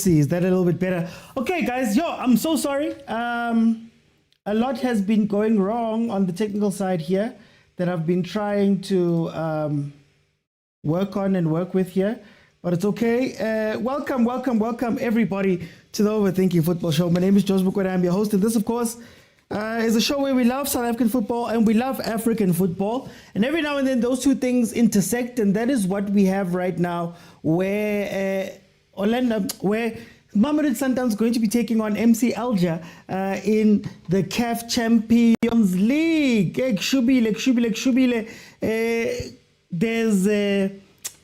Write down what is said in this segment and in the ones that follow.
see, is that a little bit better? Okay, guys, I'm so sorry. A lot has been going wrong on the technical side here that I've been trying to work on and work with here, but it's okay. Welcome everybody to the Overthinking Football Show. My name is Joseph Mokwena. I'm your host, and this, of course, is a show where we love South African football and we love African football, and every now and then those two things intersect, and that is what we have right now, where Mamelodi Sundowns is going to be taking on MC Alger in the CAF Champions League. There's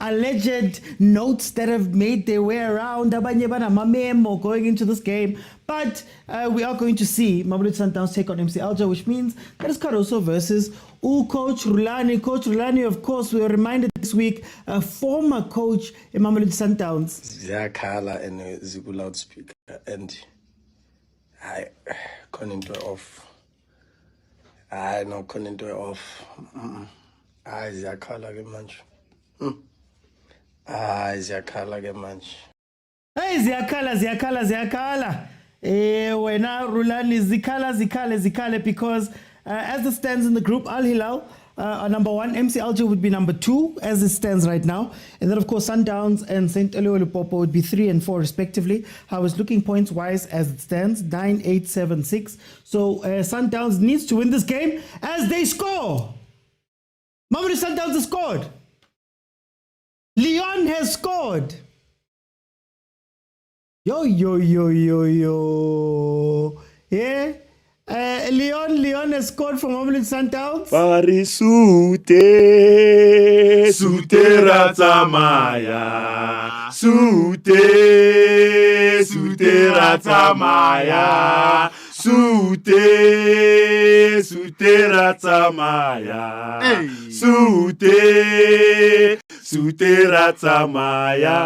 alleged notes that have made their way around going into this game, but we are going to see Mamelodi Sundowns take on MC Alger, which means that is Caruso versus Coach Rulani. Coach Rulani, of course, we were reminded this week, a former coach in Mamelodi Sundowns. Ziyakhala and Ziku loudspeaker, and I can't enter off. I no can't enter off. I Ziyakhala ke manje. Ziyakhala ke manje. Hey, Ziyakhala. Wena Rulani zikhala, because as it stands in the group, Al Hilal are number 1, MC Alger would be number 2 as it stands right now, and then of course Sundowns and St. Louis would be 3 and 4 respectively. How it's looking points wise as it stands, 9, 8, 7, 6. So Sundowns needs to win this game as they score. Mamelodi Sundowns has scored. Leon has scored. Yo. Yeah. Leon has scored for Mamelodi Sundowns. Parisute ratamaya. Sute ratamaya. Sute ratamaya. Sute ratamaya.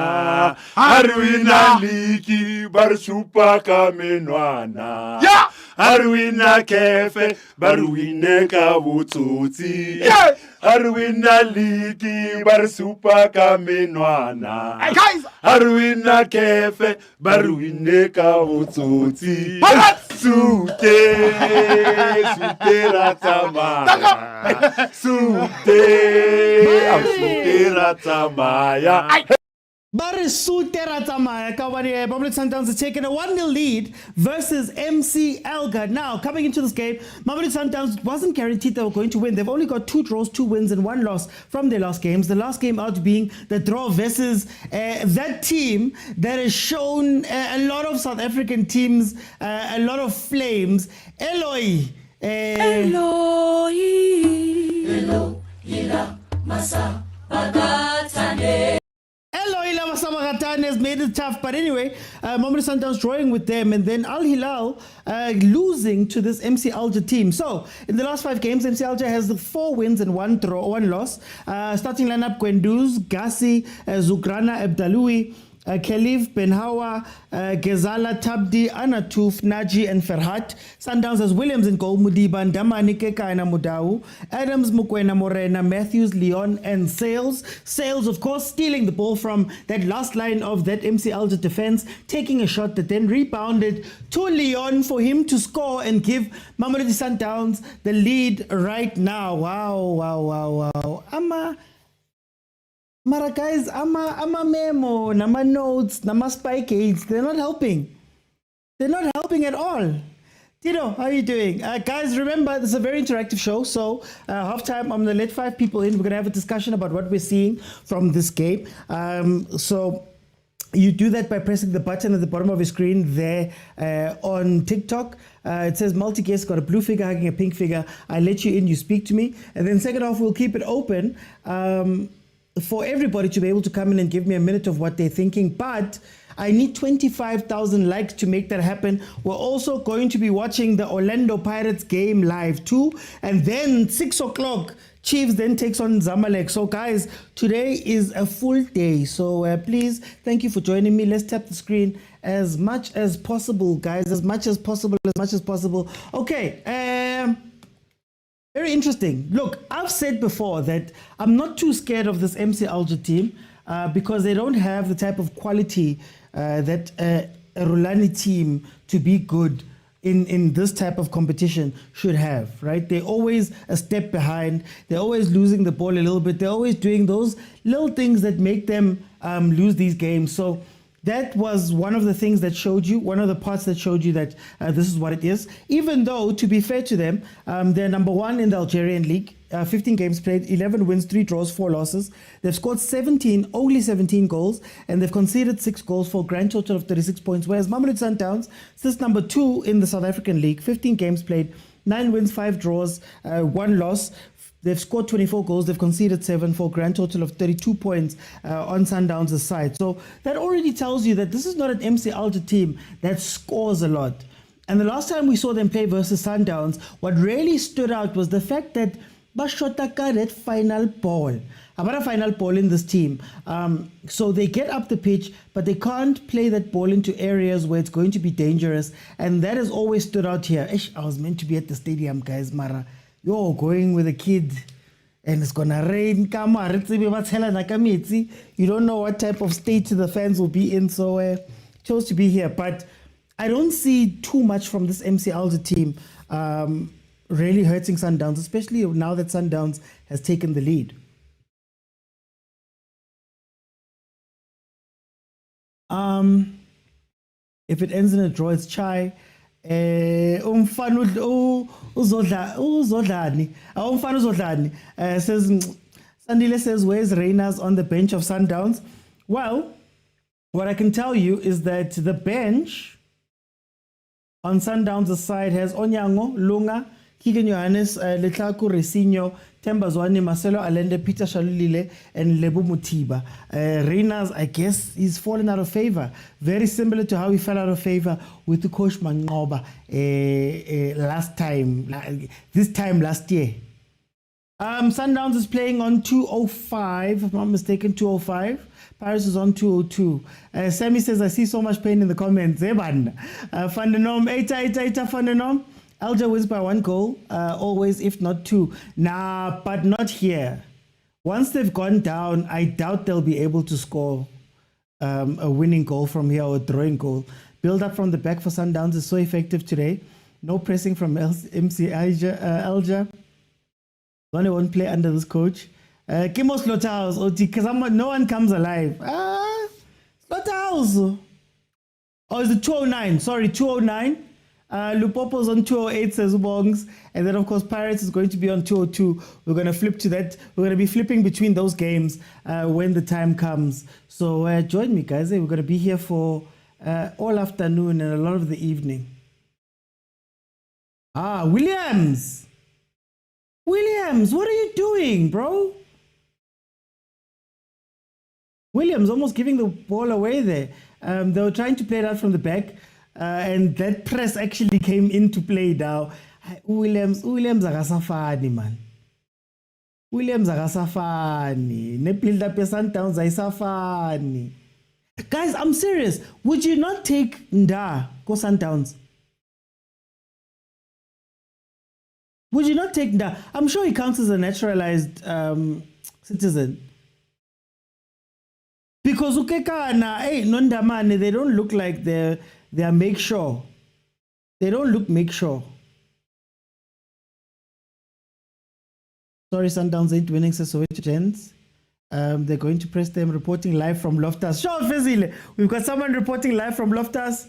Arwina liki barsupa kamenwana. Yeah! Arwina kefe barwine kabututi. Yeah! Arwina liki barsupa kamenwana. Arwina kefe barwine kabututi. Sute ratamaya. Sute ratamaya. Mamelodi Sundowns are taking a 1-0 lead versus MC Alger. Now, coming into this game, Mamelodi Sundowns wasn't guaranteed they were going to win. They've only got 2 draws, 2 wins, and 1 loss from their last games. The last game out being the draw versus that team that has shown a lot of South African teams, a lot of flames. Eloi. Has made it tough, but anyway, Mamelodi Sundowns drawing with them, and then Al Hilal losing to this MC Alger team. So in the last 5 games, MC Alger has 4 wins and 1 loss. Starting lineup: Gwenduz, Gassi, Zugrana, Abdaloui, Khalif, Benhawa, Gezala, Tabdi, Anatuf, Naji, and Ferhat. Sundowns has Williams in goal, Mudiba, Ndamani, Keka, and Mudau, Adams, Mokwena, Morena, Matthews, Leon, and Sales. Sales, of course, stealing the ball from that last line of that MC Alger defense, taking a shot that then rebounded to Leon for him to score and give Mamelodi Sundowns the lead right now. Wow. Mara guys, ama memo, nama notes, nama spike aids, they're not helping. They're not helping at all. Tito, how are you doing? Guys, remember, this is a very interactive show, so halftime, I'm going to let 5 people in. We're going to have a discussion about what we're seeing from this game. So you do that by pressing the button at the bottom of your screen there on TikTok. It says multi-guest, got a blue figure hugging a pink figure. I let you in, you speak to me. And then second off, we'll keep it open for everybody to be able to come in and give me a minute of what they're thinking. But I need 25,000 likes to make that happen. We're also going to be watching the Orlando Pirates game live too. And then 6 o'clock, Chiefs then takes on Zamalek. So guys, today is a full day. So please, thank you for joining me. Let's tap the screen as much as possible, guys. As much as possible. Okay. Very interesting. Look, I've said before that I'm not too scared of this MC Alger team. because they don't have the type of quality that a Rulani team to be good in this type of competition should have, right? They're always a step behind. They're always losing the ball a little bit. They're always doing those little things that make them lose these games. So that was one of the things that showed you, one of the parts that showed you that this is what it is. Even though, to be fair to them, they're number one in the Algerian league. 15 games played, 11 wins, 3 draws, 4 losses. They've scored only 17 goals, and they've conceded 6 goals for a grand total of 36 points. Whereas Mamelodi Sundowns sits number 2 in the South African league, 15 games played, 9 wins, 5 draws, 1 loss. They've scored 24 goals, they've conceded 7 for a grand total of 32 points on Sundowns' side. So that already tells you that this is not an MC Alger team that scores a lot. And the last time we saw them play versus Sundowns, what really stood out was the fact that Bashotaka that final ball. About a final ball in this team. So they get up the pitch, but they can't play that ball into areas where it's going to be dangerous. And that has always stood out here. I was meant to be at the stadium, guys, Mara. You're going with a kid and it's gonna rain. You don't know what type of state the fans will be in, so chose to be here. But I don't see too much from this MC Alger team really hurting Sundowns, especially now that Sundowns has taken the lead. If it ends in a draw, it's chai. Says Sandile says, where's Reyners on the bench of Sundowns? Well, what I can tell you is that the bench on Sundowns' side has Onyango, Lunga, Keegan Johannes, Letlaku Resinho, Temba Zwane, Marcelo Allende, Peter Shalulile, and Lebu Mutiba. Reyners, I guess, he's fallen out of favor. Very similar to how he fell out of favor with the coach Mangoba this time last year. Sundowns is playing on 205, if I'm not mistaken, 205. Paris is on 202. Sammy says, I see so much pain in the comments. Van der Nom, Eita Van der Nom. Alger wins by 1 goal, always, if not 2. Nah, but not here. Once they've gone down, I doubt they'll be able to score a winning goal from here or a drawing goal. Build up from the back for Sundowns is so effective today. No pressing from MC Alger. Only won't play under this coach. Kimo Slaughterhouse, because no one comes alive. Slaughterhouse. Oh, is it 209? Sorry, 209. Lupopo's on 208, says Ubongs. And then, of course, Pirates is going to be on 202. We're going to flip to that. We're going to be flipping between those games when the time comes. So join me, guys. We're going to be here for all afternoon and a lot of the evening. Williams, what are you doing, bro? Williams almost giving the ball away there. They were trying to play it out from the back. And that press actually came into play now. Williams akasafani, man. Williams akasafani. Ne build up Sundowns ayisafani. Guys, I'm serious. Would you not take Nda go Sundowns? Would you not take Nda? I'm sure he counts as a naturalized citizen. Because Ukekana, Nondamane, they don't look like they are make sure. They don't look make sure. Sorry, Sundowns ain't winning, says Soweto gents. They're going to press them, reporting live from Loftus. Sure, Fezile. We've got someone reporting live from Loftus.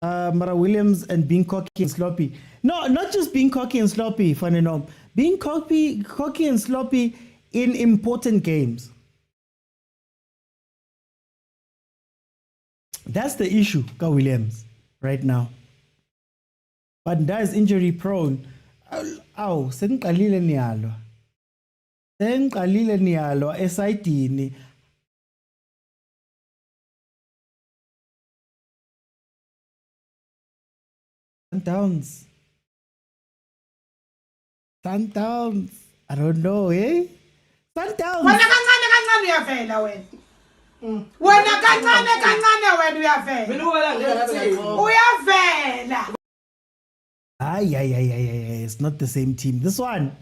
Mara Williams and being cocky and sloppy. No, not just being cocky and sloppy, funny enough. Being cocky and sloppy in important games. That's the issue, Ka Williams, right now. But Nda is injury prone. Sengiqalile niyalo. Esayidini. Sundowns. I don't know, eh? Sundowns. Wena kancane uyavela wena. Wena kancane uyavela. It's not the same team. This one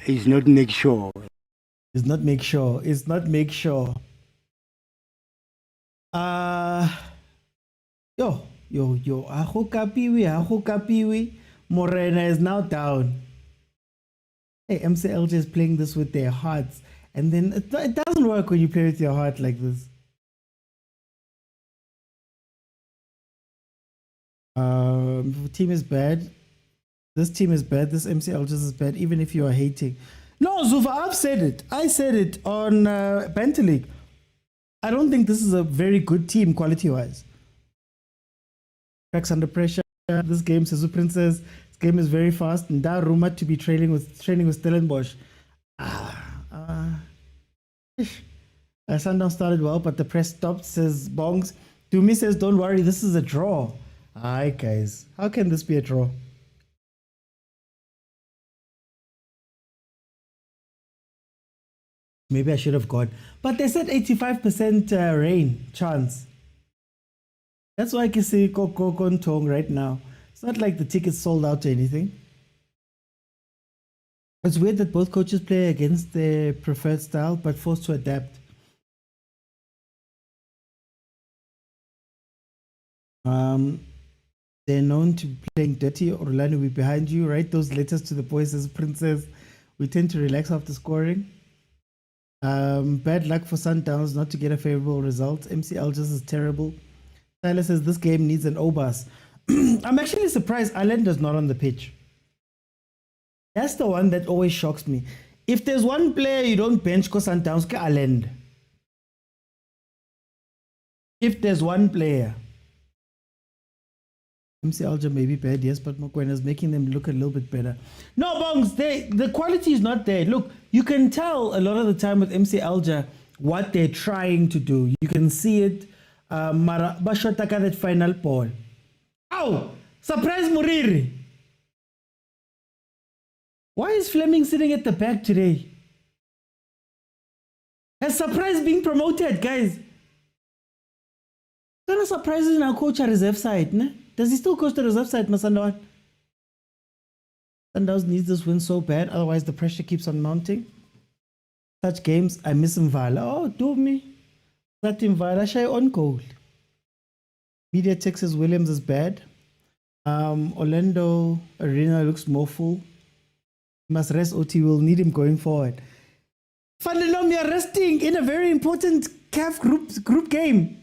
is not make sure. It's not make sure. Yo. Aho Kapiwi. Morena is now down. Hey, MC Alger is playing this with their hearts. And then it doesn't work when you play with your heart like this. Team is bad. This team is bad. This MC Alger is bad, even if you are hating. No, Zuva, I've said it. I said it on Banter League. I don't think this is a very good team quality-wise. Cracks under pressure. This game, Sisu Princess. This game is very fast. And that rumored to be training with Stellenbosch. Sundowns started well, but the press stopped, says Bongs. Dumi says, don't worry, this is a draw. Hi, guys. How can this be a draw? Maybe I should have gone. But they said 85% rain chance. That's why I can see Kontong right now. It's not like the tickets sold out or anything. It's weird that both coaches play against their preferred style, but forced to adapt. They're known to be playing dirty. Rulani will be behind you. Write those letters to the boys as Princess. We tend to relax after scoring. Bad luck for Sundowns not to get a favorable result. MC Alger is terrible. Tyler says this game needs an Obas. I'm actually surprised Islander's not on the pitch. That's the one that always shocks me. If there's one player you don't bench because Sundowns ke Island. If there's one player. MC Alger may be bad, yes, but Mokwena is making them look a little bit better. No, Bongs, the quality is not there. Look, you can tell a lot of the time with MC Alger what they're trying to do. You can see it. Bashotaka that final ball. Ow! Surprise Muriri! Why is Fleming sitting at the back today? Has Surprise being promoted, guys? What kind of surprises now coach a reserve side, ne? Does he still coach the reserve side, Masandawan? Sundowns needs this win so bad, otherwise the pressure keeps on mounting. Such games, I miss Mvala. Oh, do me. That Mvala shy on goal. Media Texas Williams is bad. Orlando Arena looks more full. Must rest OT, will need him going forward. Fanelom, you're resting in a very important CAF group game.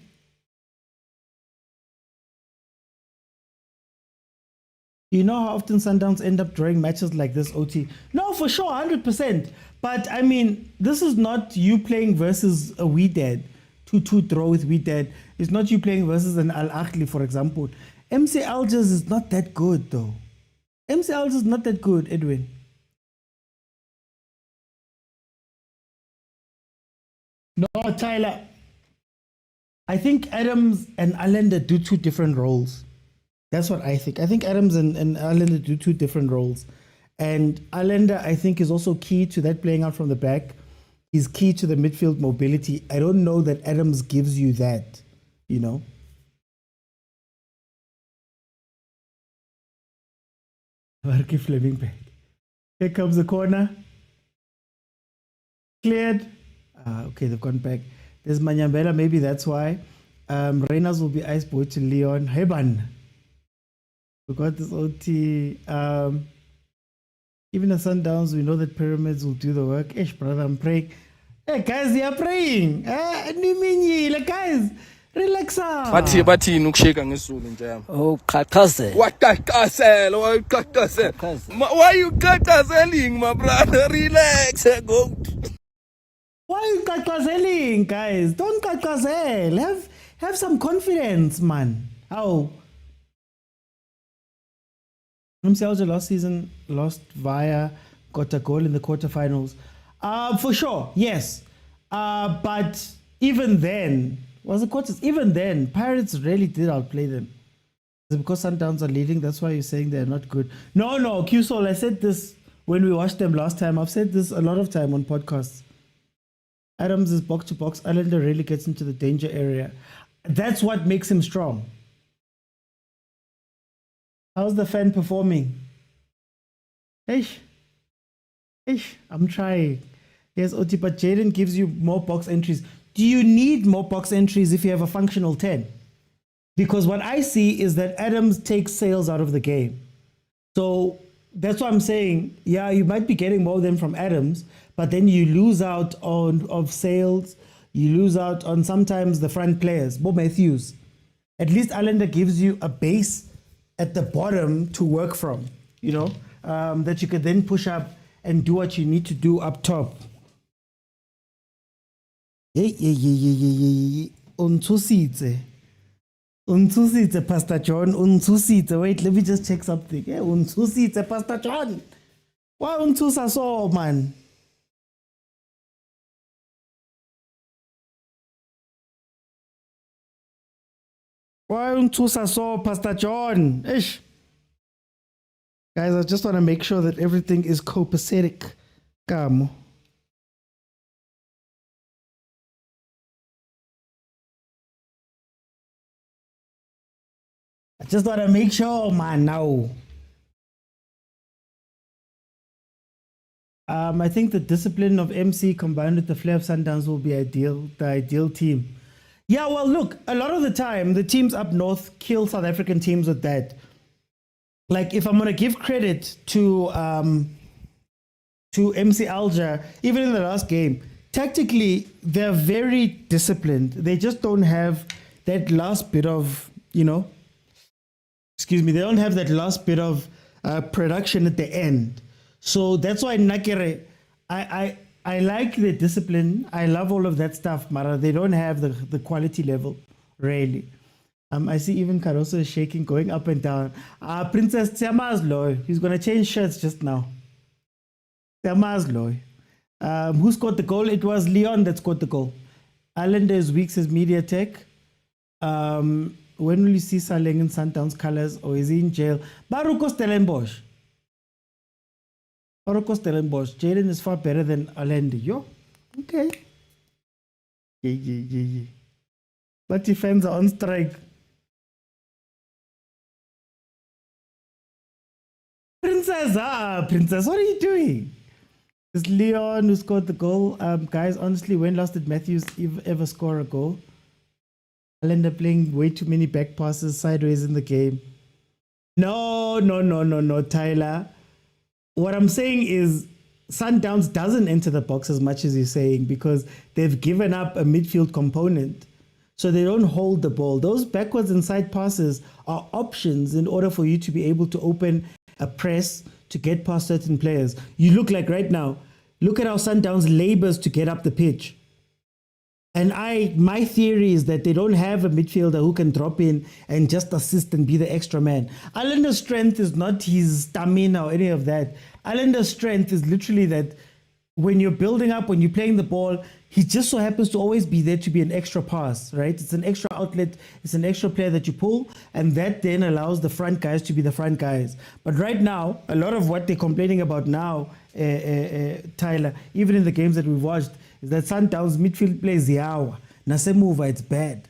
You know how often Sundowns end up drawing matches like this, OT? No, for sure, 100%. But I mean, this is not you playing versus a Wydad, 2-2 draw with Wydad. It's not you playing versus an Ahly, for example. MC Alger's is not that good, though. MC Alger's is not that good, Edwin. No, Tyler. I think Adams and Allender do two different roles. That's what I think. I think Adams and Allender do two different roles. And Allender, I think, is also key to that playing out from the back. He's key to the midfield mobility. I don't know that Adams gives you that, you know. Marky Fleming back. Here comes the corner. Cleared. Okay, they've gone back. There's Manyambela, maybe that's why. Reynolds will be ice boy to Leon. Heban. We got this OT. Even the Sundowns, we know that Pyramids will do the work. Ish, brother, I'm praying. Hey, guys, they are praying. Guys, relax out. Bathi nukushika ngesulu nje yami. Oh, khathazela. Waqaqasela, waqaqasela. Why you qaqaseling, my brother? Relax, go. Why are you kakazeling, guys? Don't kakazel. Have some confidence, man. How? MC Alger last season lost via got a goal in the quarterfinals. For sure, yes. But even then, was the quarters? Even then, Pirates really did outplay them. Is it because Sundowns are leading? That's why you're saying they're not good. No, Q-Sol, I said this when we watched them last time. I've said this a lot of time on podcasts. Adams is box to box. Islander really gets into the danger area. That's what makes him strong. How's the fan performing? Ish, I'm trying. Yes, OT, but Jaden gives you more box entries. do you need more box entries if you have a functional 10? Because what I see is that Adams takes sales out of the game. So that's what I'm saying. Yeah, you might be getting more of them from Adams, but then you lose out on of sales. You lose out on sometimes the front players. Bob Matthews. At least Allender gives you a base at the bottom to work from, you know, that you could then push up and do what you need to do up top. Untusitse, Pastor John. Untusitse. Wait, let me just check something. Untusitse, Pastor John. Why untusa so, man? Why untusa so, Pastor John? Ish. Guys, I just want to make sure that everything is copacetic. Come. I just want to make sure, man, now. I think the discipline of MC combined with the flair of Sundowns will be the ideal team. Yeah, well, look, a lot of the time, the teams up north kill South African teams with that. Like, if I'm going to give credit to MC Alger, even in the last game, tactically, they're very disciplined. They just don't have that last bit of, you know, they don't have that last bit of production at the end. So that's why Nakere, I like the discipline. I love all of that stuff, Mara. They don't have the quality level, really. I see even Caroso is shaking, going up and down. Princess Tiamazlo, he's going to change shirts just now. Tiamazlo. Who scored the goal? It was Leon that scored the goal. Allender is weak, says Media Tech. When will you see Saleng in Sundowns colours, or is he in jail? Baruko Stellenbosch. Jayden is far better than Allender. Yo, okay. Yeah. But defense are on strike. Princess, what are you doing? It's Leon who scored the goal. Guys, honestly, when last did Matthews ever score a goal? Allender playing way too many back passes sideways in the game. No, Tyler. What I'm saying is Sundowns doesn't enter the box as much as you're saying because they've given up a midfield component. So they don't hold the ball. Those backwards and side passes are options in order for you to be able to open a press to get past certain players. You look like right now, look at how Sundowns labors to get up the pitch. And my theory is that they don't have a midfielder who can drop in and just assist and be the extra man. Allender's strength is not his stamina or any of that. Allender's strength is literally that when you're building up, when you're playing the ball, he just so happens to always be there to be an extra pass, right? It's an extra outlet. It's an extra player that you pull, and that then allows the front guys to be the front guys. But right now, a lot of what they're complaining about now, Tyler, even in the games that we've watched, is that Sundowns midfield plays yawa. Nasemuva, it's bad.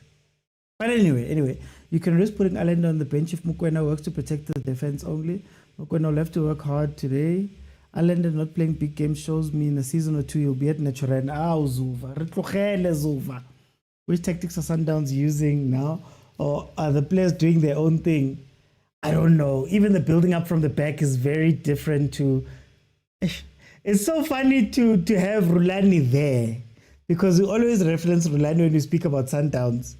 But anyway, you can risk putting Allender on the bench if Mokwena works to protect the defense only. Mokwena will have to work hard today. Allender not playing big games shows me in a season or two he'll be at Natural. Zuva. Which tactics are Sundowns using now? Or are the players doing their own thing? I don't know. Even the building up from the back is very different to... It's so funny to have Rulani there because we always reference Rulani when we speak about Sundowns.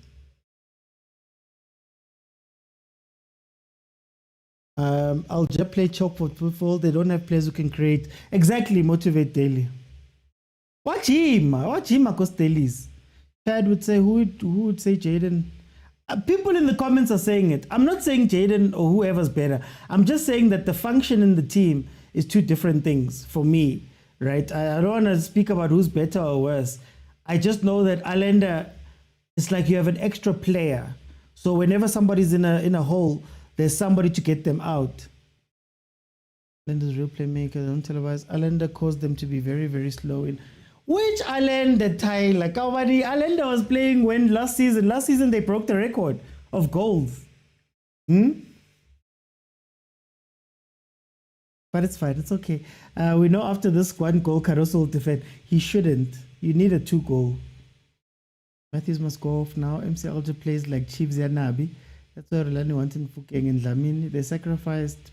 Alger play chop for football. They don't have players who can create. Exactly, motivate daily. Watch him across dailies. Chad would say, who would say Jayden? People in the comments are saying it. I'm not saying Jayden or whoever's better. I'm just saying that the function in the team is two different things for me, right? I don't want to speak about who's better or worse. I just know that Allender, it's like you have an extra player. So whenever somebody's in a hole, there's somebody to get them out. Allender's real playmaker, don't televise. Allender caused them to be very, very slow in. Which Allender tie? Like how many Allender was playing when last season? Last season they broke the record of goals. But it's fine, it's okay. We know after this one goal, Caruso will defend. He shouldn't. You need a 2-goal. Matthews must go off now. MC Alger plays like Chiefs Yanabi. That's why Rulani wanted Fukeng and Dlamini. They sacrificed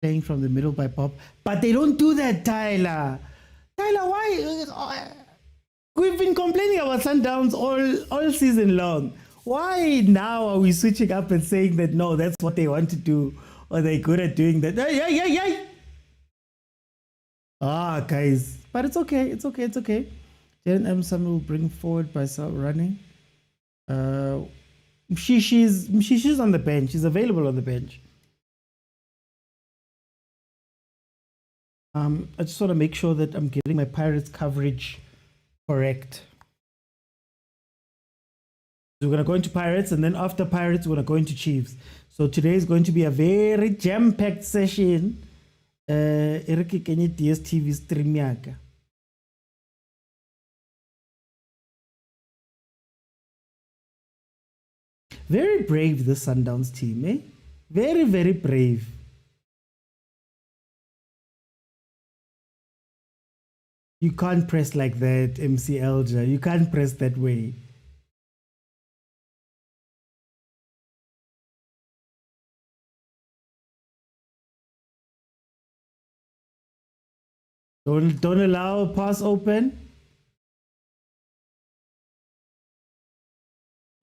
playing from the middle by Pop. But they don't do that, Tyler. Tyler, why? We've been complaining about Sundowns all season long. Why now are we switching up and saying that no, that's what they want to do, or they're good at doing that? Yeah. Ah, guys, but it's okay. It's okay. Jaren M. Samuel will bring forward by running. Mshishi's on the bench. She's available on the bench. I just want to make sure that I'm getting my Pirates coverage correct. So we're going to go into Pirates, and then after Pirates, we're going to go into Chiefs. So today is going to be a very jam-packed session. Eriki Kenye DSTV stream yaka. Very brave, this Sundowns team, eh? Very, very brave. You can't press like that, MC Alger. You can't press that way. Don't allow a pass open.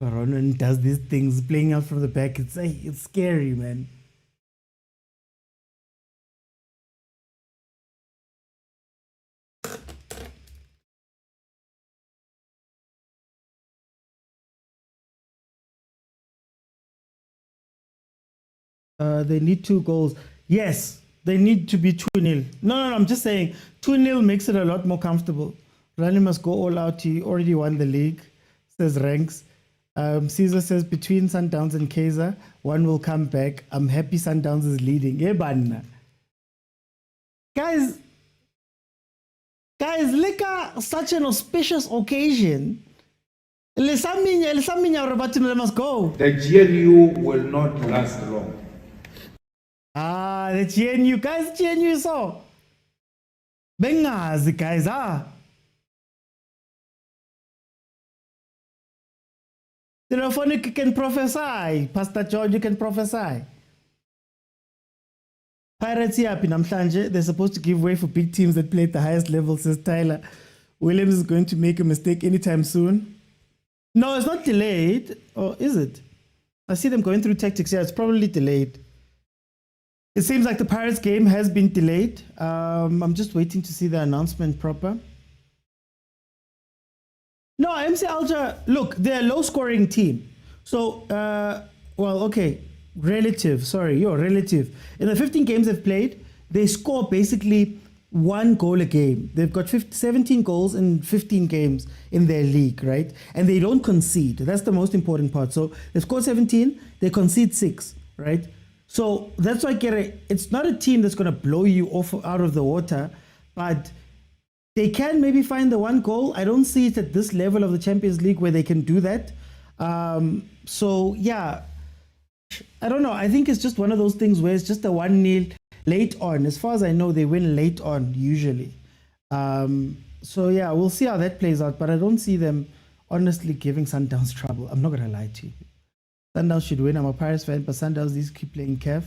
Ronan does these things playing out from the back. It's scary, man. They need 2 goals. Yes, they need to be 2-0. No, I'm just saying 2-0 makes it a lot more comfortable. Rulani must go all out. He already won the league, says Ranks. Caesar says between Sundowns and Kaizer, one will come back. I'm happy Sundowns is leading. Guys, like such an auspicious occasion. Lesaminya must go. The GNU will not last long. Ah, the GNU. Guys, GNU so. Bengazi, guys, Telephonic can prophesy. Pastor George, you can prophesy. Pirates here, Pinamhlanje, they're supposed to give way for big teams that play at the highest level, says Tyler. Williams is going to make a mistake anytime soon. No, it's not delayed. Or is it? I see them going through tactics. Yeah, it's probably delayed. It seems like the Pirates game has been delayed. I'm just waiting to see the announcement proper. No, MC Alger, look, they're a low-scoring team. So, well, okay, relative. In the 15 games they've played, they score basically 1 goal a game. They've got 17 goals in 15 games in their league, right? And they don't concede. That's the most important part. So they score 17, they concede 6, right? So that's why it's not a team that's going to blow you off out of the water, but they can maybe find the 1 goal. I don't see it at this level of the Champions League where they can do that. So, yeah, I don't know. I think it's just one of those things where it's just a 1-0 late on. As far as I know, they win late on usually. So, yeah, we'll see how that plays out. But I don't see them honestly giving Sundowns trouble. I'm not going to lie to you. Sundowns should win. I'm a Pirates fan, but Sundowns needs to keep playing CAF.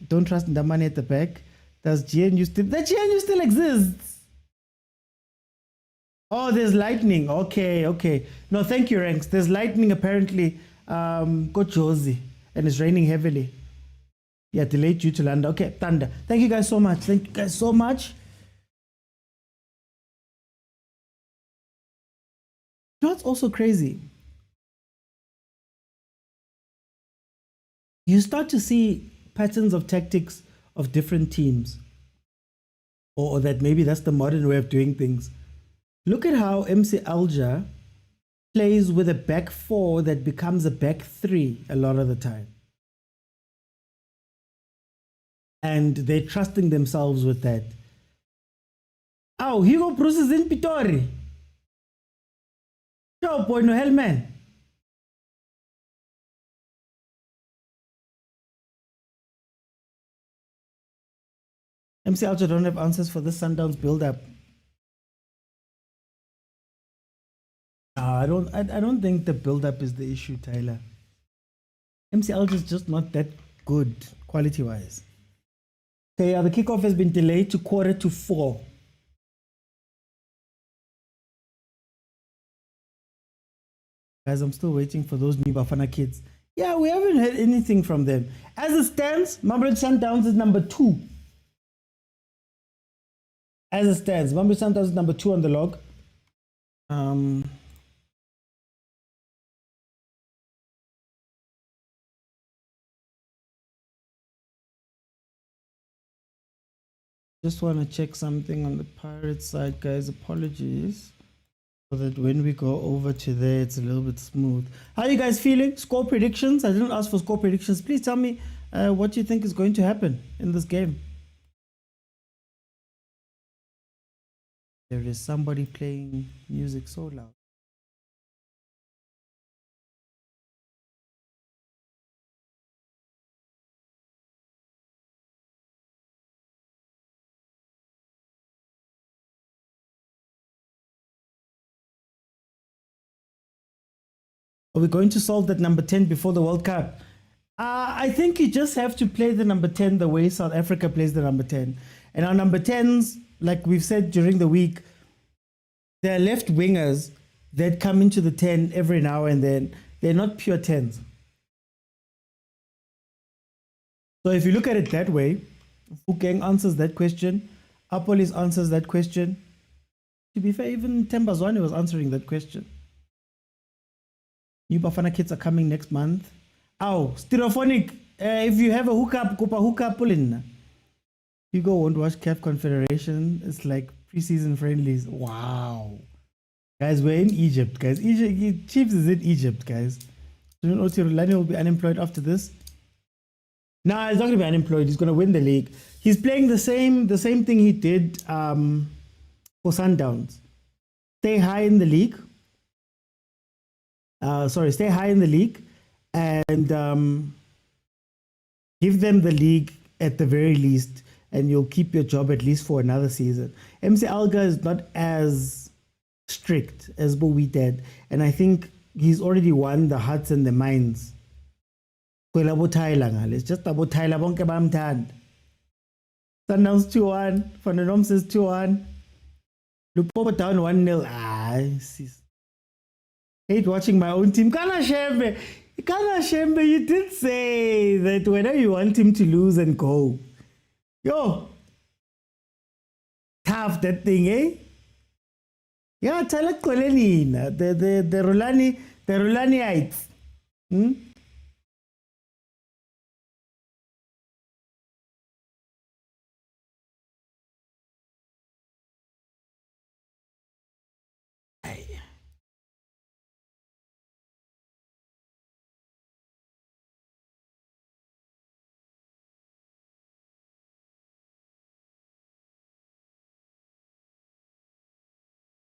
Don't trust Ndamani at the back. Does GNU still... The GNU still exists. Oh, there's lightning. Okay. No, thank you, Ranks. There's lightning apparently. Go Josie. And it's raining heavily. Yeah, delayed due to land. Okay, thunder. Thank you guys so much. You know what's also crazy? You start to see patterns of tactics of different teams. Or that maybe that's the modern way of doing things. Look at how MC Alger plays with a back 4 that becomes a back 3 a lot of the time. And they're trusting themselves with that. Oh, Hugo Bruce is in Pitori. Ciao, boy, no hell, man. MC Alger don't have answers for this Sundowns build-up. I don't think the build-up is the issue, Tyler. MC Alger is just not that good quality-wise. Okay, the kickoff has been delayed to 3:45. Guys, I'm still waiting for those new Bafana kids. Yeah, we haven't heard anything from them. As it stands, Mamelodi Sundowns is number 2. As it stands, Mamelodi Sundowns is number 2 on the log. Just want to check something on the Pirates side, guys. Apologies. So that when we go over to there, it's a little bit smooth. How are you guys feeling? Score predictions? I didn't ask for score predictions. Please tell me what you think is going to happen in this game. There is somebody playing music so loud. Are we going to solve that number 10 before the World Cup? I think you just have to play the number 10 the way South Africa plays the number 10. And our number 10s, like we've said during the week, they're left wingers that come into the 10 every now and then. They're not pure 10s. So if you look at it that way, Fukeng answers that question. Apolis answers that question. To be fair, even Tembazwane was answering that question. New Bafana kids are coming next month. Oh, Stereophonic, if you have a hookup, pull in. Hugo won't watch CAF Confederation. It's like preseason friendlies. Wow. Guys, we're in Egypt, guys. Egypt, Chiefs is in Egypt, guys. Rulani will be unemployed after this. Nah, he's not going to be unemployed. He's going to win the league. He's playing the same thing he did for Sundowns. Stay high in the league. Stay high in the league and give them the league at the very least, and you'll keep your job at least for another season. MC Alger is not as strict as Bowie did, and I think he's already won the hearts and the minds. It's just about Tyler bonke bamthanda. Sundowns 2-1, Van der Nom says 2-1. Lupopo down 1-0. Sis. Hate watching my own team. Kana Shembe, you did say that whenever you want him to lose and go. Yo. Tough that thing, eh? Yeah, tell it Kolenina. The Rulaniites.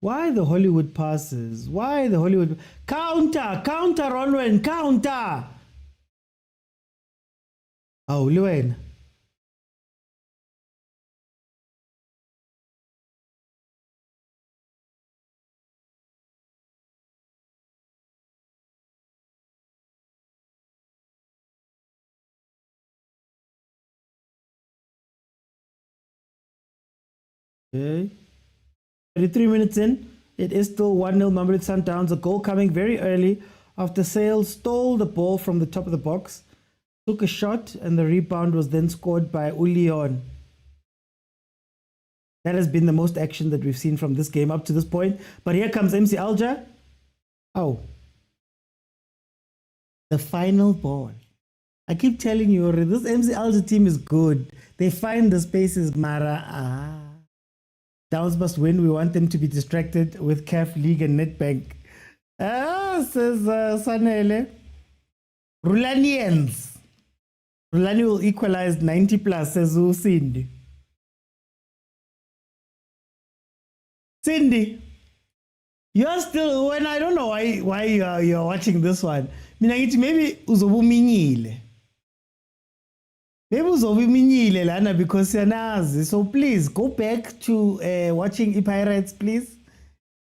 Why the Hollywood passes? Why the Hollywood? Counter, Ronwen, counter. Oh, Luwen. Okay. 33 minutes in, it is still 1-0 Mamelodi Sundowns. A goal coming very early after Sale stole the ball from the top of the box, took a shot, and the rebound was then scored by Ulion. That has been the most action that we've seen from this game up to this point. But here comes MC Alger. Oh. The final ball. I keep telling you, this MC Alger team is good. They find the spaces, Mara. Downs must win. We want them to be distracted with CAF League and Nedbank. Says Sanele. Rulanians. Rulani will equalize 90 plus, says Cindy. Cindy, you're still, when I don't know why you're watching this one. Maybe uzobuminyile. Maybe uzobuminyile lana because yanazi. So please go back to watching Pirates, please.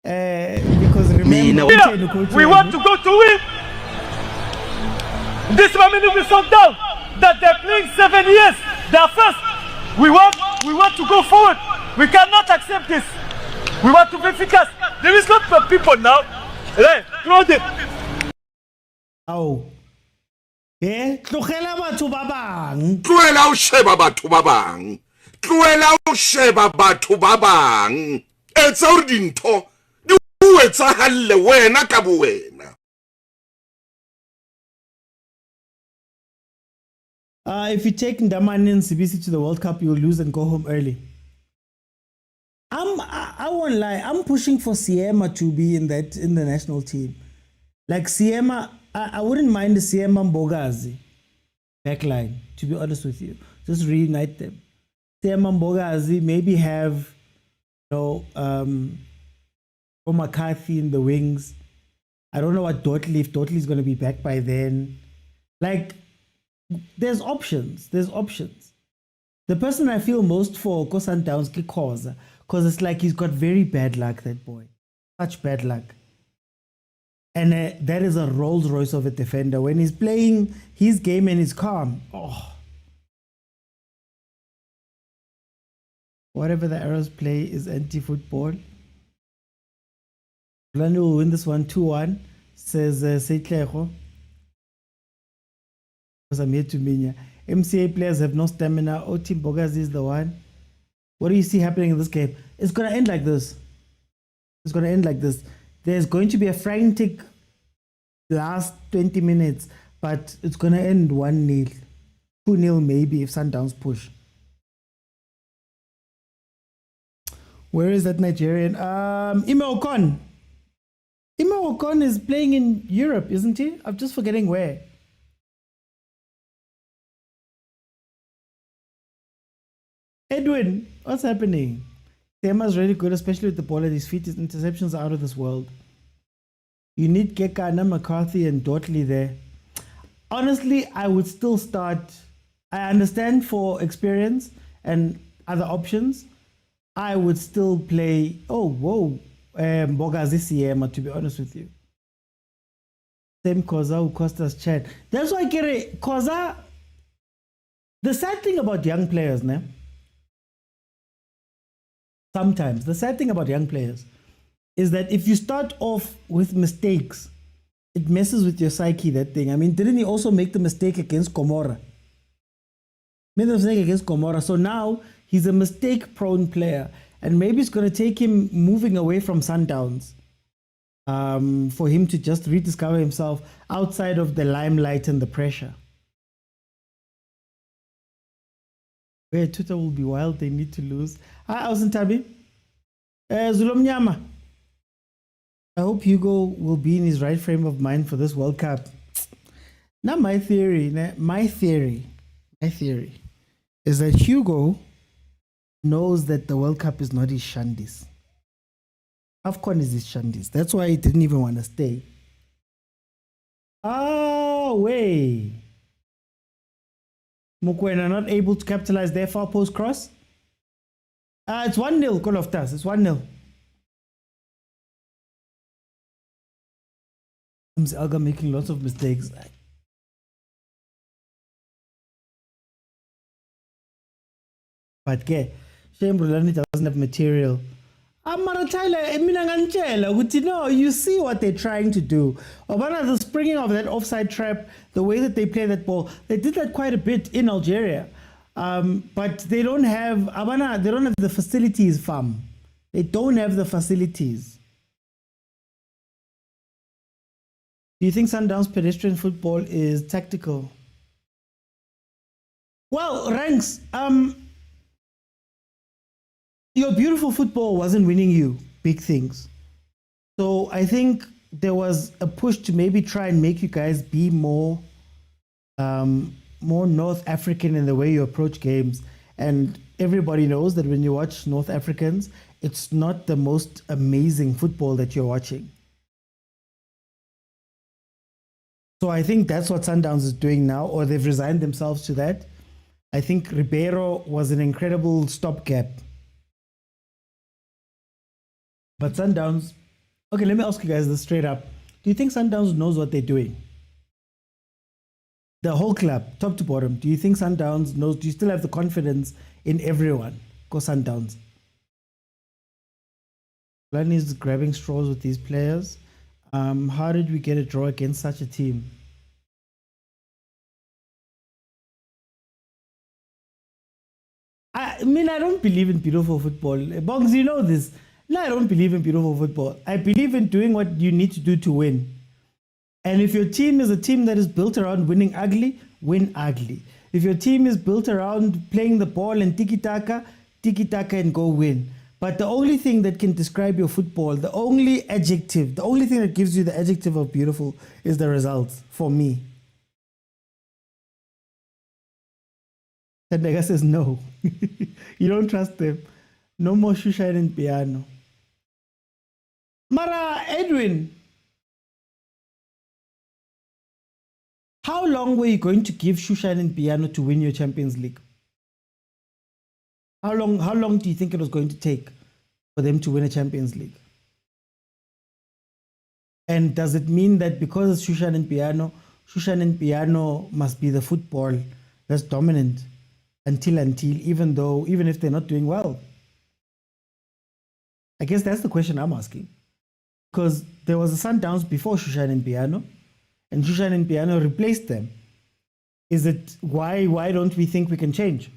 Because remember, We want to go to win. This mamelodi Sundowns that they're playing 7 years. They're first. We want to go forward. We cannot accept this. We want to be efficacious. There is lots of people now. Hey, throw it. Oh. Yeah, tlogela batho ba bang. Tlohela o sheba batho ba bang. Tlohela o sheba batho ba bang. Etsa hore dintho di o etsahale wena ka bowena. If you take Ndamani and Sibisi to the World Cup, you'll lose and go home early. I won't lie. I'm pushing for Siema to be in the national team. Like Siema, I wouldn't mind the Siema Mbogazi backline. To be honest with you, just reunite them. Siema Mbogazi, maybe have, McCarthy in the wings. I don't know what Dotley, if Dotley is going to be back by then. Like, there's options. The person I feel most for Sundowns is khoza, because it's like he's got very bad luck, that boy. Such bad luck. And that is a Rolls Royce of a defender. When he's playing his game and he's calm, whatever the Arrows play is anti-football. Rulani will win this one 2-1, says Seitlego. Because I'm here to Minya. MCA players have no stamina. Team Bogazi is the one. What do you see happening in this game? It's going to end like this. There's going to be a frantic last 20 minutes, but it's going to end 1-0. 2-0 maybe if Sundowns push. Where is that Nigerian? Ime Ocon. Ime Ocon is playing in Europe, isn't he? I'm just forgetting where. Edwin, what's happening? Thema's really good, especially with the ball at his feet. His interceptions are out of this world. You need Kekana, McCarthy, and Dotley there. Honestly, I would still start. I understand for experience and other options. I would still play. Bogazi Siema, to be honest with you. Same Khoza who cost us chat. That's why I get it. Khoza. The sad thing about young players, ne? Sometimes the sad thing about young players is that if you start off with mistakes, it messes with your psyche, that thing. I mean, didn't he also make the mistake against Komora? Made the mistake against Komora. So now he's a mistake-prone player. And maybe it's going to take him moving away from Sundowns for him to just rediscover himself outside of the limelight and the pressure. Where Twitter will be wild, they need to lose. Hi, Ausintabi. Zulomnyama. I hope Hugo will be in his right frame of mind for this World Cup. Now, my theory is that Hugo knows that the World Cup is not his shandis. AFCON is his shandis. That's why he didn't even want to stay. Oh, wait. Mokwena not able to capitalize their far post cross. It's 1-0, Call of Tas. It's 1-0. MC Alger making lots of mistakes. But shame Rulani doesn't have material. Mara Tyler, no, you see what they're trying to do. Obana, the springing of that offside trap, the way that they play that ball, they did that quite a bit in Algeria. But they don't have, they don't have the facilities, fam. They don't have the facilities. Do you think Sundowns pedestrian football is tactical? Well, Ranks, your beautiful football wasn't winning you big things. So I think there was a push to maybe try and make you guys be more North African in the way you approach games. And everybody knows that when you watch North Africans, it's not the most amazing football that you're watching. So I think that's what Sundowns is doing now, or they've resigned themselves to that. I think Ribeiro was an incredible stopgap. But Sundowns Okay, let me ask you guys this straight up. Do you think Sundowns knows what they're doing? The whole club, top to bottom. Do you think Sundowns knows? Do you still have the confidence in everyone? Go Sundowns. Rulani is grabbing straws with these players. How did we get a draw against such a team? I mean, I don't believe in beautiful football. Bongs, you know this. No, I don't believe in beautiful football. I believe in doing what you need to do to win. And if your team is a team that is built around winning ugly, win ugly. If your team is built around playing the ball and tiki-taka and go win. But the only thing that can describe your football, the only thing that gives you the adjective of beautiful is the results, for me. And Nega says no. You don't trust them. No more Shushan and piano. Mara, Edwin, how long were you going to give Shushan and piano to win your Champions League? How long do you think it was going to take for them to win a Champions League? And does it mean that because it's Shushan and piano must be the football that's dominant until even if they're not doing well? I guess that's the question I'm asking. Because there was a Sundowns before Shushan and piano replaced them. Is it why don't we think we can change?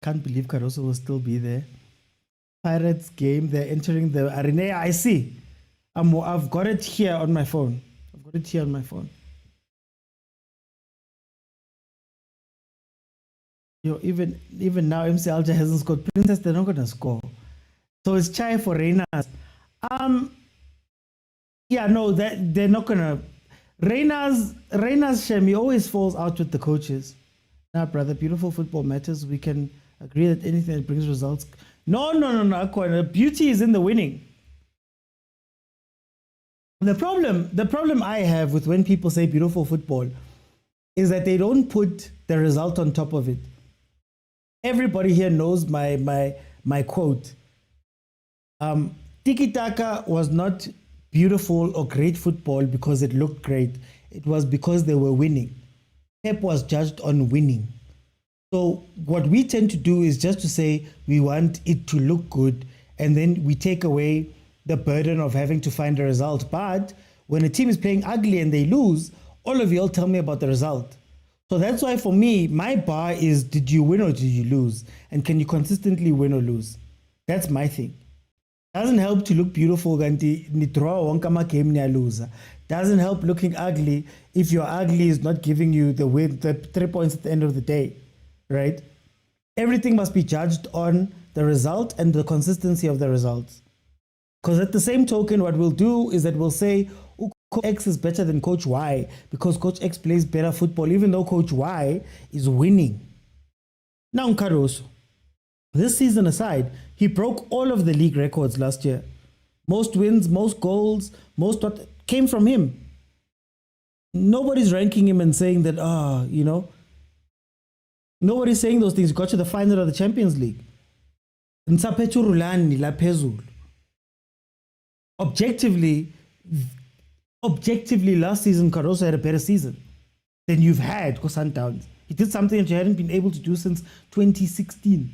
Can't believe Caruso will still be there. Pirates game, they're entering the arena. I see. I've got it here on my phone. Yo, even now, MC Alger hasn't scored. Princess, they're not gonna score. So it's chai for Reyners. Yeah, no, they're not gonna. Reyners Shemi always falls out with the coaches. Nah, brother, beautiful football matters. We can agree that anything that brings results. No, Aqua. The beauty is in the winning. The problem I have with when people say beautiful football is that they don't put the result on top of it. Everybody here knows my quote. Tiki-taka was not beautiful or great football because it looked great. It was because they were winning. Pep was judged on winning. So what we tend to do is just to say we want it to look good, and then we take away the burden of having to find a result. But when a team is playing ugly and they lose, all of you all tell me about the result. So that's why for me, my bar is, did you win or did you lose? And can you consistently win or lose? That's my thing. Doesn't help to look beautiful ganti ni draw wonkama game ni loser. Doesn't help looking ugly if your ugly is not giving you the win, the 3 points at the end of the day, right? Everything must be judged on the result and the consistency of the results. Because at the same token, what we'll do is that we'll say, oh, Coach X is better than Coach Y because Coach X plays better football, even though Coach Y is winning. Now, Caruso, this season aside, he broke all of the league records last year. Most wins, most goals, most what came from him. Nobody's ranking him and saying that, nobody's saying those things. Got to the final of the Champions League. Rulani la phezulu. Objectively, last season, Caruso had a better season than you've had, Sundowns. He did something that you hadn't been able to do since 2016.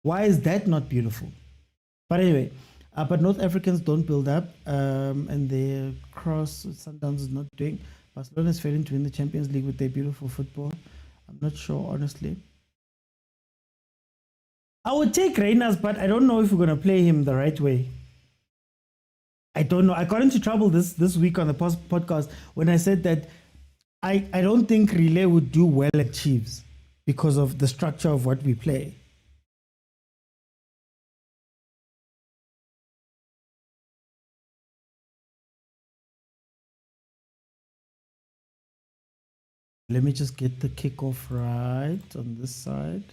Why is that not beautiful? But anyway, but North Africans don't build up, and their cross Sundowns is not doing. Barcelona is failing to win the Champions League with their beautiful football. I'm not sure, honestly. I would take Reyners, but I don't know if we're going to play him the right way. I don't know. I got into trouble this week on the podcast when I said that I don't think Relay would do well at Chiefs because of the structure of what we play. Let me just get the kickoff right on this side.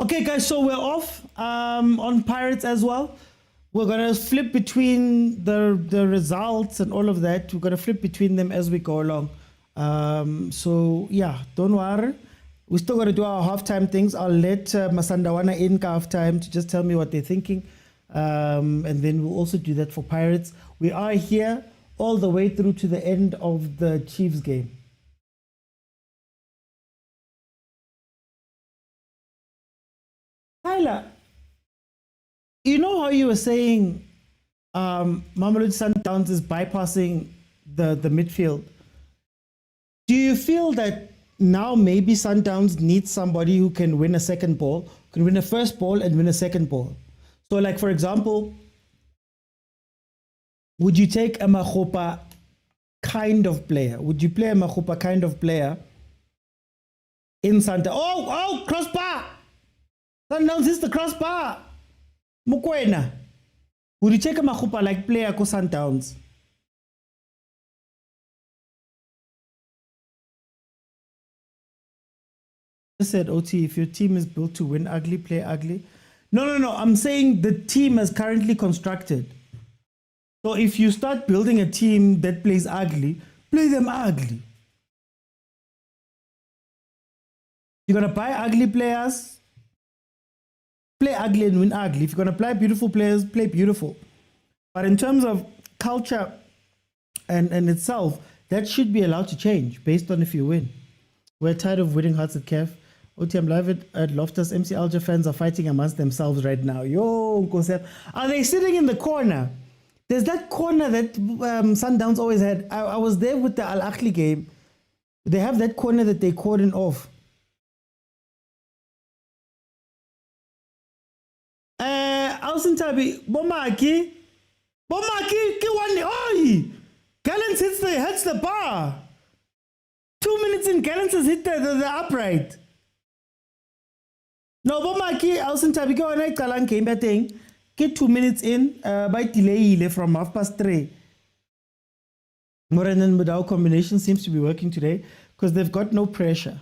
Okay, guys, so we're off on Pirates as well. We're gonna flip between the results and all of that. We're gonna flip between them as we go along. So yeah, don't worry. We're still gonna do our halftime things. I'll let Masandawana in halftime to just tell me what they're thinking, and then we'll also do that for Pirates. We are here all the way through to the end of the Chiefs game. Tyler, you know how you were saying Mamelodi Sundowns is bypassing the midfield? Do you feel that now maybe Sundowns needs somebody who can win a second ball, can win a first ball and win a second ball? So like, for example, would you take a Makgopa kind of player? Would you play a Makgopa kind of player in Sundowns? Oh, crossbar! Sundowns is the crossbar. Mokwena. Would you take a Makgopa like player ko Sundowns? I said, OT, if your team is built to win ugly, play ugly. No. I'm saying the team is currently constructed. So if you start building a team that plays ugly, play them ugly. You're going to buy ugly players, play ugly and win ugly. If you're going to play beautiful players, play beautiful. But in terms of culture and itself, that should be allowed to change based on if you win. We're tired of winning hearts at CAF. OTM Live at Loftus. MC Alger fans are fighting amongst themselves right now. Yo, Nkosep. Are they sitting in the corner? There's that corner that Sundowns always had. I was there with the Ahly game. They have that corner that they cordon off. Alson Tabi, Bomaki, Kiwani, oi! Gallants hits the bar. 2 minutes in, Gallants has hit the upright. No, Bomaki, Alson Tabi, go on, Kalan came batting. Get 2 minutes in, by delay from 3:30. Moran and Motaung combination seems to be working today because they've got no pressure.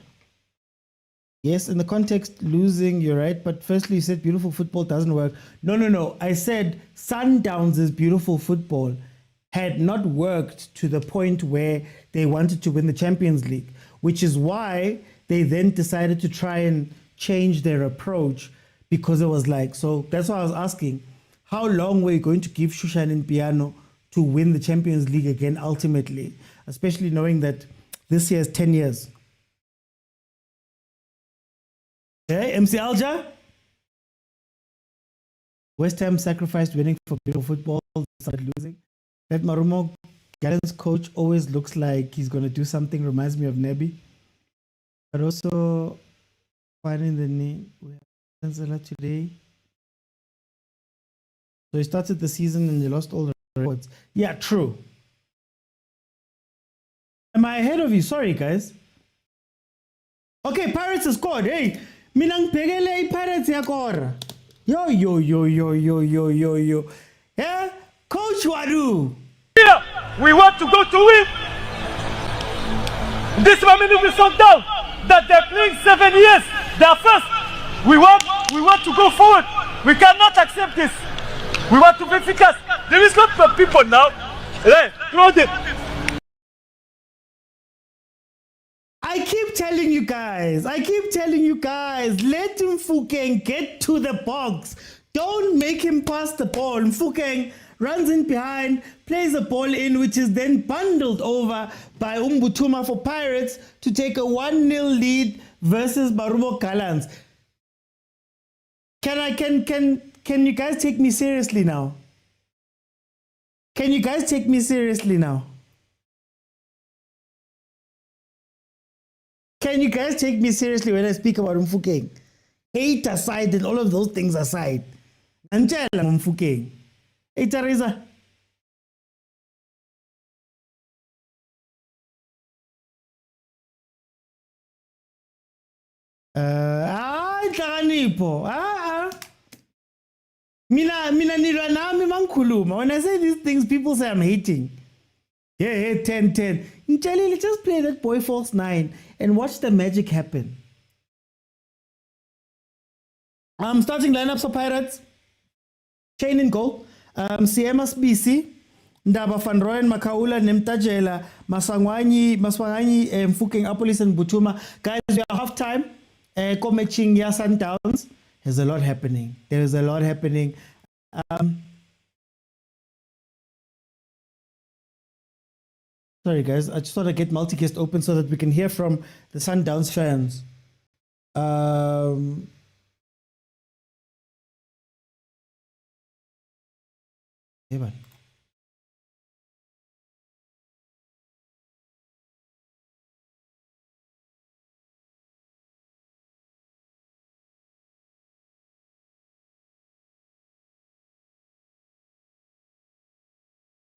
Yes, in the context, losing, you're right. But firstly, you said beautiful football doesn't work. No. I said Sundowns' beautiful football had not worked to the point where they wanted to win the Champions League, which is why they then decided to try and change their approach, because it was like, so that's why I was asking, how long were you going to give Shushan and Piano to win the Champions League again ultimately, especially knowing that this year is 10 years? Okay, MC Alger? West Ham sacrificed winning for beautiful football, started losing. That Marumo Gallant's coach always looks like he's going to do something, reminds me of Nebi. But also, finding the name, we have Chancellor today. So he started the season and they lost all the records. Yeah, true. Am I ahead of you? Sorry, guys. Okay, Pirates has scored. Hey, Minang Pegele Pirates yakora. Yo. Yeah, Coach Wadu. Here, we want to go to win. This moment we Sundowns that they're playing 7 years. They're first. We want to go forward. We cannot accept this. We want to be efficacious. There is lots of people now. Hey, throw them. I keep telling you guys, let Mfukeng get to the box. Don't make him pass the ball. Mfukeng runs in behind, plays the ball in, which is then bundled over by Umbutuma for Pirates to take a 1-0 lead versus Marumo Gallants. Can you guys take me seriously now? Can you guys take me seriously now? Can you guys take me seriously when I speak about Mfukeng? Hate aside and all of those things aside. Angela Mfukeng. Hey, Teresa. Mina nilwa nami mangikhuluma. When I say these things, people say I'm hating. Yeah, 10-10. Nchalile, just play that boy false 9 and watch the magic happen. Starting lineups for Pirates. Chain in goal. Siemas BC. Ndaba van Rooyen, Makaula, Nemtajela, Maswangani, Mfuking, Apolis, and Butuma. Guys, we are half time. Co-matching ya Sundowns. There's a lot happening. There is a lot happening. Sorry, guys. I just thought I'd get multicast open so that we can hear from the Sundowns fans. Yeah,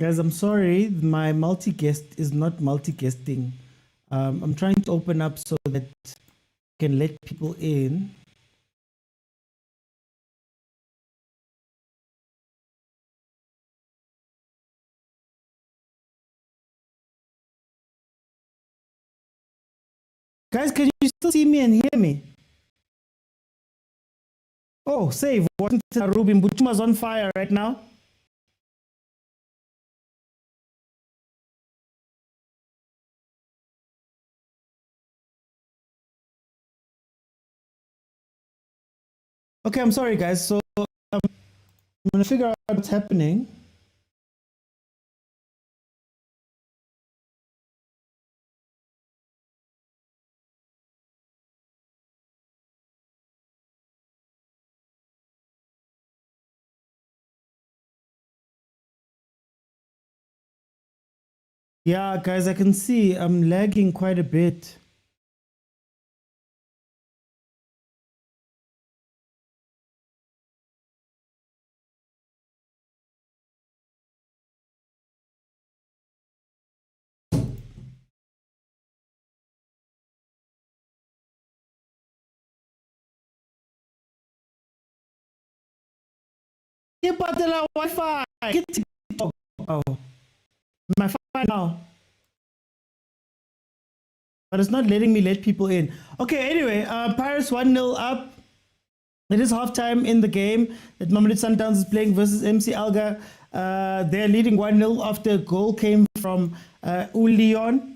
guys, I'm sorry, my multi-guest is not multi-guesting. I'm trying to open up so that I can let people in. Guys, can you still see me and hear me? Oh, save. Ruben Buchuma's on fire right now. Okay, I'm sorry, guys. So I'm going to figure out what's happening. Yeah, guys, I can see I'm lagging quite a bit. Get the Wi-Fi. Get TikTok. Oh, my phone now. But it's not letting me let people in. Okay, anyway, Pirates 1-0 up. It is halftime in the game that Mamelodi Sundowns is playing versus MC Alger. They're leading 1-0 after a goal came from Ulion.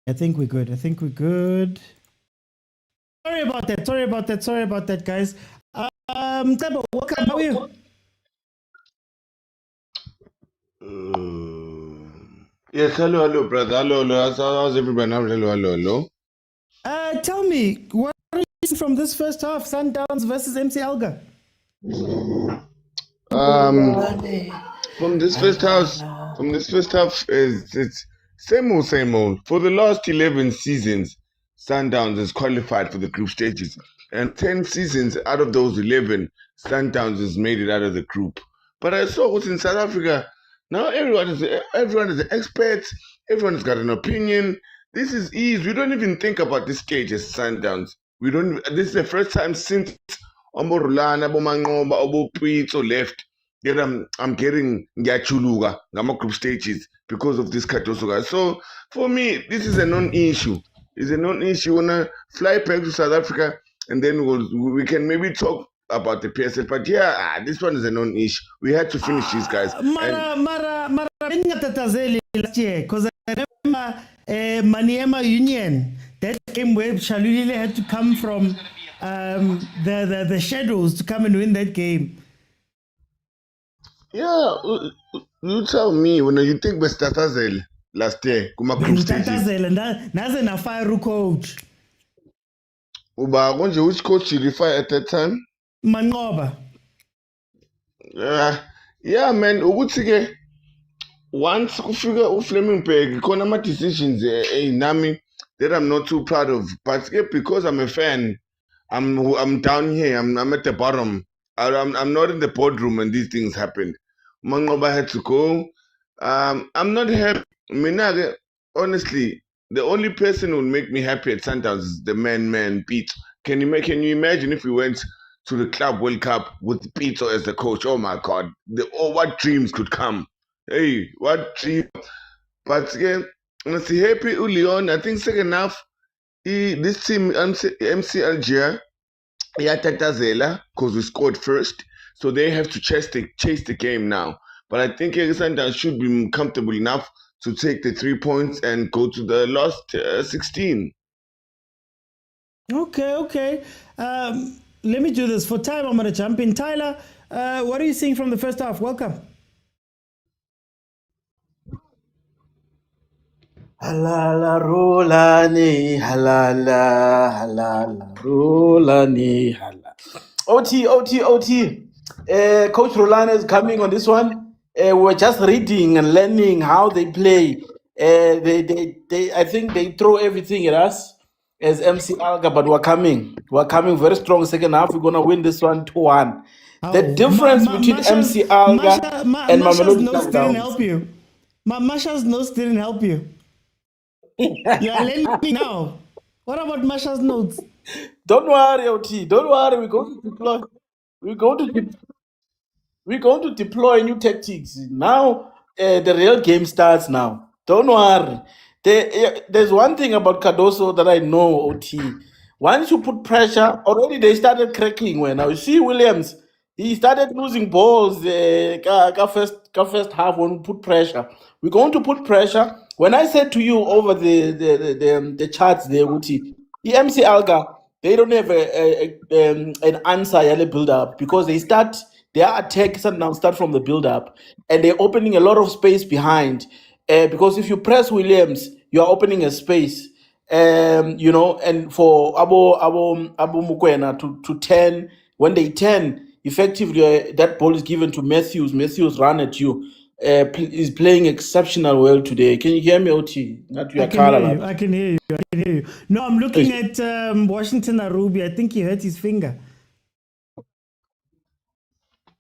I think we're good. Sorry about that, guys. Tebo, welcome. How are you? Yes, hello, brother. Hello. How's everybody? Hello. Tell me, what are you seeing from this first half? Sundowns versus MC Alger. From this first half, it's same old. For the last 11 seasons, Sundowns has qualified for the group stages, and 10 seasons out of those 11, Sundowns has made it out of the group. But I saw what's in South Africa. Now everyone is an expert. Everyone has got an opinion. This is ease. We don't even think about this stage as Sundowns. This is the first time since Rulani, Pitso left that I'm getting ngiyachuluka ngama group stages because of this Katosuga. So for me, this is a non-issue. It's a non-issue. Wanna fly back to South Africa and then we can maybe talk about the PSL. But yeah, this one is a non-issue. We had to finish these guys. Mara last year, because I remember Maniema Union, that game where Shalulile had to come from the shadows to come and win that game. Yeah, you tell me when you think West Tatazel last year, kuma group stages. Naze na fire coach. Uba konje which coach you refer at that time? Mangoba. Yeah, man. Ukuthi once kufika uFlemingburg, khona ama decisions nami that I'm not too proud of. But because I'm a fan, I'm down here. I'm at the bottom. I'm not in the boardroom when these things happened. Mangoba had to go. I'm not happy. Mina, honestly, the only person who would make me happy at Sundowns is the man Pete. Can you imagine if we went to the Club World Cup with Pitso as the coach. Oh my God. What dreams could come. Hey, what dream. But yeah, I'm happy Leon. I think second half, this team, MC Alger, Yatatazela, because we scored first. So they have to chase the game now. But I think Sundowns should be comfortable enough to take the 3 points and go to the last 16. Okay. Let me do this. For time, I'm going to jump in. Tyler, what are you seeing from the first half? Welcome. Halala Rulani, halala Rulani, halala. OT. Coach Rulani is coming on this one. We're just reading and learning how they play. I think they throw everything at us as MC Alger, but we're coming. We're coming very strong second half. We're gonna win this one 2-1. The difference between MC Alger and Masha's Mamelodi notes didn't Sundowns. help you. Masha's notes didn't help you. You are learning now. What about Masha's notes? Don't worry, OT. Don't worry. We're going to deploy new tactics. Now the real game starts now. Don't worry. There's one thing about Cardoso that I know, OT. Once you put pressure, already they started cracking. When now you see Williams, he started losing balls. First half when we put pressure. We're going to put pressure. When I said to you over the charts there, OT, the MC Alger, they don't have an answer yellow build up because their attacks now start from the build up and they're opening a lot of space behind. Because if you press Williams, you are opening a space. And for Abu Mokwena to 10, when they 10, effectively that ball is given to Matthews. Matthews run at you. Is playing exceptional well today. Can you hear me, OT? I can hear you. No, I'm looking at Washington Arubi. I think he hurt his finger.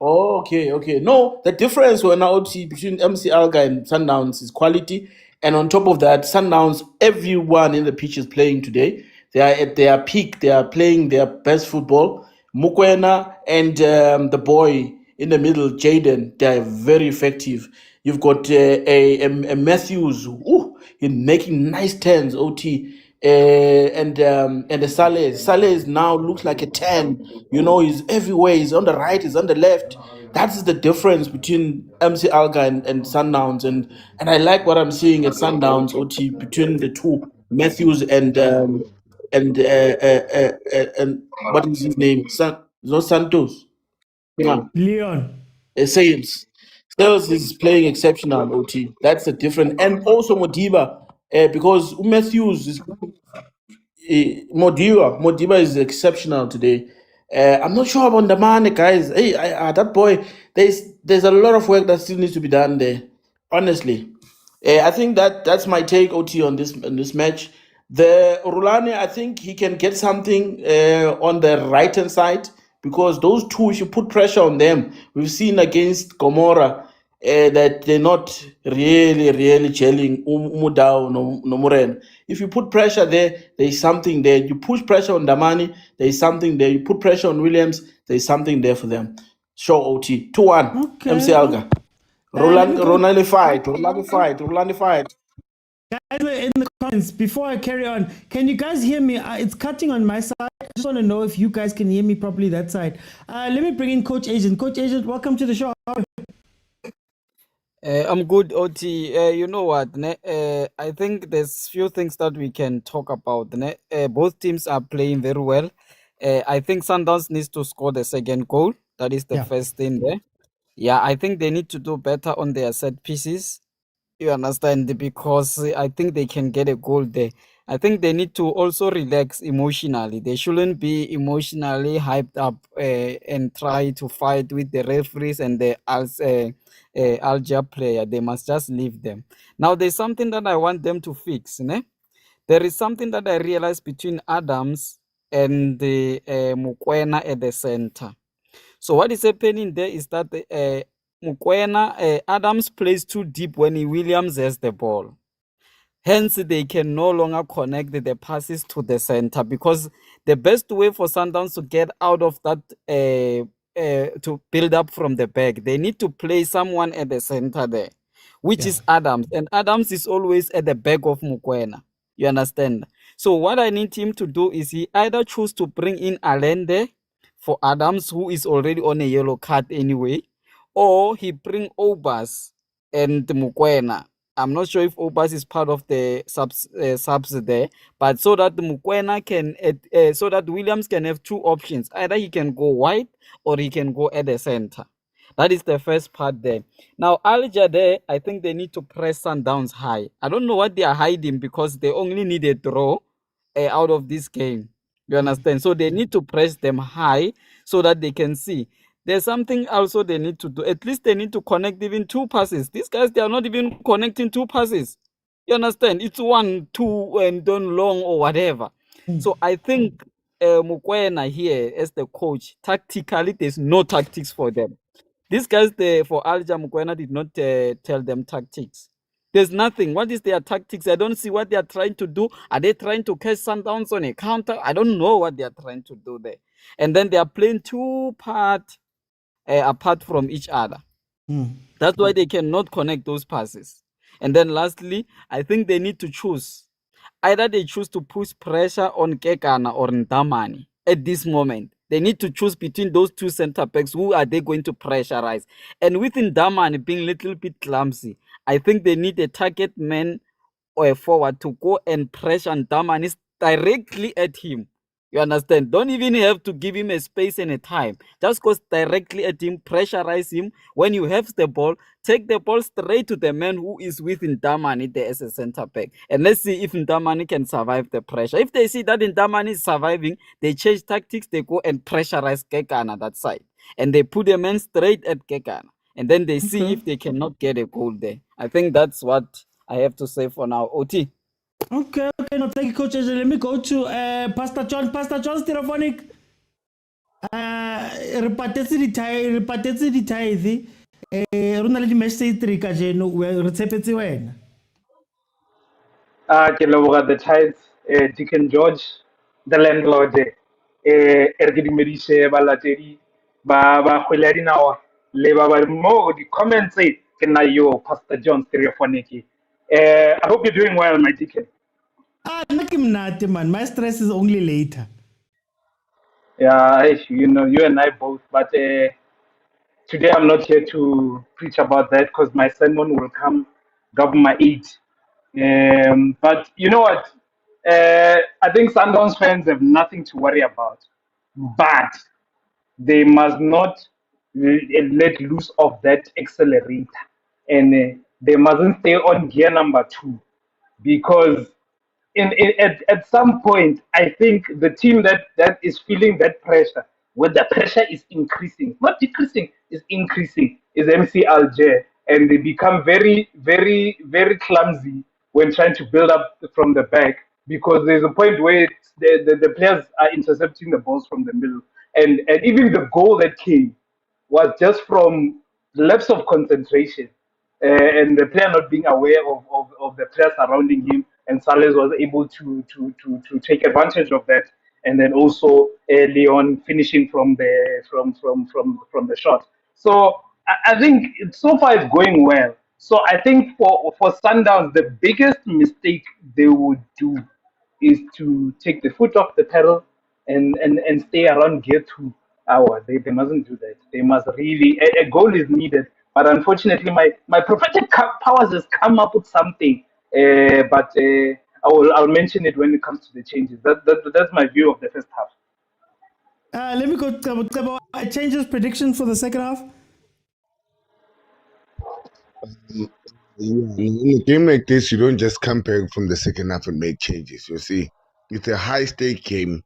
Oh, okay. No, the difference between MC Alger and Sundowns is quality. And on top of that, Sundowns, everyone in the pitch is playing today. They are at their peak. They are playing their best football. Mokwena and the boy in the middle, Jaden, they are very effective. You've got a Matthews, he's making nice turns, OT. And the Saleh. Saleh now looks like a 10. He's everywhere. He's on the right, he's on the left. That's the difference between MC Alger and Sundowns. And I like what I'm seeing at Sundowns, OT, between the two, Matthews and what is his name? Santos. Yeah. Leon. Sales is playing exceptional, OT. That's the difference. And also Modiba, because Matthews is Modiba is exceptional today. I'm not sure about the man, guys. Hey, that boy, there's a lot of work that still needs to be done there. Honestly, I think that's my take, OT, on this match. The Rulani, I think he can get something on the right hand side because those two, if you put pressure on them, we've seen against Gomorrah that they're not really gelling. Umudao no Muren. If you put pressure there's something there. You push pressure on Damani, there's something there. You put pressure on Williams, there's something there for them. Show OT 2-1. Okay. MC Alger. Rulani fight. Guys, in the comments, before I carry on, can you guys hear me? It's cutting on my side. I just want to know if you guys can hear me properly that side. Let me bring in Coach Agent. Coach Agent, welcome to the show. I'm good, OT. You know what? I think there's few things that we can talk about. Both teams are playing very well. I think Sundowns needs to score the second goal. That is the first thing there. Yeah, I think they need to do better on their set pieces. You understand? Because I think they can get a goal there. I think they need to also relax emotionally. They shouldn't be emotionally hyped up and try to fight with the referees and the Alger player. They must just leave them. Now, there's something that I want them to fix. There is something that I realized between Adams and the Mokwena at the center. So what is happening there is that Mokwena, Adams plays too deep when Williams has the ball. Hence, they can no longer connect the passes to the center because the best way for Sundowns to get out of that, to build up from the back, they need to play someone at the center there, which is Adams. And Adams is always at the back of Mokwena. You understand? So what I need him to do is he either choose to bring in Allende for Adams, who is already on a yellow card anyway, or he bring Obas and Mokwena. I'm not sure if Obas is part of the subs there, but so that the Mokwena can, so that Williams can have two options. Either he can go wide or he can go at the center. That is the first part there. Now, Alger there, I think they need to press Sundowns high. I don't know what they are hiding because they only need a draw out of this game. You understand? So they need to press them high so that they can see. There's something also they need to do. At least they need to connect even two passes. These guys, they are not even connecting two passes. You understand? It's 1, 2, and done long or whatever. So I think Mokwena here as the coach, tactically, there's no tactics for them. These guys, for Alger, Mokwena did not tell them tactics. There's nothing. What is their tactics? I don't see what they are trying to do. Are they trying to catch Sundowns on a counter? I don't know what they are trying to do there. And then they are playing two apart from each other. That's why they cannot connect those passes. And then lastly, I think they need to choose. Either they choose to push pressure on Kekana or Ndamani at this moment. They need to choose between those two center backs. Who are they going to pressurize? And with Ndamani being a little bit clumsy, I think they need a target man or a forward to go and pressure Ndamani directly at him. You understand? Don't even have to give him a space and a time. Just go directly at him, pressurize him. When you have the ball, take the ball straight to the man who is with Ndamani there as a center back. And let's see if Ndamani can survive the pressure. If they see that Ndamani is surviving, they change tactics, they go and pressurize Kekana that side. And they put the man straight at Kekana. And then they see if they cannot get a goal there. I think that's what I have to say for now. OT. Okay, no, thank you, Coach. Let me go to Pastor John. Pastor John, telephonic. Re patetse di tithe. Rona le di message three ka jeno re tshepetse wena. Ke leboga the tithes, Deacon George, the landlord, re ke dumedise balatedi ba kgwele ya dinao le ba ba mo di comments ke nna yo Pastor John telephonic. I hope you're doing well, my deacon. Man, my stress is only later. Yeah, you know, you and I both, but today I'm not here to preach about that because my sermon will come Governor 8. But you know what? I think Sundowns fans have nothing to worry about, but they must not let loose of that accelerator, and they mustn't stay on gear number 2 because at some point, I think the team that is feeling that pressure, where the pressure is increasing, not decreasing, is increasing, is MC Alger. And they become very, very, very clumsy when trying to build up from the back because there's a point where the players are intercepting the balls from the middle. And even the goal that came was just from lapse of concentration and the player not being aware of the players surrounding him, and Sales was able to take advantage of that, and then also Leon finishing from the shot. So I think so far it's going well. So I think for Sundowns, the biggest mistake they would do is to take the foot off the pedal and stay around gear 2 hour. They mustn't do that. They must really, a goal is needed. But unfortunately, my prophetic powers has come up with something. But I'll mention it when it comes to the changes. That's my view of the first half. Let me go to changes prediction for the second half. In a game like this, you don't just come back from the second half and make changes. You see, it's a high-stake game.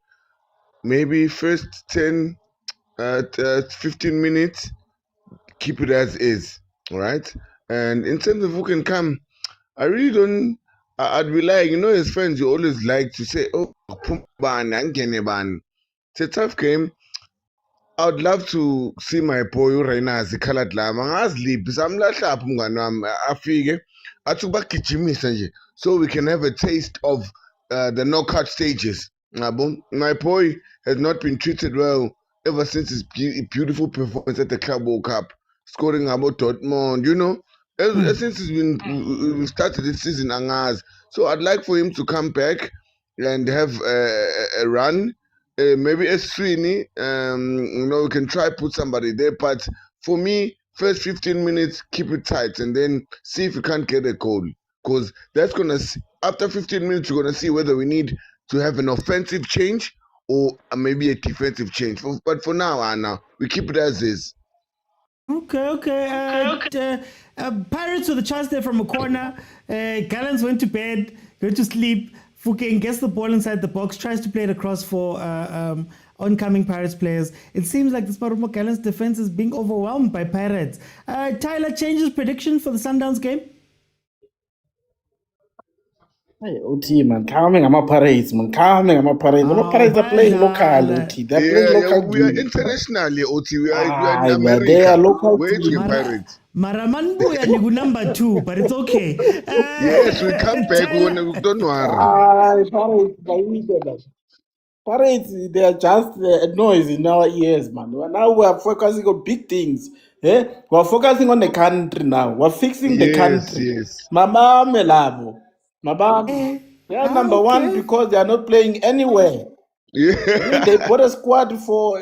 Maybe first 10, 15 minutes, keep it as is, all right? And in terms of who can come, I really don't. I'd be like, you know, as friends, you always like to say, "Oh, it's a tough game." I would love to see my boy right now as a colored lamb. So we can have a taste of the knockout stages. My boy has not been treated well ever since his beautiful performance at the Club World Cup, scoring about Dortmund, ever since we started this season, Angaz. So I'd like for him to come back and have a run. Maybe a Sweeney, we can try put somebody there. But for me, first 15 minutes, keep it tight and then see if we can't get a goal. Because that's after 15 minutes, you're going to see whether we need to have an offensive change or maybe a defensive change. But for now, Anna, we keep it as is. Okay. Pirates with a chance there from a corner. Gallants went to bed, go to sleep. Fouquet gets the ball inside the box, tries to play it across for oncoming Pirates players. It seems like the Marumo Gallants defense is being overwhelmed by Pirates. Tyler, changes prediction for the Sundowns game? Hey, OT, man, coming, I'm a Pirates, man, coming, I'm a Pirates. The Pirates are playing local, OT. They're playing local. We are internationally, OT. We are in man, America. they are local. Waiting Pirates. Maramanbu and number 2, but it's okay. Yes, we come back. Don't worry. Pirates, they are just a noise in our ears, man. Now we are focusing on big things. We are focusing on the country now. We're fixing the country. Yes. Mama Melabo. They are number one because they are not playing anywhere. Yeah. They bought a squad for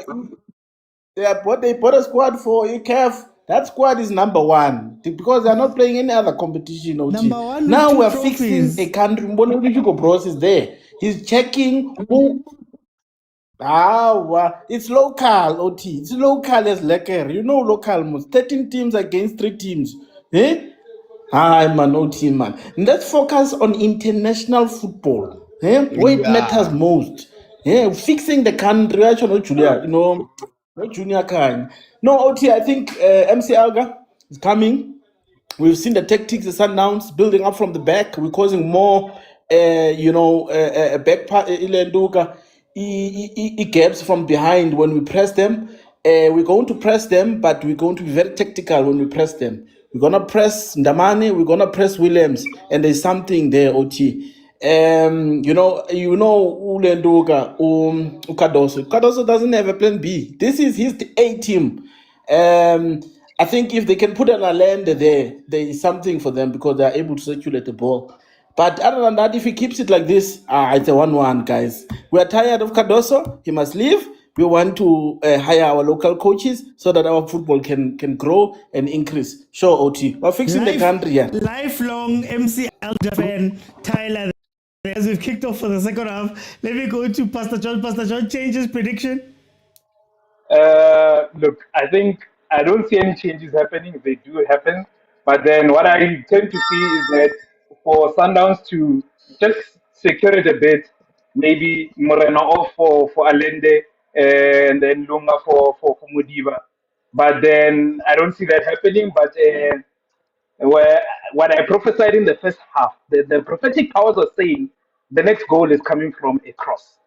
CAF. That squad is number one because they are not playing any other competition. Number one. Now we are fixing a country. Hugo Bros is there. He's checking who. It's local, OT. It's local as lekker. You know local most. 13 teams against 3 teams. Man, OT, man. Let's focus on international football. Where it matters most. Fixing the country. Actually, Julia, not junior kind. No, OT, I think MC Alger is coming. We've seen the tactics, the Sundowns building up from the back. We're causing more, back part, gaps from behind when we press them. We're going to press them, but we're going to be very tactical when we press them. We're going to press Ndamane, we're going to press Williams, and there's something there, OT. Ulenduka, Ukadoso. Ukadoso doesn't have a plan B. This is his A team. I think if they can put an Allende there is something for them because they are able to circulate the ball. But other than that, if he keeps it like this, it's a 1-1, guys. We are tired of Cardoso. He must leave. We want to hire our local coaches so that our football can grow and increase. Sure, OT. We're fixing the country here. Lifelong MC Alger fan, Tyler. As we've kicked off for the second half, let me go to Pastor John. Pastor John, changes prediction? Look, I think I don't see any changes happening. They do happen. But then what I tend to see is that for Sundowns to just secure it a bit, maybe Moreno off for Allende and then Lunga for Modiba. But then I don't see that happening. But what I prophesied in the first half, the prophetic powers are saying the next goal is coming from a cross.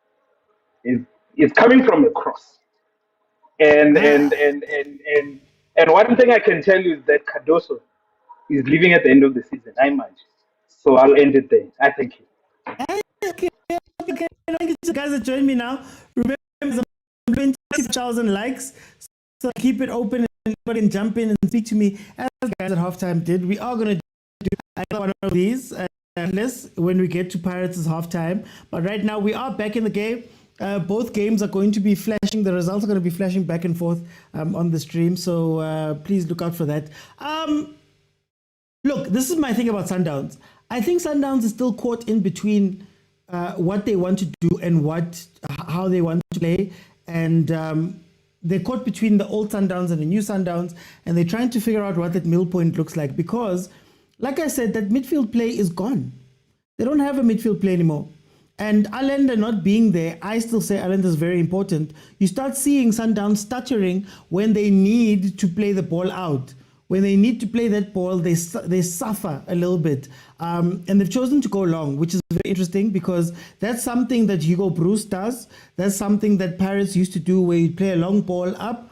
It's coming from a cross. And one thing I can tell you is that Cardoso is leaving at the end of the season. I imagine. So I'll end it there. I thank you. Okay. Thank you to guys that join me now. Remember, 20,000 likes. So keep it open and everybody can jump in and speak to me as guys at halftime did. We are going to do one of these unless when we get to Pirates' halftime. But right now we are back in the game. Both games are going to be flashing. The results are going to be flashing back and forth on the stream. So please look out for that. Look, this is my thing about Sundowns. I think Sundowns is still caught in between what they want to do and how they want to play. And they're caught between the old Sundowns and the new Sundowns. And they're trying to figure out what that middle point looks like. Because, like I said, that midfield play is gone. They don't have a midfield play anymore. And Allende not being there, I still say Allende is very important. You start seeing Sundowns stuttering when they need to play the ball out. When they need to play that ball, they suffer a little bit. And they've chosen to go long, which is very interesting because that's something that Hugo Bruce does. That's something that Pirates used to do where you play a long ball up,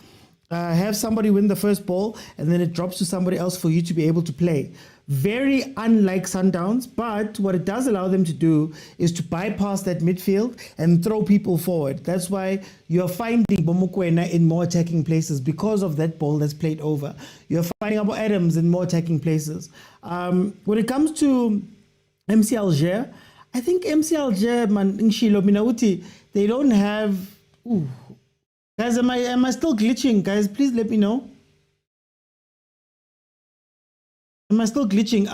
have somebody win the first ball, and then it drops to somebody else for you to be able to play. Very unlike Sundowns, but what it does allow them to do is to bypass that midfield and throw people forward. That's why you're finding Mokwena in more attacking places because of that ball that's played over. You're finding Abu Adams in more attacking places. When it comes to MC Alger, I think MC Alger, man, Ngishilo, Minauti, they don't have. Ooh. Guys, am I still glitching? Guys, please let me know. Am I still glitching?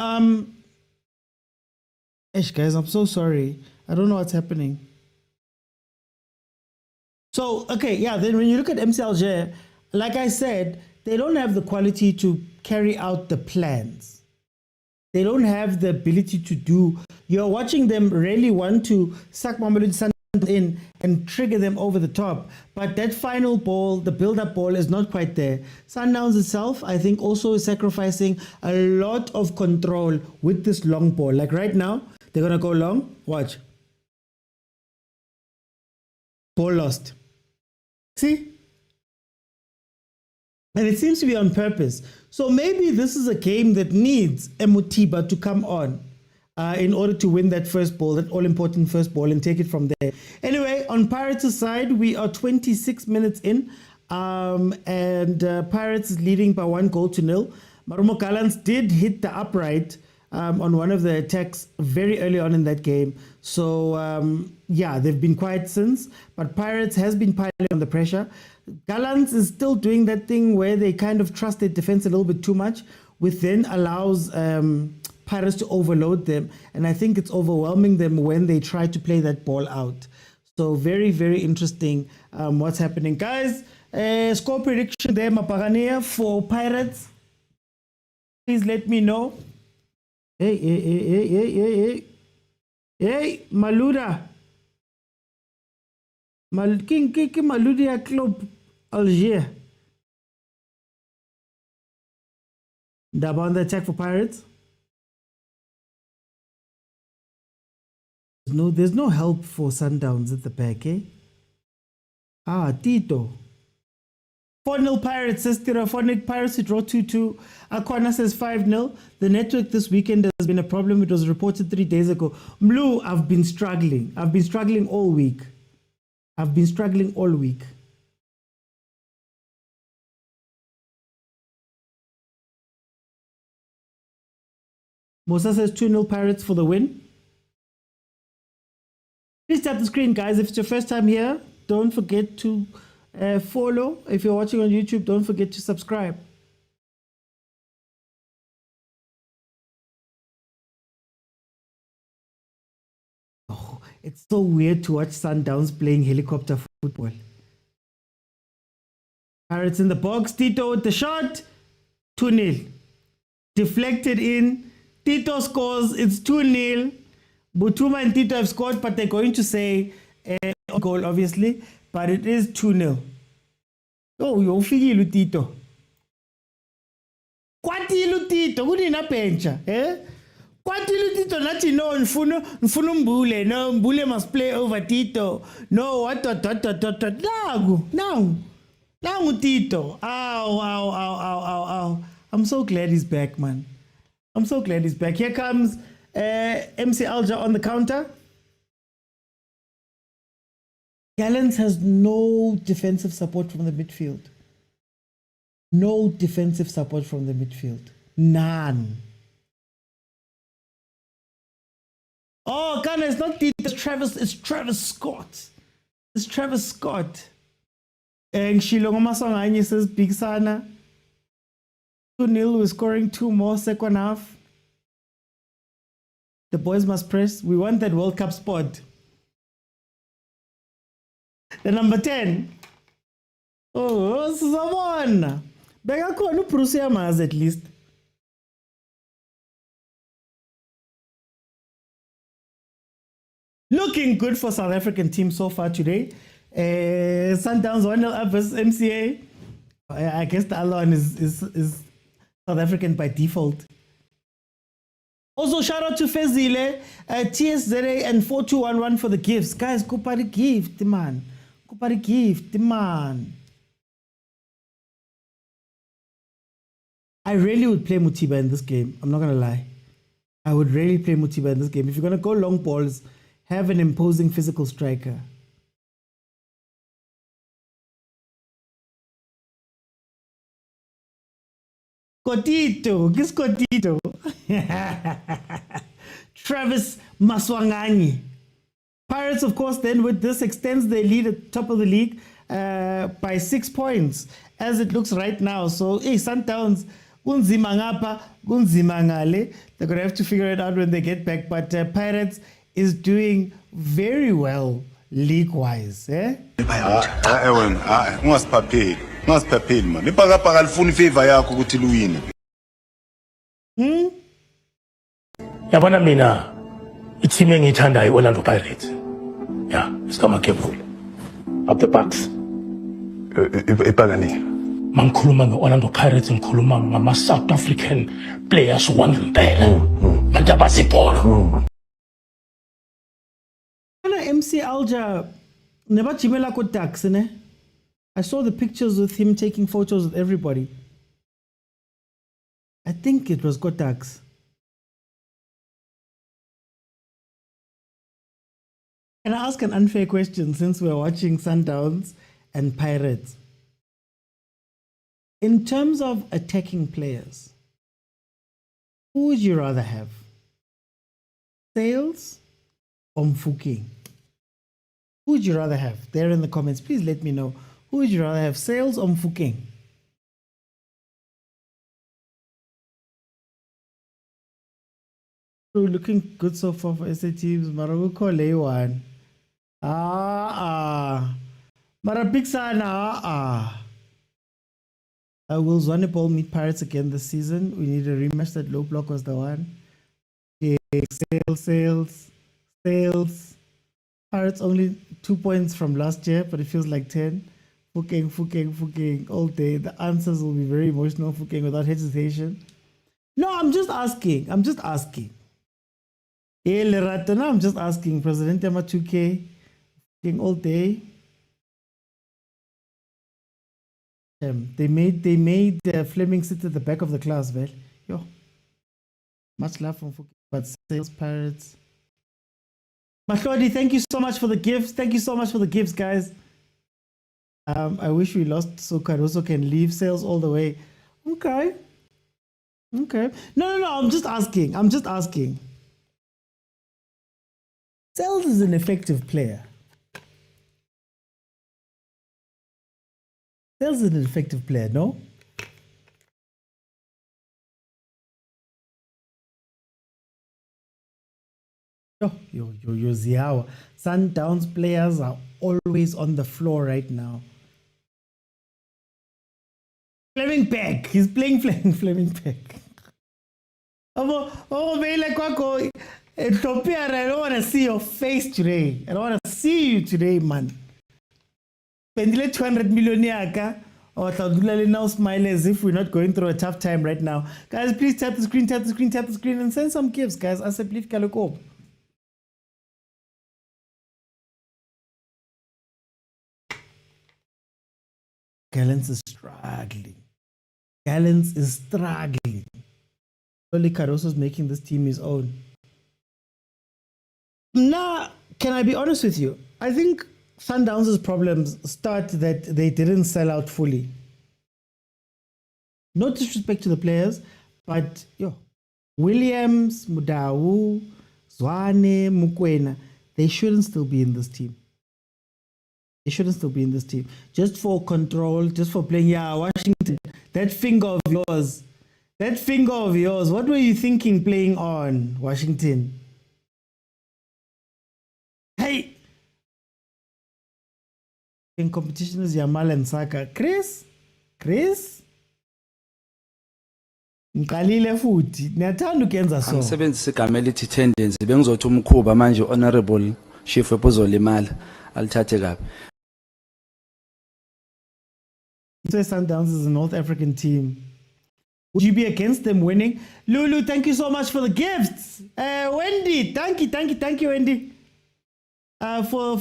Guys, I'm so sorry. I don't know what's happening. So, okay, yeah, then when you look at MC Alger, like I said, they don't have the quality to carry out the plans. They don't have the ability to do. You're watching them really want to suck Mamelodi Sundowns in and trigger them over the top, but that final ball, the build-up ball, is not quite there. Sundowns itself, I think, also is sacrificing a lot of control with this long ball. Like right now, they're gonna go long. Watch. Ball lost. See? And it seems to be on purpose. So maybe this is a game that needs a Mutiba to come on in order to win that first ball, that all-important first ball, and take it from there. Anyway, on Pirates' side, we are 26 minutes in, and Pirates is leading by 1-0. Marumo Gallants did hit the upright on one of the attacks very early on in that game. So, yeah, they've been quiet since, but Pirates has been piling on the pressure. Gallants is still doing that thing where they kind of trust their defense a little bit too much, which then allows Pirates to overload them, and I think it's overwhelming them when they try to play that ball out. So very, very interesting what's happening. Guys, score prediction there, Mapagania, for Pirates. Please let me know. Hey, Maluda. King Maludia Club Alger. Daba on the attack for Pirates. No, there's no help for Sundowns at the back, eh? Tito. 4-0 Pirates, says Tiro. 4-0 Pirates to draw 2-2. Akwana says 5-0. The network this weekend has been a problem. It was reported 3 days ago. Mlu, I've been struggling. I've been struggling all week. Musa says 2-0 Pirates for the win. Please tap the screen, guys. If it's your first time here, don't forget to follow. If you're watching on YouTube, don't forget to subscribe. Oh, it's so weird to watch Sundowns playing helicopter football. Pirates in the box. Tito with the shot. 2-0. Deflected in. Tito scores. It's 2-0. Butuma and Tito have scored, but they're going to say a goal, obviously. But it is 2-0. Oh, you're feeling Tito. Kwati Tito, who didn't pencha, eh? Kwati Tito, nothing, no, Nfuno Mbule, no, Mbule must play over Tito. No, what, now, Tito. Ow. I'm so glad he's back, man. I'm so glad he's back. Here comes MC Alger on the counter. Gallants has no defensive support from the midfield. No defensive support from the midfield. None. Oh, Ghana, it's not it's Travis Scott. It's Travis Scott. And Shilongo Masonganye says big sana. 2-0, we're scoring 2 more second half. The boys must press. We want that World Cup spot. The number 10. Oh, someone. Bega kono Prussia Maz at least. Looking good for South African team so far today. Sundowns 1-0 up versus MCA. I guess the other one is South African by default. Also, shout out to Fezile, TSZA, and 4211 for the gifts. Guys, go party gift, man. Go party gift, man. I really would play Mutiba in this game. I'm not going to lie. I would really play Mutiba in this game. If you're going to go long balls, have an imposing physical striker. Cotito, kiss Cotito. Travis Maswangani. Pirates, of course, then with this extends their lead at top of the league by 6 points, as it looks right now. So, hey, Sundowns, kunzima ngapha, kunzima ngale. They're going to have to figure it out when they get back. But Pirates is doing very well league-wise. Ungasiphapheli man. Ibhakabhaka alifuna ifavor yakho ukuthi luwine. Yabona mina i-team engiyithandayo Orlando Pirates. Yeah, Iskama careful. Up the Bucks. Ibhakani. Mangikhuluma nge-Orlando Pirates ngikhuluma ngama-South African players wangempela. Bantu abasibhola. MC Alger never jimela ko tax, ne? I saw the pictures with him taking photos with everybody. I think it was Kotax. Can I ask an unfair question since we're watching Sundowns and Pirates? In terms of attacking players, who would you rather have? Sales or Mfuking? Who would you rather have? There in the comments, please let me know. Who would you rather have, Sales or Mfuking? So looking good so far for SA teams. Marawa Kole one. Marapixana. Will Zwaneball meet Pirates again this season? We need a rematch. That low block was the one. Okay, sales. Pirates only 2 points from last year, but it feels like 10. Fuking all day. The answers will be very emotional, Fuking, without hesitation. No, I'm just asking. I'm just asking, President Yama 2K, fucking all day. They made Fleming sit at the back of the class, well. Yo. Much love from Fuking, but Sales Pirates. Mahlodi, thank you so much for the gifts. Thank you so much for the gifts, guys. I wish we lost so Caruso can leave. Sales all the way. Okay. No. I'm just asking. Sales is an effective player. Sales is an effective player, no? Yo, Ziawa. Sundowns players are always on the floor right now. Fleming back. He's playing Fleming back. I don't want to see your face today. I don't want to see you today, man. Pendile 200 million yaka. Or now smile as if we're not going through a tough time right now. Guys, please tap the screen, and send some gifts, guys. I said, please, Kaloko. Gallants is struggling. Only Caruso's making this team his own. Now, can I be honest with you? I think Sundowns' problems start that they didn't sell out fully. No disrespect to the players, but Williams, Mudawu, Zwane, Mokwena, they shouldn't still be in this team. Just for control, just for playing. Yeah, Washington, that finger of yours. What were you thinking playing on, Washington? Hey! In competition is Yamal and Saka. Chris? Ngiqalile futhi. Niyathanda ukuyenza so. Ngisebenzisa igama elithi tendency. Bengizothi umkhuba manje honorable chief epozolimala. Alithathe kabi. Sundowns is a North African team. Would you be against them winning? Lulu, thank you so much for the gifts. Wendy, thank you, Wendy. For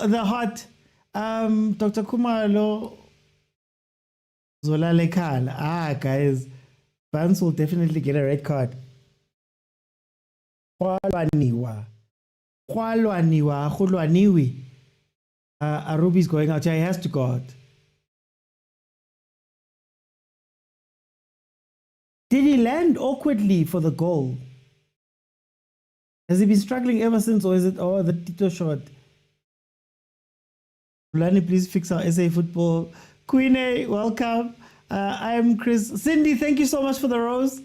the heart. Dr. Kumalo Zolalekala. Guys. Barnes will definitely get a red card. Arubi's going out. Yeah, he has to go out. Did he land awkwardly for the goal? Has he been struggling ever since, or is it the Tito shot? Rulani, please fix our SA football. Queen, welcome. I'm Chris. Cindy, thank you so much for the rose.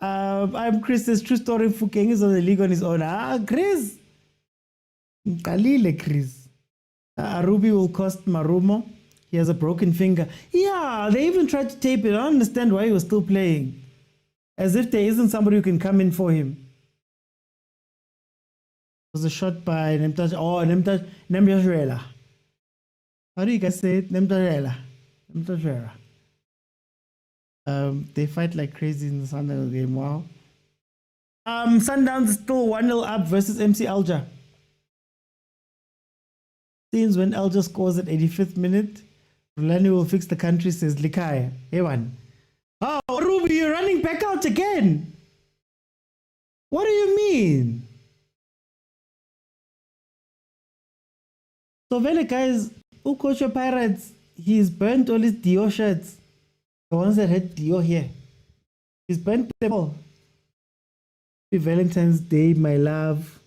I'm Chris. This true story. Fukeng is on the league on his own. Chris. Kalile, Chris. Arubi will cost Marumo. He has a broken finger. Yeah, they even tried to tape it. I don't understand why he was still playing. As if there isn't somebody who can come in for him. It was a shot by Nemtajrela. How do you guys say it? Nemtajrela. They fight like crazy in the Sundowns game. Wow. Sundowns is still 1-0 up versus MC Alger. Seems when Alger scores at 85th minute, Rulani will fix the country, says Likaya. Hey, one. Oh, Ruby, you're running back out again. What do you mean? So, Vele, guys, who coach your Pirates? He's burnt all his Dior shirts. The ones that had Dior here. He's burnt them all. Happy Valentine's Day, my love.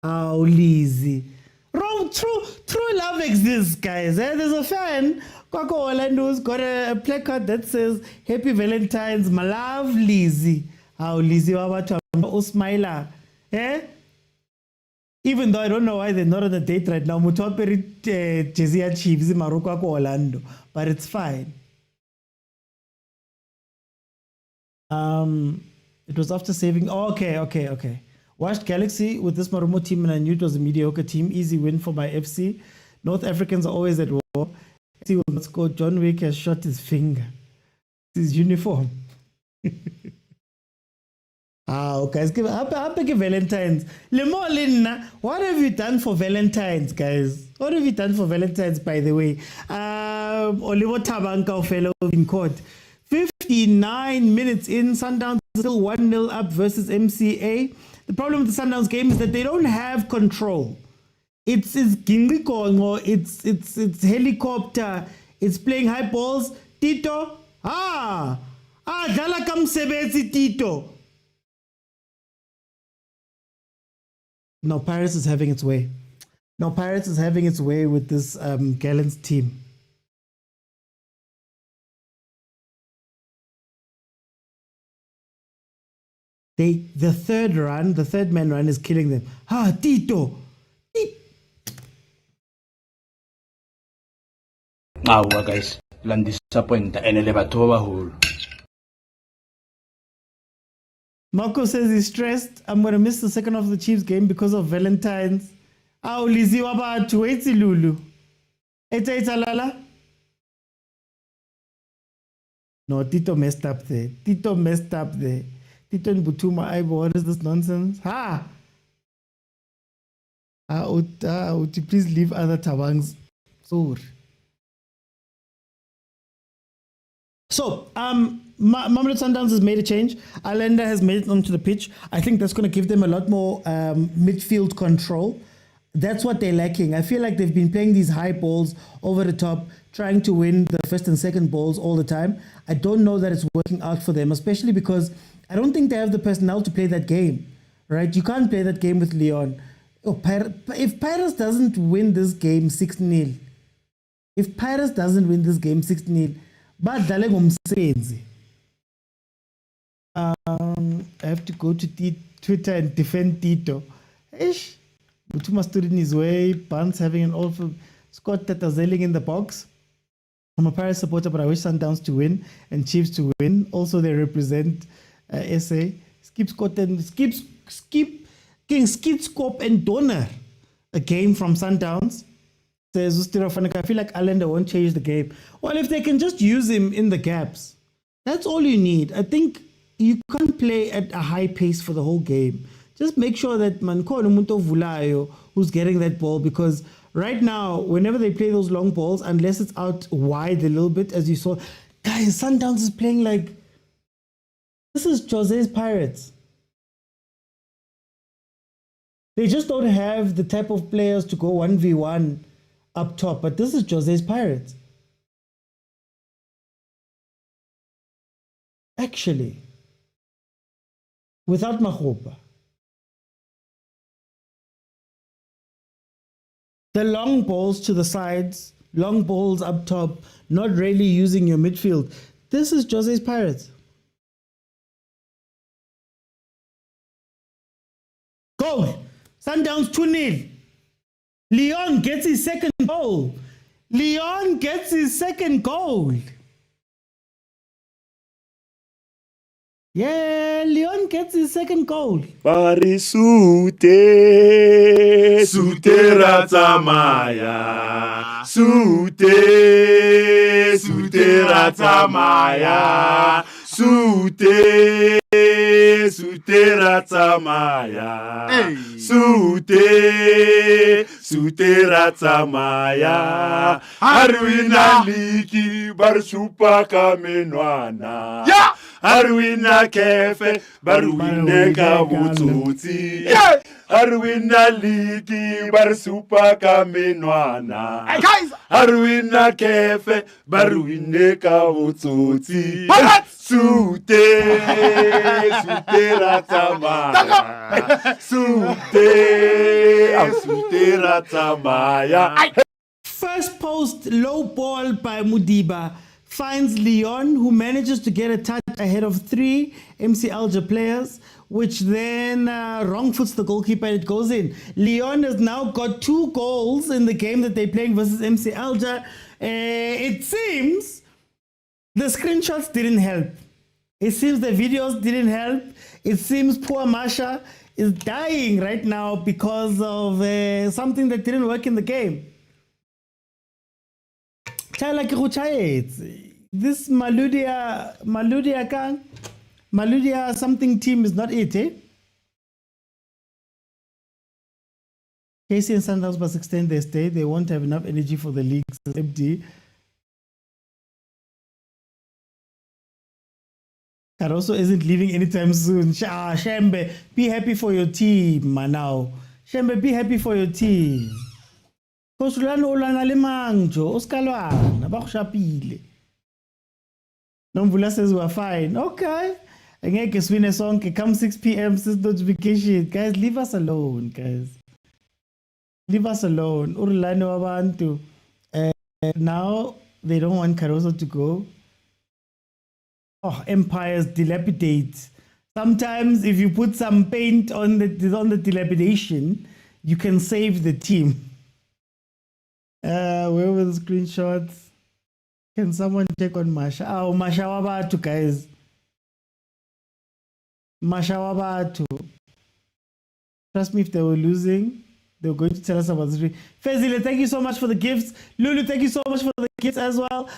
Oh, Lizzie. Wrong, true love exists, guys. There's a fan, Kwako Orlando's got a placard that says, Happy Valentine's, my love, Lizzie. Oh, Lizzie, Usmaila. Even though I don't know why they're not on a date right now. Mutoperi Kaizer Chiefs, Kwako Orlando. But it's fine. It was after saving. Oh, okay. Watched Galaxy with this Marumo team and I knew it was a mediocre team. Easy win for my FC. North Africans are always at war. FC will not score. John Wick has shot his finger. It's his uniform. Guys, happy Valentine's. What have you done for Valentine's, guys? What have you done for Valentine's, by the way? Oliver Tabanka fellow in court. 59 minutes in, Sundowns still 1-0 up versus MCA. The problem with the Sundowns game is that they don't have control. It's Ginglikongo, it's helicopter, it's playing high balls. Tito, dala kamsebezi Tito. No, Pirates is having its way. Pirates is having its way with this Gallants team. The third man run is killing them. Tito. Guys, lang disappointed and elevator hole. Marco says he's stressed. I'm going to miss the second half of the Chiefs game because of Valentine's. Lizi wabatu eti lulu. Eta lala. No, Tito messed up there. Tito and Butuma, what is this nonsense? Would you please leave other Tabangs? Sorry. So, Mamelodi Sundowns has made a change. Allende has made it onto the pitch. I think that's going to give them a lot more midfield control. That's what they're lacking. I feel like they've been playing these high balls over the top, trying to win the first and second balls all the time. I don't know that it's working out for them, especially because I don't think they have the personnel to play that game, right? You can't play that game with Leon. If Pirates doesn't win this game 6-0, I have to go to Twitter and defend Tito. Mutuma stood in his way. Barnes having an awful. Scott Tatazeling in the box. I'm a Pirates supporter, but I wish Sundowns to win and Chiefs to win. Also, they represent SA. Skip Scott and Skip Scope and Donner. A game from Sundowns. Says I feel like Allende won't change the game. Well, if they can just use him in the gaps, that's all you need. I think you can't play at a high pace for the whole game. Just make sure that Mankolo Munto Vulayo who's getting that ball, because right now, whenever they play those long balls, unless it's out wide a little bit, as you saw, guys, Sundowns is playing like This is Jose's Pirates. They just don't have the type of players to go 1v1 up top, but this is Jose's Pirates. Actually, without Makgopa. The long balls to the sides, long balls up top, not really using your midfield. This is Jose's Pirates. Goal! Sundowns 2-0. Leon gets his second goal. Leon gets his second goal. Yeah, Leon gets his second goal. Parisute, sutera tamaya, sutera tamaya, sutera tamaya, sutera tamaya, arwina liki barsupa kamenwana. Yeah! Arwina kefe, barwine kabututi. Arwina liki, barsupa kamenwana. Arwina kefe, barwine kabututi. Sutera tamaya. Sutera tamaya. First post, low ball by Mudiba. Finds Leon, who manages to get a touch ahead of 3 MC Alger players, which then wrong foots the goalkeeper and it goes in. Leon has now got 2 goals in the game that they're playing versus MC Alger. It seems the screenshots didn't help. It seems the videos didn't help. It seems poor Masha is dying right now because of something that didn't work in the game. This Maludia something team is not it, eh? KC and Sundowns must extend their stay. They won't have enough energy for the league. Empty. Caroso isn't leaving anytime soon. Shembe, be happy for your team, Manao. Shembe, be happy for your team. Because Rulani ulana le mangjo, oskalwana, bakushapile. Nomvula says we're fine. Okay. Angeke swing a song. Come 6 p.m. since notification. Guys, leave us alone, guys. Leave us alone. Urulani wabantu. Now they don't want Caroso to go. Oh, empires dilapidate. Sometimes if you put some paint on the dilapidation, you can save the team. Where were the screenshots? Can someone check on Masha? Oh, Masha Wabatu, guys. Masha Wabatu. Trust me, if they were losing, they were going to tell us about this. Fezile, thank you so much for the gifts. Lulu, thank you so much for the gifts as well.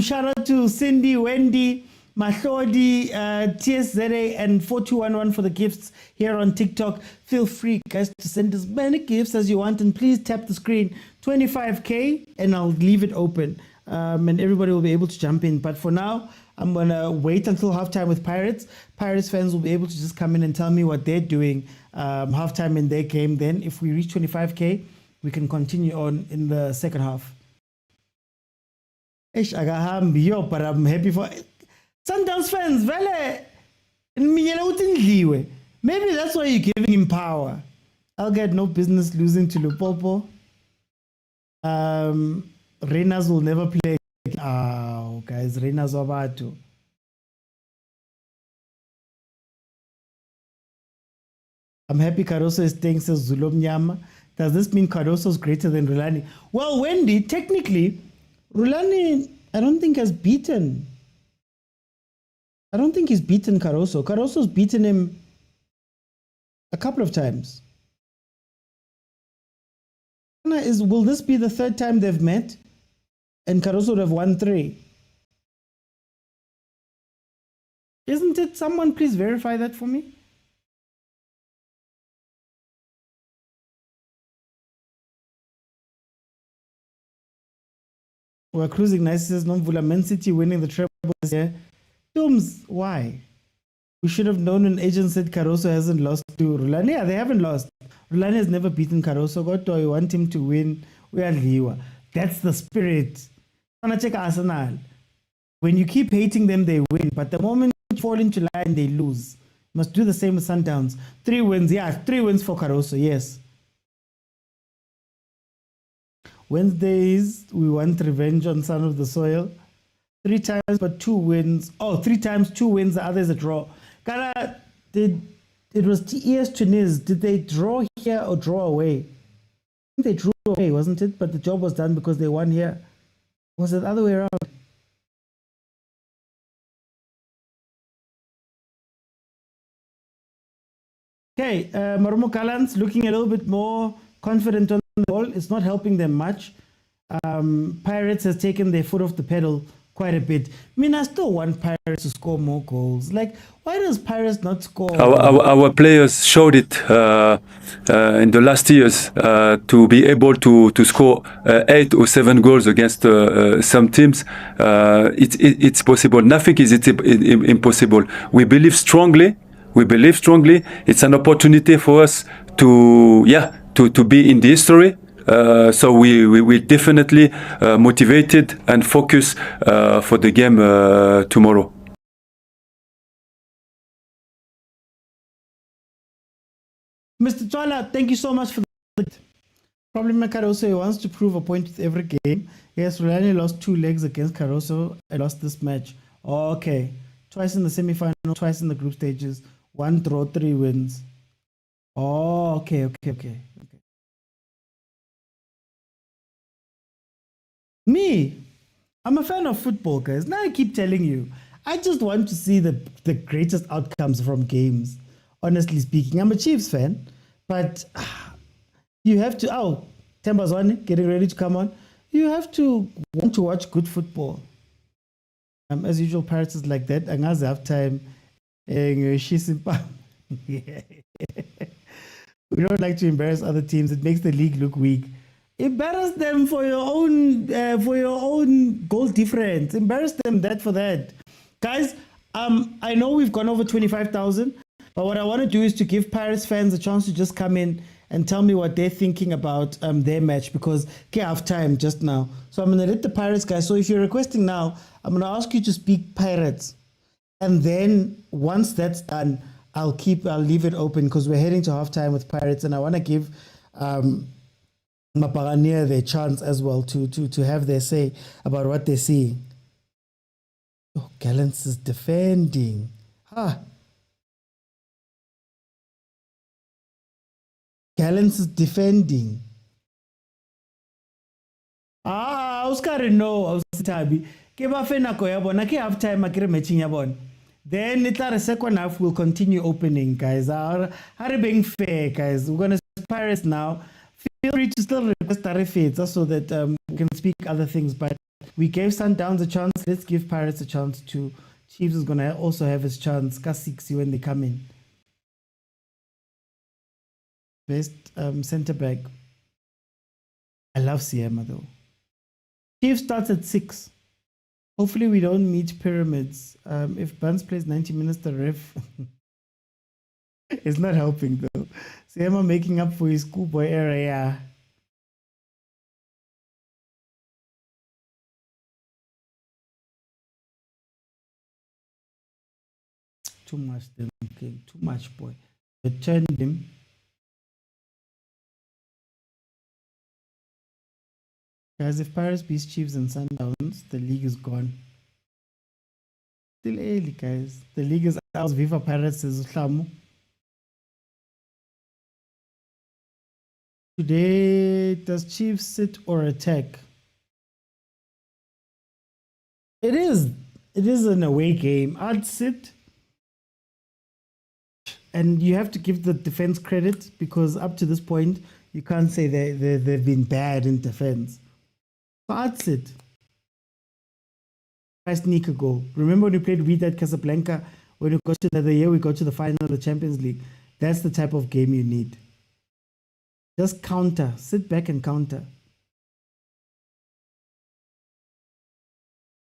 Shout out to Cindy, Wendy, Mahlodi, TSZA, and 4211 for the gifts here on TikTok. Feel free, guys, to send as many gifts as you want, and please tap the screen. 25K, and I'll leave it open, and everybody will be able to jump in. But for now, I'm gonna wait until halftime with Pirates. Pirates fans will be able to just come in and tell me what they're doing halftime in their game. Then, if we reach 25K, we can continue on in the second half. But I'm happy for Sundowns fans. Maybe that's why you're giving him power. I'll get no business losing to Lupopo. Renas will never play. Oh, guys, Renas Wabatu. I'm happy Caroso is staying, says Zulom Nyama. Does this mean Caroso is greater than Rulani? Well, Wendy, technically, Rulani, I don't think has beaten. I don't think he's beaten Caroso. Caroso's beaten him a couple of times. Will this be the 3rd time they've met? And Caroso would have won 3. Isn't it? Someone please verify that for me. We're cruising nice, says Nomvula. Man City winning the treble this year. Dooms, why? We should have known when agent said Caruso hasn't lost to Rulani. Yeah, they haven't lost. Rulani has never beaten Caruso. God, I want him to win. We are Liwa. That's the spirit. Check Arsenal. When you keep hating them, they win. But the moment you fall into line, they lose. Must do the same with Sundowns. 3 wins. Yeah, 3 wins for Caruso. Yes. Wednesdays, we want revenge on Son of the Soil. 3 times, but 2 wins. Oh, 3 times, 2 wins. The other is a draw. It was TES Tunis. Did they draw here or draw away? I think they drew away, wasn't it? But the job was done because they won here. Was it the other way around? Okay, Marumo Kalans looking a little bit more confident on the ball. It's not helping them much. Pirates has taken their foot off the pedal quite a bit. I mean, I still want Pirates to score more goals. Like, why does Pirates not score? Our players showed it in the last years to be able to score 8 or 7 goals against some teams. It's possible. Nothing is impossible. We believe strongly. It's an opportunity for us to be in the history. So we definitely motivated and focus for the game tomorrow. Mr. Twala, thank you so much for the problem. Caruso, he wants to prove a point with every game. Yes, Rulani lost 2 legs against Caruso. I lost this match. Okay. Twice in the semi-final, twice in the group stages. 1 draw, 3 wins. Oh, okay. Me, I'm a fan of football, guys. Now I keep telling you, I just want to see the greatest outcomes from games. Honestly speaking, I'm a Chiefs fan, but you have to. Oh, Tembazwane getting ready to come on. You have to want to watch good football. As usual, Pirates is like that. Angazi half time. We don't like to embarrass other teams. It makes the league look weak. Embarrass them for your own goal difference. Embarrass them for that. Guys, I know we've gone over 25,000, but what I want to do is to give Pirates fans a chance to just come in and tell me what they're thinking about their match, because I have time just now. So I'm going to let the Pirates guys. So if you're requesting now, I'm going to ask you to speak Pirates. And then once that's done, I'll leave it open, because we're heading to halftime with Pirates, and I want to give Mapagania their chance as well to have their say about what they're seeing. Oh, Gallants is defending. Gallants is defending. Oscar no, Ositabi. Ke bafena ko ya bona ke half time akere matching ya bona. Then the second half will continue opening, guys. Are being fair, guys. We're gonna Pirates now. Feel free to still request tarifes so that we can speak other things. But we gave Sundowns a chance. Let's give Pirates a chance too. Chiefs is gonna also have his chance. Kasiksi when they come in. Best centre back. I love Siema though. Chiefs starts at 6. Hopefully we don't meet pyramids. If Buns plays 90 minutes, the ref is not helping though. Siema making up for his schoolboy era, yeah. Too much then, okay. Too much, boy. Returned him. Guys, if Pirates beats Chiefs and Sundowns, the league is gone. Still early, guys. The league is out. Viva Pirates is Uhlamu. Today, does Chiefs sit or attack? It is an away game. I'd sit. And you have to give the defense credit, because up to this point, you can't say they've been bad in defense. So I'd sit. I sneak a goal. Remember when we played Wheat at Casablanca? When we got to the year we got to the final of the Champions League. That's the type of game you need. Just counter. Sit back and counter.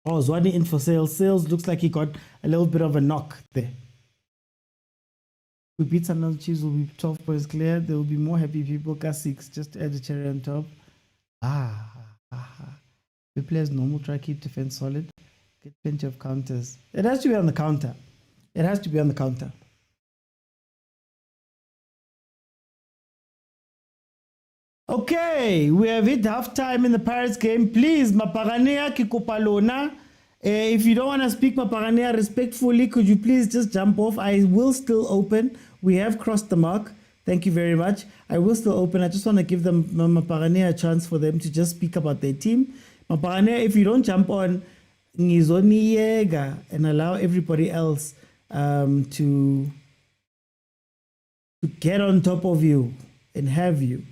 Oh, Zwani in for Sales. Sales looks like he got a little bit of a knock there. We beat Sundowns Chiefs, will be 12 points clear. There will be more happy people. Gas 6, just to add a cherry on top. We play as normal, try to keep defense solid. Get plenty of counters. It has to be on the counter. It has to be on the counter. Okay, we have hit halftime in the Pirates game. Please, Maparania Kikopalona. If you don't want to speak Maparania respectfully, could you please just jump off? I will still open. We have crossed the mark. Thank you very much. I will still open. I just want to give them Maparania a chance for them to just speak about their team. Maparania, if you don't jump on, Ngizoni Yega and allow everybody else to get on top of you and have you.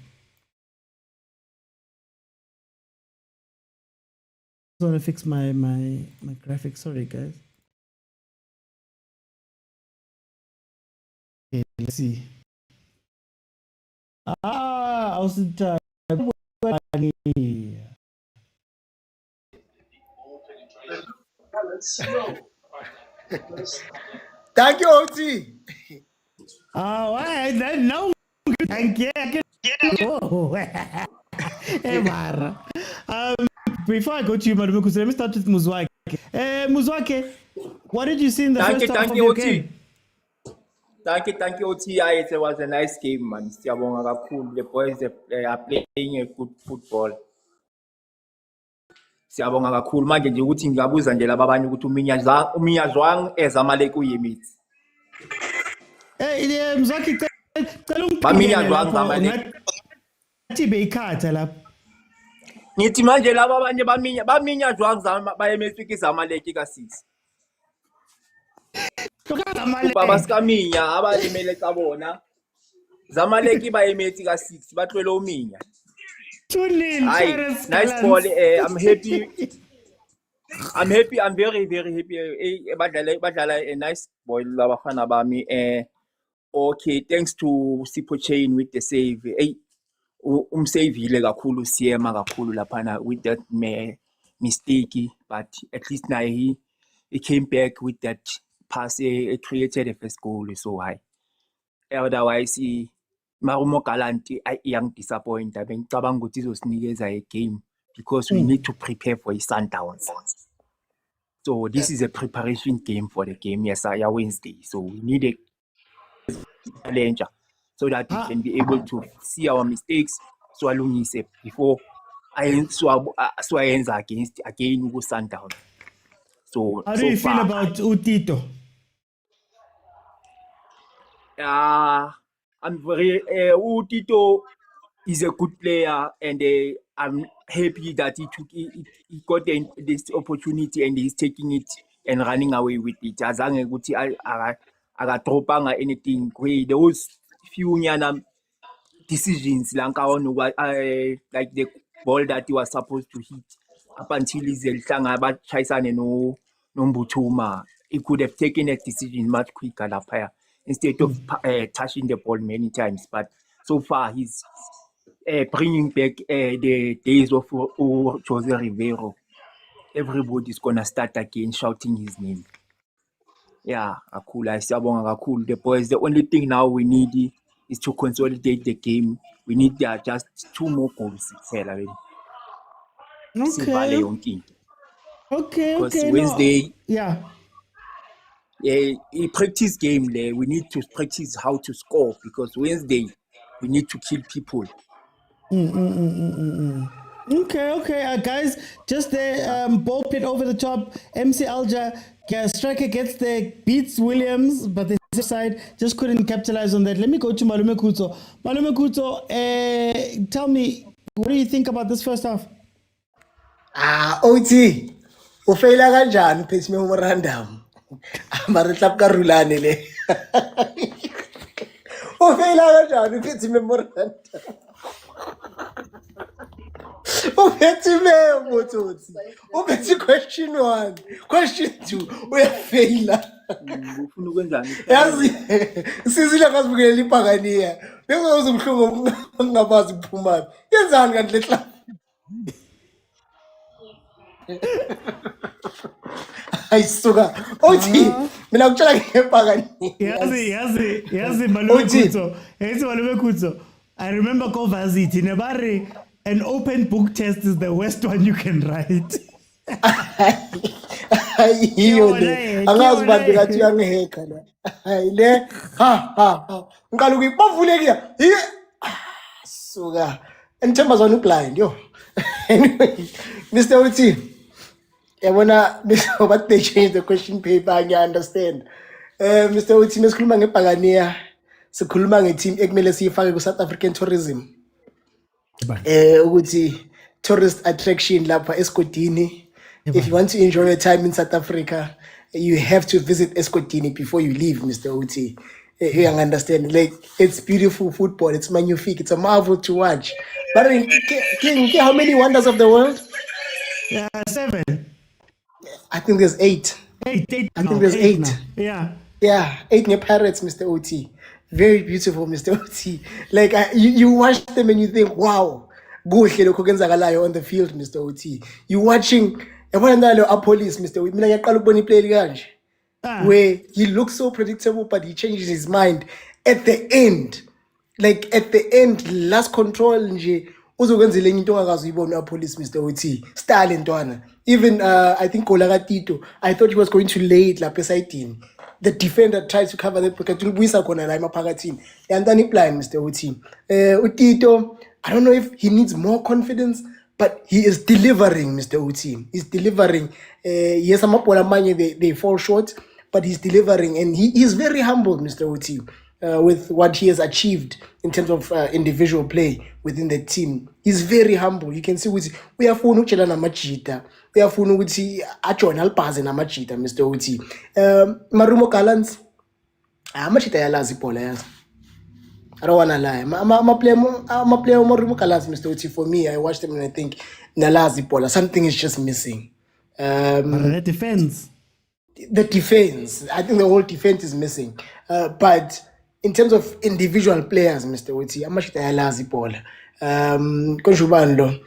I want to fix my graphics. Sorry, guys. Okay, let's see. I was Thank you, OT. Why? No, thank you. Oh. Hey, Mara. Before I go to you, Madam Kusa, let me start with Muzwake. Muzwake, what did you see in the first half of your game? Thank you, OT. It was a nice game, man. The boys are playing a good football. Siyabonga kakhulu manje nje ukuthi ngiyabuza nje labanye ukuthi uminya zwang ezamalek uyimithi. Mzwake, baminya zwang zamalek. Ngathi beyikhatha lapho. Ngithi manje laba abanye baminya zwang bayemithi izamalek ka 6. Baba sikaminya abalimele cabona. Zamalek bayemithi ka 6 batlwele uminya. Nice ball. I'm happy. I'm very, very happy. Badala a nice ball. Bafana bami. Okay, thanks to Sipo Chain with the save. Savile kakhulu siyema kakhulu laphana with that mistake, but at least now he came back with that pass. It created a first goal so high. Otherwise, Marumo Galanti, I am disappointed. Bengicabanga ukuthi izosinikeza a game because we need to prepare for Sundowns. So this is a preparation game for the game. Yes, Wednesday. So we need a challenge so that we can be able to see our mistakes. So alungise before I ends against again with Sundowns. So how do you feel about Utito? I'm very Utito is a good player, and I'm happy that he got this opportunity and he's taking it and running away with it. Azange ukuthi akadropanga anything. Those few decisions like the ball that he was supposed to hit up until izelhlanga bachayisane no Mbuthuma, he could have taken a decision much quicker lapha instead of touching the ball many times. But so far he's bringing back the days of Jose Rivero. Everybody's gonna start again shouting his name. Yeah, cool. Cool. The boys, the only thing now we need is to consolidate the game. We need just 2 more goals. Okay. Because Wednesday, yeah, a practice game there. We need to practice how to score because Wednesday we need to kill people. Okay, guys, just the ball pit over the top. MC Alger, striker gets there, beats Williams, but the side just couldn't capitalize on that. Let me go to Malume Kuto. Malume Kuto, tell me, what do you think about this first half? OT, ufeyila kanjani phesi memorandum? Mara tlap ka Rulani le. Ufeyila kanjani phesi memorandum? Ubetime Mototsi. Ubethi question 1, question 2, uyafeyila. Ufuna ukwenzani? Yazi sizile ngazibukela iphakaniya. Bengazi umhlungu ngingabazi kuphuma. Yenzani kanti le club? ayisuka uthi mina ngitshela ngempaka yazi malume Khutso yazi malume Khutso I remember Kovazithi nebari an open book test is the worst one you can write. Hiyo le angazi bantu ngathi uyangiheka la hayi le ha ngiqala ukuyibavuleka suka enthemba zona ublind yo anyway Mr. Uthi yabona but they changed the question paper I understand Mr. Uthi mesikhuluma ngebhakaniya sikhuluma ngeteam ekumele siyifake ku South African tourism ukuthi tourist attraction lapha eSkodini. If you want to enjoy your time in South Africa, you have to visit Eskodini before you leave, Mr. Uti. You understand? Like, it's beautiful football. It's magnifique. It's a marvel to watch. But how many wonders of the world? 7. I think there's 8. 8. I think there's 8. Yeah, 8 new pirates, Mr. Uti. Very beautiful, Mr. Uti. Like, you watch them and you think, wow. On the field, Mr. Uti. You watching a police, Mr. Uti. Where he looks so predictable, but he changes his mind at the end. Like at the end, last control, police, Mr. Uti. Stalin, even I think Olagatito, I thought he was going to lay it la pesaitin. The defender tries to cover the pocket. And then he blind, Mr. Uti. Utito, I don't know if he needs more confidence, but he is delivering, Mr. Uti. He's delivering. Yes, they fall short, but he's delivering. And he is very humble, Mr. Uti, with what he has achieved in terms of individual play within the team. He's very humble. You can see we are phone uchela na machita. We are phone uchi acho na alpaze na machita, Mr. Uti. Marumo Kalans, machita yalazi pola yas. I don't wanna lie. I'm a player Marumo Kalans, Mr. Uti. For me, I watched him and I think nalazi pola. Something is just missing. The defense. The defense. I think the whole defense is missing. But in terms of individual players, Mr. Uti, I'm machita yalazi pola. Konjubanlo,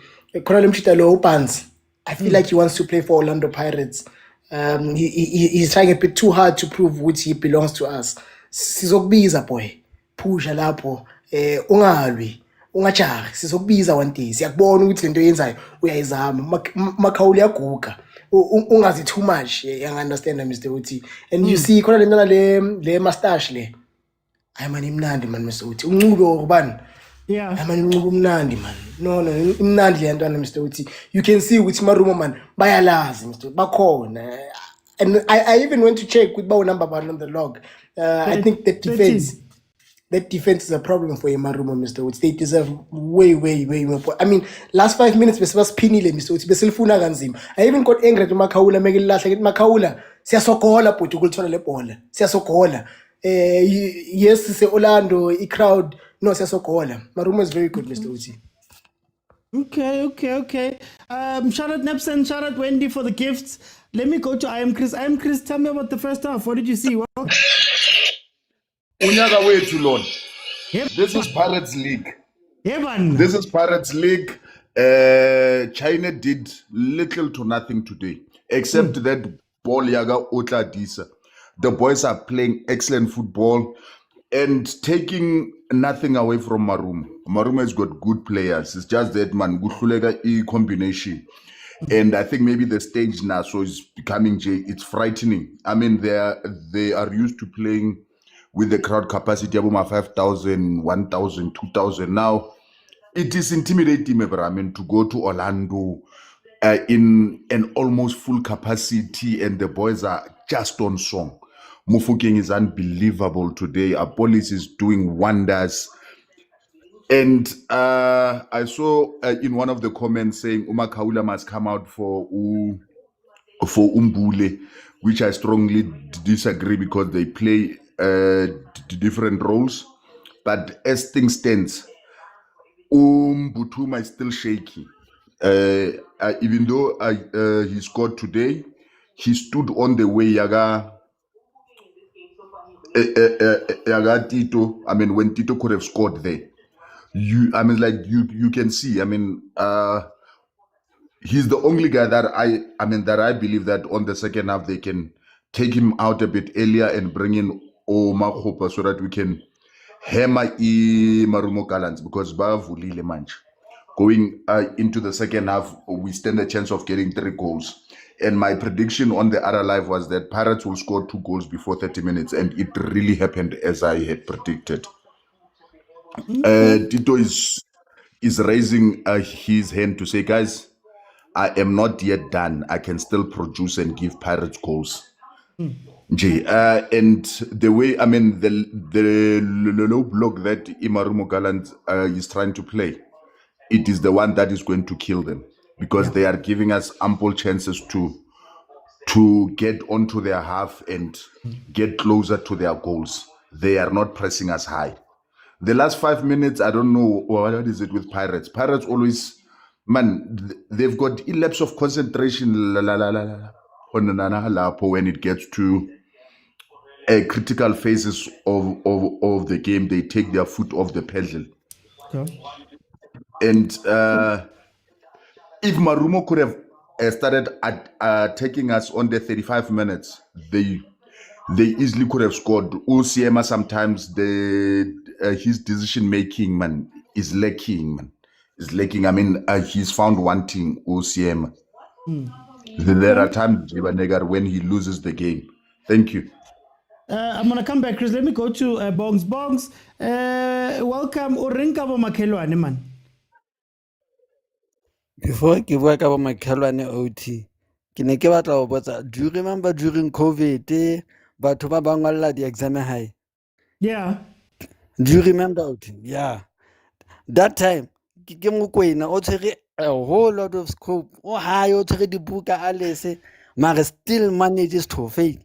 Colonel Mchitalo Opans. I feel like he wants to play for Orlando Pirates. He's trying a bit too hard to prove which he belongs to us. Sizokbiza boy. Pusha lapho. Ungalwi. Ungachahi. Sizokbiza one day. Siyakubona ukuthi lento yenzayo uyayizama. Makhawuli yaguga. Ungazi too much. You understand, Mr. Uti. And you see khona le mustache le. Ayimani imnandi man, Mr. Uti. Uncubo ubani? Yeah. Man. No, Mr. Uti. You can see which Marumo man bayalazi, Mr. Bakona. And I even went to check with Bao number one on the log. I think that defense is a problem for Marumo, Mr. Uti. They deserve way more. I mean, last 5 minutes was pinile, Mr. Uti. Beselfuna ganzima. I even got angry to Makaula, Makaula. Siyasokola puti kulithola le bola. Siyasokola. Yes, say Orlando, crowd. No, Siyasokola. Marumo is very good, Mr. Uti. Okay. Shout out Nepson, shout out Wendy for the gifts. Let me go to I am Chris. Tell me about the first half. What did you see? Unyaka wethu lona. This is Pirates League. This is Pirates League. China did little to nothing today, except that ball yaga Otla Disa. The boys are playing excellent football and taking nothing away from Marumo. Marumo has got good players. It's just that man, Guthulega combination. And I think maybe the stage now so is becoming it's frightening. I mean, they are used to playing with the crowd capacity of 5,000, 1,000, 2,000. Now it is intimidating, I mean, to go to Orlando in an almost full capacity, and the boys are just on song. Mufokeng is unbelievable today. Apolis is doing wonders. And I saw in one of the comments saying Umakaula must come out for Umbule, which I strongly disagree because they play different roles. But as things stands, Butuma is still shaky. Even though he scored today, he stood on the way Yaga Tito. I mean, when Tito could have scored there, you can see. I mean, he's the only guy that I believe that on the second half they can take him out a bit earlier and bring in Omar Hopa so that we can hammer Marumo Gallants, because Bavulile Manch. Going into the second half, we stand a chance of getting 3 goals. And my prediction on the other live was that Pirates will score 2 goals before 30 minutes, and it really happened as I had predicted. Tito is raising his hand to say, guys, I am not yet done. I can still produce and give Pirates goals. And the way, the low block that Imarumo Gallant is trying to play, it is the one that is going to kill them, because they are giving us ample chances to get onto their half and get closer to their goals. They are not pressing us high. The last 5 minutes, I don't know what is it with Pirates. Pirates always, they've got a lapse of concentration when it gets to critical phases of the game. They take their foot off the pedal. Okay. And if Marumo could have started taking us on the 35 minutes, they easily could have scored. Usiema sometimes his decision making is lacking. He's found wanting Usiema. There are times when he loses the game. Thank you. I'm gonna come back, Chris. Let me go to Bongs. Bongs, welcome. Urinkabo Makelwane, man. Before I give work about my Kalwane OT, do you remember during COVID, batho ba bang walla the exam high? Yeah. Do you remember OT? Yeah. That time, ke mokwena o tshwere a whole lot of scope. O high o tshwere dibuka a lese, mare still manages to fail.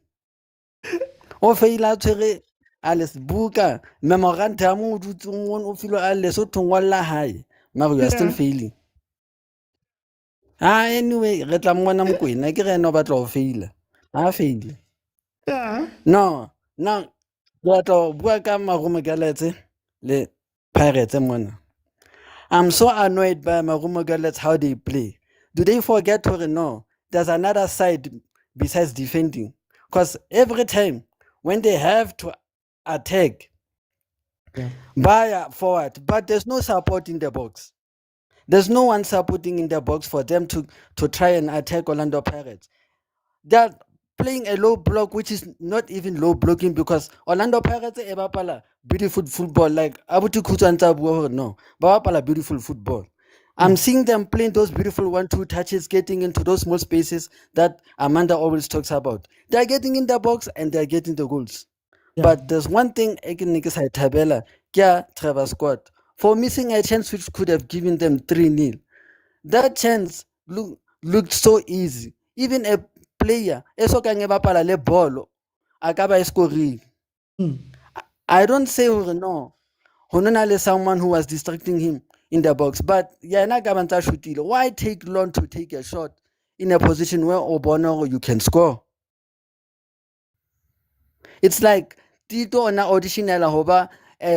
O faila tshwere a lese buka, memoranda mo dutsong o filo a lese o thongwalla high, mare you are still failing. Anyway, re tla mmona mokwena ke rena o batla go faila. Ha faile. No, ke batla bua ka Marumo Gallants le Pirates mona. I'm so annoyed by Marumo Gallants how they play. Do they forget or no? There's another side besides defending. Because every time when they have to attack, buy forward, but there's no support in the box. There's no one supporting in the box for them to try and attack Orlando Pirates. They're playing a low block, which is not even low blocking, because Orlando Pirates are beautiful football. Like Abutu Kutantabu, no, but beautiful football. I'm seeing them playing those beautiful 1-2 touches, getting into those small spaces that Amanda always talks about. They're getting in the box and they're getting the goals. But there's one thing I can say, Tabela, Trevor Scott, for missing a chance which could have given them 3-0. That chance looked so easy. Even a player, le ball, akaba scoring. I don't say no. Hononale someone who was distracting him in the box, but why take long to take a shot in a position where Obono you can score? It's like Tito on audition hoba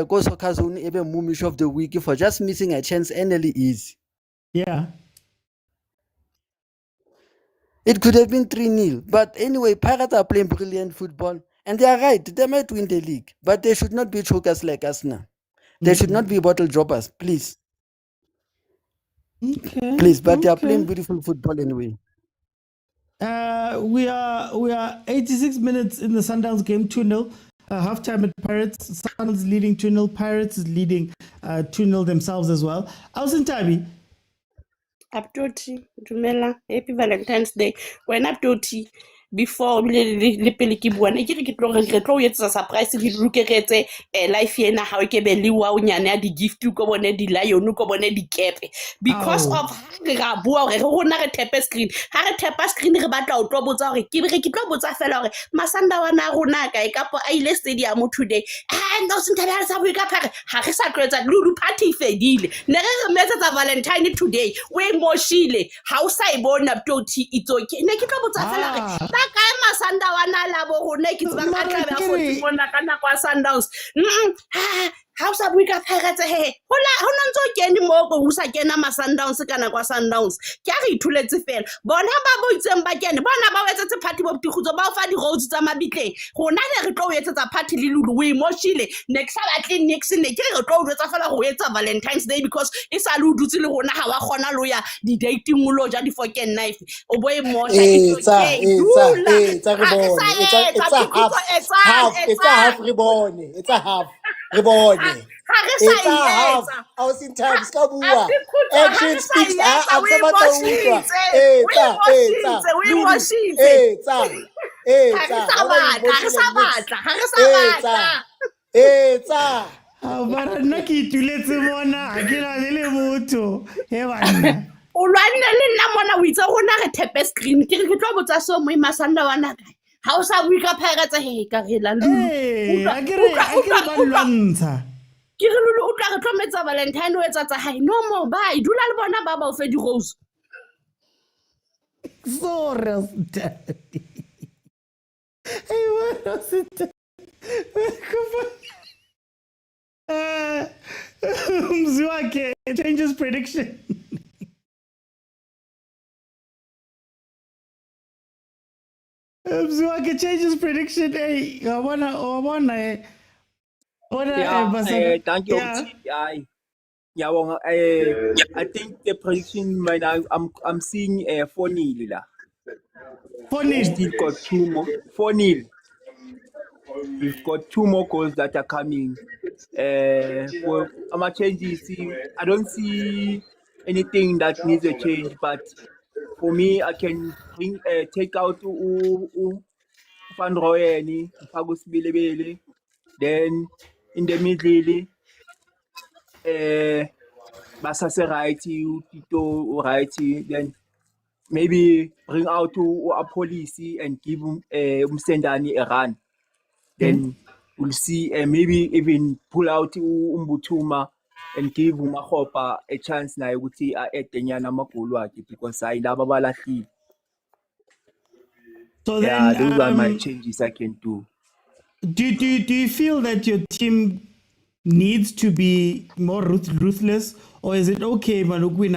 go soccer zone ebe mumish of the week for just missing a chance early easy. Yeah. It could have been 3-0. But anyway, Pirates are playing brilliant football. And they are right. They might win the league. But they should not be chokers like us now. They should not be bottle droppers, please. Okay. Please, but they are playing beautiful football anyway. We are 86 minutes in the Sundowns game, 2-0. Halftime at Pirates. Sundowns leading 2-0. Pirates is leading 2-0 themselves as well. Awusintabi. Abdoti, Dumela, happy Valentine's Day. When Abdoti, before le pele ke bua ne ke re ke tlo etsa surprise di lokeretse life ena ha o ke be le wa o nyane ya di gift ko bone di lion ko bone di kepe because of ga bua re rona re tepe screen ha re tepa screen re batla o tlo botsa hore ke tlo botsa fela hore masanda wana rona ka e kapo a ile stadium today no sintaba sa bua ka phare ha re sa tlwetsa lulu party fedile ne re metsa Valentine today we moshile ha o sa e bona Abdoti it's okay ne ke tlo botsa fela Sundowns How sa buika Pirates he. Hola hona ntso kene mo go usa kena ma Sundowns kana kwa Sundowns. Ke a re ithuletse fela. Bona ba bo itseng ba kene. Bona ba wetsetse party bo btigutso ba o fa di roads tsa mabitleng. Rona ne re tlo etsetsa party le lulu we moshile. Next ba tle next ne ke re tlo etsa fela go etsa Valentine's Day because e sa le dutse le rona ha wa khona lo ya di dating lo ja di fork and knife. O boy mosha it's okay. It's a half reborn. It's a half. Reborn. It's a half. I was in time. Skabua. Action speaks. I'm about to Bara nna ke ituletse bona ha ke na le motho he banna o lwanne le nna mona o itse rona re thepe screen ke re ke tlo botsa so mo Masanda wana kae ha o sa buika Pirates he ka re la lulu a ke re ba lwantsha ke re lulu o tla re tlometsa Valentine o etsa tsa hae no more bye dula le bona ba ba o fe di rose sorry hey what was it Mzwake changes prediction. Mzwake changes prediction. Hey, I wanna. Thank you. Yeah, well, I think the prediction right now, I'm seeing 4-0 la. 4-0. Still got 2 more. 4-0. We've got 2 more goals that are coming. For my changes, I don't see anything that needs a change, but for me, I can take out Van Royeni, Fagus Bilebele, then in the middle, Basase righty, Tito righty, then maybe bring out a policy and give Msendani a run. Then we'll see, maybe even pull out Umbutuma and give Umahopa a chance now. I would say at Tenyana Makuluaki because I love Balati. So yeah, then, those are my changes I can do. Do you feel that your team needs to be more ruthless, or is it okay, Manukwi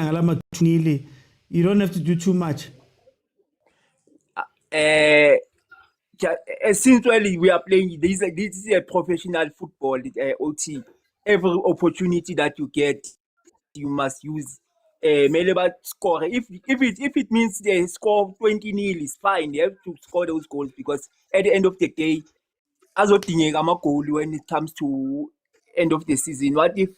you don't have to do too much? Since we are playing, this is a professional football, OT. Every opportunity that you get, you must use. Meleba score. If it means they score 20-0 is fine. They have to score those goals because at the end of the day, as a goal when it comes to end of the season. What if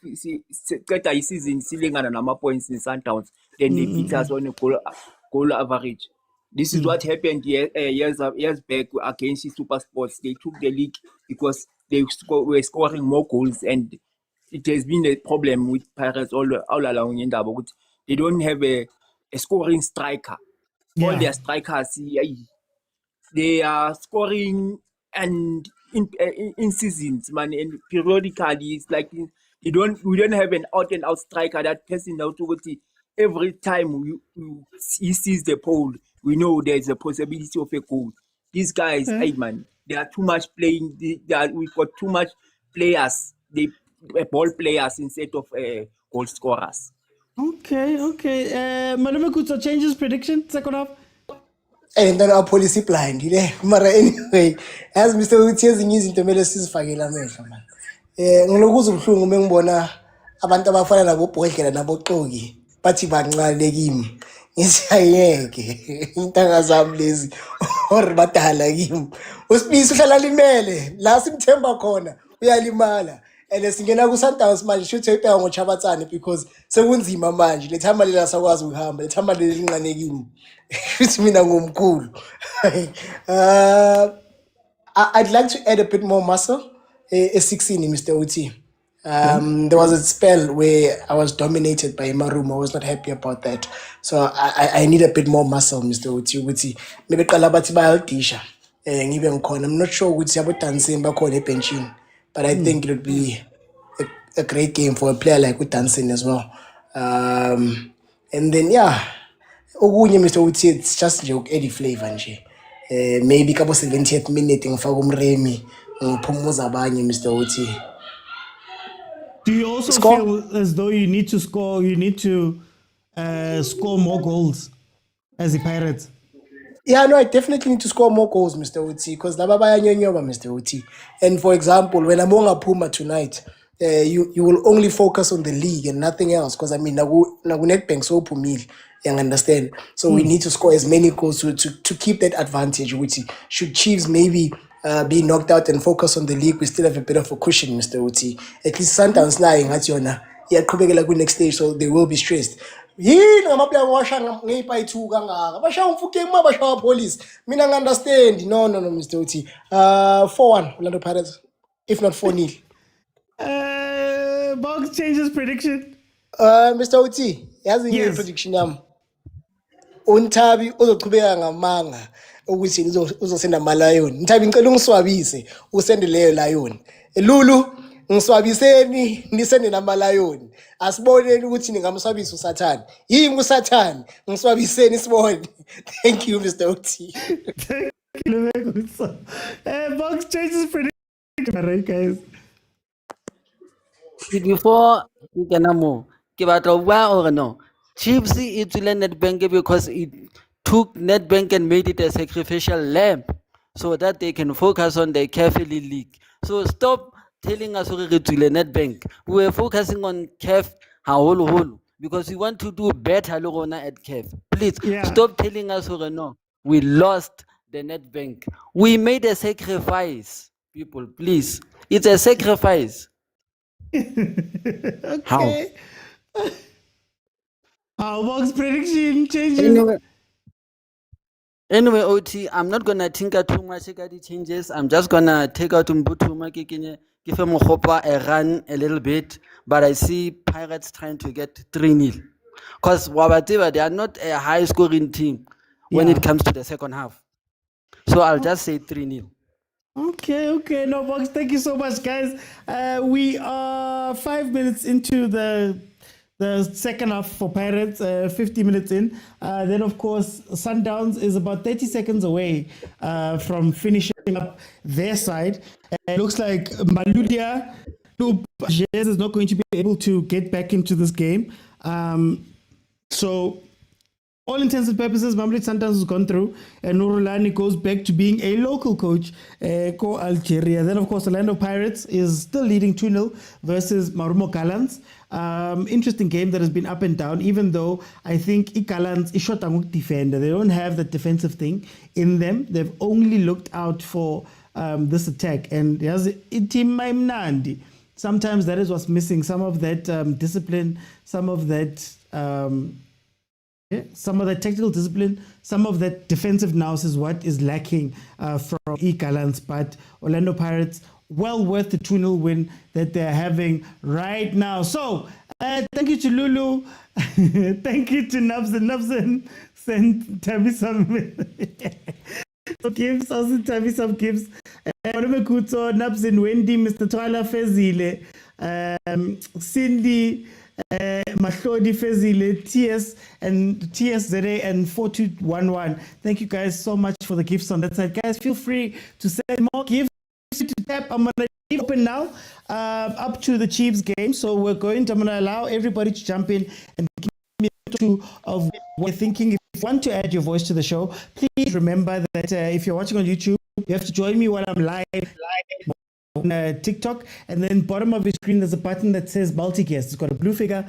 season ceiling and number points in Sundowns, then they beat us on a goal average. This is what happened years back against the Super Sports. They took the league because they were scoring more goals, and it has been a problem with Pirates all along in the they don't have a scoring striker. All their strikers, they are scoring and in seasons, man, and periodically it's like we don't have an out and out striker that person out to every time he sees the pole, we know there's a possibility of a goal. These guys, hey man, they are too much playing. We've got too much players. They ball players instead of goal scorers. Okay. Malume Kutso changes prediction second half. And then our policy blind, Mara anyway, as Mr. Utiers in using the medicines for Gilamesha, man. Ngolokuza ubuhlungu mengibona abantu abafana nabo Bhokela nabo Xogi bathi bancane kimi ngisayeke intanga zami lezi or badala kimi usibisi uhlala limele la simthemba khona uyalimala and singena ku Sundowns manje shothi uyipheka ngoChabatsane because sekunzima manje lethamba lela sakwazi ukuhamba lethamba leli linqane kimi futhi mina ngumkhulu. I'd like to add a bit more muscle. A 16, Mr. OT. There was a spell where I was dominated by Marum. I was not happy about that. So I need a bit more muscle, Mr. OT. Maybe Kalabati Bayaltisha. I'm not sure which about dancing back on a pension, but I think it would be a great game for a player like Utansin as well. And then, Ogunye, Mr. OT, it's just joke, Eddie flavor. Maybe couple 70th minute ngifaka umremi ngiphumuza abanye Mr. OT. also Score? feel as though you need to score. You need to score more goals as the Pirates. Yeah, no, I definitely need to score more goals, Mr. Uti, because Mr. Uti. And for example, when I'm on Puma tonight, you will only focus on the league and nothing else. Because I mean, Nedbank so pumil, you understand. So we need to score as many goals to keep that advantage. Uti. Should Chiefs maybe be knocked out and focus on the league, we still have a bit of a cushion, Mr. Uti. At least Sundowns lying at Yona. Yeah, next stage, so they will be stressed. Yini ngamaplayer washa ngeyipayi2 kangaka basha umfukeng mabasha police mina understand no Mr. Uti 4-1 Orlando Pirates if not 4-0 Box changes prediction. Mr. Uti yazi ngiye prediction yami uNthabi uzochubeka ngamanga ukuthi uzosenda amalayoni Nthabi ngicela ungiswabise usende leyo lion Lulu ngiswabiseni nisende namalayoni asiboneni ukuthi ningamswabisa uSathane yimi uSathane ngiswabiseni sibone thank you Mr. Uti Box changes prediction right guys. Before we can move, ke batla bua or no. Chiefs it will Nedbank because it took Nedbank and made it a sacrificial lamb so that they can focus on the CAF League. So stop telling us to Nedbank. We are focusing on CAF whole because we want to do better at CAF. Please stop telling us no. We lost the Nedbank. We made a sacrifice. People, please. It's a sacrifice. Okay. How box prediction changes. Anyway, OT, I'm not gonna tinker too much about the changes. I'm just gonna take out Mbutuma, give him a run a little bit, but I see Pirates trying to get 3-0. Because Wabateva, they are not a high scoring team when it comes to the second half. So I'll just say 3-0. Okay, no box. Thank you so much, guys. We are 5 minutes into the second half for Pirates, 50 minutes in. Then, of course, Sundowns is about 30 seconds away from finishing up their side. It looks like Maludia is not going to be able to get back into this game. So, all intents and purposes, Mamelodi Sundowns has gone through, and Rulani goes back to being a local coach, Algeria. Then, of course, Orlando Pirates is still leading 2-0 versus Marumo Gallants. Interesting game that has been up and down, even though I think Gallants is short on defender. They don't have that defensive thing in them. They've only looked out for this attack. And there's a team Maimnandi. Sometimes that is what's missing. Some of that discipline, some of that technical discipline, some of that defensive nous is what is lacking from Gallants. But Orlando Pirates, well worth the 2-0 win that they're having right now. So, thank you to Lulu. Thank you to Nubsen. Send Tabby some gifts. Also, Tabby some gifts. Kuto, Nubsen, Wendy, Mr. Twala Fezile, Cindy, Mahlodi Fezile, TS and TSZA and 4211. Thank you guys so much for the gifts on that side. Guys, feel free to send more gifts. To tap, I'm gonna leave open now up to the Chiefs game. So I'm gonna allow everybody to jump in and give me a two of what you're thinking. If you want to add your voice to the show, please remember that if you're watching on YouTube, you have to join me while I'm live on TikTok, and then bottom of your screen there's a button that says multi-guest. It's got a blue figure,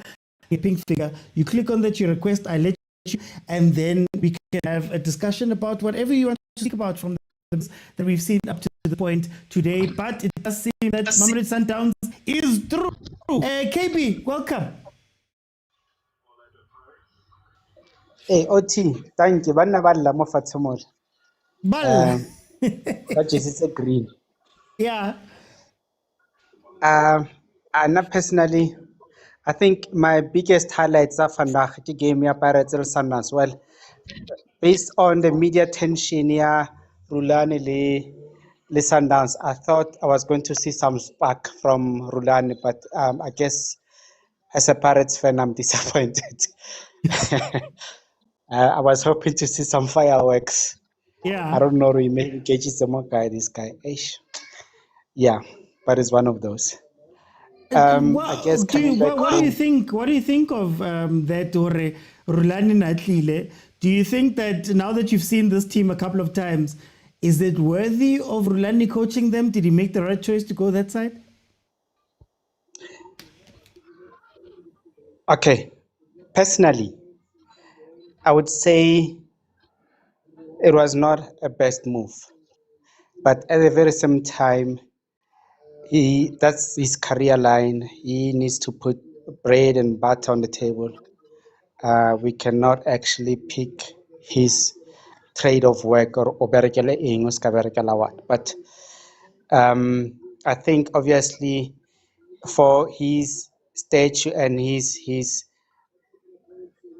a pink figure. You click on that, you request, I let you, and then we can have a discussion about whatever you want to speak about from that we've seen up to the point today. But it does seem that Mamelodi Sundowns is through. KB, welcome. Hey, OT, thank you. Banna balla mo fatshe mo. Balla. That is a green. Yeah. And personally, I think my biggest highlights are vandag the game ya Pirates and Sundowns. Well, based on the media tension here, Rulani le Sundowns, I thought I was going to see some spark from Rulani, but I guess as a Pirates fan, I'm disappointed. I was hoping to see some fireworks. Yeah. I don't know, we may engage some more guy, this guy. Yeah, but it's one of those. I guess coming back What do you home. think? What do you think of that Rulani Natlile? Do you think that now that you've seen this team a couple of times, is it worthy of Rulani coaching them? Did he make the right choice to go that side? Okay, personally, I would say it was not a best move, but at the very same time, that's his career line. He needs to put bread and butter on the table. We cannot actually pick his trade of work or berekele eng o ska berekela what. But I think obviously for his stature and his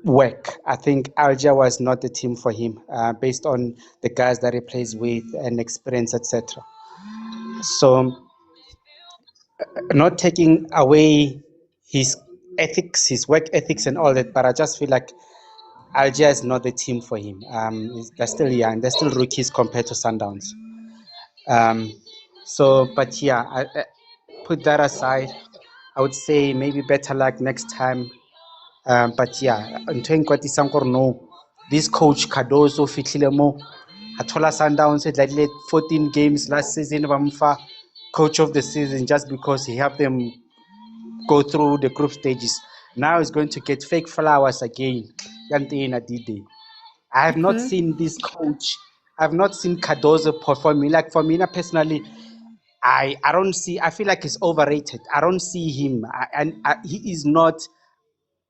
work, I think Alger was not the team for him, based on the guys that he plays with and experience, etc. So, not taking away his ethics, his work ethics, and all that, but I just feel like Alger is not the team for him. They're still young, they're still rookies compared to Sundowns. But yeah, I put that aside. I would say maybe better luck next time. But yeah, no, this coach Cardoso fitlhile mo a thola Sundowns e dladile 14 games last season, ba mfa coach of the season just because he helped them go through the group stages. Now he's going to get fake flowers again. I have not seen this coach. I've not seen Cardoso performing. Like for me personally, I don't see. I feel like he's overrated. I don't see him, and he is not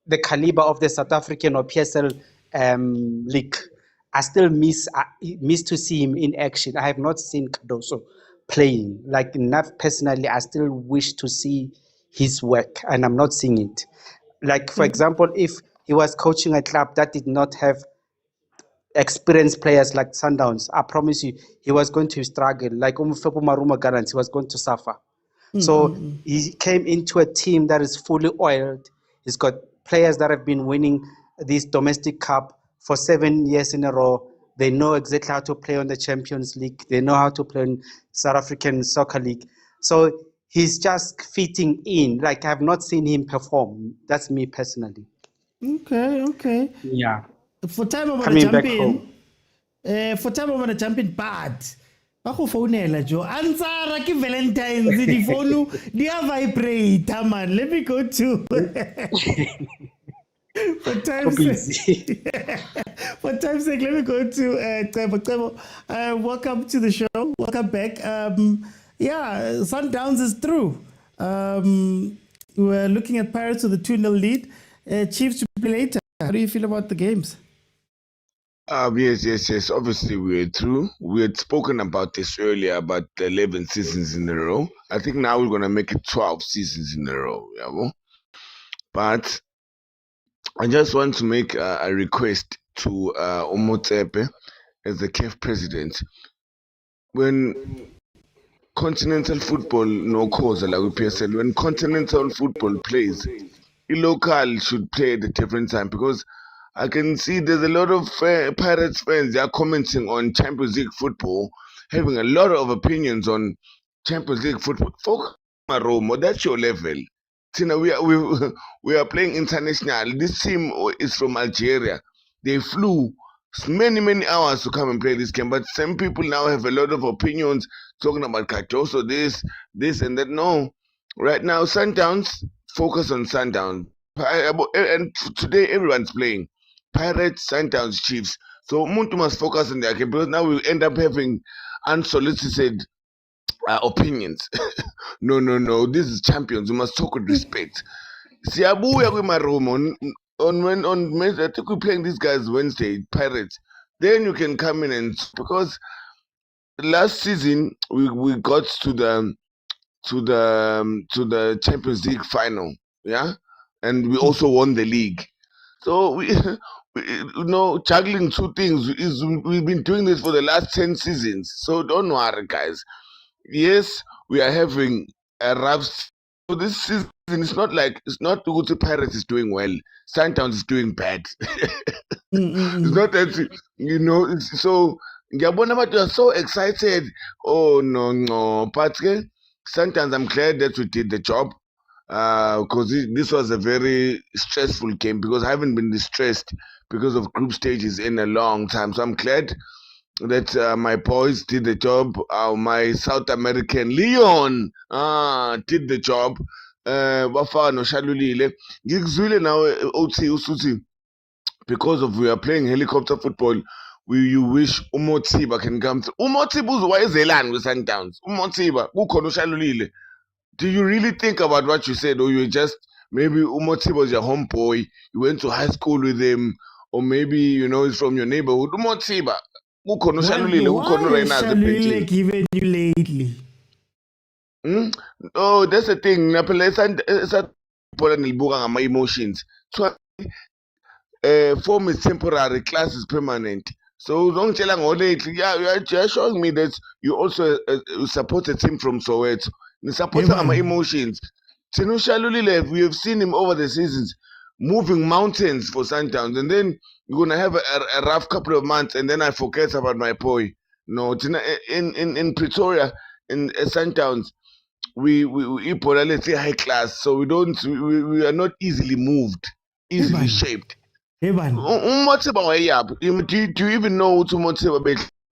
the caliber of the South African or PSL league. I still miss to see him in action. I have not seen Cardoso playing. Like enough personally, I still wish to see his work, and I'm not seeing it. Like for example, if he was coaching a club that did not have experienced players like Sundowns, I promise you, he was going to struggle. Like Umfepo Maruma Gallants, he was going to suffer. So he came into a team that is fully oiled. He's got players that have been winning this domestic cup for 7 years in a row. They know exactly how to play on the Champions League. They know how to play in South African Soccer League. So he's just fitting in. Like I have not seen him perform. That's me personally. Okay. Yeah. For time I'm Coming gonna back home. For time I'm gonna jump in, but ba go founela jo ansara ke Valentine's di phone di a vibrate man. Let me go to for time's sake. For time's sake, let me go to Cebo. Welcome to the show. Welcome back. Yeah, Sundowns is through. We're looking at Pirates with a 2-0 lead. Chiefs to play later. How do you feel about the games? Yes. Obviously, we're through. We had spoken about this earlier, about the 11 seasons in a row. I think now we're going to make it 12 seasons in a row. Yeah, well? But I just want to make a request to Motsepe as the CAF president. When continental football, no khoza like PSL, when continental football plays, the local should play at a different time, because I can see there's a lot of Pirates fans, they are commenting on Champions League football, having a lot of opinions on Champions League football. Folk, Maromo, that's your level. Tina, we are playing international. This team is from Algeria. They flew many hours to come and play this game, but some people now have a lot of opinions talking about Cardoso, this and that. No, right now Sundowns, focus on Sundowns. And today everyone's playing Pirates, Sundowns, Chiefs. So Muntu must focus on their game, because now we end up having unsolicited opinions. No. This is champions. We must talk with respect. Siabuya kwimaromo on I think we're playing these guys Wednesday, Pirates. Then you can come in, and because last season we got to the Champions League final, yeah, and we also won the league. So we juggling two things is we've been doing this for the last 10 seasons. So don't worry, guys. Yes, we are having a rough. So this season, it's not Uguti Pirates is doing well. Sundowns is doing bad. It's not that, so Ngiyabona you are so excited. Oh no. But sometimes I'm glad that we did the job. because this was a very stressful game because I haven't been distressed because of group stages in a long time. So I'm glad that my boys did the job. My South American Leon did the job. Bafana Shalulile. Ngikuzwile now OT usuthi because of we are playing helicopter football. You wish Motsiba can come through. Motsiba uzowayezelani with Sundowns. Motsiba kukhona uShalulile. Do you really think about what you said, or you just maybe Motsiba was your homeboy, you went to high school with him, or maybe he's from your neighborhood? Motsiba kukhona uShalulile, kukhona Why is Reina Shalulile giving you lately? Oh, that's the thing. My emotions. So, form is temporary, class is permanent. So don't tell lately. Yeah, you're showing me that you also support a team from Soweto. You support my emotions. Tino Shalulile, we have seen him over the seasons moving mountains for Sundowns, and then you're gonna have a rough couple of months, and then I forget about my boy. No, in Pretoria, in Sundowns, we let's say high class, so we are not easily moved, easily shaped. Motsiba, do you even know who Motsiba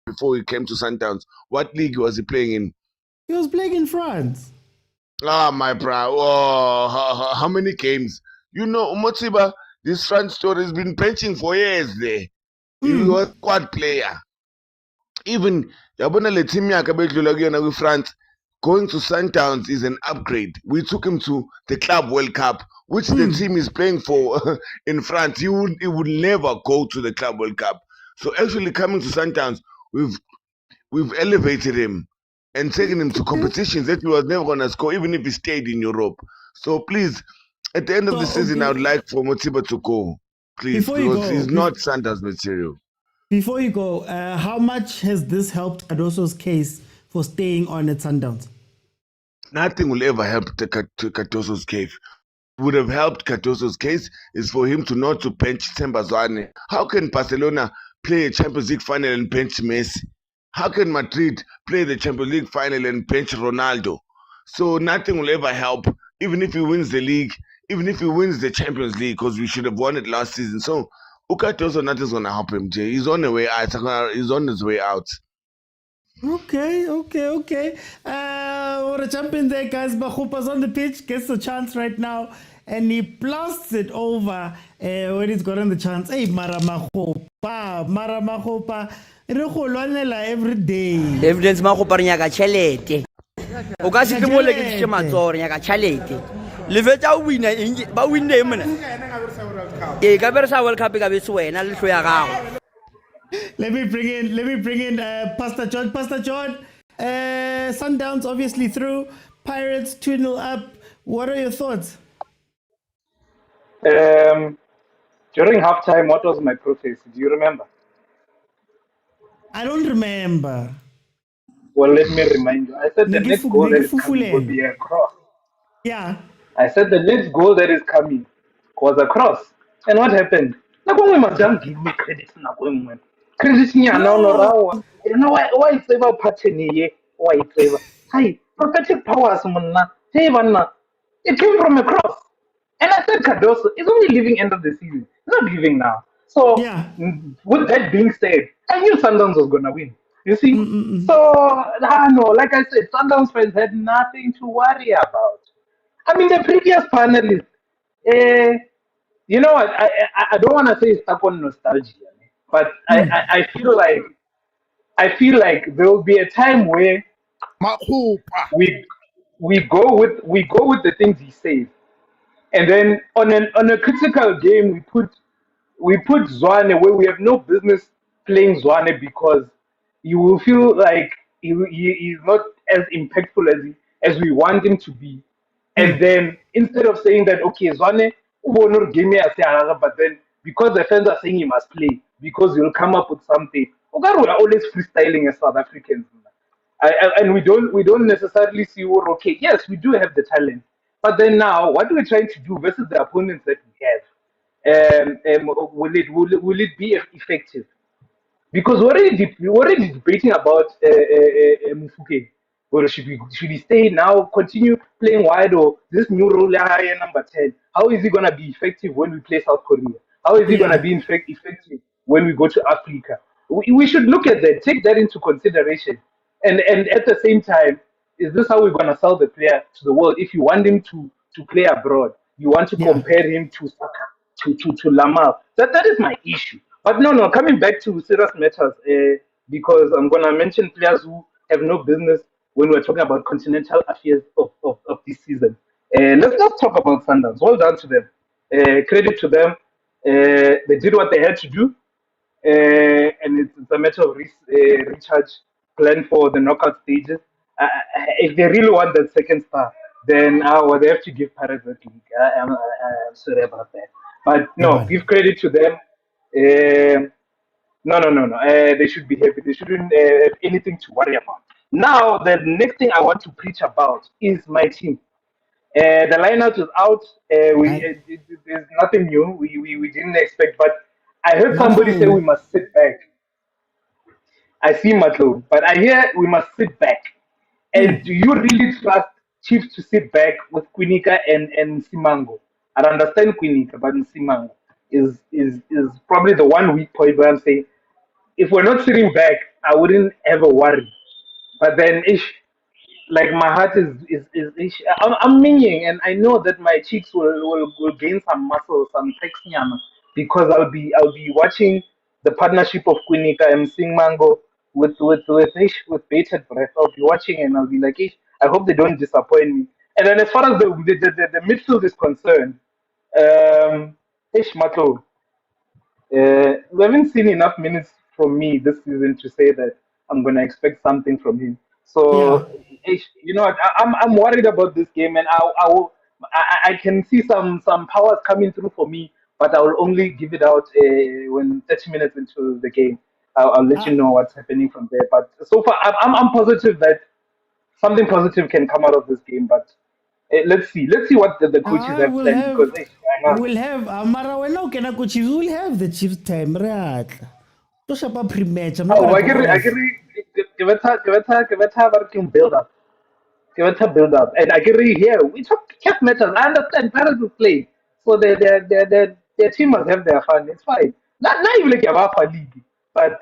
before he came to Sundowns? What league was he playing in? He was playing in France. Ah, my bro. Oh, how many games? Motsiba, this France story has been benching for years there. He was a squad player. Even yabona le team yakhe bedlula kuyona with France, going to Sundowns is an upgrade. We took him to the Club World Cup, which the team is playing for in France. He would never go to the Club World Cup. So actually coming to Sundowns, we've elevated him and taken him to competitions that he was never gonna score, even if he stayed in Europe. So please, at the end of the season, I would like for Motsiba to go, please, because he's not Sundowns material. Before you go, how much has this helped Cardoso's case for staying on at Sundowns? Nothing will ever help Cardoso's case. Would have helped Cardoso's case is for him not to bench Themba Zwane. How can Barcelona play a Champions League final and bench Messi? How can Madrid play the Champions League final and bench Ronaldo? So nothing will ever help, even if he wins the league, even if he wins the Champions League, because we should have won it last season. So Cardoso, nothing's gonna help him, Jay. He's on the way out. He's on his way out. Okay. What a champion there, guys. Bakhupa's on the pitch, gets the chance right now, and he blasts it over when he's gotten the chance. Hey, Maramakhopa. Every day. Evidence Makhopa nyaka chelete. O ka se tlhole ke ditse matsoro nyaka chelete. Le fetsa o wina ba winne mona. Ka bersa World Cup ka betso wena le hlo ya gago. Let me bring in Pastor John. Pastor John, Sundowns obviously through, Pirates 2-0 up. What are your thoughts? During halftime, what was my prophecy? Do you remember? I don't remember. Well, let me remind you. I said the next goal that is coming will be a cross. Yeah. I said the next goal that is coming was a cross. And what happened? Must give me credit now. Credit me no. You know why it's about pattern here? Why it's about hey, prophetic powers hey man. It came from a cross. And I said Cardoso is only leaving end of the season. He's not leaving now. So with that being said, I knew Sundowns was gonna win. You see? So no, like I said, Sundowns fans had nothing to worry about. I mean the previous panelists, you know what? I don't want to say stuck on nostalgia, but I feel like there will be a time where we go with the things he says, and then on a critical game we put Zwane where we have no business playing Zwane because you will feel like he is not as impactful as we want him to be. And then instead of saying that, okay, Zwane, but then because the fans are saying he must play, because he'll come up with something. We are always freestyling as South Africans. And we don't necessarily see, okay, yes, we do have the talent. But then now, what are we trying to do versus the opponents that we have? Will it be effective? Because we're already debating about Mufuke. Or should he stay now, continue playing wide, or this new role higher number 10? How is he gonna be effective when we play South Korea? How is he gonna be effective when we go to Africa? We should look at that, take that into consideration, and at the same time, is this how we're gonna sell the player to the world? If you want him to play abroad, you want to compare him to Saka, to Lamar. That is my issue. But no, coming back to serious matters, because I'm gonna mention players who have no business when we're talking about continental affairs of this season. Let's talk about Sundowns. Well done to them. Credit to them. They did what they had to do, and it's a matter of recharge plan for the knockout stages. If they really want that second star, then they have to give Pirates that league. I'm sorry about that. But no, give credit to them. No. They should be happy. They shouldn't have anything to worry about. Now, the next thing I want to preach about is my team. The lineup is out. There's nothing new. We didn't expect, but I heard somebody say we must sit back. I see Matlo, but I hear we must sit back. And do you really trust Chiefs to sit back with Quinika and Simango? I understand Quinika, but Simango is probably the one weak point where I'm saying, if we're not sitting back, I wouldn't ever worry. But then, like my heart is I'm meaning, and I know that my cheeks will gain some muscle, some texnyama, because I'll be watching the partnership of Quinika and Singmango with bated breath. I'll be watching and I'll be like, I hope they don't disappoint me. And then as far as the midfield is concerned, Matlo, we haven't seen enough minutes from me this season to say that I'm gonna expect something from him. So, you know, I'm worried about this game, and I can see some powers coming through for me, but I will only give it out when 30 minutes into the game. I'll let you know what's happening from there. But so far, I'm positive that something positive can come out of this game. But let's see what the coaches have planned. Because we'll have marawa no kena ko Chiefs will have the Chiefs time right. To shapa pre-match. I get build up. Build up, and I get here. We talk CAF matters. I understand Paris is playing, so their team must have their fun. It's fine. Not even like a league, but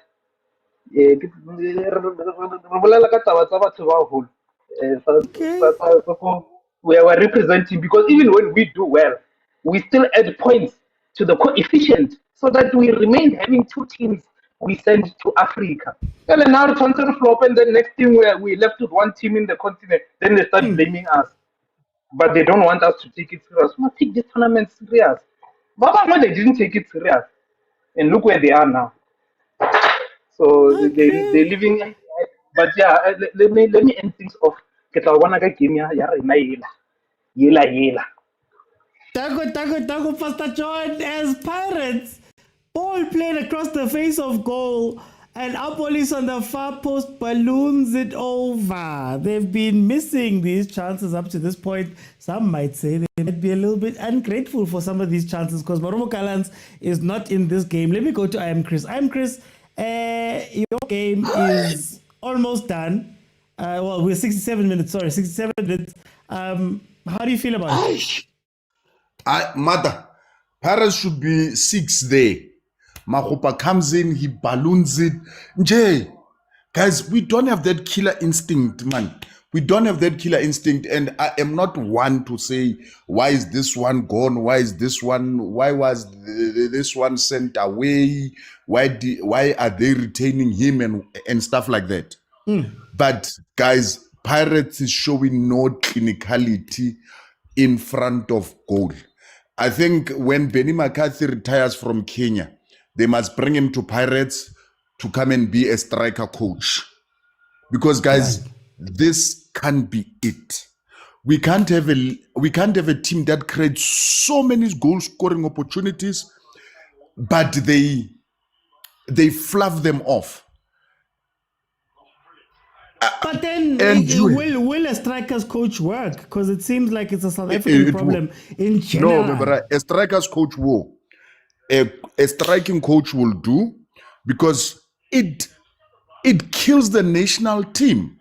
we are representing, because even when we do well, we still add points to the coefficient so that we remain having two teams we send to Africa. And then now the transfer flop, and then next thing we left with one team in the continent, then they start blaming us. But they don't want us to take it serious. We must take this tournament serious. But they didn't take it serious. And look where they are now. So they're living. But yeah, let me end things off. Taco, Pastor John, as Pirates, ball played across the face of goal, and our police on the far post balloons it over. They've been missing these chances up to this point. Some might say they might be a little bit ungrateful for some of these chances because Maromo Kalans is not in this game. Let me go to I Am Chris. I Am Chris, your game is almost done. Well, we're 67 minutes. Sorry, 67 minutes. How do you feel about it? Mother, Paris should be 6 there. Mahopa comes in, he balloons it. Nje, guys, we don't have that killer instinct, man. We don't have that killer instinct, and I am not one to say, why is this one gone? Why is this one? Why was this one sent away? Why are they retaining him and stuff like that? But guys, Pirates is showing no clinicality in front of goal. I think when Benny McCarthy retires from Kenya, they must bring him to Pirates to come and be a striker coach. Because guys, this can't be it. We can't have a team that creates so many goal scoring opportunities, but they fluff them off. But then, will a strikers coach work? Because it seems like it's a South African problem in general. No, but a strikers coach will. A striking coach will do, because it kills the national team.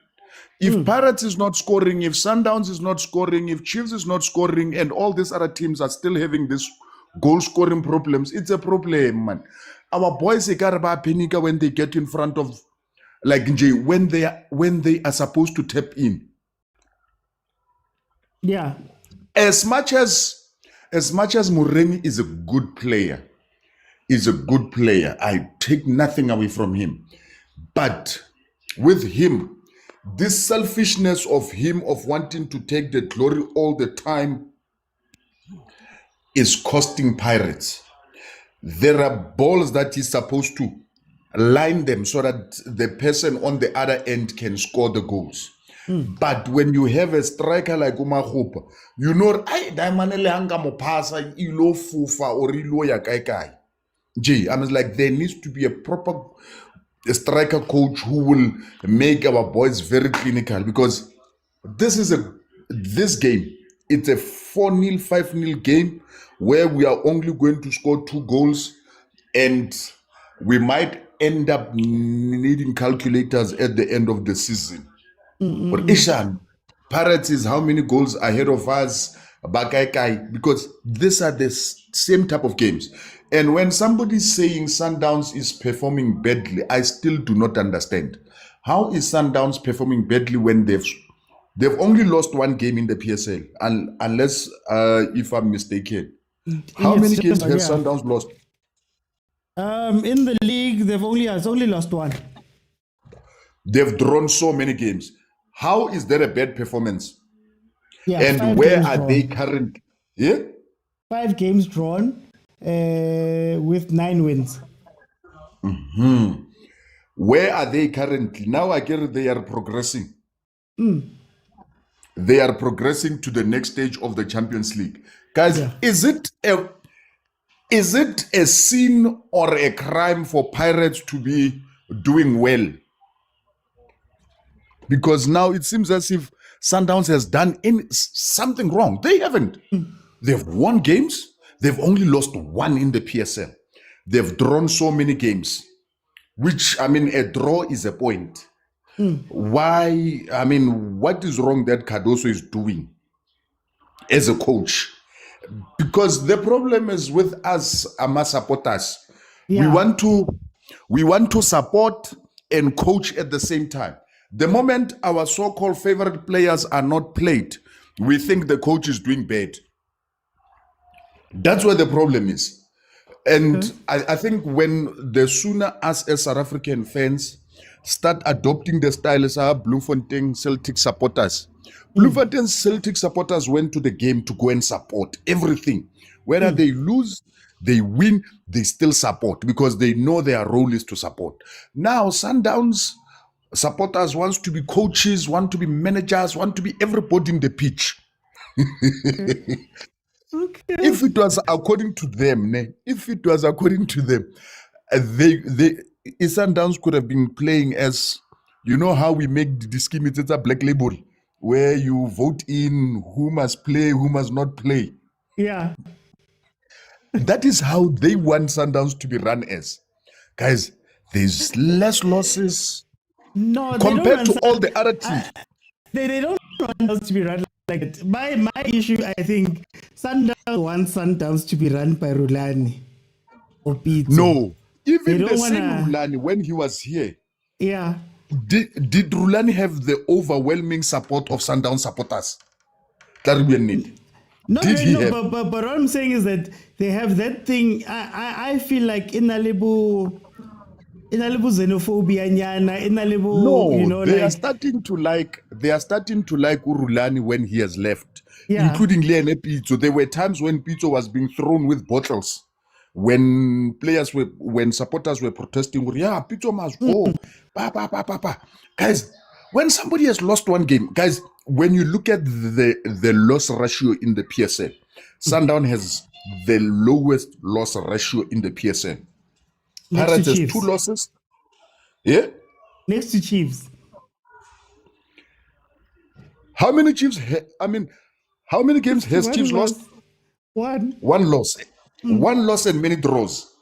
If Pirates is not scoring, if Sundowns is not scoring, if Chiefs is not scoring, and all these other teams are still having this goal scoring problems, it's a problem, man. Our boys, they got about Penica when they get in front of, like Nje, when they are supposed to tap in. Yeah. As much as Moremi is a good player, I take nothing away from him. But with him, this selfishness of him of wanting to take the glory all the time is costing Pirates. There are balls that he's supposed to line them so that the person on the other end can score the goals. But when you have a striker like Umahupa, you know, I mean, like, there needs to be a proper striker coach who will make our boys very clinical, because this game, it's a 4-0, 5-0 game where we are only going to score 2 goals, and we might end up needing calculators at the end of the season. But Ishan, Pirates is how many goals ahead of us, Bakaikai, because these are the same type of games. And when somebody's saying Sundowns is performing badly, I still do not understand. How is Sundowns performing badly when they've only lost 1 game in the PSL, unless if I'm mistaken? How many games have Sundowns lost? In the league, they've only lost 1. They've drawn so many games. How is that a bad performance? Yeah, and where are they currently? Yeah? 5 games drawn with 9 wins. Where are they currently? Now I get they are progressing. They are progressing to the next stage of the Champions League. Guys, is it a sin or a crime for Pirates to be doing well? Because now it seems as if Sundowns has done something wrong. They haven't. They've won games. They've only lost 1 in the PSL. They've drawn so many games, which, I mean, a draw is a point. Why? I mean, what is wrong that Cardoso is doing as a coach? Because the problem is with us, Ama supporters. We want to support and coach at the same time. The moment our so-called favorite players are not played, we think the coach is doing bad. That's where the problem is. And I think when the sooner us as South African fans start adopting the style as our Bloemfontein Celtic supporters. Bloemfontein Celtic supporters went to the game to go and support everything. Whether they lose, they win, they still support because they know their role is to support. Now, Sundowns supporters wants to be coaches, want to be managers, want to be everybody in the pitch. If it was according to them, Sundowns could have been playing as, you know how we make the scheme, it's a black label, where you vote in who must play, who must not play. Yeah. That is how they want Sundowns to be run as. Guys, there's less losses. No, compared to all the other teams. They don't want us to be run like it. My issue, I think, Sundowns wants Sundowns to be run by Rulani or Pitso. No, even the same Rulani, when he was here, did Rulani have the overwhelming support of Sundowns supporters that we need? But what I'm saying is that they have that thing. I feel like inalibu xenophobia nyana, no, you know, they like, are starting to like Rulani when he has left, including Leon Pitso. There were times when Pitso was being thrown with bottles when supporters were protesting. Pitso must go. Guys, when somebody has lost 1 game, guys, when you look at the loss ratio in the PSL, Sundown has the lowest loss ratio in the PSL. Pirates has 2 losses. Yeah? Next to Chiefs. How many Chiefs? How many games has Chiefs lost? 1. 1 loss. 1 loss and many draws.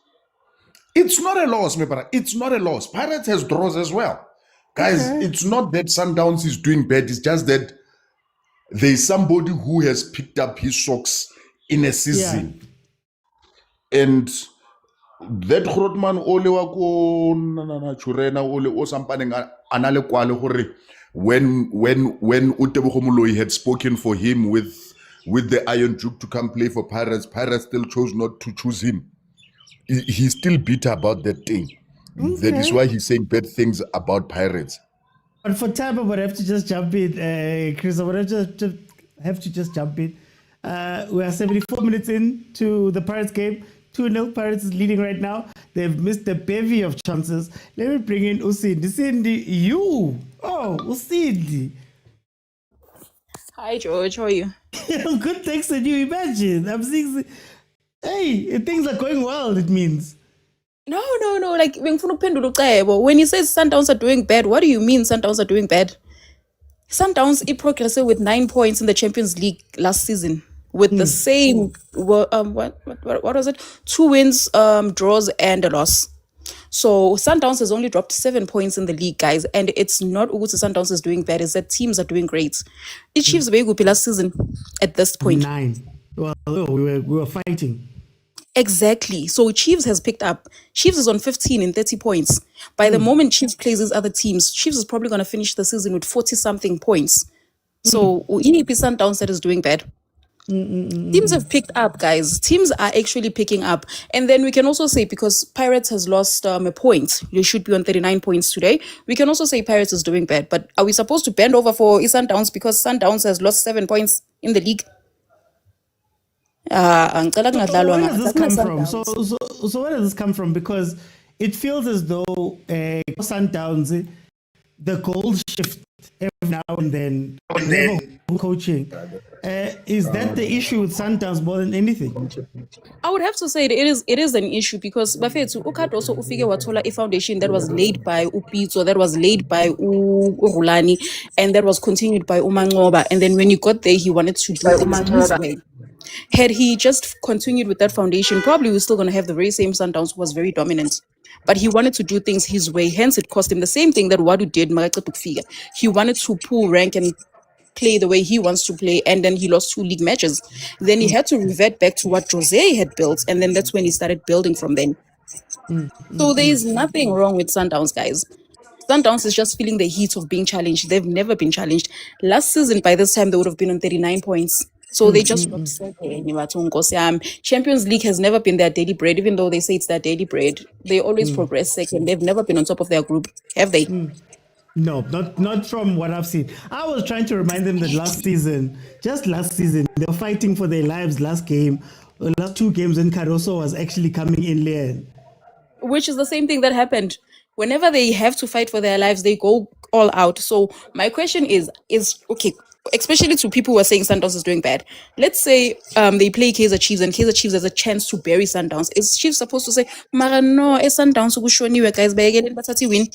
It's not a loss, my brother. It's not a loss. Pirates has draws as well. Guys, it's not that Sundowns is doing bad. It's just that there's somebody who has picked up his socks in a season. And that Grootman ole wa ko Churena ole o sampaneng anale kwale gore when Utebogo Moloi had spoken for him with the Iron Duke to come play for Pirates still chose not to choose him. He's still bitter about that thing. That is why he's saying bad things about Pirates. But for time, I would have to just jump in, Chris. I would have to just jump in. We are 74 minutes into the Pirates game. 2-0. Pirates is leading right now. They've missed a bevy of chances. Let me bring in Usindi. Usindi, you. Oh, Usindi. Hi, George. How are you? I'm good, thanks to you. Imagine. I'm seeing. Hey, things are going well, it means. No. Like, when he says Sundowns are doing bad, what do you mean Sundowns are doing bad? Sundowns, it progressed with 9 points in the Champions League last season with the same, what was it? 2 wins, draws, and a loss. So Sundowns has only dropped 7 points in the league, guys. And it's not Ugusa Sundowns is doing bad, it's that teams are doing great. It Chiefs very good last season at this point. 9. Well, we were fighting. Exactly. So Chiefs has picked up. Chiefs is on 15 in 30 points. By the moment Chiefs plays these other teams, Chiefs is probably going to finish the season with 40-something points. So Inip Sundowns that is doing bad. Teams have picked up, guys. Teams are actually picking up. And then we can also say, because Pirates has lost a point, you should be on 39 points today. We can also say Pirates is doing bad. But are we supposed to bend over for Sundowns because Sundowns has lost 7 points in the league? Where does this come from? So where does this come from? Because it feels as though Sundowns, the goals shift every now and then. Coaching. Is that the issue with Sundowns more than anything? I would have to say it is an issue because Bafethu Ukat also ufike wathola a foundation that was laid by Pitso, that was laid by Rulani, and that was continued by Umangoba. And then when you got there, he wanted to do things his way. Had he just continued with that foundation, probably we're still going to have the very same Sundowns who was very dominant. But he wanted to do things his way. Hence, it cost him the same thing that Wadu did. He wanted to pull rank and play the way he wants to play. And then he lost 2 league matches. Then he had to revert back to what Jose had built. And then that's when he started building from then. So there is nothing wrong with Sundowns, guys. Sundowns is just feeling the heat of being challenged. They've never been challenged. Last season, by this time, they would have been on 39 points. So they just dropped second. Champions League has never been their daily bread, even though they say it's their daily bread. They always progress second. They've never been on top of their group, have they? No, not from what I've seen. I was trying to remind them that last season, they were fighting for their lives last game. The last 2 games when Caruso was actually coming in late. Which is the same thing that happened. Whenever they have to fight for their lives, they go all out. So my question is okay, especially to people who are saying Sundowns is doing bad. Let's say they play Kaizer Chiefs and Kaizer Chiefs has a chance to bury Sundowns. Is Chiefs supposed to say, Mara no, Sundowns guys, but win?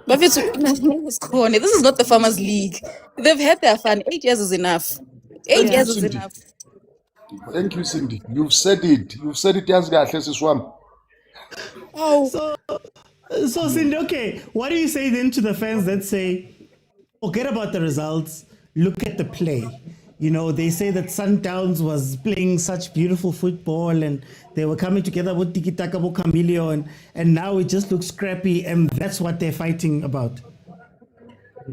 But this is not the Farmers League. They've had their fun. 8 years is enough. 8 years is Cindy. enough. Thank you, Cindy. You've said it. So Cindy, okay, what do you say then to the fans that say, forget about the results, look at the play? You know, they say that Sundowns was playing such beautiful football and they were coming together with Tiki Taka Chameleon, and now it just looks scrappy, and that's what they're fighting about.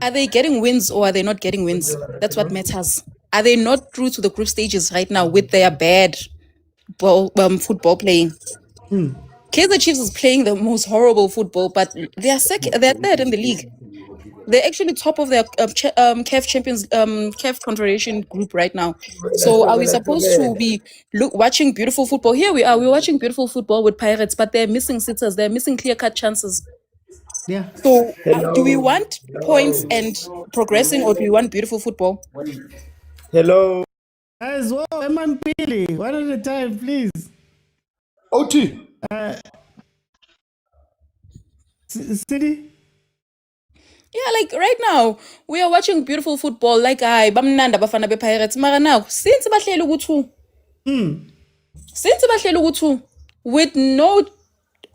Are they getting wins or are they not getting wins? That's what matters. Are they not through to the group stages right now with their bad football playing? Kaizer Chiefs is playing the most horrible football, but they're third in the league. They're actually top of their CAF Champions CAF Confederation group right now. So are we supposed to be watching beautiful football? Here we are. We're watching beautiful football with Pirates, but they're missing sitters. They're missing clear-cut chances. Yeah. So do we want points and progressing, or do we want beautiful football? Hello. As well, I'm Billy. One at a time, please. OT. City. Yeah, like right now, we are watching beautiful football. Like bamnanda bafana be Pirates. Mara now, since bahleli ku-2, with no,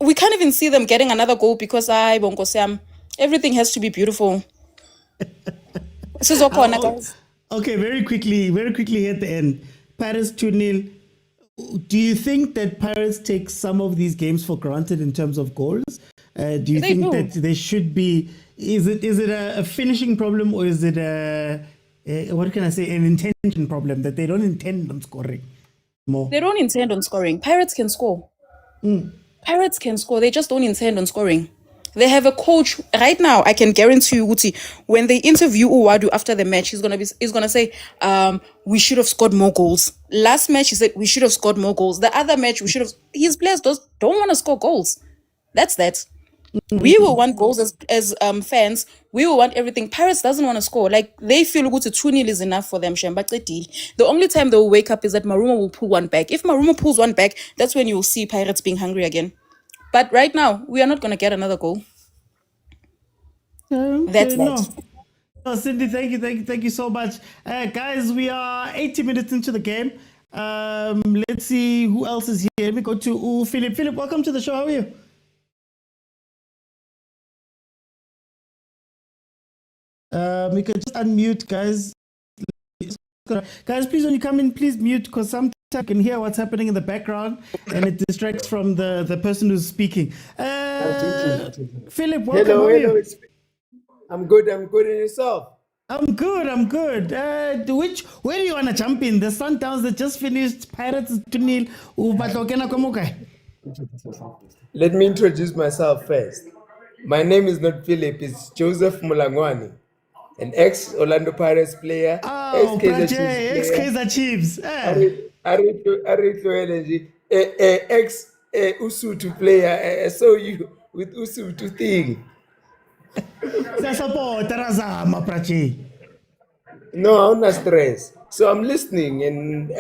we can't even see them getting another goal because bongo Sam. Everything has to be beautiful. This is Okona, guys. Okay, very quickly at the end. Pirates 2-0. Do you think that Pirates take some of these games for granted in terms of goals? Do you think that they should be? Is it a finishing problem, or is it what can I say, an intention problem that they don't intend on scoring more? They don't intend on scoring. Pirates can score. Pirates can score. They just don't intend on scoring. They have a coach right now. I can guarantee you, Uti, when they interview Uwadu after the match, he's gonna say, we should have scored more goals. Last match, he said we should have scored more goals. The other match, we should have. His players don't want to score goals. That's that. We will want goals as fans. We will want everything. Pirates doesn't want to score. Like, they feel good to 2-0 is enough for them. The only time they will wake up is that Maruma will pull one back. If Maruma pulls one back, that's when you'll see Pirates being hungry again. But right now, we are not going to get another goal. That's that. No, Cindy, thank you so much. Guys, we are 80 minutes into the game. Let's see who else is here. Let me go to Philip. Philip, welcome to the show. How are you? We can just unmute, guys. Guys, please, when you come in, please mute, because sometimes I can hear what's happening in the background and it distracts from the person who's speaking. Philip, welcome. Hello. I'm good. And yourself? I'm good. Where do you want to jump in? The Sundowns that just finished, Pirates 2-0. Let me introduce myself first. My name is not Philip, it's Joseph Mulangwani, an ex-Orlando Pirates player, ex-Kaizer Chiefs. Ex-Usutu player. I saw you with Usutu thing. No, I'm not stressed. So I'm listening and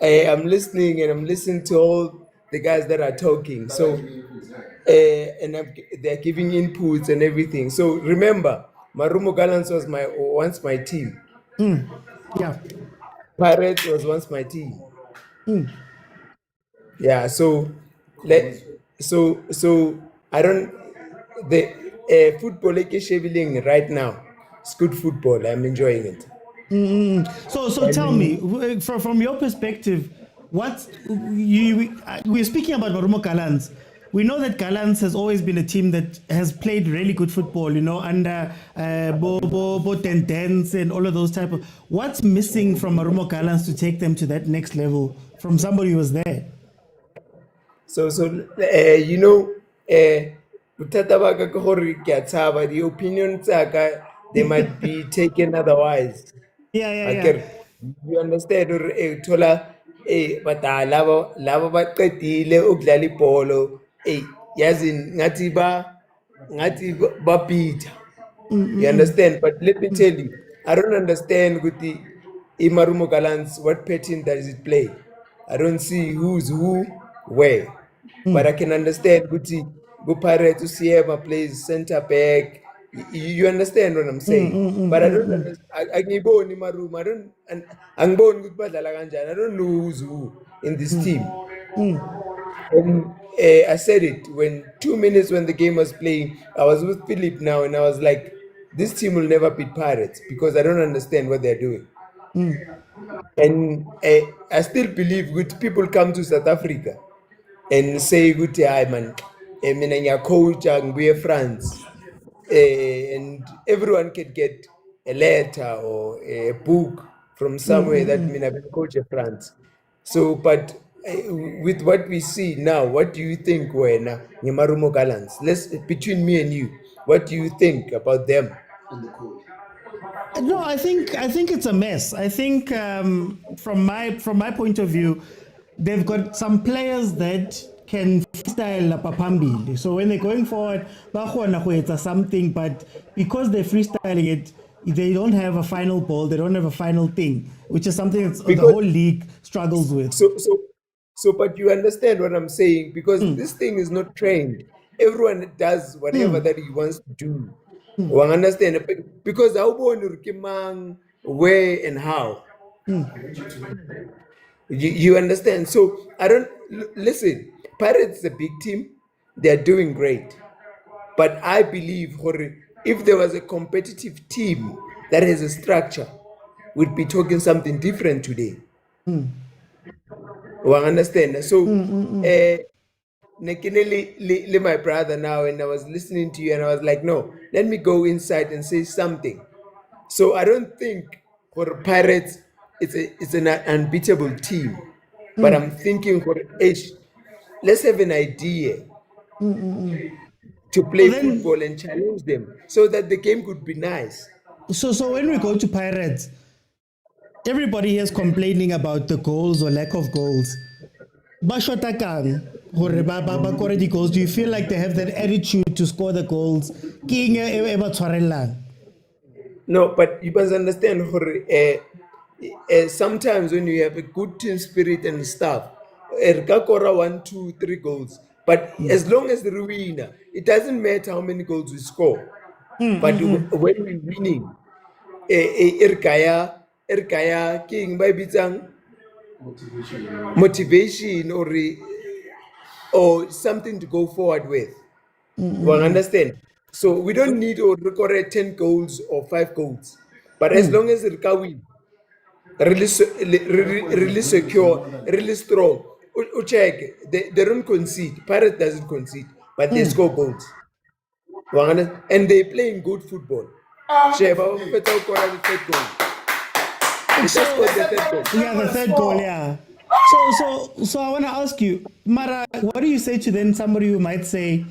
I'm listening to all the guys that are talking. So and they're giving inputs and everything. So remember, Marumo Gallants was once my team. Yeah. Pirates was once my team. Yeah. So I don't the football like Sheviling right now. It's good football. I'm enjoying it. So tell me, from your perspective, we're speaking about Marumo Gallants. We know that Gallants has always been a team that has played really good football, under Bobo Tendence and all of those type of. What's missing from Marumo Gallants to take them to that next level from somebody who was there? The opinions they might be taken otherwise. Yeah. You understand? But lava baqedile ukudlala ibhola yazi ngathi bapita. You understand? But let me tell you, I don't understand with the Marumo Gallants, what pattern does it play? I don't see who's who where. But I can understand with the Pirates to see plays center back. You understand what I'm saying? But I don't understand. I don't know who's who in this team. And I said it when 2 minutes when the game was playing, I was with Philip now and I was like, this team will never beat Pirates because I don't understand what they're doing. And I still believe good people come to South Africa and say good man, your coach and we're friends. And everyone can get a letter or a book from somewhere that I've been coach of France. So, but with what we see now, what do you think, Wena, Marumo Gallants? Between me and you, what do you think about them? No, I think it's a mess. I think from my point of view, they've got some players that can freestyle papambili. So when they're going forward, something, but because they're freestyling it, they don't have a final ball, they don't have a final thing, which is something that the whole league struggles with. So, but you understand what I'm saying, because this thing is not trained. Everyone does whatever that he wants to do. One understand, because how born where and how. You understand? So I don't listen. Pirates is a big team. They are doing great. But I believe if there was a competitive team that has a structure, we'd be talking something different today. You understand? So, my brother now, and I was listening to you, and I was like, no, let me go inside and say something. So I don't think for Pirates it's an unbeatable team, but I'm thinking for H, let's have an idea to play football and challenge them so that the game could be nice. So when we go to Pirates, everybody here is complaining about the goals or lack of goals. Bashotakang, hore ba kore di goals. Do you feel like they have that attitude to score the goals? No, but you must understand, sometimes when you have a good team spirit and stuff, Erkakora 1, 2, 3 goals. But as long as the winner, it doesn't matter how many goals we score. But when we're winning, Erkaya King by Bitang motivation or something to go forward with. You understand? So we don't need to record 10 goals or 5 goals. But as long as it can win, really secure, really strong. Check, they don't concede. Pirates doesn't concede, but they score goals. And they playing good football. Sheba, the third goal. Yeah, the third goal, yeah. So I want to ask you, Mara, what do you say to then somebody who might say,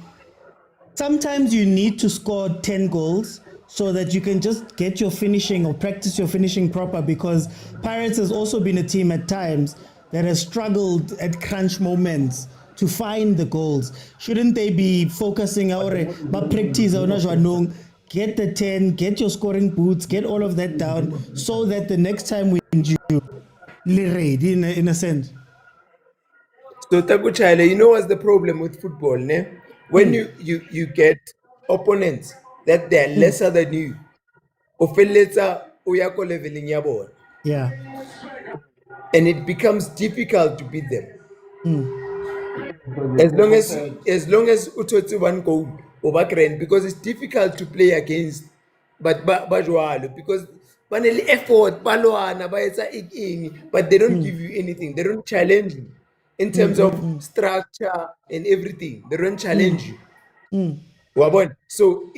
sometimes you need to score 10 goals so that you can just get your finishing or practice your finishing proper, because Pirates has also been a team at times that has struggled at crunch moments to find the goals. Shouldn't they be focusing on practice, get the 10, get your scoring boots, get all of that down so that the next time we you in a sense? So Takuchale, you know what's the problem with football, ne? When you get opponents that they are lesser than you, yeah, and it becomes difficult to beat them. As long as utoti one goal over because it's difficult to play against, but because baneli effort balwana but they don't give you anything. They don't challenge you in terms of structure and everything. They don't challenge you. So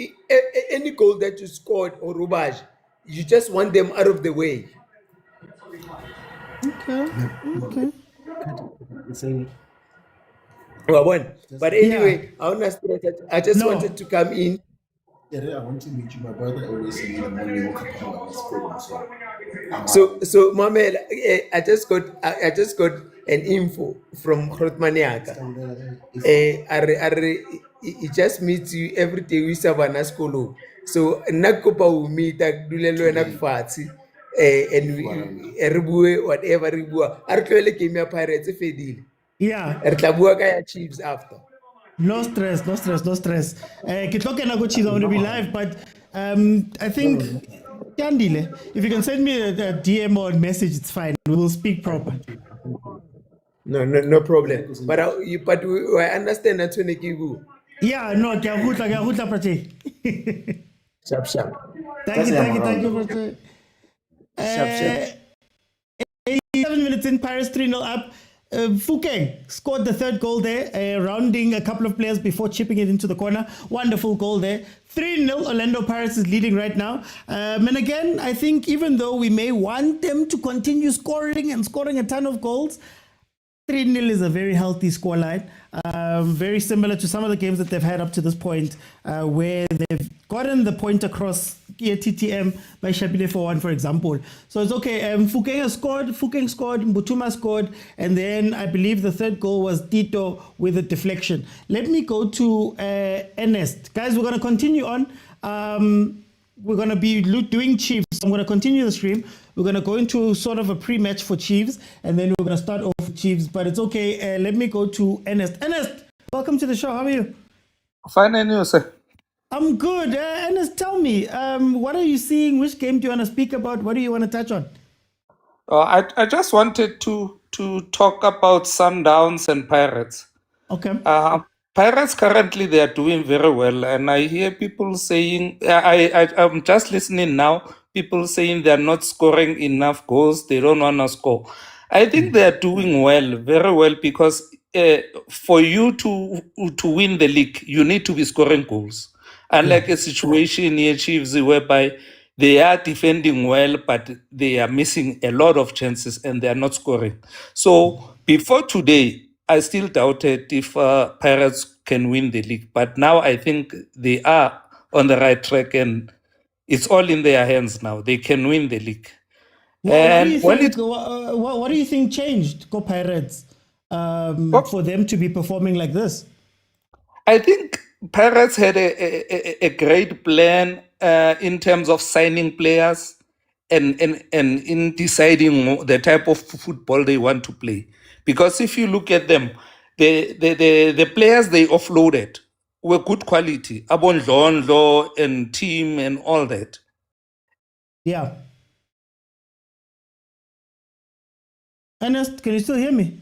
any goal that you scored or Rubaj, you just want them out of the way. Okay. But anyway, I just wanted to come in. I want to meet you. My brother always said in the morning. So Mamel, I just got an info from Krotmaniaka. He just meets you every day we Savannah School. So nakopa we meet dulelo na kufatsi and we whatever ribua. Arklele came here Pirates fedile. Yeah. Ertabua kaya Chiefs after. No stress. Kitloke na go Chiefs, I want to be live, but I think Yandile, if you can send me a DM or a message, it's fine. We will speak proper. No problem. But I understand that when they give you. Yeah, no, kya Prate. Sharp. Thank you, Prate. 7 minutes in, Paris 3-0 up. Fukeng scored the third goal there, rounding a couple of players before chipping it into the corner. Wonderful goal there. 3-0, Orlando Pirates is leading right now. And again, I think even though we may want them to continue scoring a ton of goals, 3-0 is a very healthy scoreline. Very similar to some of the games that they've had up to this point, where they've gotten the point across TTM by Shabile for one, for example. So it's okay. Fukeng scored, Mbutuma scored, and then I believe the third goal was Tito with a deflection. Let me go to Ernest. Guys, we're going to continue on. We're going to be doing Chiefs. I'm going to continue the stream. We're going to go into sort of a pre-match for Chiefs, and then we're going to start off with Chiefs. But it's okay. Let me go to Ernest. Ernest, welcome to the show. How are you? Fine, and you, sir? I'm good. Ernest, tell me, what are you seeing? Which game do you want to speak about? What do you want to touch on? I just wanted to talk about Sundowns and Pirates. Okay. Pirates currently they are doing very well, and I hear people saying I'm just listening now. People saying they are not scoring enough goals. They don't want to score. I think they are doing well, very well, because for you to win the league, you need to be scoring goals. Unlike a situation here, Chiefs, whereby they are defending well, but they are missing a lot of chances and they are not scoring. So before today, I still doubted if Pirates can win the league, but now I think they are on the right track and it's all in their hands now. They can win the league. What do you think changed, Go Pirates, for them to be performing like this? I think Pirates had a great plan in terms of signing players and in deciding the type of football they want to play. Because if you look at them, the players they offloaded were good quality. Abondlo and team and all that. Yeah. Ernest, can you still hear me?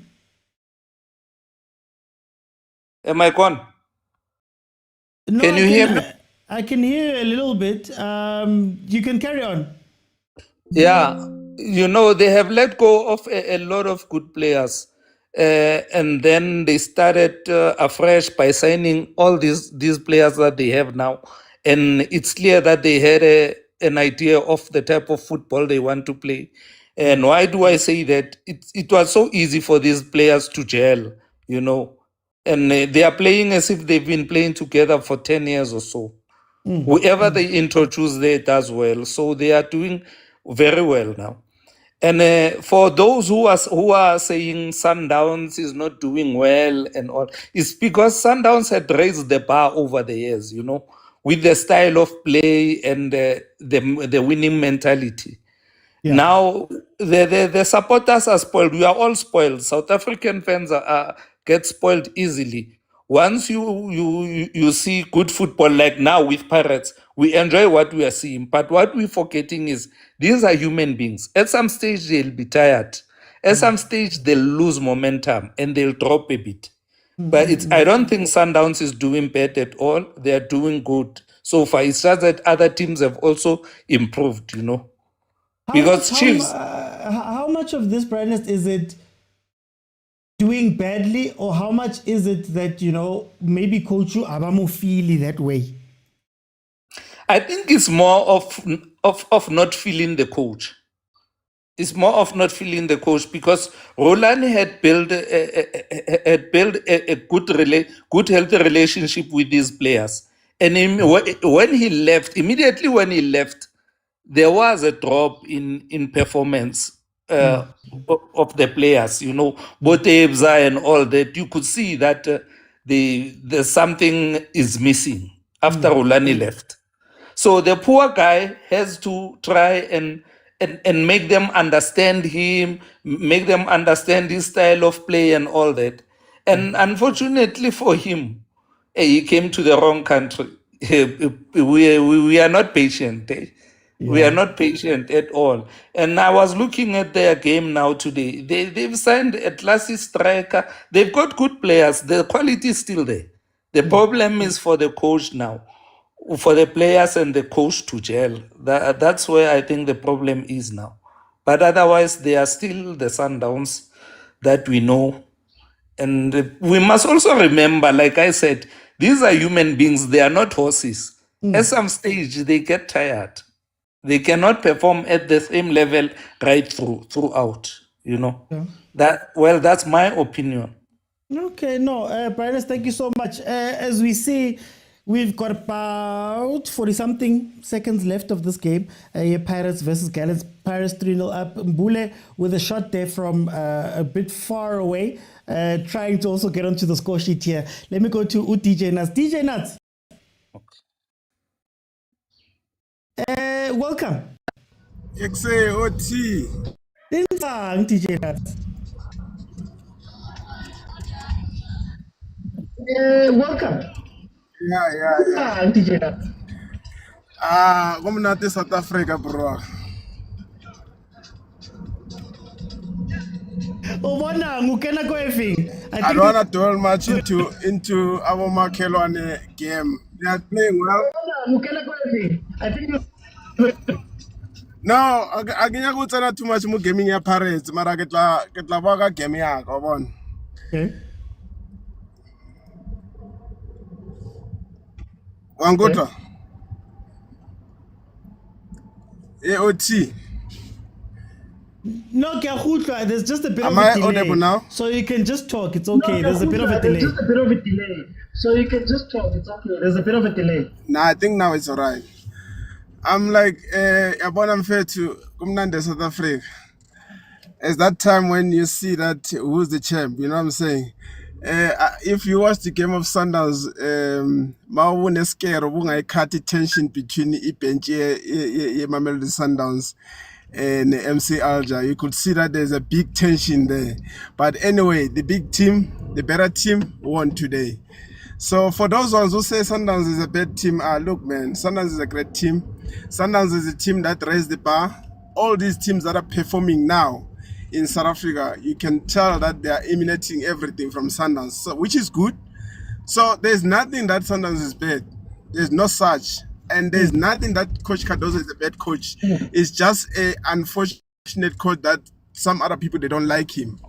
Am I gone? No, Can you hear me? I can hear you a little bit. You can carry on. Yeah, they have let go of a lot of good players. And then they started afresh by signing all these players that they have now. And it's clear that they had an idea of the type of football they want to play. And why do I say that? It was so easy for these players to gel, and they are playing as if they've been playing together for 10 years or so. Whoever they introduce there does well. So they are doing very well now. And for those who are saying Sundowns is not doing well and all, it's because Sundowns had raised the bar over the years, with the style of play and the winning mentality. Yeah. Now the supporters are spoiled. We are all spoiled. South African fans get spoiled easily. Once you see good football like now with Pirates, we enjoy what we are seeing. But what we're forgetting is these are human beings. At some stage they'll be tired. At some stage they'll lose momentum and they'll drop a bit. But I don't think Sundowns is doing bad at all. They are doing good so far. It's just that other teams have also improved, Because Chiefs. How much of this, Brandon, is it doing badly, or how much is it that maybe coach you abamu feel that way? I think it's more of not feeling the coach. It's more of not feeling the coach because Rulani had built a good healthy relationship with these players, and when he left, immediately when he left, there was a drop in performance of the players, Botebza and all that. You could see that there's something is missing after Rulani left. So the poor guy has to try and make them understand him, make them understand his style of play and all that. And unfortunately for him, he came to the wrong country. We are not patient. We are not patient at all. And I was looking at their game now today. They've signed a classy striker. They've got good players. The quality is still there. The problem is for the coach now, for the players and the coach to gel. That's where I think the problem is now. But otherwise, they are still the Sundowns that we know. And we must also remember, like I said, these are human beings. They are not horses. At some stage, they get tired. They cannot perform at the same level right throughout. That's my opinion. Okay, no, Brian, thank you so much. As we see, we've got about 40-something seconds left of this game. Pirates versus Gallants. Pirates 3-0 up. Mbule with a shot there from a bit far away, trying to also get onto the score sheet here. Let me go to DJ Nuts. DJ Nuts. Welcome. XAOT. DJ Nuts. Welcome. Yeah. DJ Nuts. Gomnati South Africa, bro. Ubona ngukena kwefing I don't want to dwell much into our Makelwane game. They are playing well. I think No, I can't go too much more gaming ya Pirates. Mara get la baga game ya. Come on. Okay. Wangota. AOT. No, Kiahutla, there's just a bit Am of a I delay. audible now? So you can just talk. It's okay. There's a bit of a delay. There's just a bit of a delay. So you can just talk. It's okay. There's a bit of a delay. Nah, I think now it's alright. I'm like, I'm fair to Kumnande South Africa. It's that time when you see that who's the champ, you know what I'm saying? If you watch the game of Sundowns, Mawune scare I cut the tension between Ibench Mamelodi Sundowns and MC Alger. You could see that there's a big tension there. But anyway, the big team, the better team won today. So for those ones who say Sundowns is a bad team, look man, Sundowns is a great team. Sundowns is a team that raised the bar. All these teams that are performing now in South Africa, you can tell that they are emulating everything from Sundowns, so, which is good. So there's nothing that Sundowns is bad. There's no such. And there's nothing that Coach Cardozo is a bad coach. It's just an unfortunate coach that some other people, they don't like him.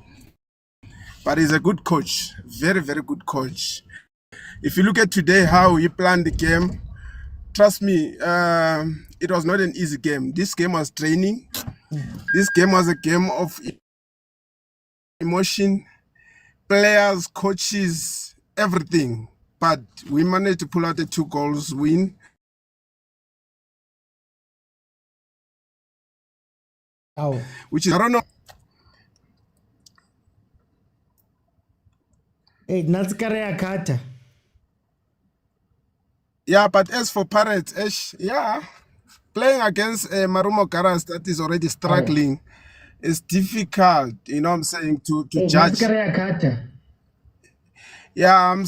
But he's a good coach. Very, very good coach. If you look at today, how he planned the game, trust me, it was not an easy game. This game was training. This game was a game of emotion, players, coaches, everything. But we managed to pull out a 2 goals win. Oh. Which is, I don't know. Hey, Natskare Akata. Yeah, but as for Pirates, yeah, playing against Marumo Garas that is already struggling is difficult, you know what I'm saying, to judge. Yeah, I'm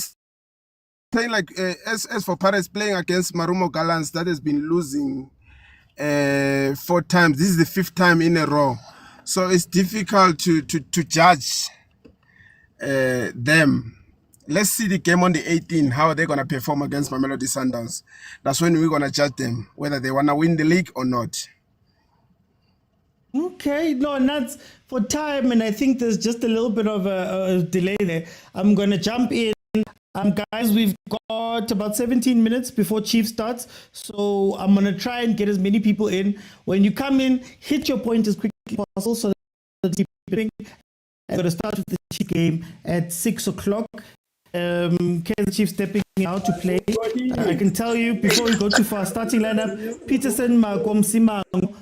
saying like as for Pirates playing against Marumo Gallants that has been losing 4 times. This is the 5th time in a row. So it's difficult to judge them. Let's see the game on the 18th, how are they going to perform against Mamelodi Sundowns. That's when we're going to judge them, whether they want to win the league or not. Okay, no, and that's for time, and I think there's just a little bit of a delay there. I'm going to jump in. Guys, we've got about 17 minutes before Chief starts, so I'm going to try and get as many people in. When you come in, hit your point as quickly as possible so that people I'm going to start with the Chief game at 6 o'clock. Kaizer Chiefs stepping out to play. I can tell you before we go too far, starting lineup: Peterson, Malcolm, Simango,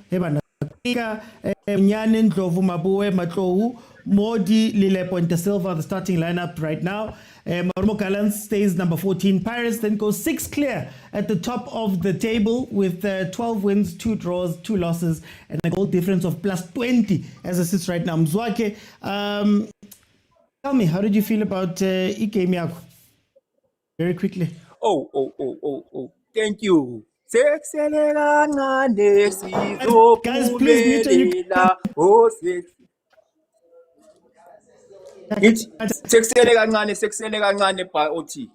Nyanin, Ndlovu, Mabue, Matlou, Modi, Lile, Ponte Silva, the starting lineup right now. Marumo Gallants stays number 14. Pirates then goes 6 clear at the top of the table with 12 wins, 2 draws, 2 losses, and a goal difference of plus 20 as it sits right now. Mzwake, tell me, how did you feel about game Yako? Very quickly. Oh. Thank you. Guys, please mute sekusele kancane by OT.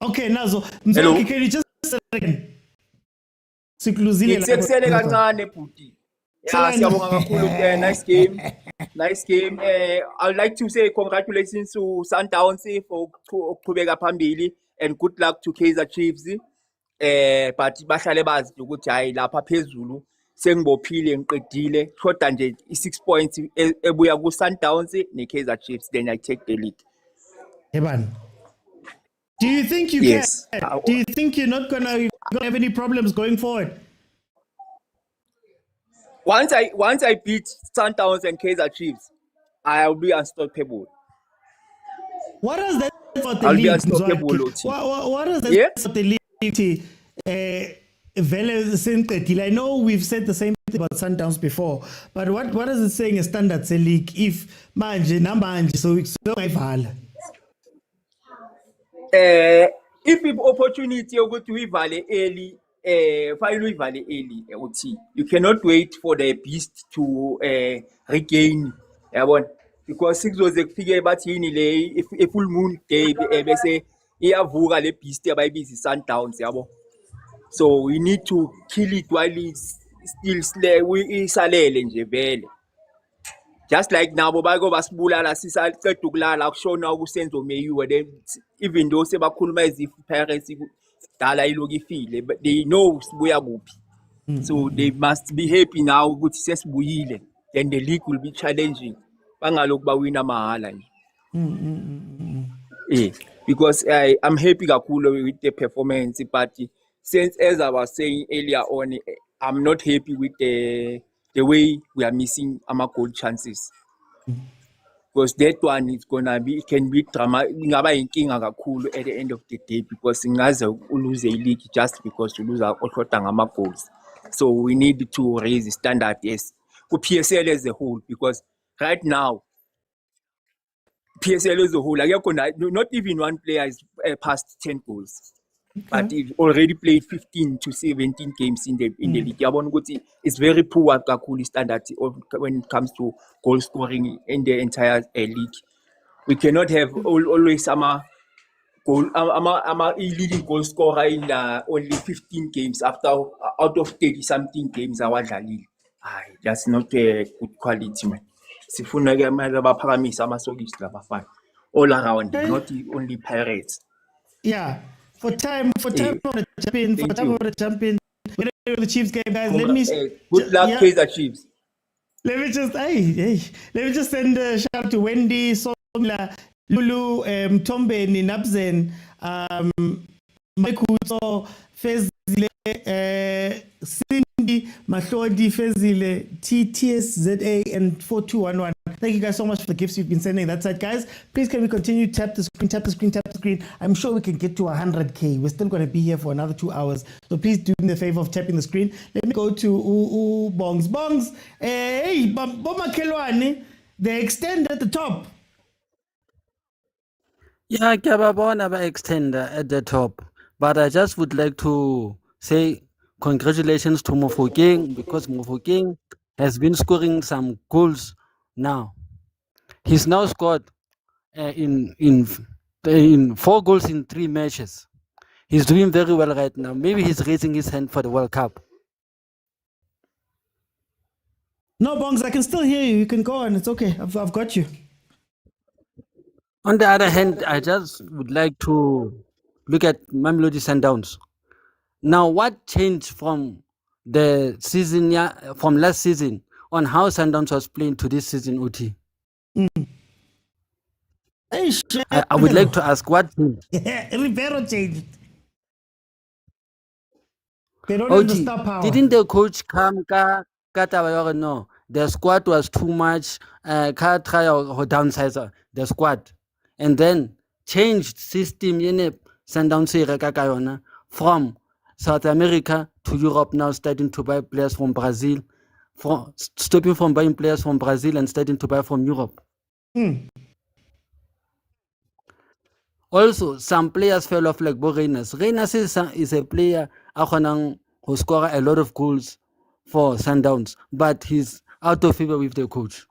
Okay, Nazo. Mzwaki, can you just say that again? Sekusele kancane bhuti. Yeah, siyabonga kakhulu. Nice game. I'd like to say congratulations to Sundowns for ukuqhubeka phambili and good luck to Kaizer Chiefs. But bahlale bazi ukuthi hayi lapha phezulu sengibophile ngiqedile kodwa nje i6 points ebuya ku Sundowns ne Kaizer Chiefs, then I take the league. Evan, do you think you can? Do you think you're not gonna have any problems going forward? Once I beat Sundowns and Kaizer Chiefs, I'll be unstoppable. What does that for the I'll league? be unstoppable. What does that for the league? I know we've said the same thing about Sundowns before, but what is it saying a standard league if manje namanje so if you opportunity to uivale early, you cannot wait for the beast to regain. because sikuzoze kufike bathi yini le full moon day bese iyavuka le beast abayibiza Sundowns yabo. So we need to kill it while it's still isalele nje vele. Just like nabo bako basibulala sisaqeda ukulala kushona ukusenzo meyiwe, then even though sebakhuluma as parents dala iloku ifile, but they know sibuya kuphi. So they must be happy now ukuthi sesibuyile, then the league will be challenging. Bangaloku bawina mahala nje. Because I'm happy kakhulu with the performance, but since as I was saying earlier on, I'm not happy with the way we are missing our goal chances. Because that one is gonna be, it can be drama ingaba inkinga kakhulu at the end of the day, because singaze lose a league just because you lose our ngama goals. So we need to raise the standard, yes, for PSL as a whole, because right now PSL as a whole, not even one player is past 10 goals. But he's already played 15 to 17 games in the league. It's very poor Kakuli standard when it comes to goal scoring in the entire league. We cannot have always leading goal scorer in only 15 games out of 30 something games. That's not a good quality, man. All around, not only Pirates. Yeah. For time of the champion, we're gonna go to the Chiefs game, guys. Let me good luck, Kaizer Chiefs. Let me just send a shout out to Wendy, Somla, Lulu, Tombe, Ninabzen, Mike Fezile, Cindy, Mahlodi, Fezile, TTSZA, and 4211. Thank you guys so much for the gifts you've been sending that side, guys. Please can we continue? Tap the screen, tap the screen, tap the screen. I'm sure we can get to 100K. We're still going to be here for another 2 hours. So please do me the favor of tapping the screen. Let me go to Bongs. Hey, Boma Kelwani, they extend at the top. Yeah, Kababona by extender at the top. But I just would like to say congratulations to Mofokeng, because Mofokeng has been scoring some goals now. He's now scored in 4 goals in 3 matches. He's doing very well right now. Maybe he's raising his hand for the World Cup. No, Bongs, I can still hear you. You can go on. It's okay. I've got you. On the other hand, I just would like to look at Mamelodi Sundowns. Now, what changed from the season, from last season, on how Sundowns was playing to this season, Uti? I would like to ask what changed. Rivero changed. They don't have the star power. Didn't the coach come? No, the squad was too much. Can't try or downsize the squad, and then changed system in Sundowns from South America to Europe, now starting to buy players from Brazil, stopping from buying players from Brazil and starting to buy from Europe. Also, some players fell off like Reyners. Reyners is a player who scored a lot of goals for Sundowns, but he's out of favor with the coach.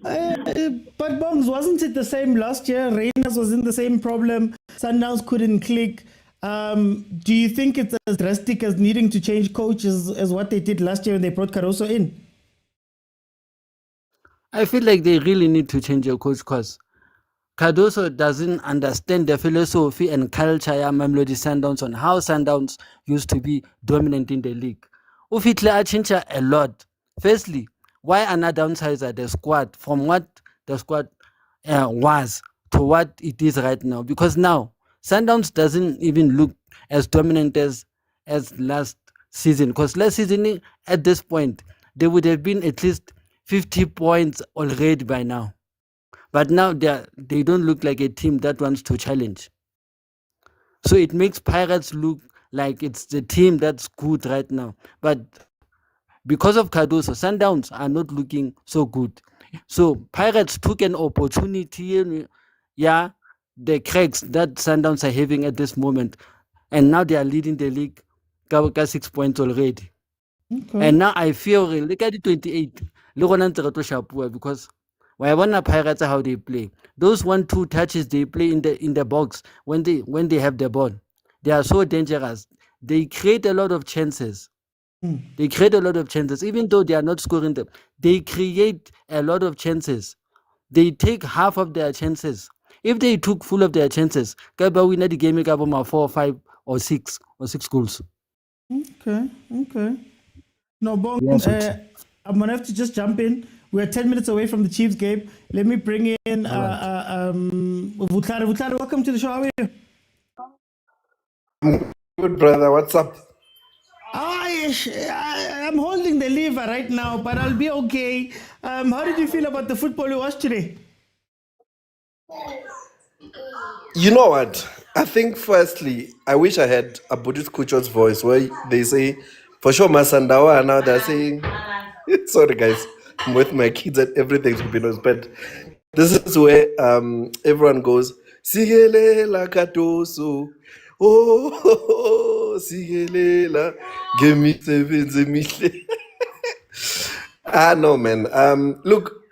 But Bongs, wasn't it the same last year? Reyners was in the same problem. Sundowns couldn't click. Do you think it's as drastic as needing to change coaches as what they did last year when they brought Caruso in? I feel like they really need to change their coach because Cardoso doesn't understand the philosophy and culture of Mamelodi Sundowns on how Sundowns used to be dominant in the league. Ufitla changed a lot. Firstly, why another downsizer the squad from what the squad was to what it is right now? Because now Sundowns doesn't even look as dominant as last season. Because last season, at this point, they would have been at least 50 points already by now. But now they don't look like a team that wants to challenge. So it makes Pirates look like it's the team that's good right now. But because of Cardoso, Sundowns are not looking so good. So Pirates took an opportunity, the cracks that Sundowns are having at this moment. And now they are leading the league, got 6 points already. Okay. And now I feel, look at the 28, because Why wanna Pirates how they play? Those 1-2 touches they play in the box when they have the ball. They are so dangerous. They create a lot of chances. They create a lot of chances, even though they are not scoring them. They create a lot of chances. They take half of their chances. If they took full of their chances, Kaiba win the game, Kaiba 4 or 5 or 6 goals. Okay. No, Bong, Yes, I'm gonna have to just jump in. We're 10 minutes away from the Chiefs game. Let me bring in Vutlare. Vutlare, welcome to the show. How are you? Good, brother. What's up? I'm holding the liver right now, but I'll be okay. How did you feel about the football you watched today? You know what? I think firstly, I wish I had a Buddhist Kucho's voice where they say, for sure, Masandawa, and now they're saying, sorry guys, I'm with my kids and everything's been but this is where everyone goes, Sigelela Katoso, oh, Sigelela, give me 7 million. No, man. Look,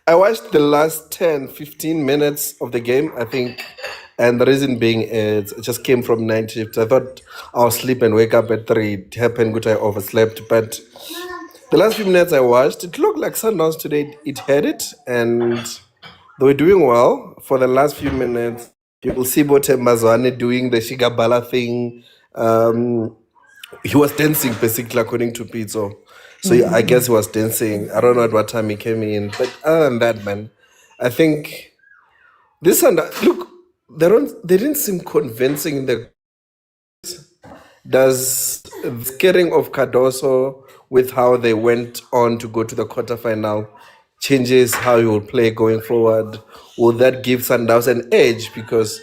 I watched the last 10-15 minutes of the game, I think, and the reason being is it just came from night shift. I thought I'll sleep and wake up at 3. It happened, good, I overslept. But the last few minutes I watched, it looked like Sundowns today, it had it, and they were doing well. For the last few minutes, you will see Bote Mazwane doing the Shigabala thing. He was dancing, basically, according to Pitso. So yeah, I guess he was dancing. I don't know at what time he came in. But other than that, man, I think this and that, look, they didn't seem convincing in the does the scaring of Cardoso with how they went on to go to the quarterfinal changes how you will play going forward? Will that give Sundowns an edge because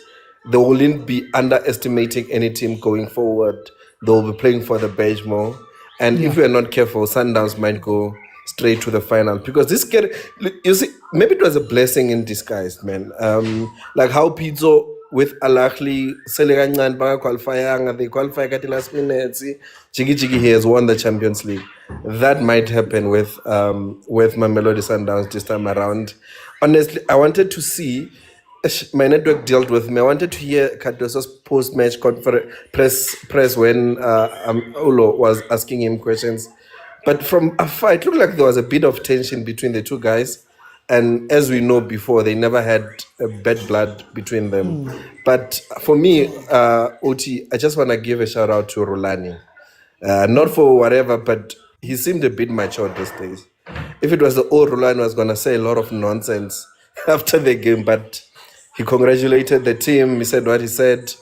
they won't be underestimating any team going forward? They'll be playing for the badge more. And if we're not careful, Sundowns might go straight to the final because this you see, maybe it was a blessing in disguise, man. Like how Pitso with Ahly, they qualify at the last minute. Jiggy he has won the Champions League. That might happen with Mamelodi Sundowns this time around. Honestly, I wanted to see. My network dealt with me. I wanted to hear Cardoso's post-match press when Ulo was asking him questions. But from afar, it looked like there was a bit of tension between the two guys. And as we know before, they never had a bad blood between them. But for me, Oti, I just want to give a shout out to Rulani. Not for whatever, but he seemed a bit mature these days. If it was the old Rulani, was going to say a lot of nonsense after the game, but he congratulated the team. He said what he said.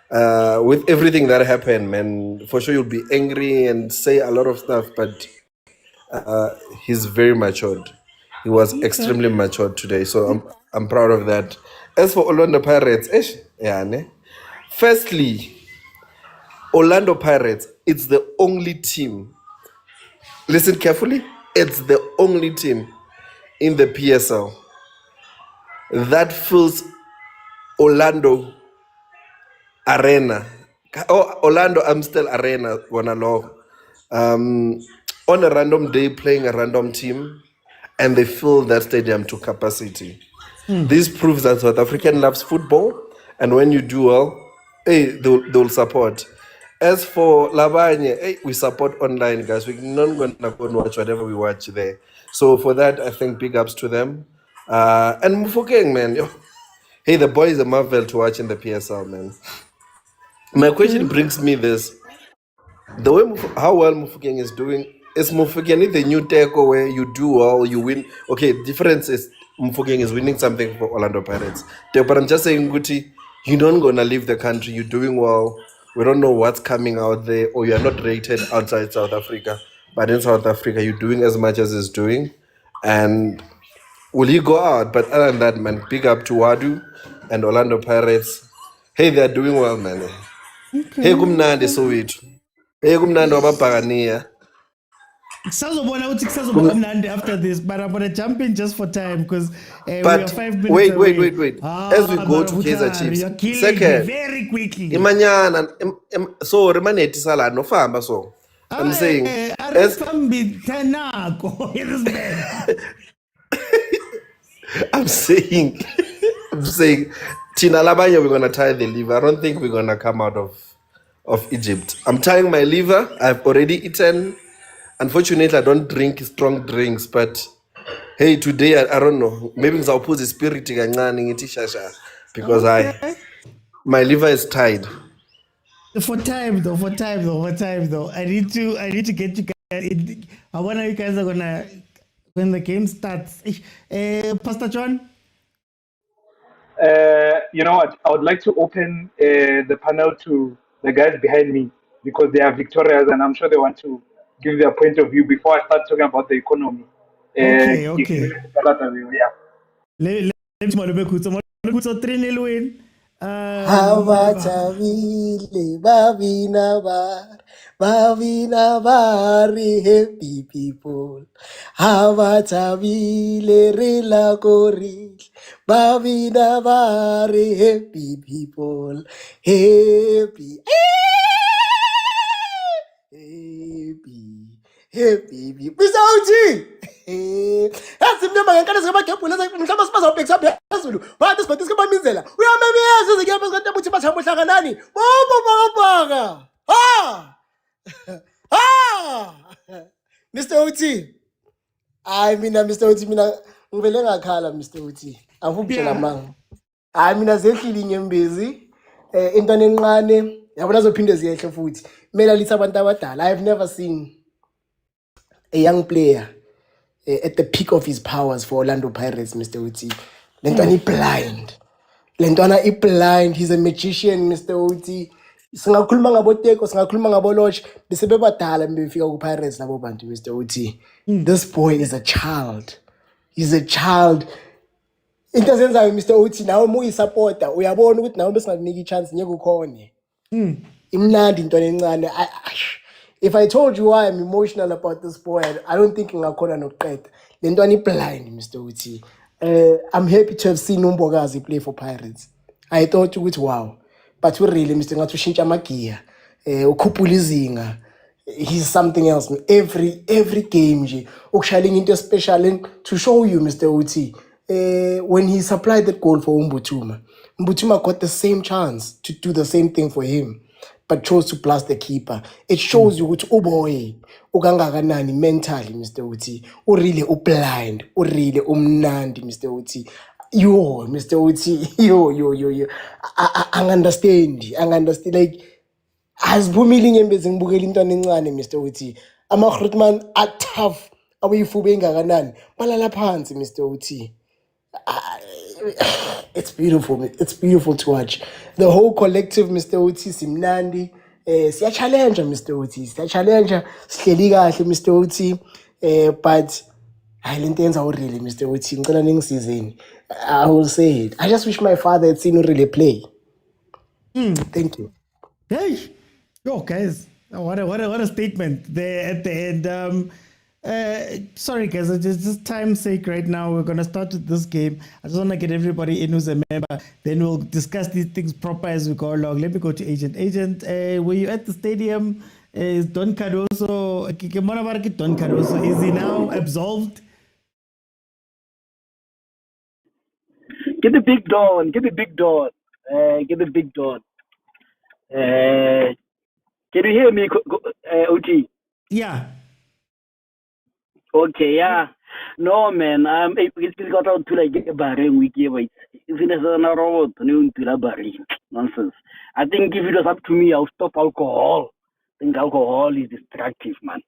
With everything that happened, man, for sure you'll be angry and say a lot of stuff, but he's very matured. He was extremely matured today, so I'm proud of that. As for Orlando Pirates, firstly, Orlando Pirates, it's the only team. Listen carefully. It's the only team in the PSL that fills Orlando Arena. Orlando Amstel Arena, on a random day playing a random team, and they fill that stadium to capacity. This proves that South African loves football, and when you do well, they'll support. As for Labanye, we support online, guys. We're not going to go and watch whatever we watch there. So for that, I think big ups to them. And Mufokeng, man. Hey, the boy is a marvel to watch in the PSL, man. My question brings me this. The way how well Mufokeng is doing, is Mufokeng the new takeover where you do well, you win? Okay, the difference is Mufokeng is winning something for Orlando Pirates. But I'm just saying, Guti, you're not going to leave the country. You're doing well. We don't know what's coming out there, or you're not rated outside South Africa. But in South Africa, you're doing as much as it's doing. And will he go out? But other than that, man, big up to Wadu and Orlando Pirates. Hey, they're doing well, man. Hey, kumnandi Soweto. Hey, kumnandi wababhakaniya. After this, but I'm gonna jump in just for time because we are 5 minutes away. Wait. As we go to Kaizer Chiefs, second, very quickly. Imanyana, so remaneti sala no famba so. I'm saying, I'm saying, Tina Labanya, we're gonna tie the liver. I don't think we're gonna come out of Egypt. I'm tying my liver. I've already eaten. Unfortunately, I don't drink strong drinks, but hey, today I don't know. Maybe I'll put the spirit because my liver is tied. For time though. I need to get you guys in. I wonder you guys are gonna when the game starts. Pastor John. You know what? I would like to open the panel to the guys behind me because they are victorious and I'm sure they want to give their point of view before I start talking about the economy. Okay. Yeah. Let's so 3-0 win. Havatavile Bavina Bari happy people. Havatavile Rilakori Bavina Bari happy people. Happy Mr. OG! Yasimnyama ngenkani zikabagebhula mhlawumbe sibazawubhekisa phezulu bathi sibhathi sikabamizela uyamemeza izinyama zikaNtaba uthi bathamba uhlanganani bobobaka Mr. OT hayi mina Mr. OT mina ngivele ngakhala Mr. OT angifubutshela manga hayi mina zehlile inyembezi intwana encane yabona zophinde ziyehle futhi kumele lithi abantu abadala. I've never seen a young player at the peak of his powers for Orlando Pirates, Mr. Uti. Lentwana blind. Lentwana blind. He's a magician, Mr. Uti. Singakhuluma ngabo Teko, singakhuluma ngabo Lodge, bese bebadala befika ku Pirates labo bantu, Mr. Uti. This boy is a child. He's a child. Into zenzayo Mr. Uti nawe muyisupporter uyabona ukuthi nawe besingakunika ichance ngeke ukhone. Imnandi intwana encane. If I told you why I'm emotional about this boy, I don't think ngakhona nokuqeda. Lentwana blind, Mr. Uti. I'm happy to have seen Umbogazi play for Pirates. I thought ukuthi wow. But we really Mr. ngathi ushintsha amagiya. Ukhuphula izinga. He's something else. Every game nje ukushalinga into special and to show you Mr. Uti. When he supplied that goal for Mbutuma got the same chance to do the same thing for him, but chose to blast the keeper. It shows you ukuthi uboy ukangakanani mentally, Mr. Uti. Really blind, really umnandi, Mr. Uti. Yo, Mr. Uti, yo. I understand. Like as bumili nyembezi ngibukela intwana encane, Mr. Uti. Ama-Grootman are tough. Awuyifuba engakanani. Balala phansi, Mr. Uti. It's beautiful. It's beautiful to watch. The whole collective, Mr. Uti, simnandi. Siya challenge, Mr. Uti. Siya challenge. Sihleli kahle, Mr. Uti. But I didn't really, Mr. Uti. Ngicela ningisizeni. I will say it. I just wish my father had seen you really play. Thank you. Hey, yo guys, what a statement there at the end. Sorry guys, just time's sake right now. We're gonna start with this game. I just wanna get everybody in who's a member. Then we'll discuss these things proper as we go along. Let me go to Agent. Agent, were you at the stadium? Is Don Cardoso? Don Cardoso, is he now absolved? Get the big Don. Get the big Don. Get the big Don. Can you hear me, OT? Yeah. Okay, yeah. No, man. It's got out to like a barring wiki. Wait. If it is an robot, nonsense. I think if it was up to me, I'll stop alcohol. I think alcohol is destructive, man.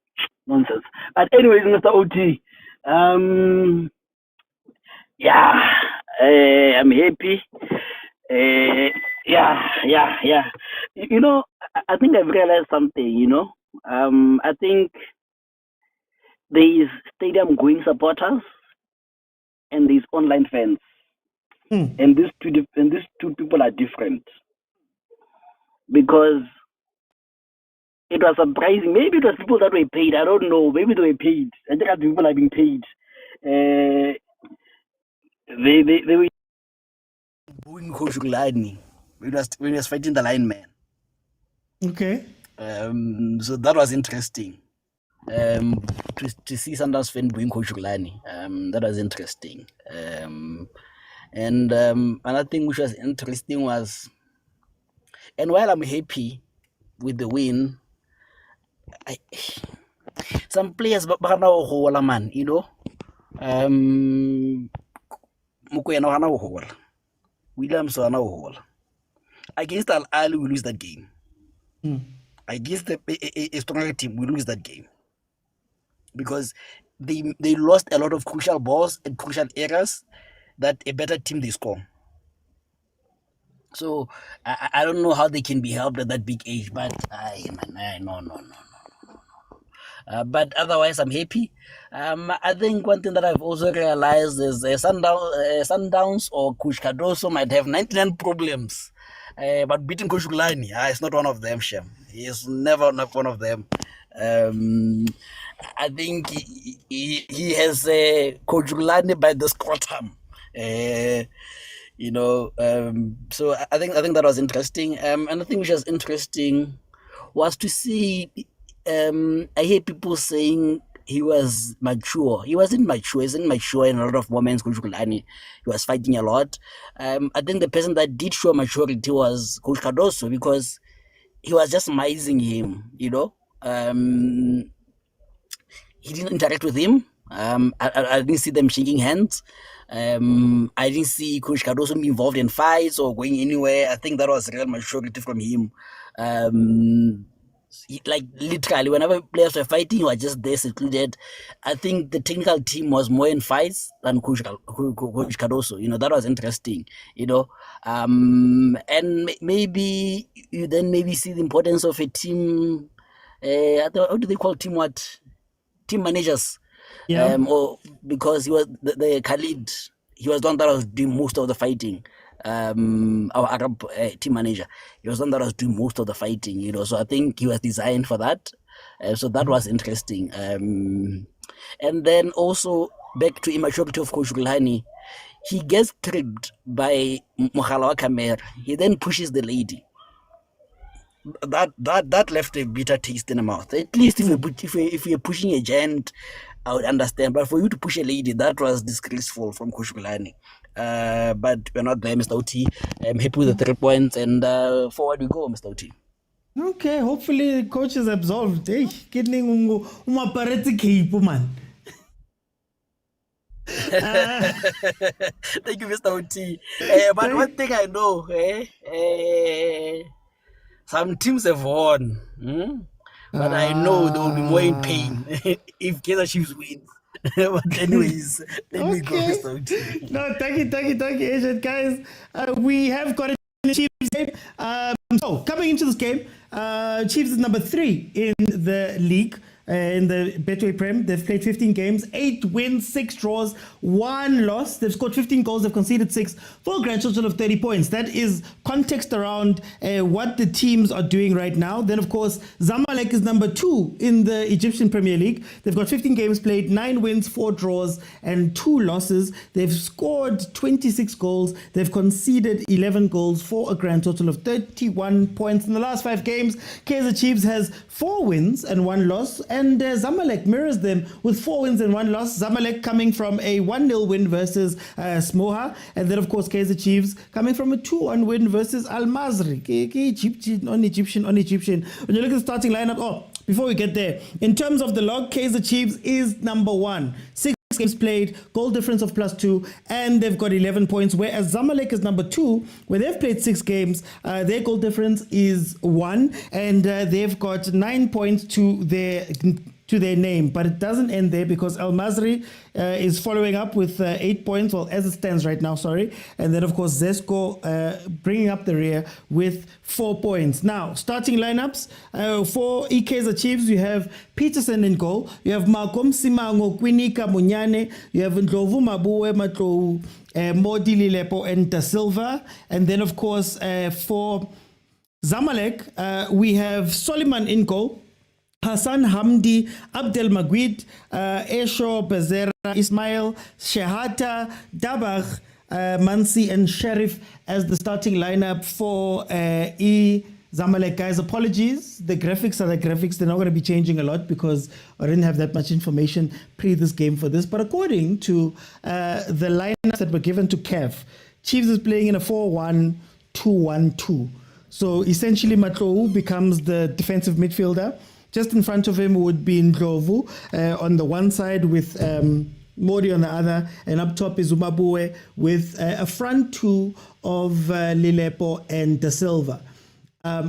Nonsense. But anyways, Mr. OT, yeah, I'm happy. Yeah. You know, I think I've realized something, you know. I think there is stadium going supporters and there's online fans. And these two people are different. Because it was surprising. Maybe it was people that were paid. I don't know. Maybe they were paid. I think people are being paid. They were booing Coach Rulani when he was fighting the lineman. Okay. So that was interesting. to see Sundowns fan doing Coach Rulani. That was interesting. And another thing which was interesting was, and while I'm happy with the win, some players man, you know. Mokwena hana ho hola. Williams hana ho hola. Against Ahly, we lose that game. Against a stronger team, we lose that game. Because they lost a lot of crucial balls and crucial errors that a better team they score. So I don't know how they can be helped at that big age, but no. But otherwise, I'm happy. I think one thing that I've also realized is Sundowns or Coach Cardoso might have 99 problems. But beating Coach Rulani, it's not one of them, Shem. He is never one of them. I think he has Coach Rulani by the scrotum. You know, so I think that was interesting. And I think which was interesting was to see. I hear people saying he was mature. He wasn't mature. He wasn't mature in a lot of moments. Coach Rulani, he was fighting a lot. I think the person that did show maturity was Coach Cardoso, because he was just mising him. You know, he didn't interact with him. I didn't see them shaking hands. I didn't see Coach Cardoso be involved in fights or going anywhere. I think that was real maturity from him. Like literally, whenever players were fighting, he was just there secluded. I think the technical team was more in fights than Coach Cardoso. You know, that was interesting. You know, and maybe you then maybe see the importance of a team. How do they call team? What? Team managers. Yeah. Or because he was the Khalid, he was the one that was doing most of the fighting. Our Arab team manager, he was the one that was doing most of the fighting, you know. So I think he was designed for that. So that was interesting. And then also back to immaturity of Coach Rulani, he gets tripped by Mogala Kamer. He then pushes the lady. That left a bitter taste in the mouth. At least if you're pushing a giant, I would understand. But for you to push a lady, that was disgraceful from Coach Rulani. But we're not there, Mr. OT. I'm happy with the 3 points, and forward we go, Mr. OT. Okay, hopefully the coach is absolved. Hey, kidding umapareti cape, man. Thank you, Mr. OT. But one thing I know, some teams have won. But I know they will be more in pain if Kaizer Chiefs wins. But anyways, let me go, Mr. OT. No, thank you, Asian guys. We have got a Chiefs game. So coming into this game, Chiefs is number 3 in the league. In the Betway Prem, they've played 15 games, 8 wins, 6 draws, 1 loss. They've scored 15 goals, they've conceded 6 for a grand total of 30 points. That is context around what the teams are doing right now. Then, of course, Zamalek is number 2 in the Egyptian Premier League. They've got 15 games played, 9 wins, 4 draws, and 2 losses. They've scored 26 goals, they've conceded 11 goals for a grand total of 31 points. In the last 5 games, Kaizer Chiefs has 4 wins and 1 loss. And Zamalek mirrors them with 4 wins and 1 loss. Zamalek coming from a 1-0 win versus Smoha. And then, of course, Kaizer Chiefs coming from a 2-1 win versus Al Mazri. Egyptian. When you look at the starting lineup, before we get there, in terms of the log, Kaizer Chiefs is number 1. 6 games played, goal difference of +2, and they've got 11 points, whereas Zamalek is number 2, where they've played 6 games, their goal difference is 1, and they've got 9 points to their name. But it doesn't end there, because Al Mazri is following up with 8 points, well, as it stands right now, and then of course Zesco bringing up the rear with 4 points. Now, starting lineups for Kaizer Chiefs, you have Peterson in goal, you have Malcolm Simango, Kwinika Munyane, you have Ndlovu Mabuwe, Matlou Modi Lilepo, and Da Silva. And then of course for Zamalek, we have Soliman in goal, Hassan Hamdi, Abdel Magwid, Esho Bezera, Ismail, Shehata, Dabach, Mansi, and Sheriff as the starting lineup for Zamalek, guys, apologies. The graphics are the graphics. They're not going to be changing a lot because I didn't have that much information pre this game for this. But according to the lineups that were given to CAF, Chiefs is playing in a 4-1-2-1-2. So essentially, Matlou becomes the defensive midfielder. Just in front of him would be Ndlovu on the one side with Modi on the other, and up top is Umabue with a front two of Lilepo and Da Silva.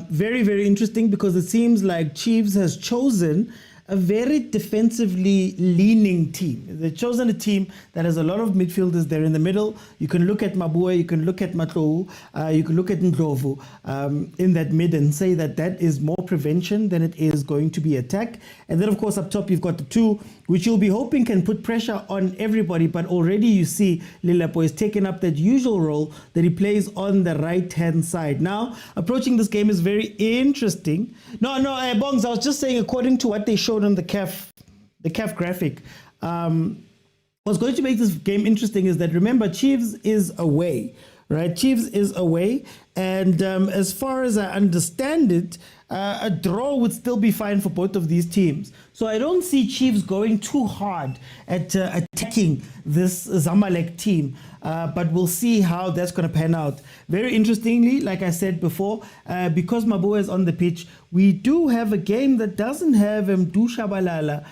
Very, very interesting because it seems like Chiefs has chosen a very defensively leaning team. They've chosen a team that has a lot of midfielders there in the middle. You can look at Mabue, you can look at Matlou, you can look at Ndlovu in that mid and say that that is more prevention than it is going to be attack. And then, of course, up top, you've got the two, which you'll be hoping can put pressure on everybody. But already you see Lilepo is taking up that usual role that he plays on the right-hand side. Now, approaching this game is very interesting. No, Bongs, I was just saying, according to what they showed on the CAF graphic, what's going to make this game interesting is that, remember, Chiefs is away, right? Chiefs is away. And as far as I understand it, a draw would still be fine for both of these teams. So I don't see Chiefs going too hard at attacking this Zamalek team. But we'll see how that's going to pan out. Very interestingly, like I said before, because Mabua is on the pitch, we do have a game that doesn't have Mdu Shabalala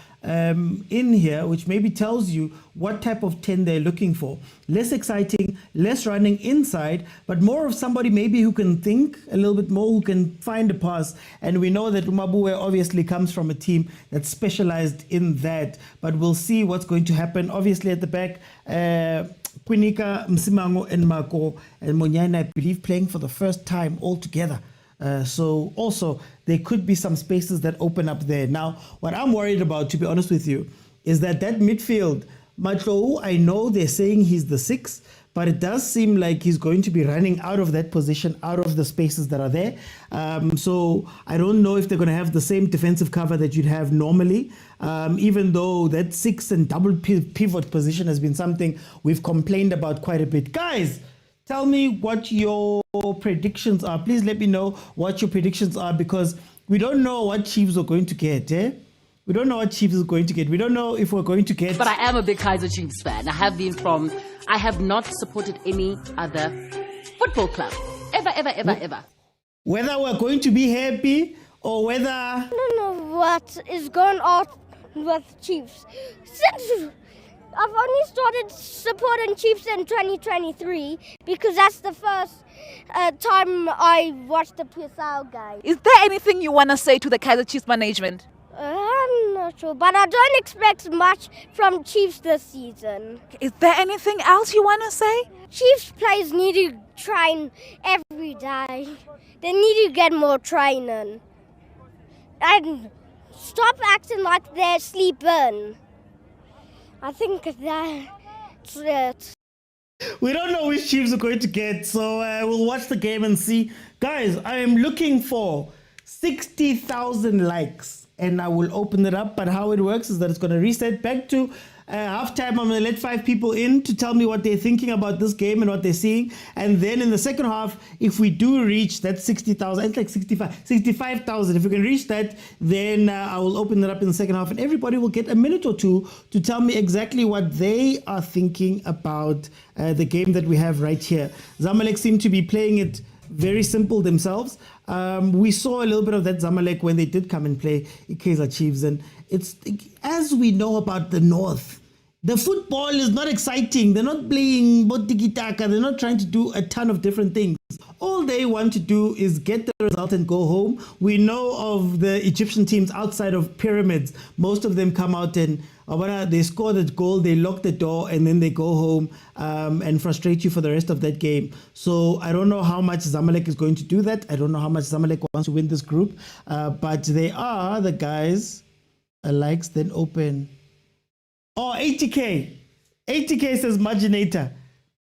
in here, which maybe tells you what type of 10 they're looking for. Less exciting, less running inside, but more of somebody maybe who can think a little bit more, who can find a pass. And we know that Umabue obviously comes from a team that's specialized in that. But we'll see what's going to happen. Obviously at the back, Punika, Msimango, and Marco and Monyana, I believe, playing for the first time all together. So also there could be some spaces that open up there. Now, what I'm worried about, to be honest with you, is that midfield, Matlou, I know they're saying he's the 6, but it does seem like he's going to be running out of that position, out of the spaces that are there. So I don't know if they're going to have the same defensive cover that you'd have normally, even though that 6 and double pivot position has been something we've complained about quite a bit. Guys, tell me what your predictions are. Please let me know what your predictions are, because we don't know what Chiefs are going to get. We don't know what Chiefs is going to get. We don't know if we're going to get... But I am a big Kaizer Chiefs fan. I have been from... I have not supported any other football club. Ever. Whether we're going to be happy or whether... I don't know what is going on with Chiefs. Since I've only started supporting Chiefs in 2023 because that's the first time I watched the PSL game. Is there anything you want to say to the Kaizer Chiefs management? I'm not sure, but I don't expect much from Chiefs this season. Is there anything else you want to say? Chiefs players need to train every day. They need to get more training. And stop acting like they're sleeping. I think that's it. We don't know which Chiefs are going to get, so we'll watch the game and see. Guys, I am looking for 60,000 likes. And I will open it up, but how it works is that it's going to reset back to halftime. I'm going to let 5 people in to tell me what they're thinking about this game and what they're seeing. And then in the second half, if we do reach that 60,000, it's like 65,000. If we can reach that, then I will open it up in the second half. And everybody will get a minute or two to tell me exactly what they are thinking about the game that we have right here. Zamalek seem to be playing it very simple themselves. We saw a little bit of that Zamalek when they did come and play Kaizer Chiefs, and it's, as we know about the North, the football is not exciting. They're not playing tiki-taka. They're not trying to do a ton of different things. All they want to do is get the result and go home. We know of the Egyptian teams outside of pyramids. Most of them come out and they score that goal, they lock the door, and then they go home and frustrate you for the rest of that game. So I don't know how much Zamalek is going to do that. I don't know how much Zamalek wants to win this group. But they are the guys. Likes then open. Oh, 80K. 80K says Marginator.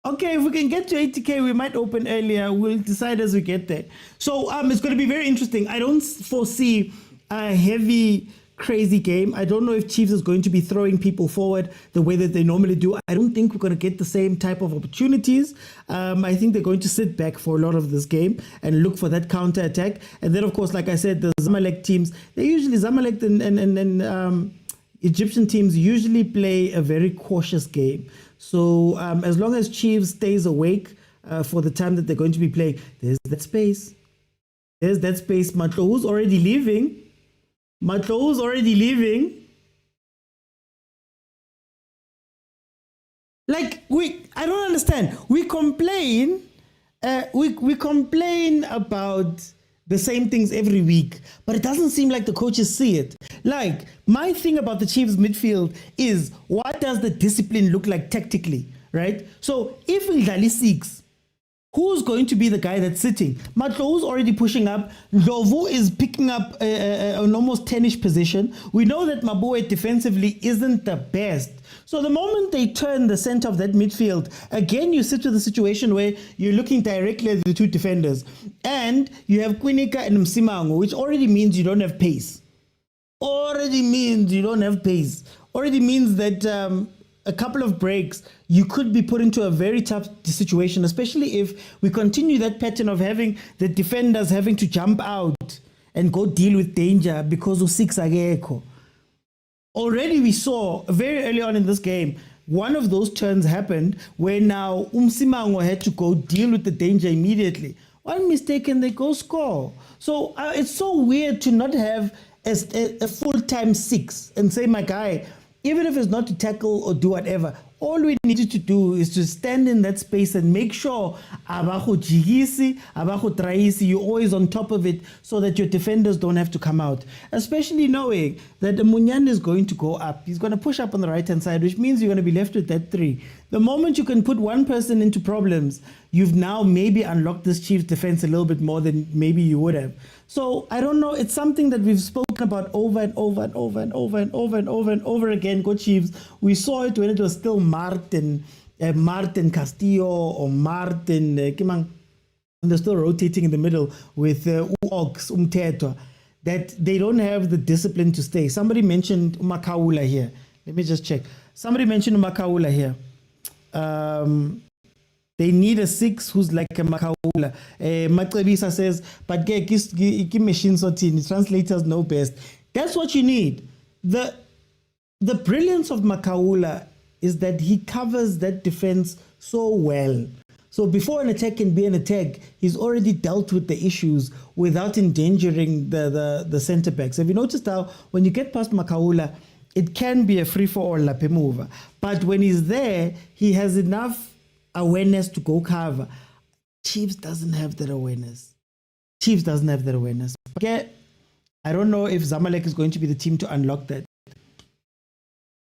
Okay, if we can get to 80K, we might open earlier. We'll decide as we get there. So it's going to be very interesting. I don't foresee a heavy crazy game. I don't know if Chiefs is going to be throwing people forward the way that they normally do. I don't think we're going to get the same type of opportunities. I think they're going to sit back for a lot of this game and look for that counter attack. And then, of course, like I said, the Zamalek teams, they usually, Zamalek and Egyptian teams usually play a very cautious game. So as long as Chiefs stays awake for the time that they're going to be playing, there's that space. There's that space. Matlou's already leaving. Matlou's already leaving. Like, I don't understand. We complain about the same things every week, but it doesn't seem like the coaches see it. Like, my thing about the Chiefs midfield is, what does the discipline look like tactically, right? So if Ndlali seeks, who's going to be the guy that's sitting? Matlou's already pushing up. Ndlovu is picking up an almost 10-ish position. We know that Maboe defensively isn't the best. So the moment they turn the center of that midfield, again, you sit with a situation where you're looking directly at the two defenders. And you have Kwinika and Msimango, which already means you don't have pace. Already means that a couple of breaks, you could be put into a very tough situation, especially if we continue that pattern of having the defenders having to jump out and go deal with danger because of six ageko. Already we saw very early on in this game, one of those turns happened where now Msimango had to go deal with the danger immediately. One mistake and they go score. So it's so weird to not have a full-time six and say, my guy, even if it's not to tackle or do whatever, all we needed to do is to stand in that space and make sure abajo jigisi, abajo traisi, you're always on top of it so that your defenders don't have to come out. Especially knowing that Munyan is going to go up. He's going to push up on the right-hand side, which means you're going to be left with that three. The moment you can put one person into problems, you've now maybe unlocked this Chiefs defense a little bit more than maybe you would have. So I don't know. It's something that we've spoken about over and over and over and over and over and over and over again. Go Chiefs. We saw it when it was still Martin Castillo or Martin Kimang. And they're still rotating in the middle with Ox, Umtetwa, that they don't have the discipline to stay. Somebody mentioned Umakaula here. Let me just check. Somebody mentioned Umakaula here. They need a six who's like a Makaula. Matlebisa says, but machine sorting, translators know best. That's what you need. The brilliance of Makaula is that he covers that defense so well. So before an attack can be an attack, he's already dealt with the issues without endangering the center backs. Have you noticed how when you get past Makaula, it can be a free-for-all lape mover. But when he's there, he has enough awareness to go cover. Chiefs doesn't have that awareness. Okay, I don't know if Zamalek is going to be the team to unlock that.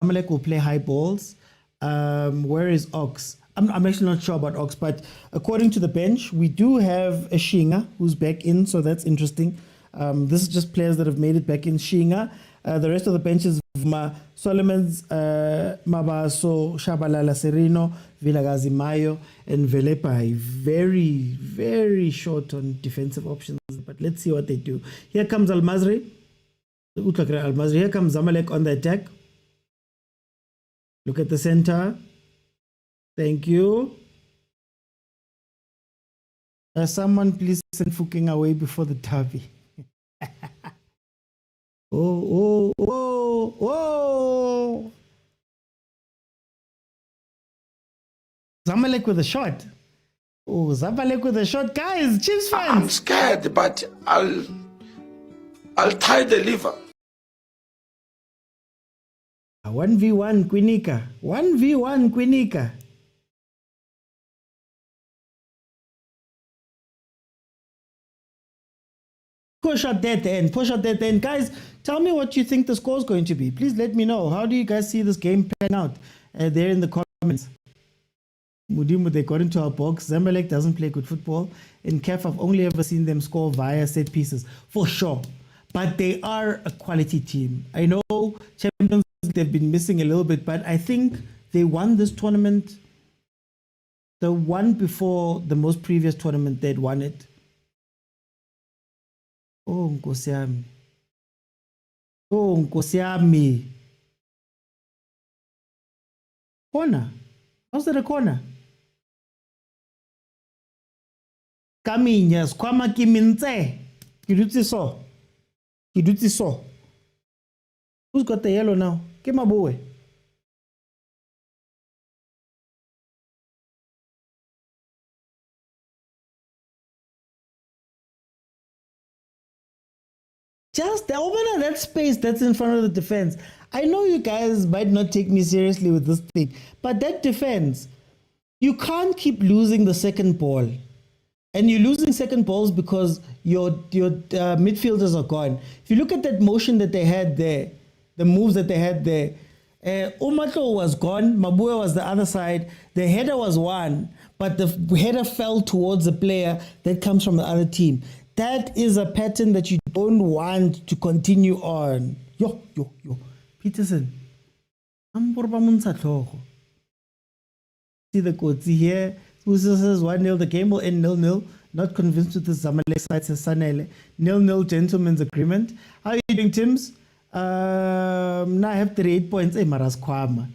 Zamalek will play high balls. Where is Ox? I'm actually not sure about Ox, but according to the bench, we do have a Shinga who's back in, so that's interesting. This is just players that have made it back in. Shinga. The rest of the bench is Solomon's, Mabaso, Shabalala Serino, Vilakazi Mayo, and Velepai. Very, very short on defensive options, but let's see what they do. Here comes Al-Mazri. Here comes Zamalek on the attack. Look at the center. Thank you. Someone please send Fuking away before the derby. Oh. Zamalek with a shot. Oh, Zamalek with a shot. Guys, Chiefs fans. I'm scared, but I'll tie the liver. 1v1 Kwinika. 1v1 Kwinika. Push out that end. Guys, tell me what you think the score is going to be. Please let me know. How do you guys see this game pan out? There in the comments. Mudimu, they got into our box. Zamalek doesn't play good football. In CAF, I've only ever seen them score via set pieces, for sure. But they are a quality team. I know Champions League, they've been missing a little bit, but I think they won this tournament. The one before the most previous tournament, they'd won it. Oh, Nkosiami. Oh, Nkosi yami. Corner. How's that a corner? Kaminyas, kwama kiminze. Kidutsi so. Kidutsi so. Who's got the yellow now? Kimaboe. Just open that space that's in front of the defense. I know you guys might not take me seriously with this thing, but that defense, you can't keep losing the second ball. And you're losing second balls because your midfielders are gone. If you look at that motion that they had there, the moves that they had there, Umato was gone, Mabue was the other side, the header was one, but the header fell towards a player that comes from the other team. That is a pattern that you don't want to continue on. Yo. Peterson. See the quotes here. Who says 1-0, the game will end 0-0. Not convinced with the Zamalek side, says Sanele. 0-0 gentleman's agreement. How are you doing, Tims? Now I have 38 points. Hey, Maras Kwama.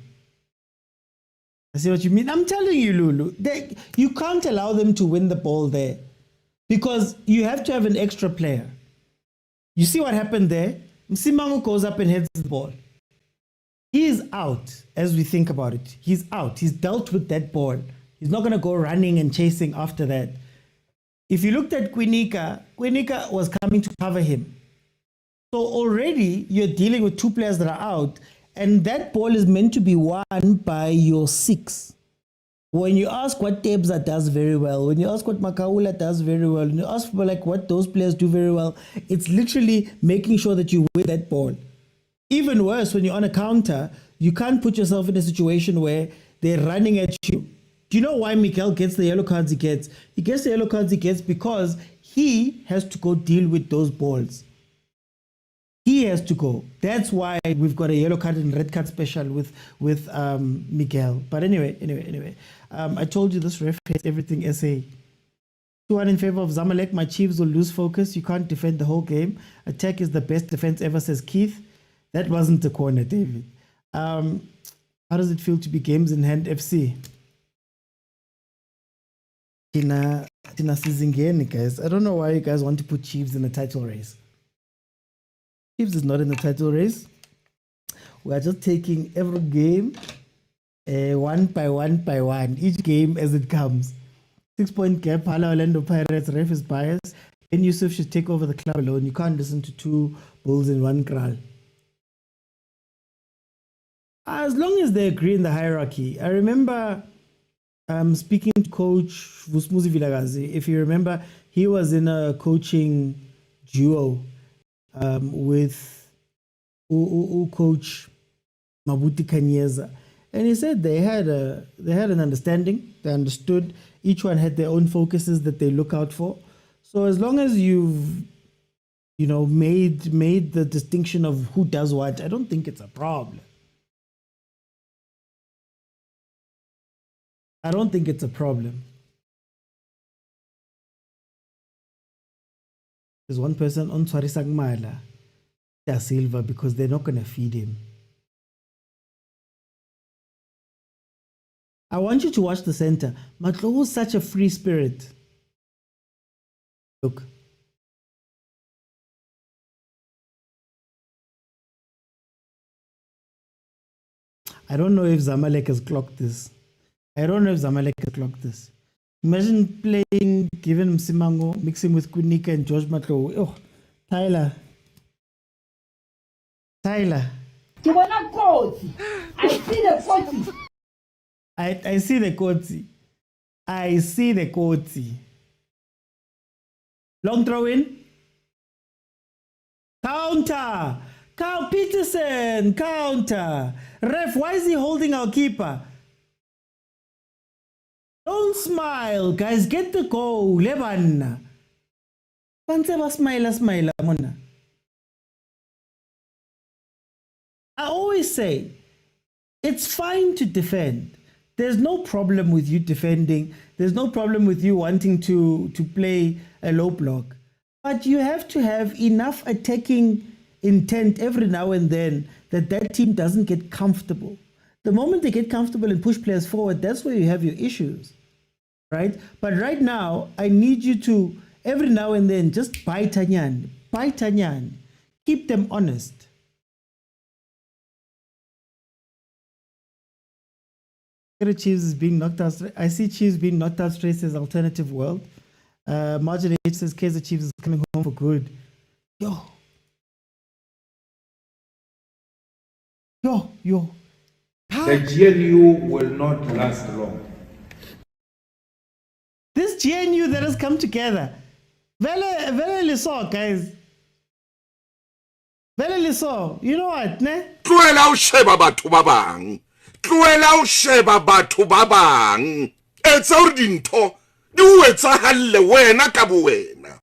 I see what you mean. I'm telling you, Lulu, you can't allow them to win the ball there because you have to have an extra player. You see what happened there? Msimango goes up and heads the ball. He is out as we think about it. He's out. He's dealt with that ball. He's not going to go running and chasing after that. If you looked at Kwinika was coming to cover him. So already you're dealing with two players that are out, and that ball is meant to be won by your 6. When you ask what Tebza does very well, when you ask what Makaula does very well, when you ask for like what those players do very well, it's literally making sure that you win that ball. Even worse, when you're on a counter, you can't put yourself in a situation where they're running at you. Do you know why Miguel gets the yellow cards he gets? He gets the yellow cards he gets because he has to go deal with those balls. He has to go. That's why we've got a yellow card and red card special with Miguel. But anyway, I told you this ref hates everything SA. 2-1 in favor of Zamalek. My Chiefs will lose focus. You can't defend the whole game. Attack is the best defense ever, says Keith. That wasn't a corner, David. How does it feel to be games in hand FC? Tina Sizingeni, guys. I don't know why you guys want to put Chiefs in a title race. Chiefs is not in the title race. We are just taking every game one by one, each game as it comes. 6-point gap. Hala Orlando Pirates. Ref is biased. Ben Yusuf should take over the club alone. You can't listen to 2 bulls in 1 kraal. As long as they agree in the hierarchy. I remember speaking to Coach Vusmuzi Vilakazi. If you remember, he was in a coaching duo with Coach Mabuti Kanyeza. And he said they had an understanding. They understood. Each one had their own focuses that they look out for. So as long as you've made the distinction of who does what, I don't think it's a problem. I don't think it's a problem. There's one person on Swarisagmala, Da Silva, because they're not going to feed him. I want you to watch the center. Matlo is such a free spirit. Look. I don't know if Zamalek has clocked this. Imagine playing, giving him Simango, mixing with Kunika and George Matlo. Oh, Tyler. I see the Kotsi. Long throw in. Counter. Carl Peterson. Counter. Ref, why is he holding our keeper? Don't smile, guys. Get the goal. Leban. Smile, mona. I always say, it's fine to defend. There's no problem with you defending. There's no problem with you wanting to play a low block. But you have to have enough attacking intent every now and then that that team doesn't get comfortable. The moment they get comfortable and push players forward, that's where you have your issues, right? But right now, I need you to, every now and then, just bite Tanyan, keep them honest. Chiefs is being knocked out. I see Chiefs being knocked out straight as alternative world. Margin H says Kaizer Chiefs is coming home for good. Yo. The GNU will not last long. This GNU that has come together. Vele liso, guys. Vele liso. You know what, ne? Tlohela o sheba batho ba bang. Tlohela o sheba batho ba bang. Etsa hore dintho di o etsahale wena ka bowena.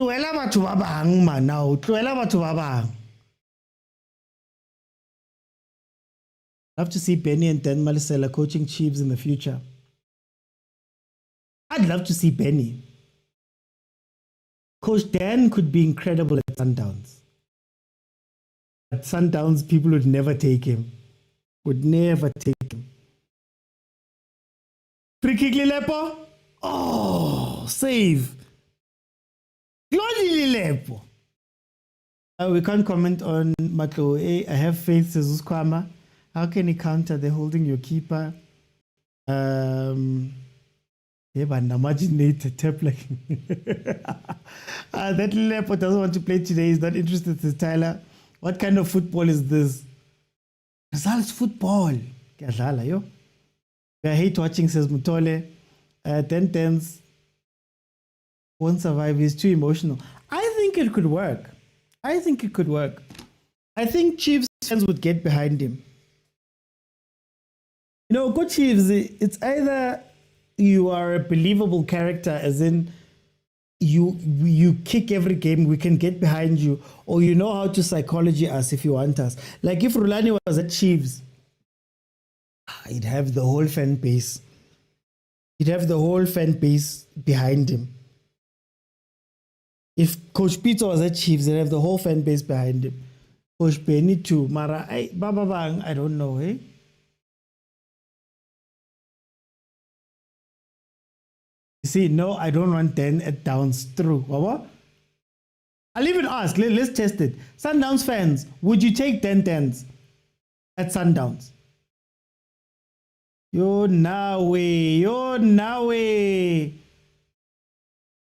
Tlohela batho ba bang manao. Tlohela batho ba bang. Love to see Benny and Dan Malisela coaching Chiefs in the future. I'd love to see Benny. Coach Dan could be incredible at Sundowns. At Sundowns, people would never take him. Would never take him. Free kick Lilepo. Oh, save. Glody Lilepo. We can't comment on Matlo. I have faith, says Uskwama. How can he counter? They're holding your keeper. Imagine tap like that Lepo doesn't want to play today. He's not interested, says Tyler. What kind of football is this? Results football. I hate watching, says Mutole. 10-10s won't survive. He's too emotional. I think it could work. I think Chiefs fans would get behind him. You know, good Chiefs, it's either you are a believable character, as in you kick every game, we can get behind you, or you know how to psychology us if you want us. Like if Rulani was at Chiefs, he'd have the whole fan base. Behind him. If Coach Pitso was at Chiefs, they'd have the whole fan base behind him. Coach Benny too. Mara, I don't know, eh? See, no, I don't want 10 at Downs. True. What? I'll even ask. Let's test it. Sundowns fans, would you take 10-10s at Sundowns? Yo, now.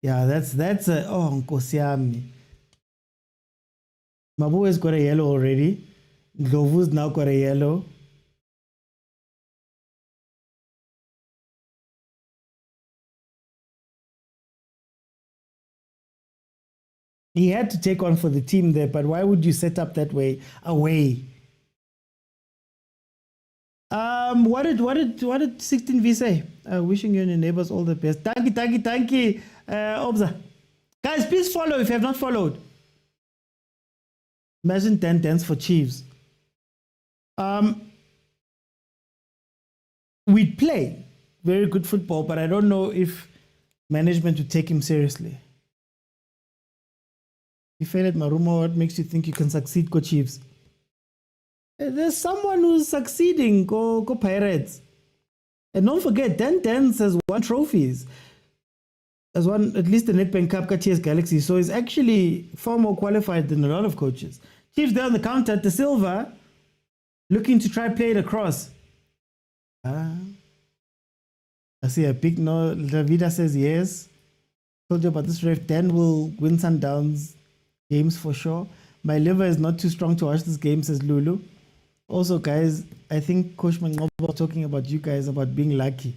Yeah, that's a Nkosiami. Mabu has got a yellow already. Glovu's now got a yellow. He had to take on for the team there, but why would you set up that way away? What did 16V say? Wishing you and your neighbors all the best. Thank you. Obza. Guys, please follow if you have not followed. Imagine 10-10s for Chiefs. We'd play very good football, but I don't know if management would take him seriously. You fail at Marumo, what makes you think you can succeed, Go Chiefs? There's someone who's succeeding, go Pirates. And don't forget, 10-10s has won trophies. Has won at least the Nedbank Cup Galaxy, so he's actually far more qualified than a lot of coaches. Chiefs there on the counter, the Silva, looking to try play it across. I see a big no. Davida says yes. Told you about this ref. Dan will win Sundowns games for sure. My liver is not too strong to watch this game, says Lulu. Also, guys, I think Coach Mangoba was talking about you guys about being lucky.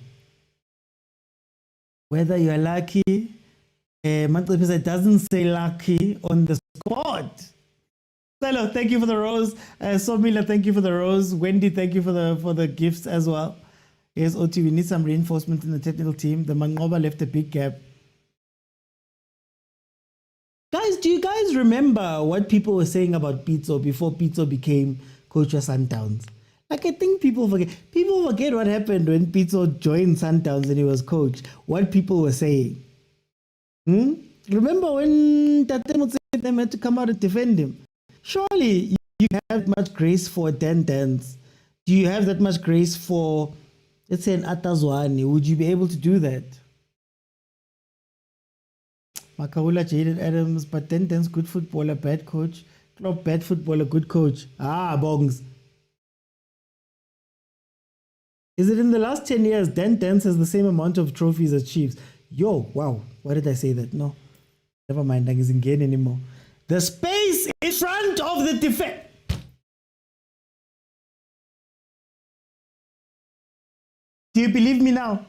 Whether you're lucky, Motsepe doesn't say lucky on the squad. Hello, thank you for the rose. Somila, thank you for the rose. Wendy, thank you for the gifts as well. Yes, OT, we need some reinforcement in the technical team. The Mangoba left a big gap. Guys, do you guys remember what people were saying about Pitso before Pitso became coach of Sundowns? Like, I think people forget. People forget what happened when Pitso joined Sundowns and he was coach. What people were saying. Remember when Tate Motsepe them had to come out and defend him? Surely you have much grace for Dan Dance. Do you have that much grace for, let's say, an Atazwani? Would you be able to do that? Makaula, Jaden Adams, but Dan Dance, good footballer, bad coach. Klopp, bad footballer, good coach. Ah, bongs. Is it in the last 10 years, Dan Dance has the same amount of trophies as Chiefs? Yo, wow. Why did I say that? No. Never mind, I isn't game anymore. The space in front of the defense. Do you believe me now?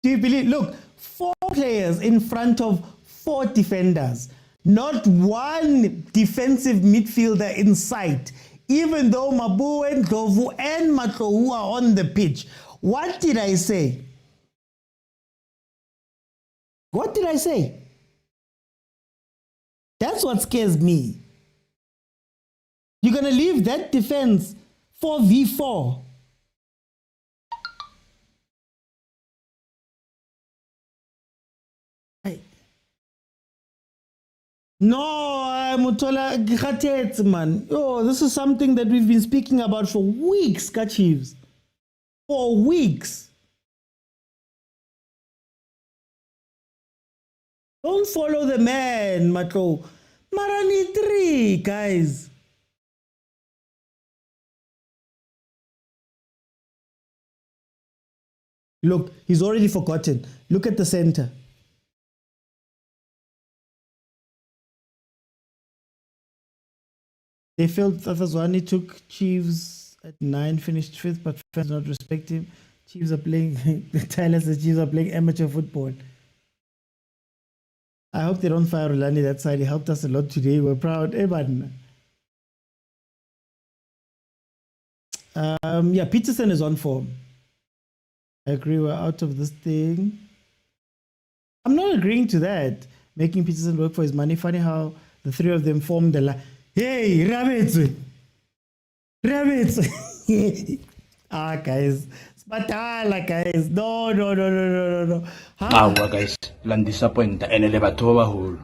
Do you believe? Look, 4 players in front of 4 defenders. Not one defensive midfielder in sight. Even though Mabu and Dovu and Matlou are on the pitch. What did I say? What did I say? That's what scares me. You're going to leave that defense 4v4. No, Mutola Gratets, man. Oh, this is something that we've been speaking about for weeks, Chiefs. For weeks. Don't follow the man, Matlo. Marani 3, guys. Look, he's already forgotten. Look at the center. They felt Tatazwani took Chiefs at 9, finished 5th, but fans not respect him. Chiefs are playing, Tyler says Chiefs are playing amateur football. I hope they don't fire Rulani that side. He helped us a lot today. We're proud. Yeah, Peterson is on form. I agree, we're out of this thing. I'm not agreeing to that. Making Peterson work for his money. Funny how the 3 of them formed the line. Hey, rabbits! Rabbits! Ah, guys. Spatala, guys. No. Awa, guys. Lang disappoint. Enele bato ba baholo.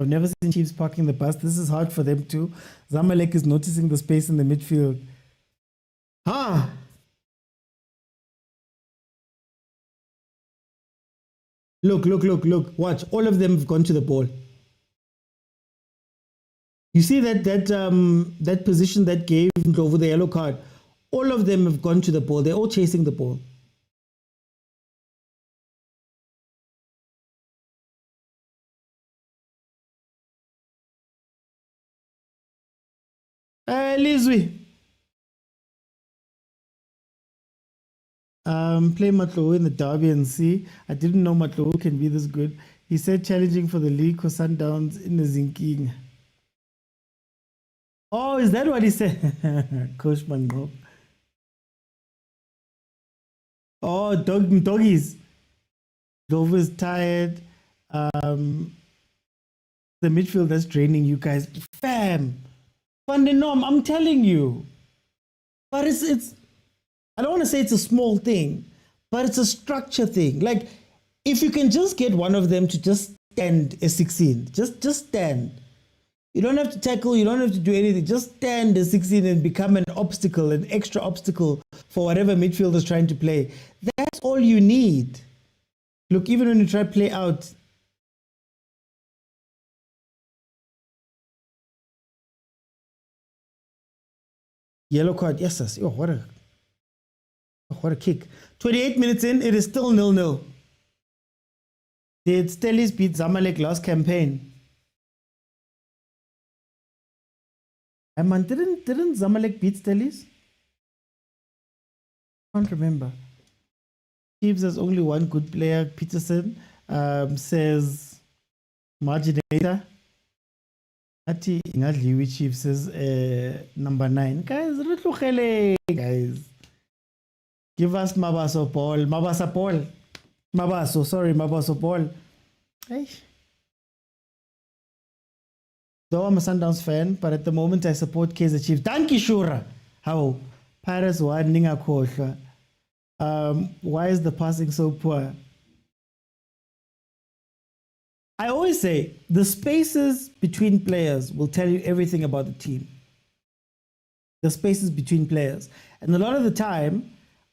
I've never seen Chiefs parking the bus. This is hard for them too. Zamalek is noticing the space in the midfield. Look. Watch. All of them have gone to the ball. You see that position that gave over the yellow card? All of them have gone to the ball. They're all chasing the ball. Lizwi. Play Matlou in the derby and see. I didn't know Matlou can be this good. He said challenging for the league for Sundowns in the Zinking. Oh, is that what he said? Coach Mango. Oh, doggies. Dover is tired. The midfield that's draining you guys. Fam. Van den Norm, I'm telling you. But it's I don't want to say it's a small thing, but it's a structure thing. Like, if you can just get one of them to just stand a 16, just stand. You don't have to tackle, you don't have to do anything. Just stand a 16 and become an obstacle, an extra obstacle for whatever midfielder is trying to play. That's all you need. Look, even when you try to play out, yellow card, yes, sir. Oh, what a kick. 28 minutes in, it is still 0-0. Did Stellies beat Zamalek last campaign? Man, didn't Zamalek beat Stellies? I can't remember. Chiefs has only one good player, Peterson, says Marginator. Ati Ingadliwi Chiefs says number 9. Guys. Give us Mabaso Paul. Mabasa Paul. Mabaso Paul. Hey. Though I'm a Sundowns fan, but at the moment I support Kaizer Chiefs. Thank you, Shura. How? Paris won, Ninga Kosha. Why is the passing so poor? I always say the spaces between players will tell you everything about the team. The spaces between players. And a lot of the time,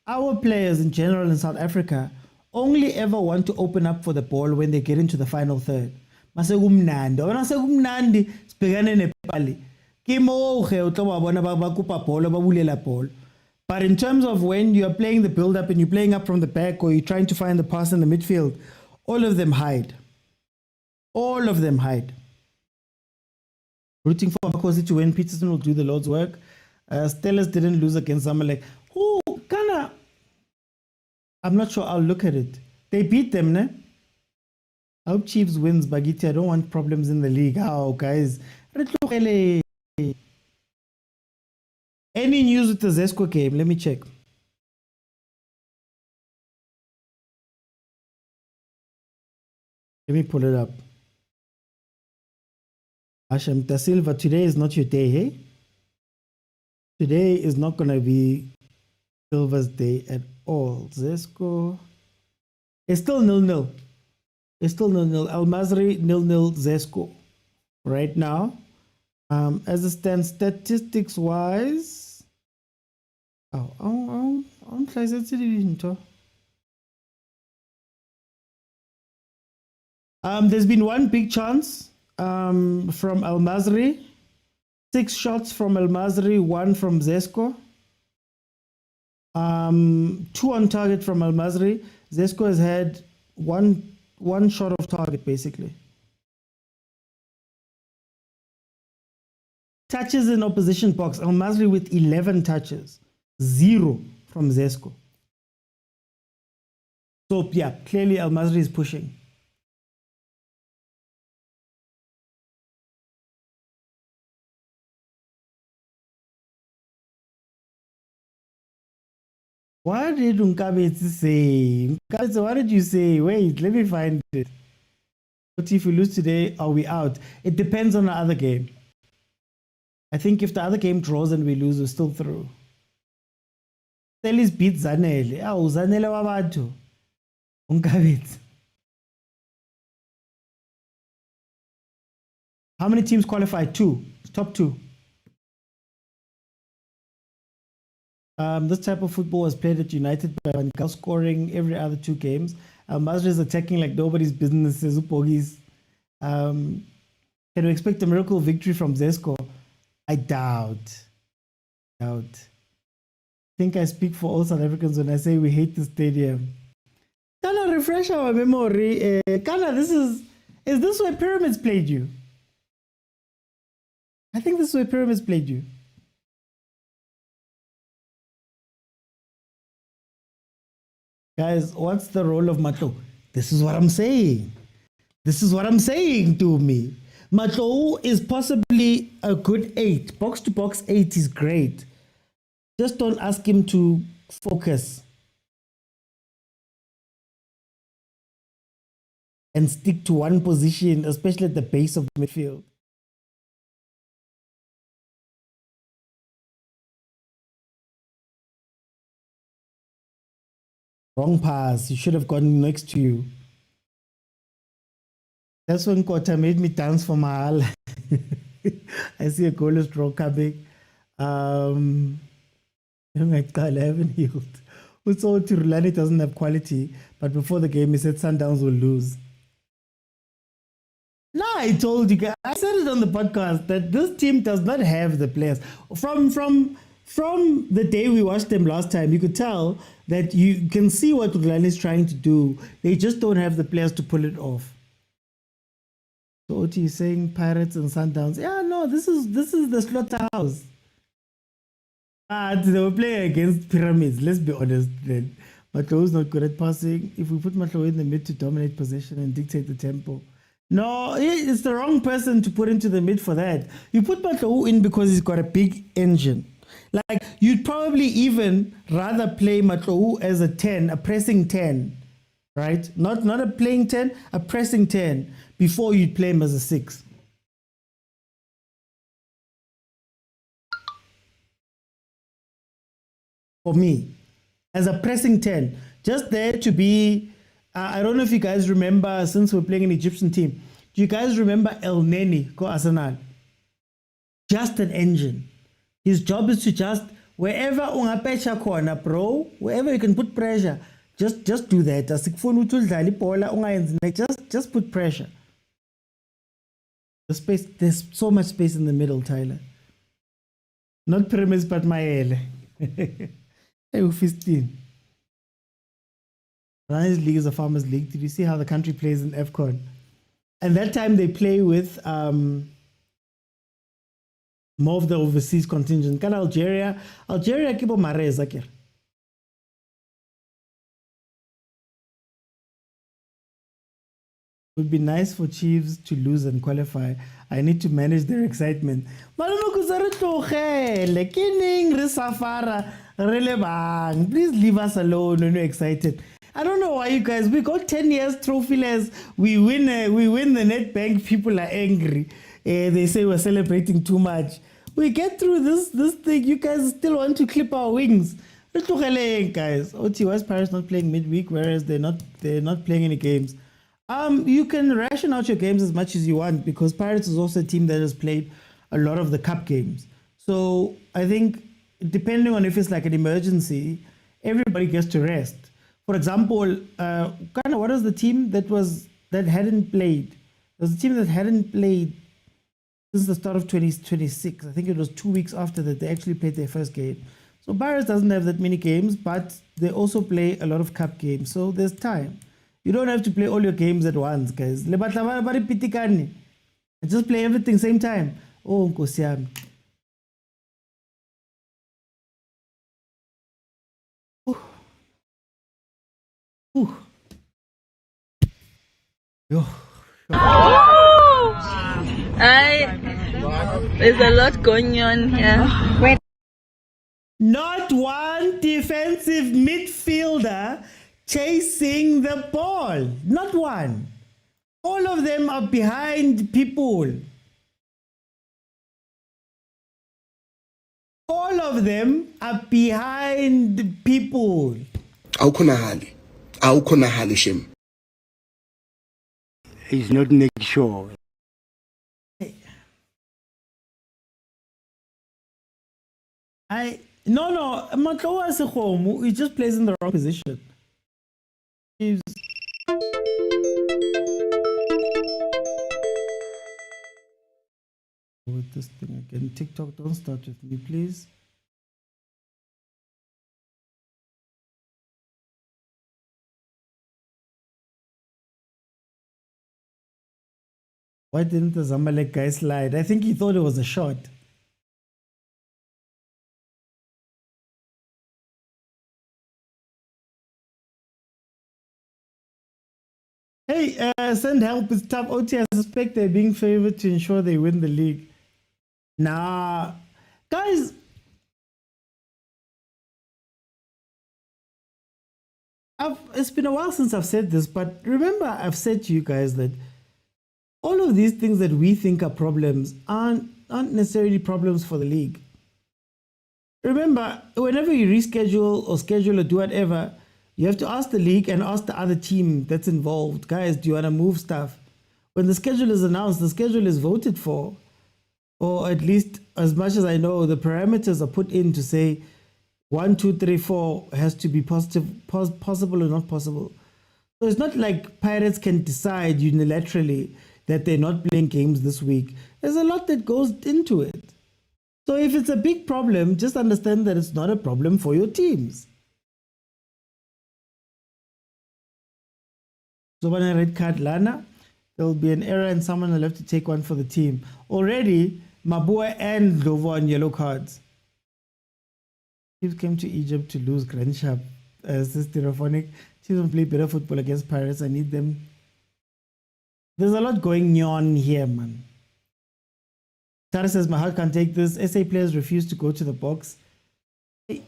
our players in general in South Africa only ever want to open up for the ball when they get into the final third. Masekumnandi. When I say kumnandi, sibhekane nePali. Ke mo ge o tlo ba bona ba kopa ball ba bulela ball. But in terms of when you are playing the build up and you're playing up from the back or you're trying to find the pass in the midfield, all of them hide. All of them hide. Rooting for Makosi to win. Peterson will do the Lord's work. Stellas didn't lose against Zamalek. Who kinda? I'm not sure. I'll look at it. They beat them, ne? I hope Chiefs wins, Bagiti. I don't want problems in the league. Oh, guys. Any news with the Zesco game? Let me check. Let me pull it up. Hashem Da Silva, today is not your day, hey? Today is not going to be Silva's day at all. Zesco. It's still 0-0. It's still 0-0. Al Mazri 0-0 Zesco. Right now. As it stands statistics wise. There's been one big chance from Al Mazri. 6 shots from Al Mazri, 1 from Zesco. 2 on target from Al Mazri. Zesco has had one shot of target, basically. Touches in opposition box. Al Mazri with 11 touches. 0 from Zesco. So, yeah, clearly Al Mazri is pushing. What did Unkabetsi say? Unkabetsi, what did you say? Wait, let me find it. But if we lose today, are we out? It depends on the other game. I think if the other game draws and we lose, we're still through. Stelis beat Zanele. Zanele wabantu. Unkabetsi. How many teams qualified? 2. Top 2. This type of football was played at United by Van Gaal scoring every other 2 games. Mazri is attacking like nobody's business. Can we expect a miracle victory from Zesco? I doubt. I think I speak for all South Africans when I say we hate the stadium. Can I refresh our memory? Kana, is this where Pyramids played you? I think this is where Pyramids played you. Guys, what's the role of Matlo? This is what I'm saying. This is what I'm saying to me. Matlo is possibly a good 8. Box to box 8 is great. Just don't ask him to focus. And stick to one position, especially at the base of the midfield. Wrong pass. You should have gone next to you. That's when Kota made me dance for Mahal. I see a goalless draw coming. I haven't healed. We saw Rulani doesn't have quality, but before the game he said Sundowns will lose. No, I told you guys, I said it on the podcast that this team does not have the players. From the day we watched them last time, you could tell that you can see what Rulani is trying to do. They just don't have the players to pull it off. So Oti is saying Pirates and Sundowns. Yeah, no, this is the slaughterhouse. They were playing against Pyramids, let's be honest then. Matlo is not good at passing. If we put Matlo in the mid to dominate possession and dictate the tempo. No, it's the wrong person to put into the mid for that. You put Matlo in because he's got a big engine. Like, you'd probably even rather play Matlo as a 10, a pressing 10, right? Not a playing 10, a pressing 10, before you'd play him as a 6. For me. as a pressing 10. Just there to be, I don't know if you guys remember, since we're playing an Egyptian team, do you guys remember El Neni, Ko Arsenal? Just an engine. His job is to just, wherever ungapecha corner, bro, wherever you can put pressure, just do that. Just put pressure. The space, there's so much space in the middle, Tyler. Not premise, but my Hey, 15. Rulani's league is a farmers' league. Did you see how the country plays in AFCON? And that time they play with more of the overseas contingent. Can Algeria kibo Mares akir. It would be nice for Chiefs to lose and qualify. I need to manage their excitement. Please leave us alone when you're excited. I don't know why you guys, we got 10 years trophyless. We win the Nedbank, people are angry. They say we're celebrating too much. We get through this thing, you guys still want to clip our wings. Guys, OT, why is Paris not playing midweek, whereas they're not playing any games? You can ration out your games as much as you want, because Pirates is also a team that has played a lot of the cup games. So I think depending on if it's like an emergency, everybody gets to rest. For example, what was the team that hadn't played? There was a team that hadn't played since the start of 2026. I think it was 2 weeks after that they actually played their first game. So Pirates doesn't have that many games, but they also play a lot of cup games. So there's time. You don't have to play all your games at once, guys. Just play everything same time. Oh, Nkosi yami. There's a lot going on here. Not one defensive midfielder chasing the ball. Not one. All of them are behind people. All of them are behind people. He's not next sure. No, Matlowa Sekhomu, he just plays in the wrong position. With this thing again, TikTok, don't start with me, please. Why didn't the Zamalek guy slide? I think he thought it was a shot. Hey, send help. It's tough. OT, I suspect they're being favored to ensure they win the league. Nah. Guys, it's been a while since I've said this, but remember I've said to you guys that all of these things that we think are problems aren't necessarily problems for the league. Remember, whenever you reschedule or schedule or do whatever, you have to ask the league and ask the other team that's involved. Guys, do you want to move stuff? When the schedule is announced, the schedule is voted for. Or at least, as much as I know, the parameters are put in to say 1, 2, 3, 4 has to be possible or not possible. So it's not like Pirates can decide unilaterally that they're not playing games this week. There's a lot that goes into it. So if it's a big problem, just understand that it's not a problem for your teams. So when I red card Lana, there will be an error and someone will have to take one for the team. Already, Mabua and Lovo on yellow cards. Chiefs came to Egypt to lose Grand Shap. This is stereophonic. Chiefs will play better football against Pirates. I need them. There's a lot going on here, man. Tara says, my heart can't take this. SA players refuse to go to the box. Hey.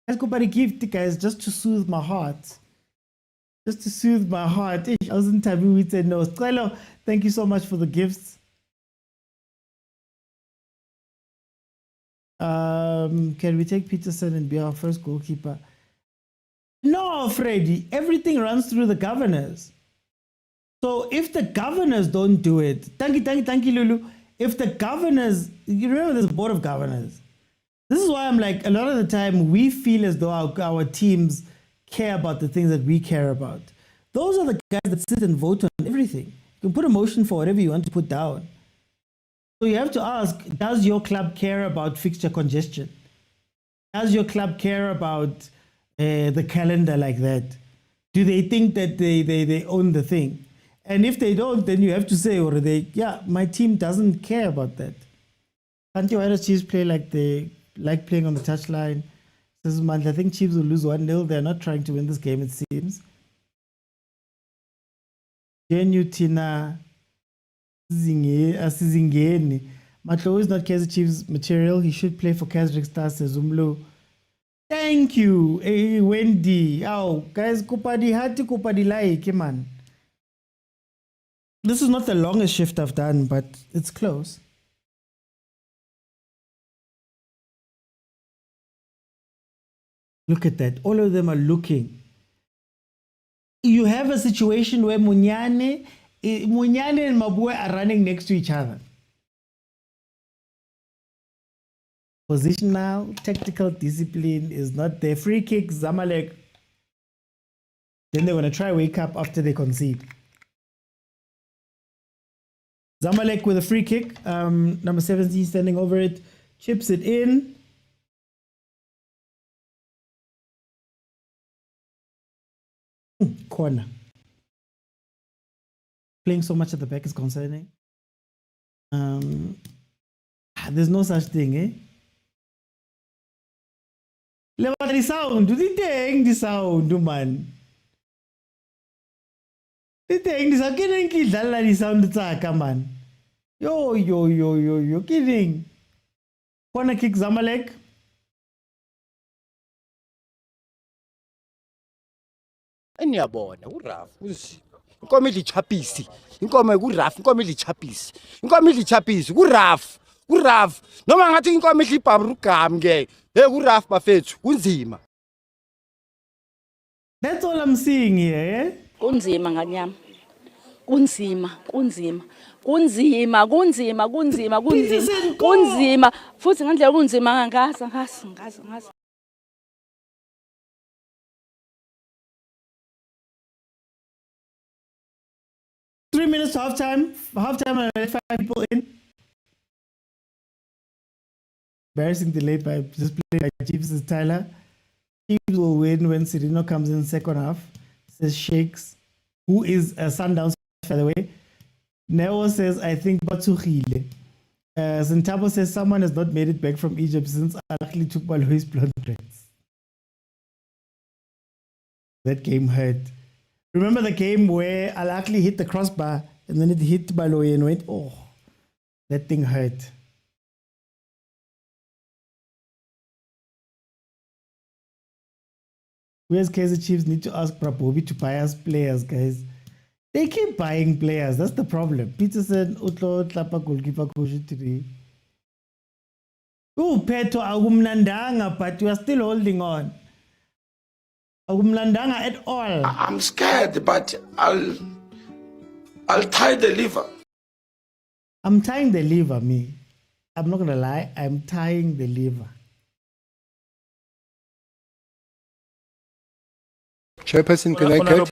Let's go buy a gift, guys, just to soothe my heart. Just to soothe my heart. I wasn't taboo with it. No. Skylo, thank you so much for the gifts. can we take Peterson and be our first goalkeeper? No, Freddie, everything runs through the governors. So if the governors don't do it, thank you, Lulu. If the governors, you remember there's a board of governors. This is why I'm like, a lot of the time we feel as though our teams care about the things that we care about. Those are the guys that sit and vote on everything. You can put a motion for whatever you want to put down. So you have to ask, does your club care about fixture congestion? Does your club care about the calendar like that? Do they think that they own the thing? And if they don't, then you have to say, or yeah, my team doesn't care about that. Can't you Irish Chiefs play like they like playing on the touchline? This month, I think Chiefs will lose 1-0. They're not trying to win this game, it seems. Genu Tina Asizingeni. Matlo is not Kaizer Chiefs material. He should play for Kaizer Stars Zumlu. Thank you, Wendy. Oh, guys, kupadi hati kupadi like, man. This is not the longest shift I've done, but it's close. Look at that. All of them are looking. You have a situation where Munyane and Mabue are running next to each other. Positional, tactical discipline is not there. Free kick, Zamalek. Then they're going to try wake up after they concede. Zamalek with a free kick. Number 17 standing over it. Chips it in. Corner. Playing so much at the back is concerning. There's no such thing, eh? Lewat di sound, do di teng di sound, man. Di teng di sound, kidding kidala di sound tsaka, man. Yo, kidding. Corner kick Zamalek. Eniyabona uraf inkomo idlichapisi inkomo kuraf inkomo idlichapisi inkomo idlichapisi kuraf noma ngathi inkomo idlibhabhrugam ke kuraf bafethu kunzima. That's all I'm seeing here, eh? Kunzima nganyama. Kunzima. Futhi ngandlela kunzima ngazi. 3 minutes to halftime. Halftime and 5 people in. Embarrassing delay by just played by Chiefs is Tyler. Chiefs will win when Serino comes in second half. Says Shakes, who is a Sundowns, by the way. Neo says, I think Batsukhile. Zintabo says someone has not made it back from Egypt since Ahly took Baloi's blonde dreads. That game hurt. Remember the game where Ahly hit the crossbar and then it hit Baloy and went, oh, that thing hurt. Where's Kaizer Chiefs need to ask Prabobi to buy us players, guys? They keep buying players. That's the problem. Peterson, Utlo, Tlapa, goalkeeper, coach today. Oh, Peto, Agumlandanga, but you are still holding on. Agumlandanga at all. I'm scared, but I'll tie the liver. I'm tying the liver, me. I'm not gonna lie, I'm tying the liver. Chairperson, can I cut?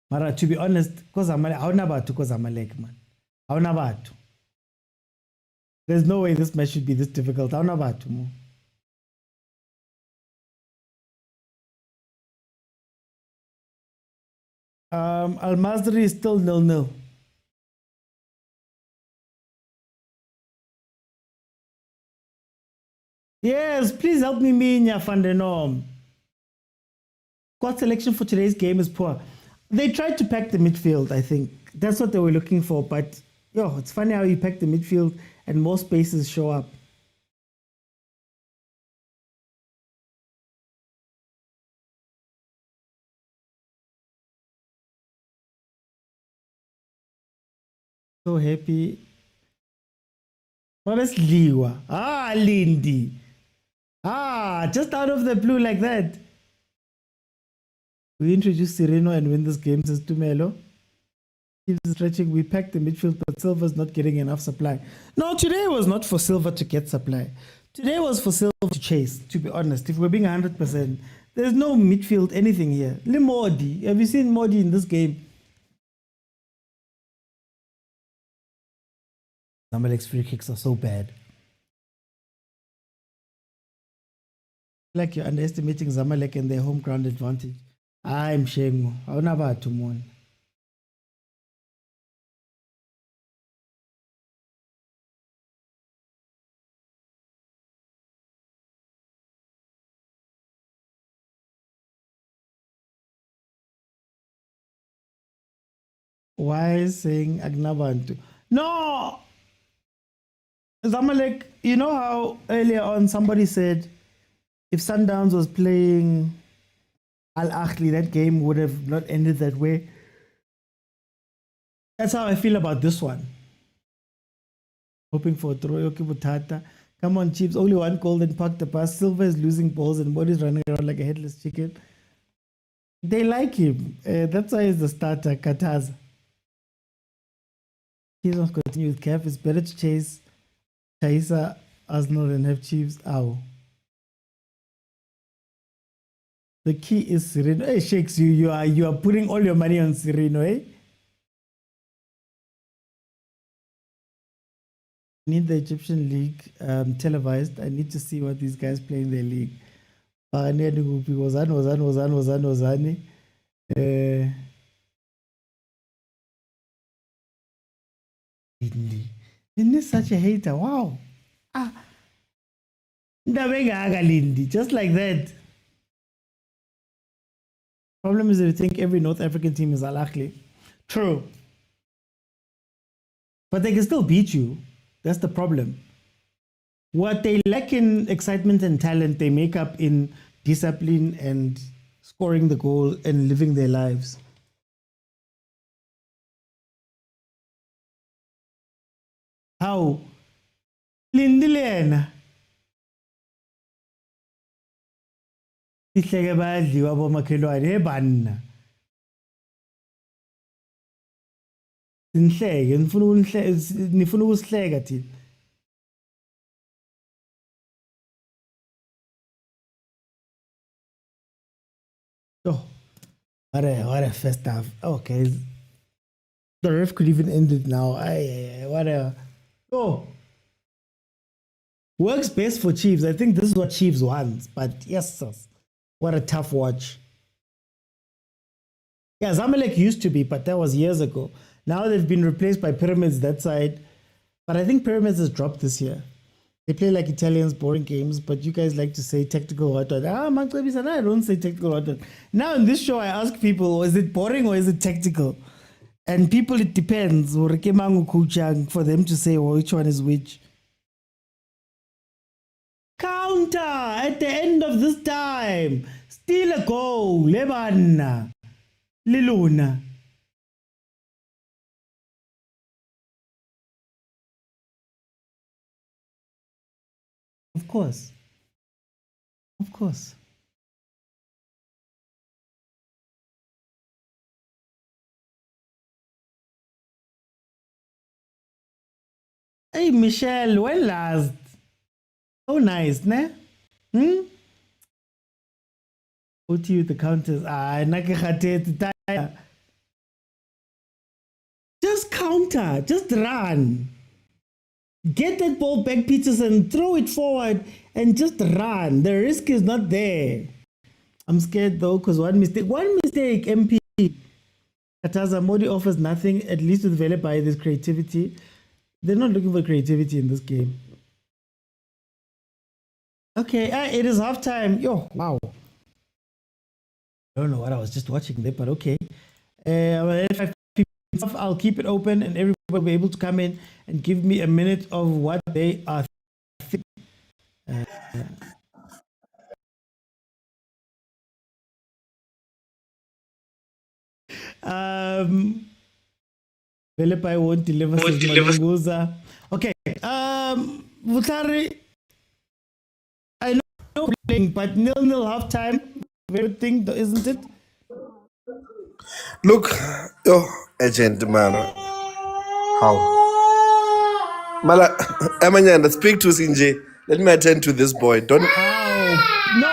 Mara, to be honest, Zamalek, man. There's no way this match should be this difficult. Al-Mazri is still 0-0. Yes, please help me, Minya van den Norm. Squad selection for today's game is poor. They tried to pack the midfield, I think. That's what they were looking for, but it's funny how you pack the midfield and more spaces show up. So happy. Liwa. Ah, Lindy. Ah, just out of the blue like that. We introduced Sereno and win this game, says Tumelo. Keeps stretching. We packed the midfield, but Silver's not getting enough supply. No, today was not for Silver to get supply. Today was for Silver to chase, to be honest. If we're being 100%, there's no midfield anything here. Modi. Have you seen Modi in this game? Zamalek's free kicks are so bad. Like you're underestimating Zamalek and their home ground advantage. I'm Shengo. I don't know to mourn. Why is saying Agnabantu? No! Zamalek, you know how earlier on somebody said if Sundowns was playing Ahly, that game would have not ended that way. That's how I feel about this one. Hoping for Troyoki Butata. Come on, Chiefs. Only one goal, then park the pass. Silver is losing balls and Body's running around like a headless chicken. They like him. That's why he's the starter, Kataza. Chiefs must continue with CAF. It's better to chase Kaizer, Arsenal, than have Chiefs. Ow. The key is Sereno. Hey, Shakes, you are putting all your money on Sereno, eh? I need the Egyptian league televised. I need to see what these guys play in their league. Wazani. Lindy is such a hater. Wow. Lindy, just like that. Problem is that you think every North African team is Ahly. True. But they can still beat you. That's the problem. What they lack in excitement and talent, they make up in discipline and scoring the goal and living their lives. How? Lindilena. Ihleke bayadliwa bomakhelwane ebanna. Nihleke nifuna ukusihleka thina. Oh, what a first half. Okay. The ref could even end it now. What a... Oh. Works best for Chiefs. I think this is what Chiefs wants. But yes, sir. What a tough watch. Yeah, Zamalek used to be, but that was years ago. Now they've been replaced by Pyramids that side. But I think Pyramids has dropped this year. They play like Italians, boring games, but you guys like to say tactical hot dog. I don't say tactical hot dog. Now in this show, I ask people, is it boring or is it tactical? And people, it depends. For them to say which one is which. Counter at the end of this time. Still a goal. Lebanna. Liluna. Of course. Of course. Hey, Michelle, when last? Oh, nice, ne? Go to you, the counters. Just counter. Just run. Get that ball back, Peterson. Throw it forward and just run. The risk is not there. I'm scared though, because one mistake, MP. Kataza Modi offers nothing, at least with Velepai, this creativity. They're not looking for creativity in this game. Okay, it is halftime. Yo, wow. I don't know what I was just watching there, but okay. I'll keep it open and everybody will be able to come in and give me a minute of what they are thinking. Velepai won't deliver. Says okay. Vutlari, I know playing, but 0-0 halftime. Very good thing, isn't it? Look, agent man. How? Mala, Amanyanda, speak to Sinje. Let me attend to this boy. Don't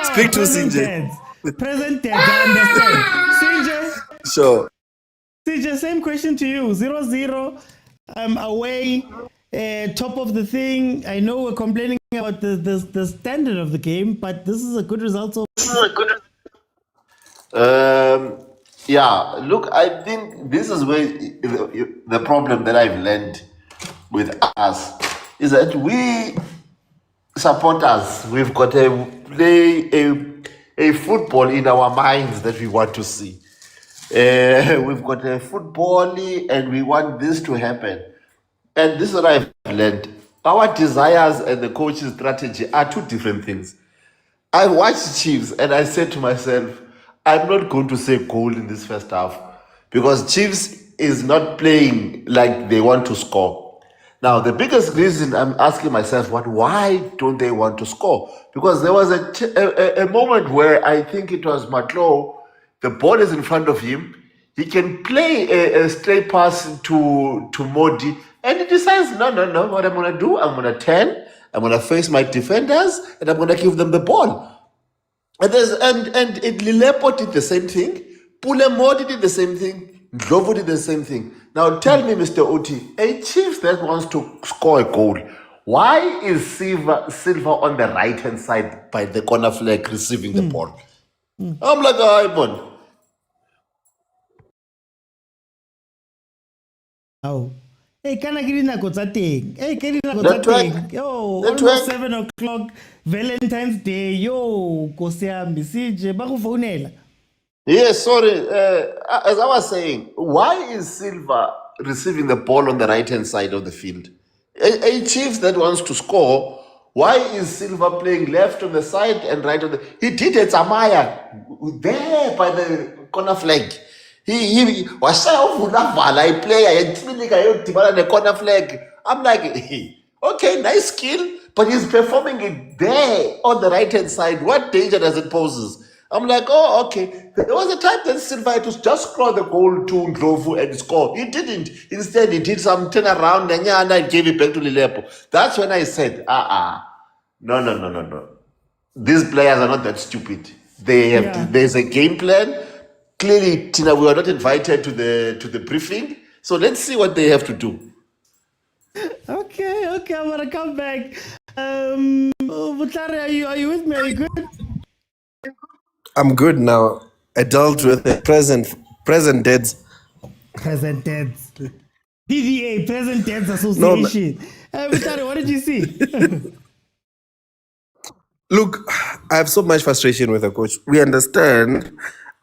speak to Sinje. Present tense, I understand. Sinje. Sure. Sinje, same question to you. 0-0, away, top of the thing. I know we're complaining about the standard of the game, but this is a good result. Yeah, look, I think this is where the problem that I've learned with us is that we supporters, we've got to play a football in our minds that we want to see. We've got a football and we want this to happen. And this is what I've learned. Our desires and the coach's strategy are two different things. I watched Chiefs and I said to myself, I'm not going to say goal in this first half because Chiefs is not playing like they want to score. Now, the biggest reason I'm asking myself, why don't they want to score? Because there was a moment where I think it was Matlo, the ball is in front of him, he can play a straight pass to Modi, and he decides, no, what I'm going to do, I'm going to turn, I'm going to face my defenders, and I'm going to give them the ball. And Lilepo did the same thing, Pulemodi did the same thing, Ndlovu did the same thing. Now tell me, Mr. Oti, a Chiefs that wants to score a goal, why is Silva on the right-hand side by the corner flag receiving the ball? I'm like, Ivan. Oh. Hey, can I get in a thing? Hey, get in a thing. Yo, almost 7 o'clock, Valentine's Day. Yo, Kosia Misije, Bakufonela. Yes, sorry. As I was saying, why is Silva receiving the ball on the right-hand side of the field? A Chiefs that wants to score, why is Silva playing left on the side and right on the... He did it, Amaya, there by the corner flag. He was a player and the corner flag. I'm like, okay, nice skill, but he's performing it there on the right-hand side. What danger does it poses? I'm like, oh, okay. There was a time that Silva had to just score the goal to Ndlovu and score. He didn't. Instead, he did some turnaround and gave it back to Lilepo. That's when I said, no. These players are not that stupid. They have there's a game plan. Clearly, Tina, we were not invited to the briefing. So let's see what they have to do. Okay, I'm gonna come back. Vutlari, are you with me? Are you good? I'm good now. I dealt with the present deads. Present deads. PVA, Present Deads Association. Vutlari, what did you see? Look, I have so much frustration with the coach. We understand.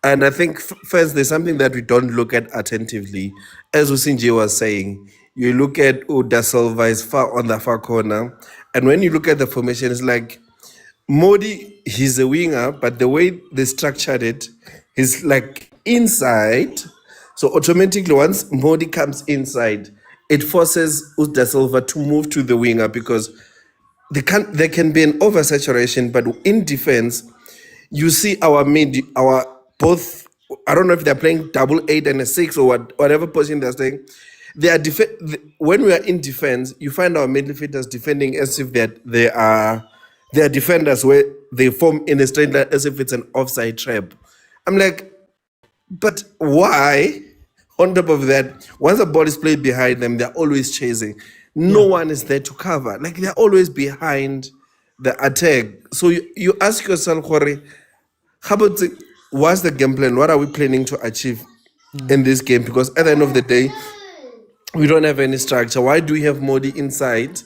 And I think first, there's something that we don't look at attentively. As Usinji was saying, you look at Da Silva is far on the far corner. And when you look at the formation, it's like Modi, he's a winger, but the way they structured it, he's like inside. So automatically, once Modi comes inside, it forces Da Silva to move to the winger because there can be an oversaturation, but in defense, you see our both, I don't know if they're playing 8 and a 6 or whatever position they're staying. When we are in defense, you find our midfielders defending as if they are defenders where they form in a straight line as if it's an offside trap. I'm like, but why? On top of that, once the ball is played behind them, they're always chasing. No one is there to cover. Like they're always behind the attack. So you ask yourself, Khore, how about what's the game plan? What are we planning to achieve in this game? Because at the end of the day, we don't have any structure. Why do we have Modi inside,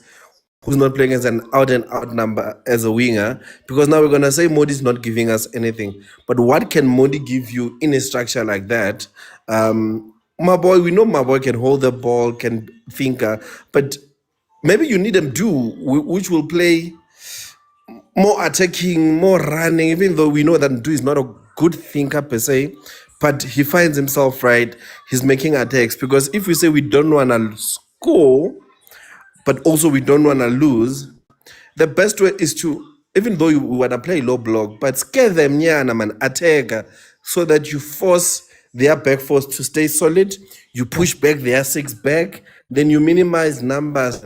who's not playing as an out-and-out number as a winger? Because now we're going to say Modi's not giving us anything. But what can Modi give you in a structure like that? My boy, we know my boy can hold the ball, can think, but maybe you need him which will play more attacking, more running, even though we know that Ndu is not a good thinker per se. but he finds himself right. He's making attacks because if we say we don't want to score, but also we don't want to lose, the best way is to, even though you want to play low block, but scare them, man, attack, so that you force their back force to stay solid. You push back their six back, then you minimize numbers.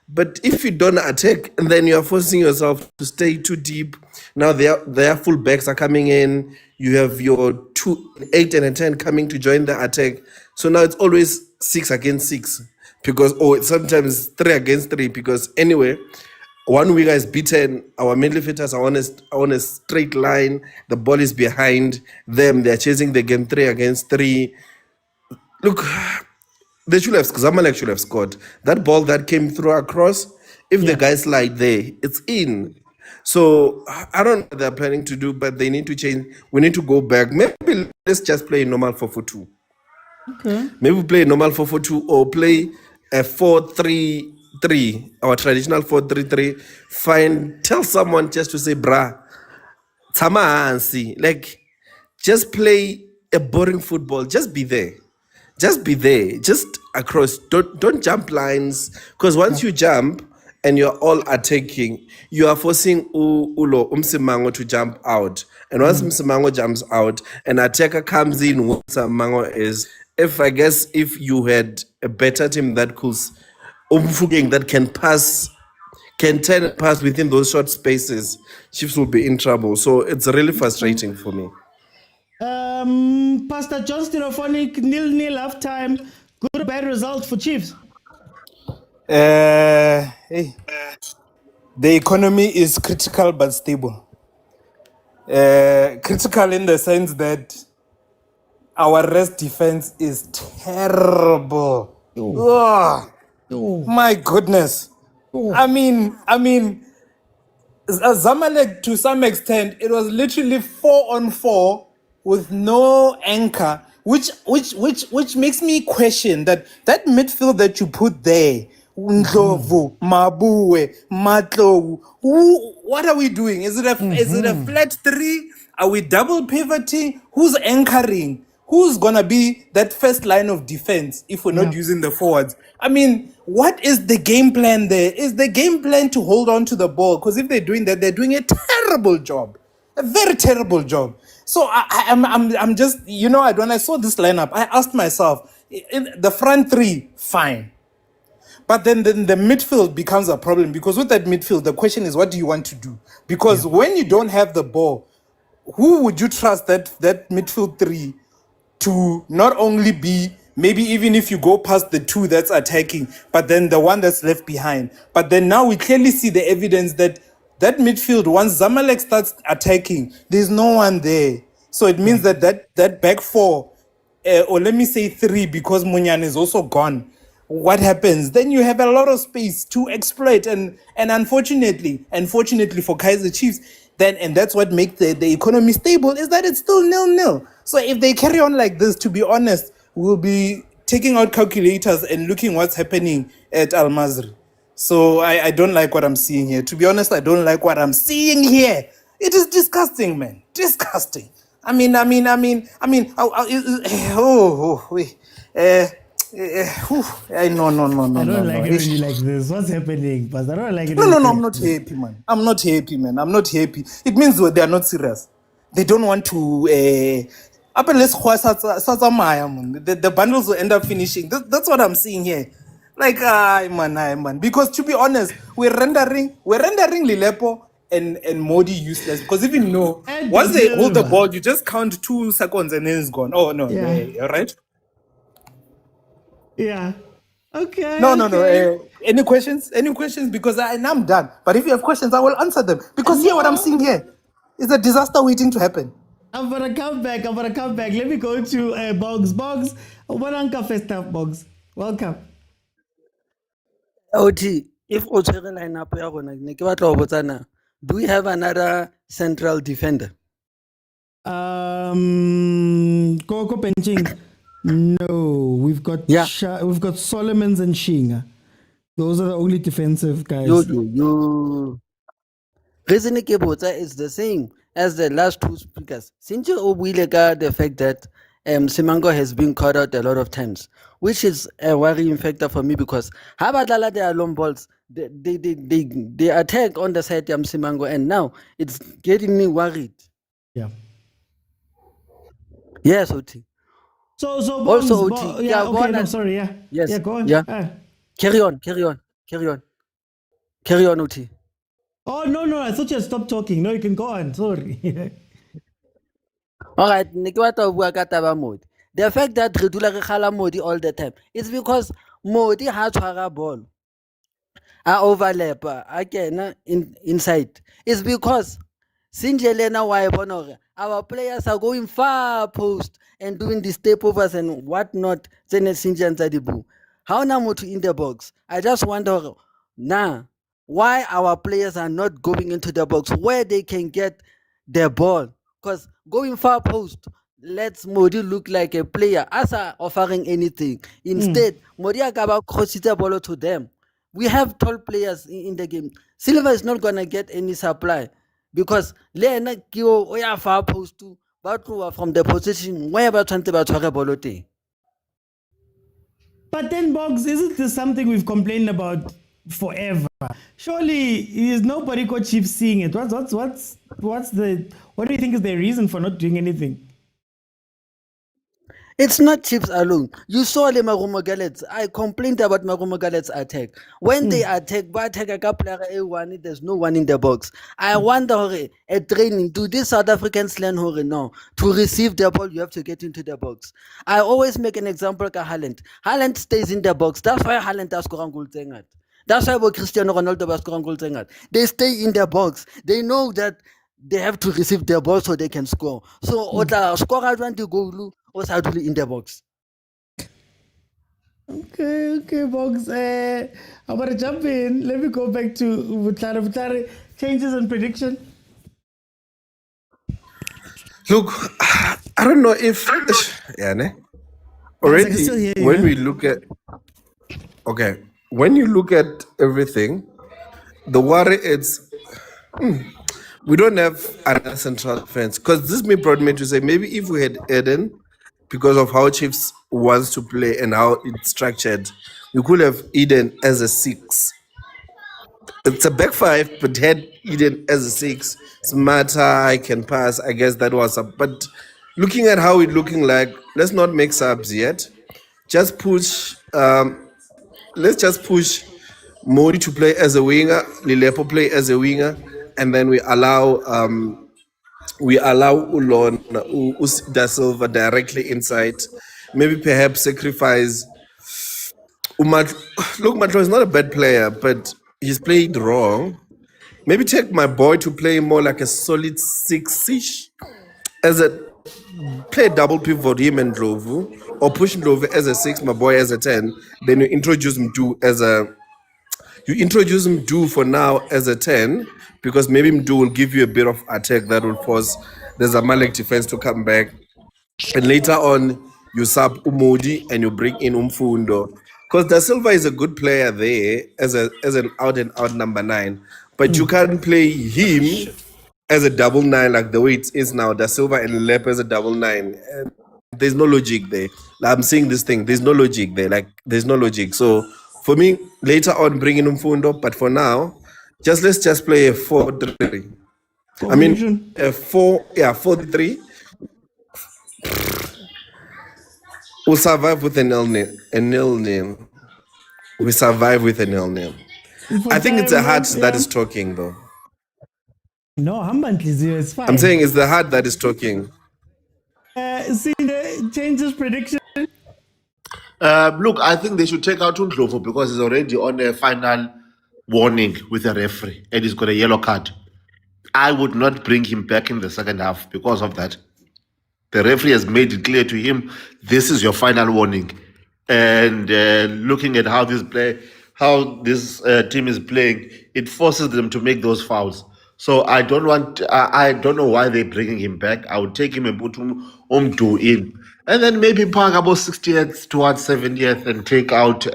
But if you don't attack, then you are forcing yourself to stay too deep. Now their full backs are coming in. You have your 8 and a 10 coming to join the attack. So now it's always 6 against 6 because, or sometimes 3 against 3 because anyway, one winger is beaten. Our midfielders are on a straight line. The ball is behind them. They're chasing the game 3 against 3. Look, Zamalek should have scored. That ball that came through across, if the guys slide there, it's in. So I don't know what they're planning to do, but they need to change. We need to go back. Maybe let's just play normal 4-4-2. Okay. Maybe play normal 4-4-2 or play a 4-3-3, our traditional 4-3-3. Tell someone just to say, brah, tama hansi. Like, just play a boring football. Just be there. Just be there. Just across. Don't jump lines. Because once you jump and you're all attacking, you are forcing Msimango to jump out. And once Msimango jumps out, an attacker comes in where Msimango is. If you had a better team that could that can turn and pass within those short spaces, Chiefs will be in trouble. So it's really frustrating for me. Pastor John Stereophonic, 0-0 half time. Good or bad result for Chiefs? Hey, the economy is critical but stable. Critical in the sense that our rest defense is terrible. Ugh. My goodness. I mean, Zamalek, to some extent, it was literally 4-on-4 with no anchor, which makes me question that midfield that you put there, Ndlovu, Mabue, Matlowu, what are we doing? Is it a flat 3? Are we double pivoting? Who's anchoring? Who's gonna be that first line of defense if we're not using the forwards? I mean, what is the game plan there? Is the game plan to hold on to the ball? Because if they're doing that, they're doing a terrible job, a very terrible job. So I'm just, when I saw this lineup, I asked myself, the front 3, fine. But then the midfield becomes a problem because with that midfield, the question is, what do you want to do? Because when you don't have the ball, who would you trust that midfield 3 to not only be, maybe even if you go past the 2 that's attacking, but then the one that's left behind. But then now we clearly see the evidence that midfield, once Zamalek starts attacking, there's no one there. So it means that back 4, or let me say 3, because Munyan is also gone. What happens? Then you have a lot of space to exploit. And unfortunately for Kaizer Chiefs, and that's what makes the economy stable, is that it's still 0-0. So if they carry on like this, to be honest, we'll be taking out calculators and looking what's happening at Al Mazri. So I don't like what I'm seeing here. To be honest, I don't like what I'm seeing here. It is disgusting, man. Disgusting. No. I don't like it really like this. What's happening? But I don't like it. No, I'm not happy, man. I'm not happy. It means they are not serious. They don't want to. The bundles will end up finishing. That's what I'm seeing here. Like, man. Because to be honest, we're rendering Lilepo and Modi useless. Because even once they hold the ball, you just count 2 seconds and then it's gone. Oh no, all right. Yeah. Okay. No. Any questions? Because I'm done. But if you have questions, I will answer them. Because what I'm seeing here is a disaster waiting to happen. I'm gonna come back. Let me go to Boggs. Motaung CAF first half, Boggs. Welcome. OT, if o tshwere lineup ya rona ne ke batla ho botsa na, do we have another central defender? Go benching. No, we've got we've got Solomons and Shinga. Those are the only defensive guys. Reason ke botsa is the same as the last two speakers. Since o buile ka the fact that Simango has been caught out a lot of times, which is a worrying factor for me because how about their long balls? They attack on the side of Simango, and now it's getting me worried. Yeah. Yes, Oti. So Also, Bongs, Oti. yeah, Go okay, on no, and- sorry, yeah. Yes. Yeah, go on. Yeah. Ah. Carry on, Oti. Oh, no, I thought you had stopped talking. No, you can go on, sorry. All right, ne ke batla ho bua ka taba Modi. The fact that re dula re kgala Modi all the time, it's because Modi ha tshwara ball, a overlap, a kena inside. It's because Sinjelena wa e bona hore our players are going far post and doing the step overs and whatnot. Tsene Sinjan tsa di bu. Ha ona motho in the box. I just wonder hore, why our players are not going into the box where they can get the ball. Because going far post lets Modi look like a player as offering anything. Instead, Modi akaba crossita ball to them. We have tall players in the game. Silva is not gonna get any supply because Lena Kio Oya far post to Batruwa from the position where Batante Batware Bolote. But then, Boggs, isn't this something we've complained about forever? Surely, is nobody got Chiefs seeing it? What do you think is the reason for not doing anything? It's not Chiefs alone. You saw the Marumo Gallets. I complained about Marumo Gallets attack. When they attack, but attack a couple of A1, there's no one in the box. I wonder at training, do these South Africans learn no? To receive the ball, you have to get into the box. I always make an example of Haaland. Haaland stays in the box. That's why Haaland does score goal. That's why Cristiano Ronaldo does score goal. They stay in the box. They know that they have to receive the ball so they can score. So, Ota score out one to goal. Also actually in the box. Okay, Boggs. I'm gonna jump in. Let me go back to Vutare. Changes and prediction. Look, I don't know if already still hear you, when yeah? we look at when you look at everything, the worry is we don't have another central defense because this brought me to say maybe if we had Eden, because of how Chiefs wants to play and how it's structured, you could have Eden as a 6. It's a back 5, but had Eden as a 6. Smarter, I can pass. I guess that was up. But looking at how it's looking like, let's not make subs yet. Just push. Let's just push Modi to play as a winger, Lilepo play as a winger, and then we allow Ulon Da Silva directly inside. Maybe perhaps sacrifice Umat. Look, Matlo is not a bad player, but he's played wrong. Maybe take my boy to play more like a solid 6-ish, as a play double pivot him and Ndlovu, or push Ndlovu as a 6, my boy as a 10. Then you introduce him for now as a 10, because maybe Mdu will give you a bit of attack that will force the Zamalek defense to come back. And later on, you sub Umodi and you bring in Umfundo. Because Da Silva is a good player there as an out-and-out number 9. But you can't play him as a double 9 like the way it is now. Da Silva and Lep as a double 9. And there's no logic there. Like, I'm saying this thing. There's no logic there. There's no logic. So for me, later on, bring in Umfundo. But for now, let's just play a 4-3. I mean, a 4-3. We'll survive with a nil-nil. We survive with a nil-nil. I think it's the heart that is talking, though. No, it's fine. I'm saying it's the heart that is talking. See the changes prediction. Look, I think they should take out Ndlovu because he's already on a final warning with a referee and he's got a yellow card. I would not bring him back in the second half because of that. The referee has made it clear to him, this is your final warning. And looking at how this team is playing, it forces them to make those fouls. So I don't know why they're bringing him back. I would take him and put him in. And then maybe park about 60th towards 70th and take out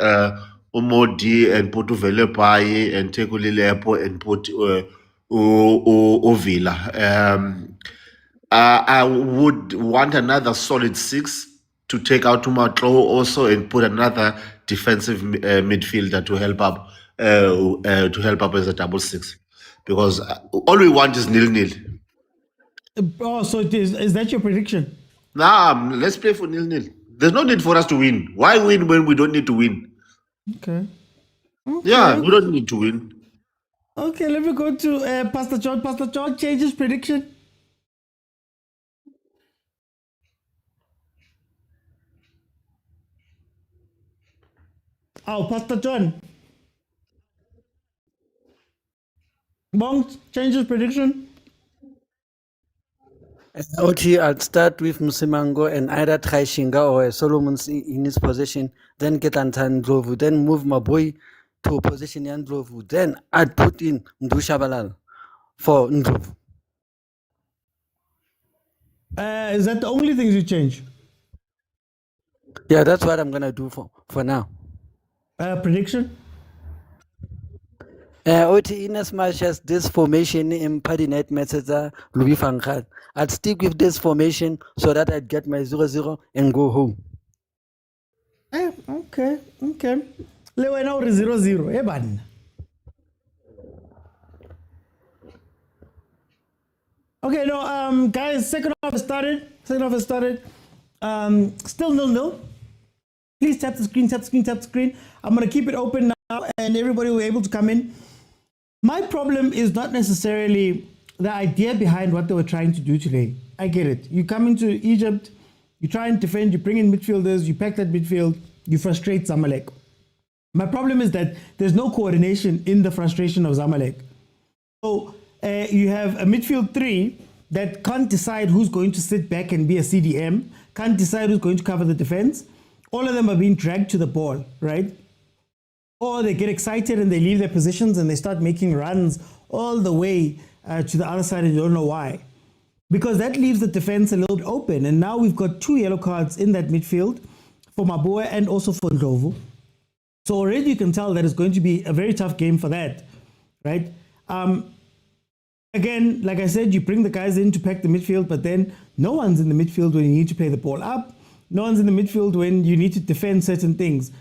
Umodi and put Velepai and take Ulilepo and put Villa. I would want another solid 6 to take out Tumatlo also and put another defensive midfielder to help up as a double 6, because all we want is 0-0. Oh, so is that your prediction? Nah, let's play for 0-0. There's no need for us to win. Why win when we don't need to win? Okay. Yeah, we don't need to win. Okay, let me go to Pastor John. Pastor John changes prediction. Oh, Pastor John. Bong changes prediction. OT, I'll start with Musimango and either try Shinga or Solomon's in his position, then get Antan Ndlovu, then move my boy to a position in Ndlovu, then I'd put in Ndushabalal for Ndlovu. Is that the only things you change? Yeah, that's what I'm going to do for now. Prediction? OT, in as much as this formation in Padinet Metzetsa, Louis Fankhad, I'd stick with this formation so that I'd get my 0-0 and go home. Okay. Lewe now 0-0. Eban. Okay, no, guys, second half has started. Still 0-0. Please tap the screen. I'm going to keep it open now and everybody will be able to come in. My problem is not necessarily the idea behind what they were trying to do today. I get it. You come into Egypt, you try and defend, you bring in midfielders, you pack that midfield, you frustrate Zamalek. My problem is that there's no coordination in the frustration of Zamalek. So you have a midfield 3 that can't decide who's going to sit back and be a CDM, can't decide who's going to cover the defense. All of them are being dragged to the ball, right? Or they get excited and they leave their positions and they start making runs all the way to the other side and you don't know why. Because that leaves the defense a little bit open. And now we've got 2 yellow cards in that midfield for Maboa and also for Ndlovu. So already you can tell that it's going to be a very tough game for that, right? Again, like I said, you bring the guys in to pack the midfield, but then no one's in the midfield when you need to play the ball up. No one's in the midfield when you need to defend certain things.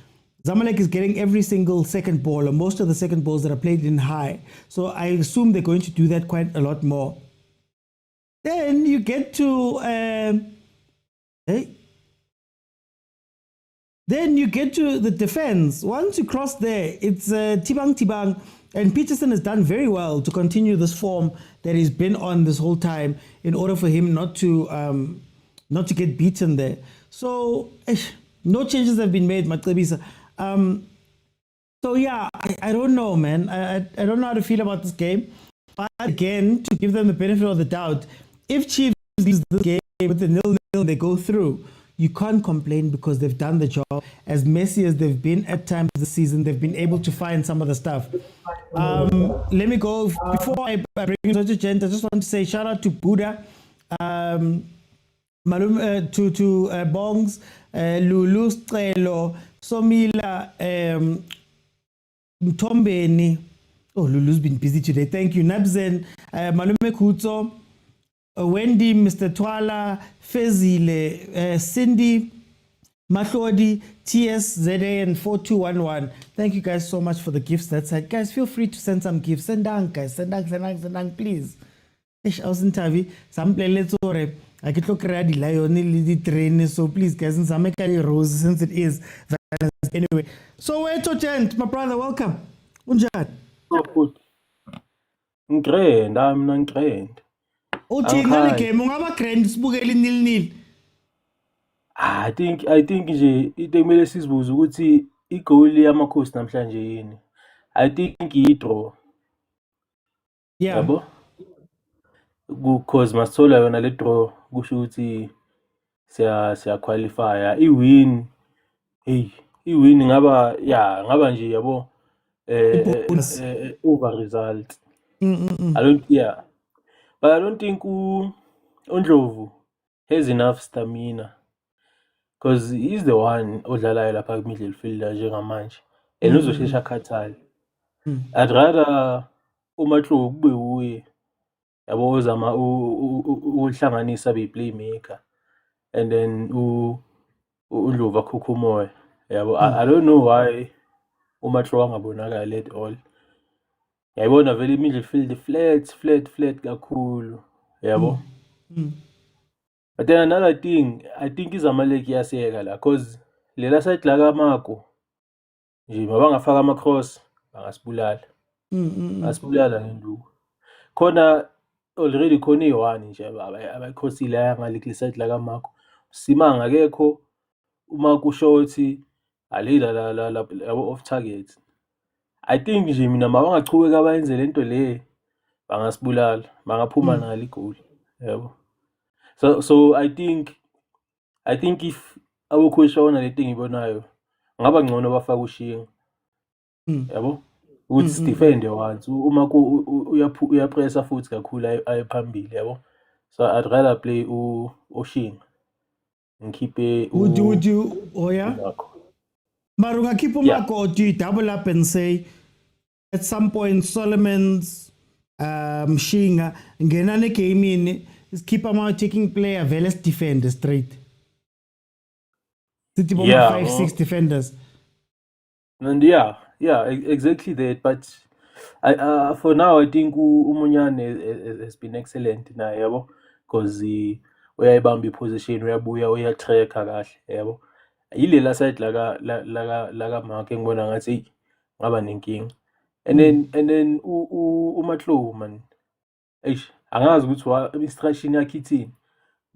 Zamalek is getting every single second ball, or most of the second balls that are played in high. So I assume they're going to do that quite a lot more. Then you get to the defense. Once you cross there, it's Tibang, and Peterson has done very well to continue this form that he's been on this whole time in order for him not to get beaten there. So no changes have been made, Matlebisa. So yeah, I don't know, man. I don't know how to feel about this game. But again, to give them the benefit of the doubt, if Chiefs lose this game with the 0-0 they go through, you can't complain because they've done the job. As messy as they've been at times this season, they've been able to find some of the stuff. Let me go, before I bring it to Gent, I just want to say shout out to Buddha, to Bongs, Lulu, Strelo, Somila, Mtombeni. Oh, Lulu's been busy today. Thank you. Nabzen, Malume Kuto, Wendy, Mr. Twala, Fezile, Cindy, Matlodi, TSZA, and 4211. Thank you guys so much for the gifts that side. Guys, feel free to send some gifts. Send down, guys. Send down, please. I was in Tavi. Some play let's order. I get look ready, lion, train. So please, guys, and some rose since it is. Anyway, so Soweto Gent, my brother, welcome. Unjani? Oh, good. Ngigrand, I'm ngigrand. Uthi ngale game ungaba grand sibukele 0-0. I think nje into ekumele sizibuze ukuthi igoal yamakhosi namhlanje yini. I think i-draw. Yeah. Yabo? Because masithola yona le draw kusho ukuthi siya qualify. I-win, i-win ngaba nje yabo over result. But I don't think Ndlovu has enough stamina because he's the one odlalayo lapha ku-middle fielder njengamanje and uzoshesha akhathale. I'd rather uMahluko kube uye yabo ozama uhlanganisa be-playmaker and then uNdlovu akhupha umoya yabo. I don't know why uMahluko angabonakali at all. Yayibona vele i-midfield flat kakhulu yabo. But then another thing, I think iZamalek iyasiyeka la cause lela side la kaMako nje mabangafaka ama-cross bangasibulala. Basibulala ngenduku. Khona already khona i-1 nje abayikhossile ngale kule side la kaMako. Simanga akekho uMako ushothi alila la off target. I think nje mina mabangachubeka bayenze lento le bangasibulala bangaphuma nalo igoli yabo. So I think if abukhoshi babona le thing ibonayo ngaba ngcono bafaka ushinga yabo ukuthi defend once uma uyapressa futhi kakhulu aye phambili yabo. So I'd rather play ushinga ngikhiphe would you but ungakhipha uMako or do you double up and say at some point Solomon's Shinga ngenane game in keep ama taking player vele defend straight. Sithi bomba 5-6 defenders. And yeah, exactly that. But I for now I think uMunyane has been excellent na yabo because uyayibamba iposition uyabuya uyatracka kahle yabo. Yilela side laka Mark engibona ngathi ngaba nenkinga. And then uMahluko man. Eish angazi ukuthi instruction yakhe ithini.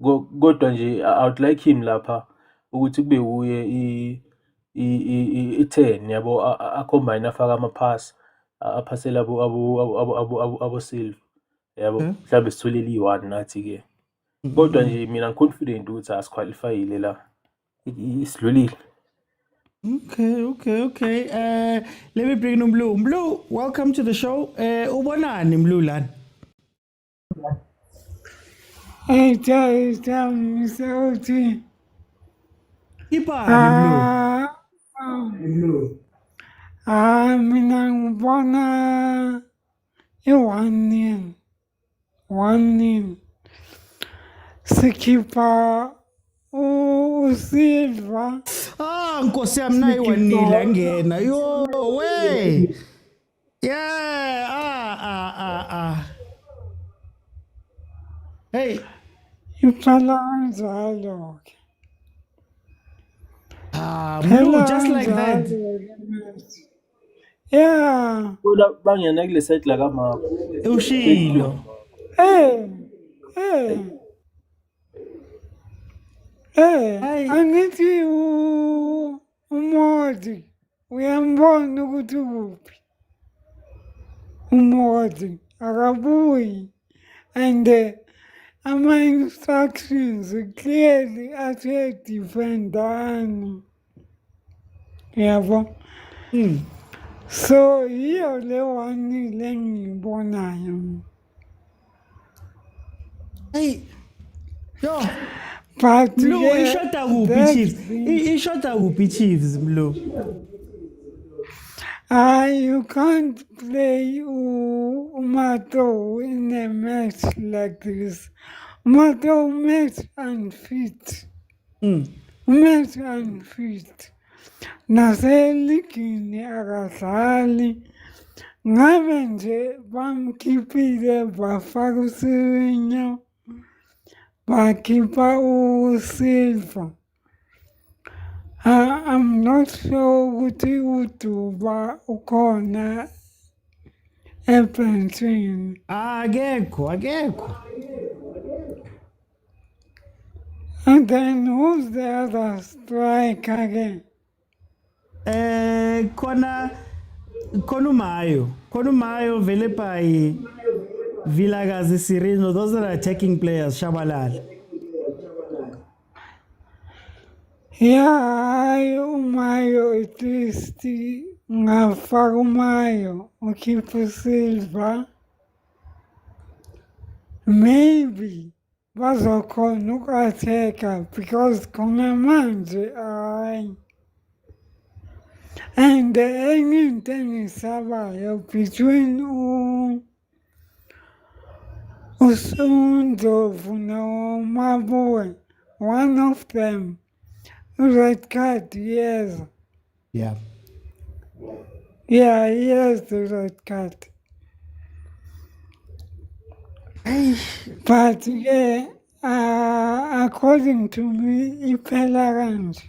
Kodwa nje I would like him lapha ukuthi kube uye i-10 yabo acombine afaka ama-pass aphasela abo Silva yabo mhlawumbe sitholile i-1 nathi ke. Kodwa nje mina confident ukuthi asiqualifyile la isidlulile. Okay. Let me bring in Blue. Blue, welcome to the show. Ubonani Blue lad? Hey, Mr. Blue. Mina ngibona i-1-0 sikhipha uSilva. Nkosi yami nayi 1-0 angena. Yo we. Yeah. Hey, Iqala kanjalo ke. Blue, just like that. Yeah. Kodwa bangena kule side la kaMako. Ushilo. Hey. Angithi uModi uyambona ukuthi kuphi. uModi akabuyi and ama-instructions clearly athe defendani yabo. So yiyo le 1-0 engiyibonayo. Hey, yo. But Blue, ishota kuphi Chiefs? Ishota kuphi Chiefs, Blue? You can't play Motaung in a match like this. Motaung match unfit. Naseligini akadlali. Ngabe nje bamkhiphile bafaka uSirinyo. Bakhipha uSilva. I'm not sure ukuthi uDuba ukhona ebhentshini. Akekho. And then who's the other striker again? Khona uMayo vele by Vilakazi Sirino. Those are attacking players. Shabalala. Yeah, uMayo at least ngafaka uMayo ukhipha Silva. Maybe bazokhona uku-attack-a because khona manje hayi. And enye into engisabayo between Usundlovu noMabuwe, one of them. Red card, yes. Yeah. Yeah, yes, the red card. But yeah, according to me, iphela kanje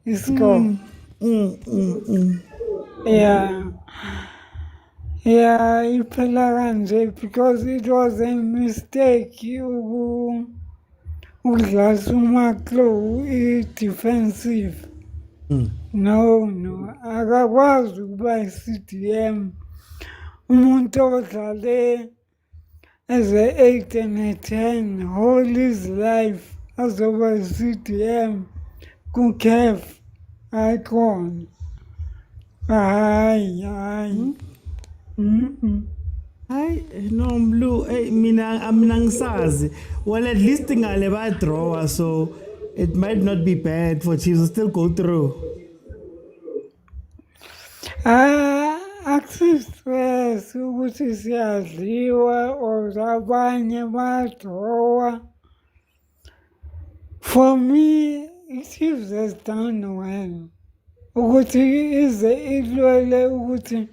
iscore. Yeah. Yeah, iphela kanje because it was a mistake udlala uMaklo i-defensive. No, akakwazi ukuba i-CDM. Umuntu odlale as a 8 and a 10 whole his life azoba i-CDM ku-CAF icon. Hayi. Hayi no Mlu, mina ngisazi. Well, at least ngale ba draw, so it might not be bad for Chiefs to still go through. Akusistress ukuthi siyadliwa or abanye badrowa. For me, Chiefs has done well. Ukuthi ize ilwele ukuthi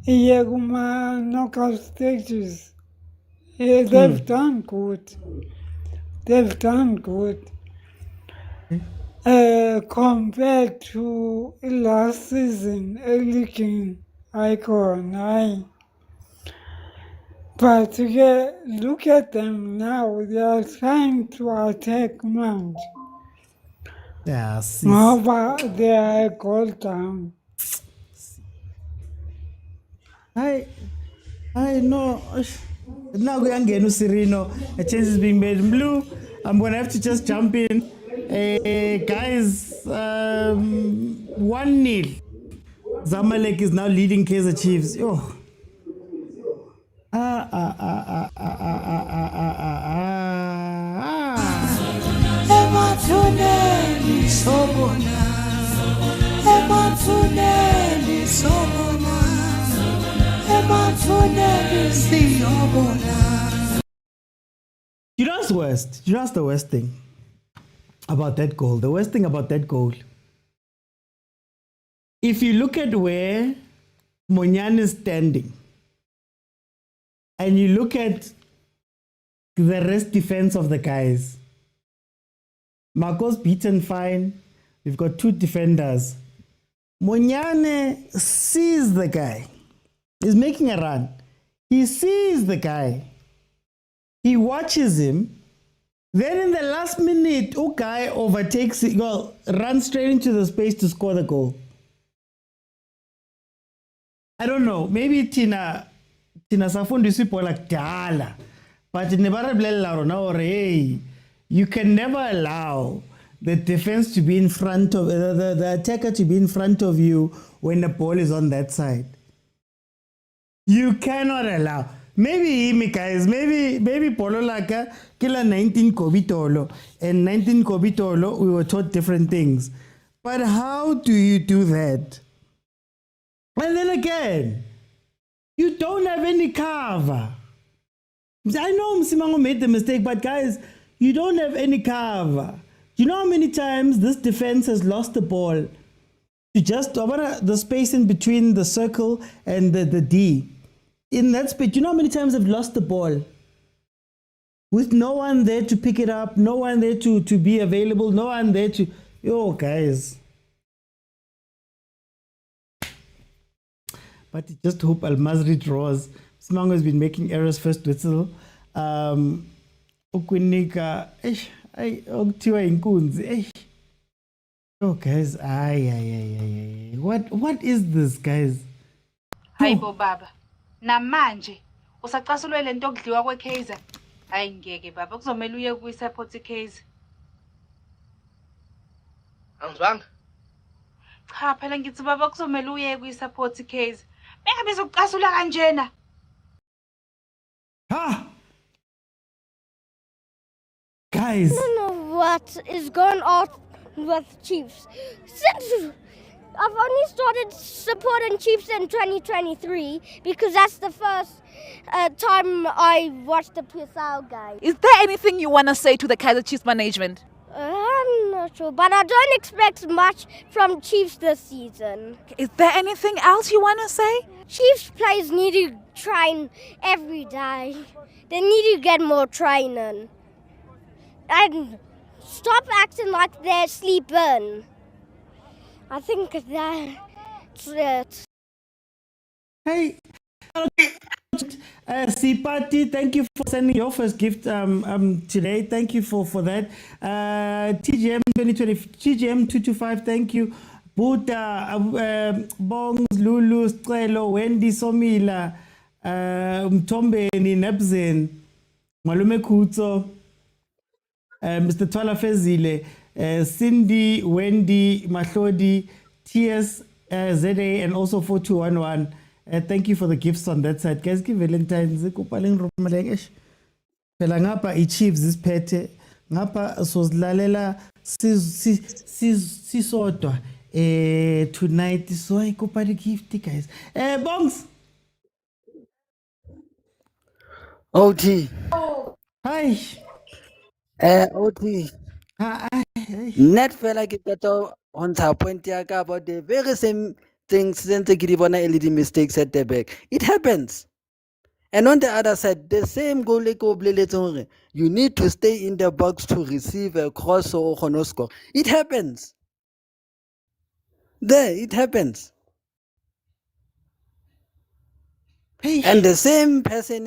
iye kuma knockout stages. Yeah, they've done good. They've done good. Compared to last season, league icon, but look at them now. They are trying to attack Mount. Yeah, sis. They are a goal down. I know. Now we are getting Sereno. A change is being made. Blue, I'm gonna have to just jump in. Guys, 1-0. Zamalek is now leading Kaizer Chiefs. Yo. You know what's worst? You know what's the worst thing about that goal? The worst thing about that goal, if you look at where Mokwena is standing and you look at the rest defense of the guys, Marco's beaten fine. We've got two defenders. Mokwena sees the guy. He's making a run. He sees the guy. He watches him. Then in the last minute, guy overtakes it, runs straight into the space to score the goal. I don't know. Maybe Tina Safundisi Pola Dala. But in the hey, you can never allow the defense to be in front of the attacker to be in front of you when the ball is on that side. You cannot allow. Maybe guys, maybe Polo Laka, killer 19 Kobitolo, and 19 Kobitolo, we were taught different things. But how do you do that? And then again, you don't have any cover. I know Msimango made the mistake, but guys, you don't have any cover. Do you know how many times this defense has lost the ball to just the space in between the circle and the D? In that space, do you know how many times they've lost the ball? With no one there to pick it up, no one there to be available, no one there to... Yo, guys. But I just hope Al-Mazri draws. Simango has been making errors first whistle. Ukwinika, okuthiwa inkunzi. Oh, guys, what is this, guys? Hayibo baba. Namanje usacasulwe lento okudliwa kweKaizer. Hayi ngeke baba, kuzomela uye kuyisupport iKaizer. Angizwanga? Cha phela ngithi baba kuzomela uye kuyisupport iKaizer. Bengabe sokucasula kanjena. Guys. I don't know what is going on with Chiefs. Since I've only started supporting Chiefs in 2023 because that's the first time I watched the PSL game. Is there anything you want to say to the Kaizer Chiefs management? I'm not sure, but I don't expect much from Chiefs this season. Is there anything else you want to say? Chiefs players need to train every day. They need to get more training. And stop acting like they're sleeping. I think that's it. Hey, Sipati, thank you for sending your first gift today. Thank you for that. TGM 2020, TGM 225, thank you. Buta, Bongs, Lulu, Strelo, Wendy, Somila, Mtombe, Nebzen, Malume Kuto, Mr. Twala Fezile, Cindy, Wendy, Mahlodi, TS, ZA, and also 4211. Thank you for the gifts on that side. Guys, give Valentine's. Phela ngapha i-Chiefs isiphethe ngapha sozlalela sisodwa tonight, so ikopa gift guys. Bongs. OT. Hi. OT. Net fela ke qeta on top point ya ka about the very same things since ke di bona LED mistakes at the back. It happens. And on the other side, the same goal you need to stay in the box to receive a cross or no score. It happens. There, it happens. Hey. And the same person,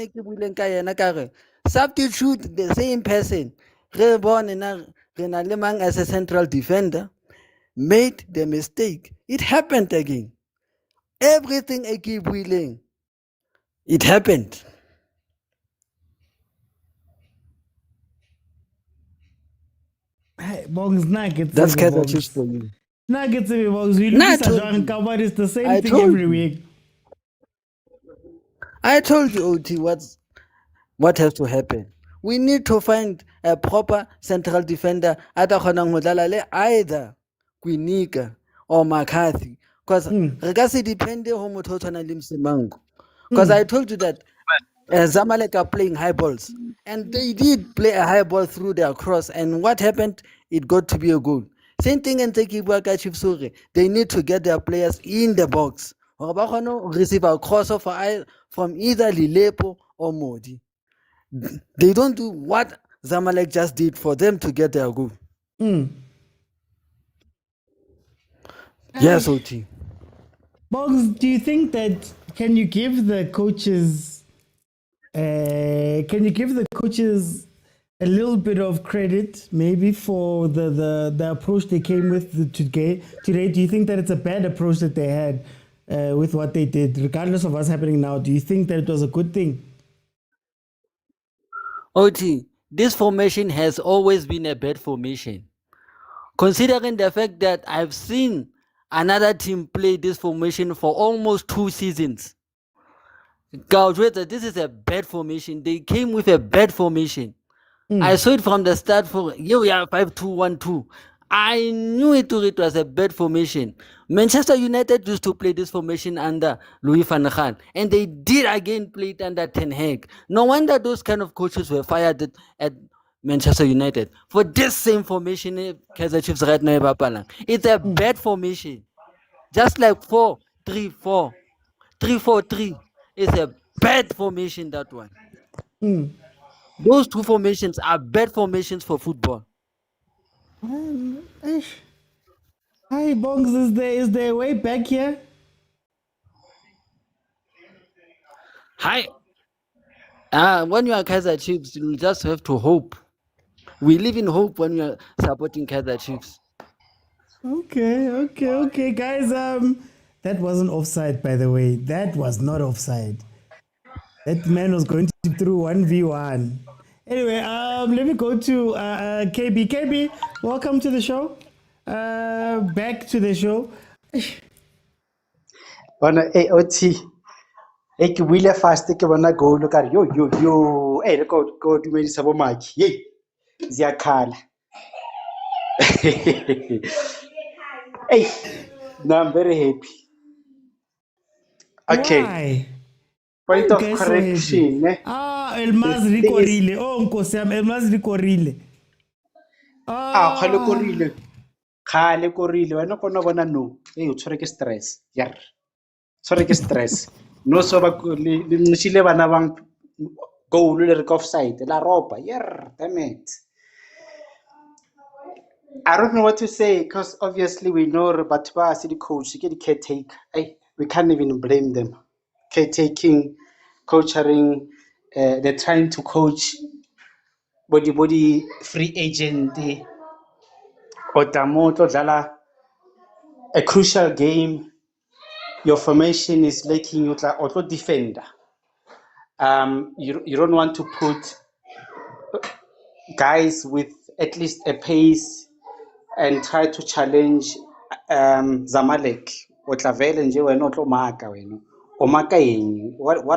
substitute the same person, reborn as a central defender, made the mistake. It happened again. Everything I keep willing. It happened. Hey, Bongs, nuggets. That's Kaizer Chiefs for you. Nuggets, Bongs. We look at it's the same thing every week. I told you, OT, what has to happen. We need to find a proper central defender, either Quinica or McCarthy. Because it depends on what because I told you that Zamalek are playing high balls. And they did play a high ball through their cross. And what happened? It got to be a goal. Same thing in Tekibuaka Chiefs. They need to get their players in the box. Receive a crossover from either Lilepo or Modi. They don't do what Zamalek just did for them to get their goal. Yes, OT. Bongs, do you think that can you give the coaches a little bit of credit maybe for the approach they came with today? Do you think that it's a bad approach that they had with what they did, regardless of what's happening now? Do you think that it was a good thing? OT, this formation has always been a bad formation. Considering the fact that I've seen another team play this formation for almost 2 seasons. This is a bad formation. They came with a bad formation. I saw it from the start for 5-2-1-2. I knew it was a bad formation. Manchester United used to play this formation under Louis van Gaal, and they did again play it under Ten Hag. No wonder those kind of coaches were fired at Manchester United for this same formation. Kaizer Chiefs right now, it's a bad formation. Just like 4-3-4, 3-4-3 is a bad formation. That one. Those two formations are bad formations for football. Hi, Bongs, is there a way back here? Hi. When you are Kaizer Chiefs, you just have to hope. We live in hope when you are supporting Kaizer Chiefs. Okay, guys. That wasn't offside, by the way. That was not offside. That man was going to through 1v1. Anyway, let me go to KB. KB, welcome to the show. Back to the show. OT. Hey, ke buile fast ke bona go look at yo. Hey, go to me sabo maki. Hey. Ziyakhala. Hey. No, I'm very happy. Okay. Why? Point Why of you guys so correction. happy? Elmazi The thing is, likorile. Oh, nkosi yami, Elmazi likorile. khale korile. Khale korile. Wena kona bona no. Hey, o tshwere ke stress. Yar. Tshwere ke stress. No so ba le nshile bana bang goal le re offside. La ropa. Yar, damn it. I don't know what to say because obviously we know Batwa city coach, the caretaker. We can't even blame them. Caretaking, coaching, they're trying to coach body free agent. Otamoto Dala, a crucial game. Your formation is lacking you auto defender. You don't want to put guys with at least a pace and try to challenge Zamalek. What are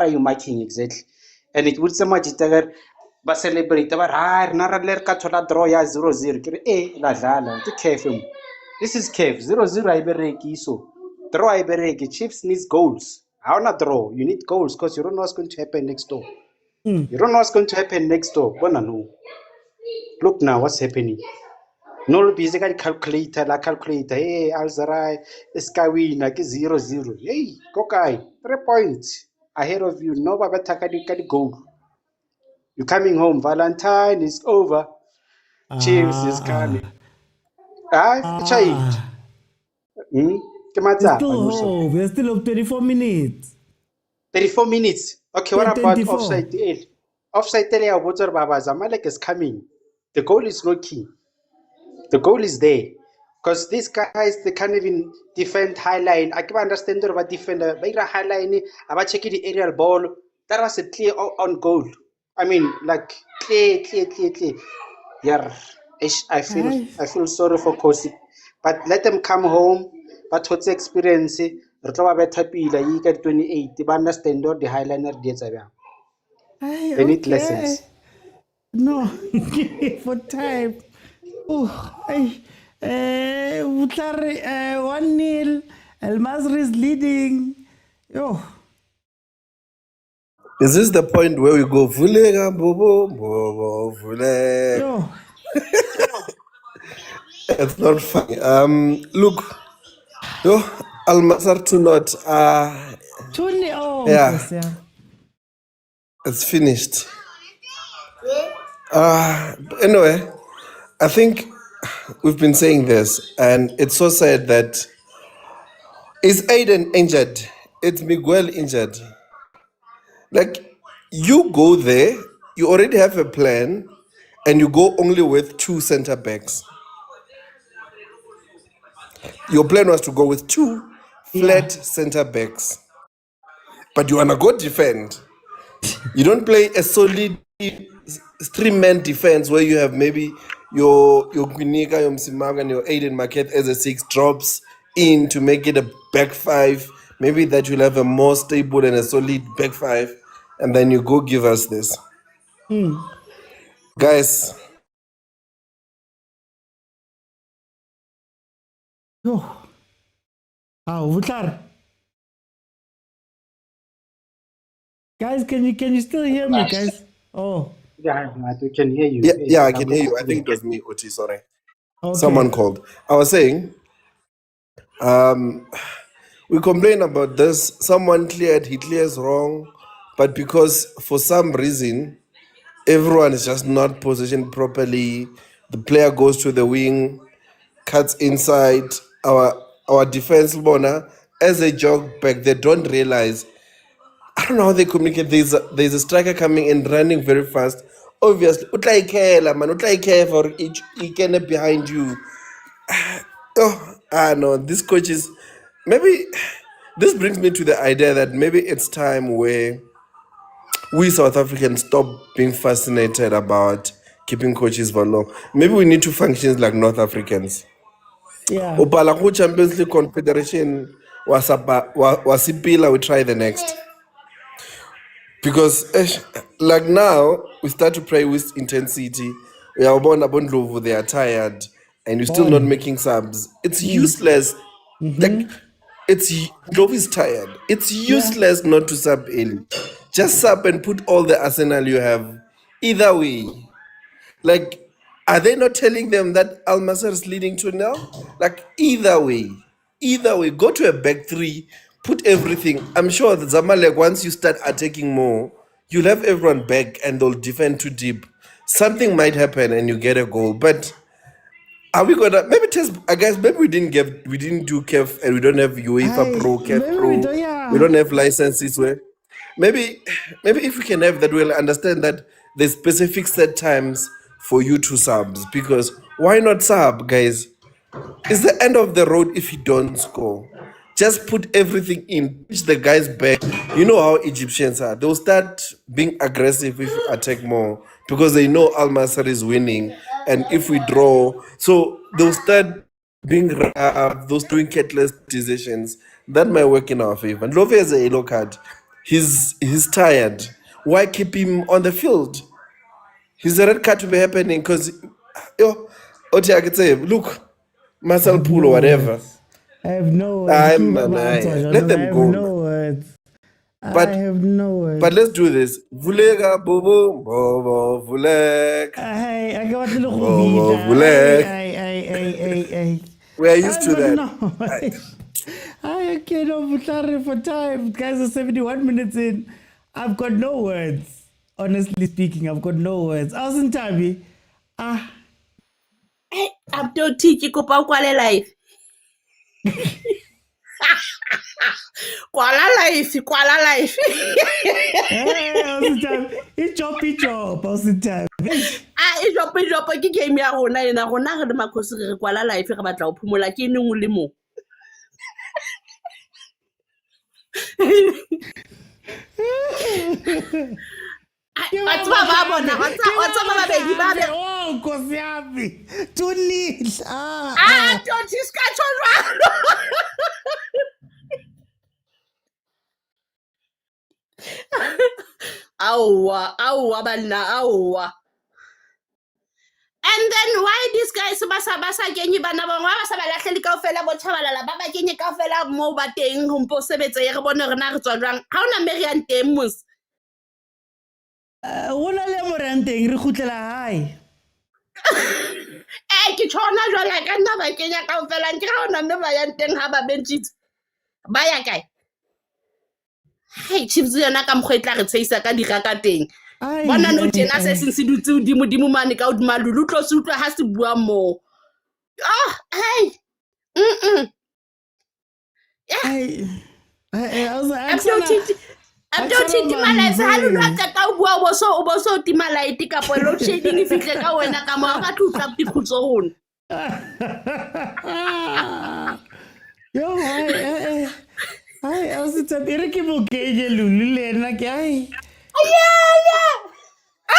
you marking exactly? And it would so much that ba celebrate ba ra ler ka thola draw ya 0-0 ke re la dlala ke CAF. This is CAF 0-0 I bereki so draw I bereki. Chiefs needs goals. How not draw? You need goals because you don't know what's going to happen next door. You don't know what's going to happen next door. No. Look now what's happening. No busy got calculator, la calculator. Hey, Alzerai, Skawina, 0-0. Hey, Kokai, 3 points ahead of you. No, Baba Takadi goal. You're coming home. Valentine is over. Chiefs is coming. Child. There's still hope. There's still 24 minutes. 34 minutes. Okay, what about offside? Offside, Baba Zamalek is coming. The goal is not key. The goal is there. Because these guys, they can't even defend high line. I can understand about defender. But high line, about checking the aerial ball. That was a clear on goal. I mean, like clear. Yeah, I feel sorry for Kosi. But let them come home. But what's the experience? Better 28. They understand the highliner. They need lessons. No, for time. Oh, 1-0. El Masri is leading. Yo. Is this the point where we go Vulega Bobo Bobo Vule? Yo. It's not funny. Look, yo, Al Masar to not. Yeah, it's finished. Anyway, I think we've been saying this, and it's so sad that is Aiden injured? It's Miguel injured. Like, you go there, you already have a plan, and you go only with 2 center backs. Your plan was to go with 2 flat center backs, but you wanna go defend. You don't play a solid 3-man defense where you have maybe your Guinika, your Msimanga, and your Aiden Marquette as a 6 drops in to make it a back 5. Maybe that you'll have a more stable and a solid back 5, and then you go give us this. Guys. Vutar. Guys, can you still hear me, guys? Oh. Yeah, I can hear you. Yeah, I can hear you. I think it was me, Oti, sorry. Okay. Someone called. I was saying, we complain about this. Someone he clears wrong, but because for some reason, everyone is just not positioned properly. The player goes to the wing, cuts inside. Our defense bona, as they jog back, they don't realize. I don't know how they communicate. There's a striker coming in, running very fast. Obviously, utla for each behind you. No, this coach is maybe. This brings me to the idea that maybe it's time where we South Africans stop being fascinated about keeping coaches for long. Maybe we need to function like North Africans. Yeah. Opala Champions League Confederation wasipila, we try the next. Because like now we start to play with intensity. We are born they are tired, and you're still not making subs. It's useless. Like, Dove is tired. It's useless not to sub early. Just sub and put all the arsenal you have. Either way. Like, are they not telling them that Al Masr is leading 2-0? Like, either way, go to a back three, put everything. I'm sure the Zamalek, once you start attacking more, you'll have everyone back and they'll defend too deep. Something might happen and you get a goal. But are we gonna maybe test? I guess maybe we didn't do CAF and we don't have UEFA Pro, CAF maybe Pro. we don't, yeah. We don't have licenses where maybe if we can have that, we'll understand that there's specific set times for you to subs, because why not sub, guys? It's the end of the road if you don't score. Just put everything in, push the guys back. You know how Egyptians are. They'll start being aggressive if you attack more because they know Al Masr is winning. And if we draw, so they'll start being rough, those doing careless decisions. That might work in our favor. And Love has a yellow card. He's tired. Why keep him on the field? He's a red card to be happening because, Oti, I could say, look, muscle pull or whatever. I have no words. Let them go. No words. But, I have no words. But let's do this. Vulega bobo bobo vuleg. I got a little bobo vuleg. We are used to that. I cannot sorry for time. Guys are 71 minutes in. I've got no words. Honestly speaking, I've got no words. I was in Tabi. Hey, I'm don't teach you about life. Kuala life. It's choppy chop. I was in time. It's choppy ke game ya rona ena rona re le makosi re kuala life re batla o phumola ke ene ngwe le mo. What's oh, Kosiabi. Too neat. Don't you scratch on. Awa, balna, awa. And then why these guys basa kenye bana ba ngwa ba sa ba lahlele kaofela bo tshabalala ba ba kenye kaofela mo ba teng ho mpo sebetsa ye re bone rena re tswa jwang ha ona Merian teng mos Wona le moranteng re khutlela hae. Ke tshona jwala ka nna ba kenya kaofela nke ha ona mme ba yang teng ha ba benchit ba ya kae. Hey Chiefs yona ka mkhwetla re tseisa ka diraka teng. Bona no tena se seng se dutse dimo mane ka odima lulu tlo se utlwa ha se bua mo. Hey. I'm don't timalaise ha lulu a tsaka o bua o so timalaite ka po load shedding e fihle ka wena ka mo ka tlutla dikhutso hona. Yo, I was a bit of a lulu lena guy.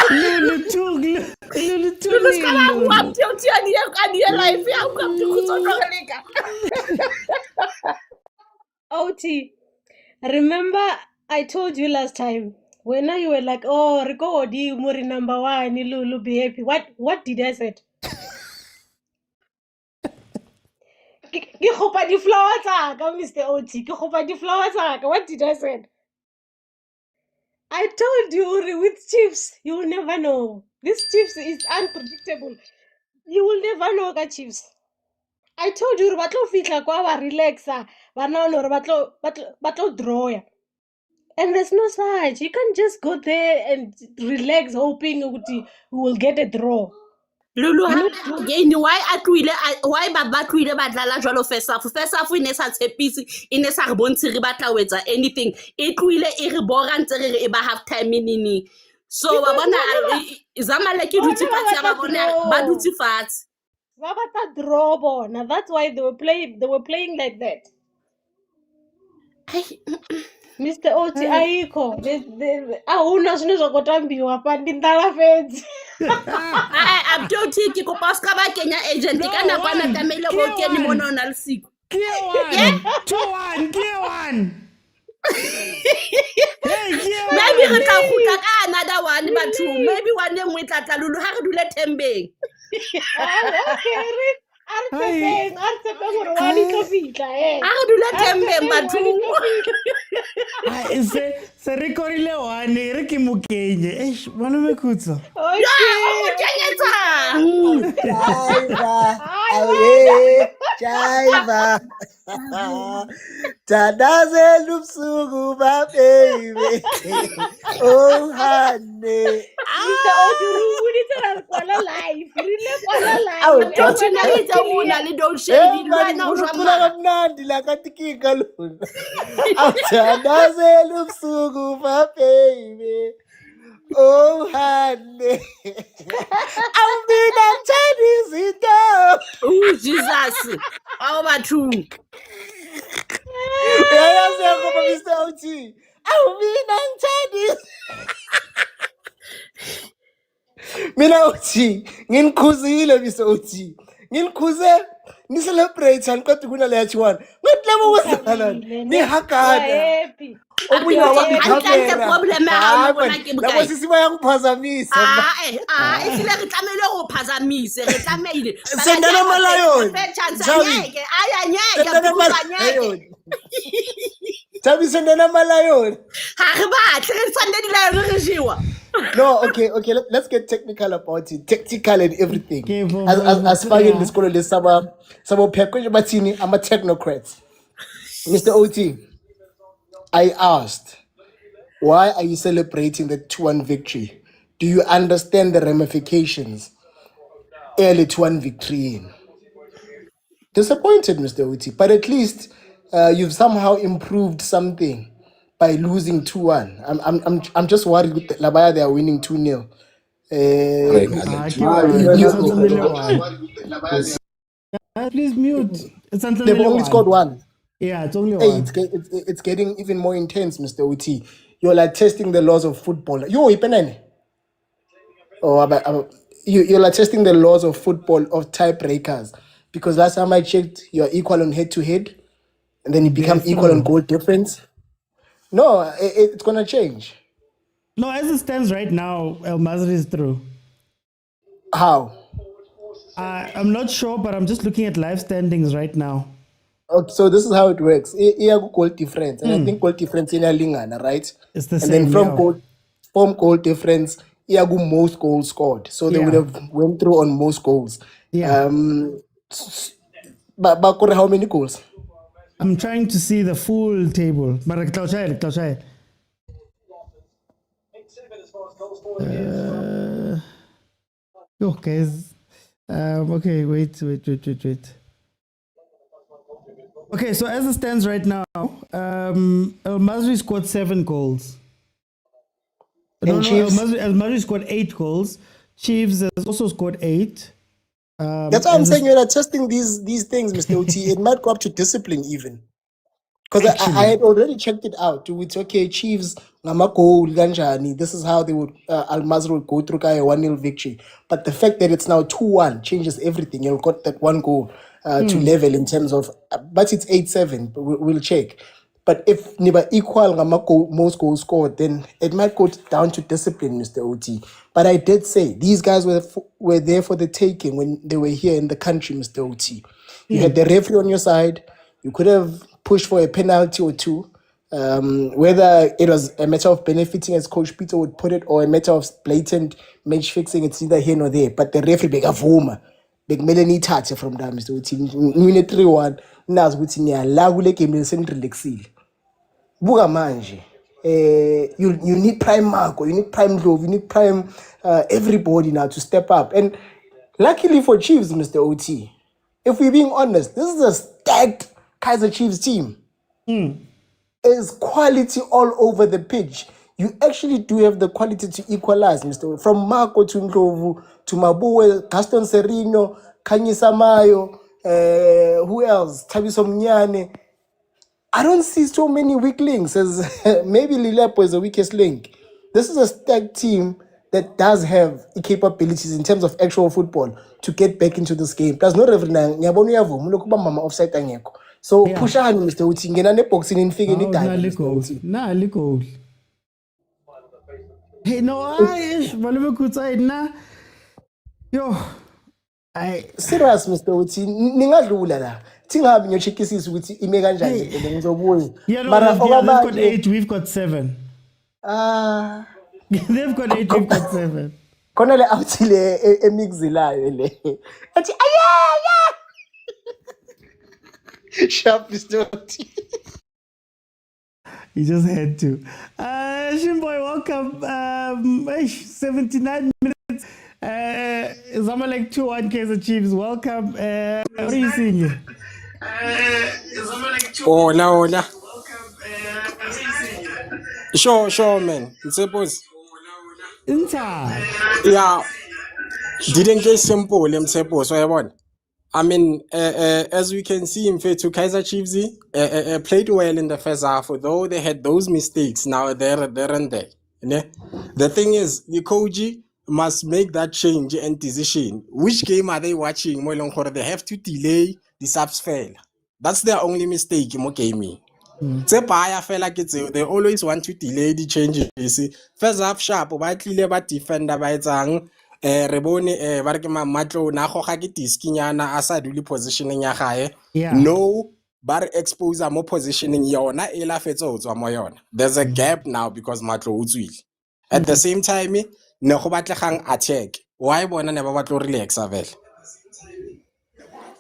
Lulu too. OT, remember I told you last time when you were like, oh, Rico Odi Muri number 1, Lulu be happy. What did I say? Ke khopa di flowers tsaka Mr. OT, ke khopa di flowers tsaka. What did I say? I told you with Chiefs, you will never know. This Chiefs is unpredictable. You will never know the Chiefs. I told you batlo fitla kwa ba relaxa, ba na no batlo draw ya. And there's no such. You can't just go there and relax hoping we will get a draw. Lulu again why ba tluile ba dlala jwalo first half ine sa tshepisi ine sa re bontshe re batla wetsa anything e tluile e re bora ntse re e ba half time nini so ba bona Zamalek dutse fatshe ya ba bona ba dutse fatshe ba batla draw bona. That's why they were playing like that. Mr. Oti ayikho awuna zwine zwa kotambiwa pa ndi ndala fedzi. I'm don't think ko paska ba kenya agent kana kwa na tamele go keni mona ona lesiku. Clear one. 2-1, clear one. Maybe re tla khutla ka another one but maybe one nngwe tla Lulu ha re dule tembeng. Okay, Artepeng gore wa di tlo fitla A re dule tembeng batho. Se re korile one re ke mokenye bona mekutso Jiva. Tadazela ubusuku baby. Oh honey. Mr. Oduru ni tsela kwala live. Rile kwala Awu live. don't you know it's a una li don't shade lwana uzama. Kamnandi la katikika lona. Tadazela ubusuku baby. Oh honey. Awubina ngithanda izinto. Oh Jesus. Awu bathu. Uyayazi yakho Mr. OT. Awubina ngithanda. Mina uthi nginikhuzile Mr. OT. Nginikhuze ni celebrate and kodwa kuna leya chiwana. Ngathi labo wazalana. Ni hakana. Omunye wakwamera. Problem ya bona ke bukai. Labo sisi bayakuphazamisa. Isile re tlamele go phazamise, re tlameile. Sendana malayoni. Ngeke, aya ngeke, Tabi sendana malayoni. Ha re batle re sande dilayoni re jiwa. No, okay, let's get technical about it. Tactical and everything. As far as this school is sabo phekwe bathini ama technocrats. Mr. OT, I asked, why are you celebrating the 2-1 victory? Do you understand the ramifications? Early 2-1 victory. Disappointed, Mr. OT, but at least you've somehow improved something by losing 2-1. I'm just worried with Labaya, they are winning 2-0. Please mute. They've only scored one. Yeah, it's only one. It's getting even more intense, Mr. OT. You're like testing the laws of football. You're like testing the laws of football of tiebreakers. Because last time I checked, you're equal on head-to-head, and then you become equal on goal difference. No, it's going to change. No, as it stands right now, El Mazri is through. How? I'm not sure, but I'm just looking at live standings right now. Okay, so this is how it works. Goal difference, and I think goal difference in a lingana, right? It's the and same. And then from goal difference, most goals scored. So they would have went through on most goals. Yeah. But how many goals? I'm trying to see the full table. Guys. Okay, wait. Okay, so as it stands right now, El Mazri scored 7 goals. And Chiefs? El Mazri scored 8 goals. Chiefs has also scored 8. That's why I'm saying you're not testing these things, Mr. OT. It might go up to discipline even. Because I had already checked it out. It's okay, Chiefs, goal, Ganjani. This is how they would Al Mazri would go through a 1-0 victory. But the fact that it's now 2-1 changes everything. You've got that one goal to level in terms of, but it's 8-7. We'll check. But if Niba equal most goals scored, then it might go down to discipline, Mr. OT. But I did say these guys were there for the taking when they were here in the country, Mr. OT. You had the referee on your side. You could have pushed for a penalty or two. Whether it was a matter of benefiting, as Coach Pitso would put it, or a matter of blatant match fixing, it's neither here nor there. But the referee begavuma. Big Melanie touch from that, Mr. OT. Minute 3-1. Now, what's in your lagule game in Central Lexil. Buga manje. You need prime Marco, you need prime Grove, you need prime everybody now to step up. And luckily for Chiefs, Mr. OT, if we're being honest, this is a stacked Kaizer Chiefs team. There's quality all over the pitch. You actually do have the quality to equalize, Mr. OT. From Marco to Ndlovu to Mabuwe, Gaston Serino, Khanye Samayo, who else? Thabiso Mnyane. I don't see so many weak links, as maybe Lilepo is the weakest link. This is a stacked team that does have capabilities in terms of actual football to get back into this game. That's not every night. Offside angeko. So push on, Mr. Uti. Ngena ne boxing in figure ni time. Nah, goal. Hey, no, Yo, Serious Mr. Uti ningadlula la. Thingabi ngiyocheckisisa ukuthi ime kanjani le ngizobuya. Yeah, no, Mara they've got okwamanje 8, we've got 7. They've got 8, we've got 7. Khona le awuthile emixilayo le. Athi yeah. Sharp Mr. Uti. You just had to. Shimboy, welcome. 79 minutes. Zamalek 2-1 Kaizer Chiefs. Welcome. What are you seeing here? Hola. Sure, man. Mtsepos. Inside. Yeah. Didn't get simple, Mtsepos. What? I mean, as we can see, in fact, Kaizer Chiefs played well in the first half, although they had those mistakes. Now they're and there. The thing is, the coach must make that change and decision. Which game are they watching? They have to delay the subs fail. That's their only mistake in game. They always want to delay the changes. First half sharp, but defender by Zang. Rebone ba re ke mamatlo na go ga ke idiski nyana a sa dule positioning ya gae no ba re expose mo positioning yona e la fetse go tswa mo yona. There's a gap now because matlo o tswile at the same time ne go batlegang attack why bona ne ba batlo relax avela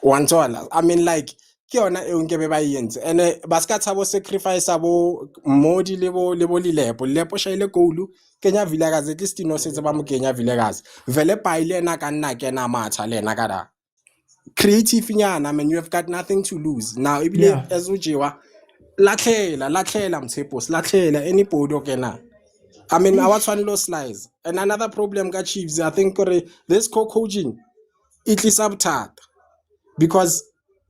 one tola. I mean like ke yona e nke be ba yentse ene ba ska tsabo sacrifice abo modi lebo lepo shaile goal Kenya vilakazi at least no setse ba mo Kenya vilakazi vele paile na ka nna ke na matha le na ka da creative nyana. I mean, you have got nothing to lose now. Ibile as ujiwa lathela Mtsepos lathela anybody okena. I mean, I was one low slice and another problem ka Chiefs. I think this co-coaching it is subtat because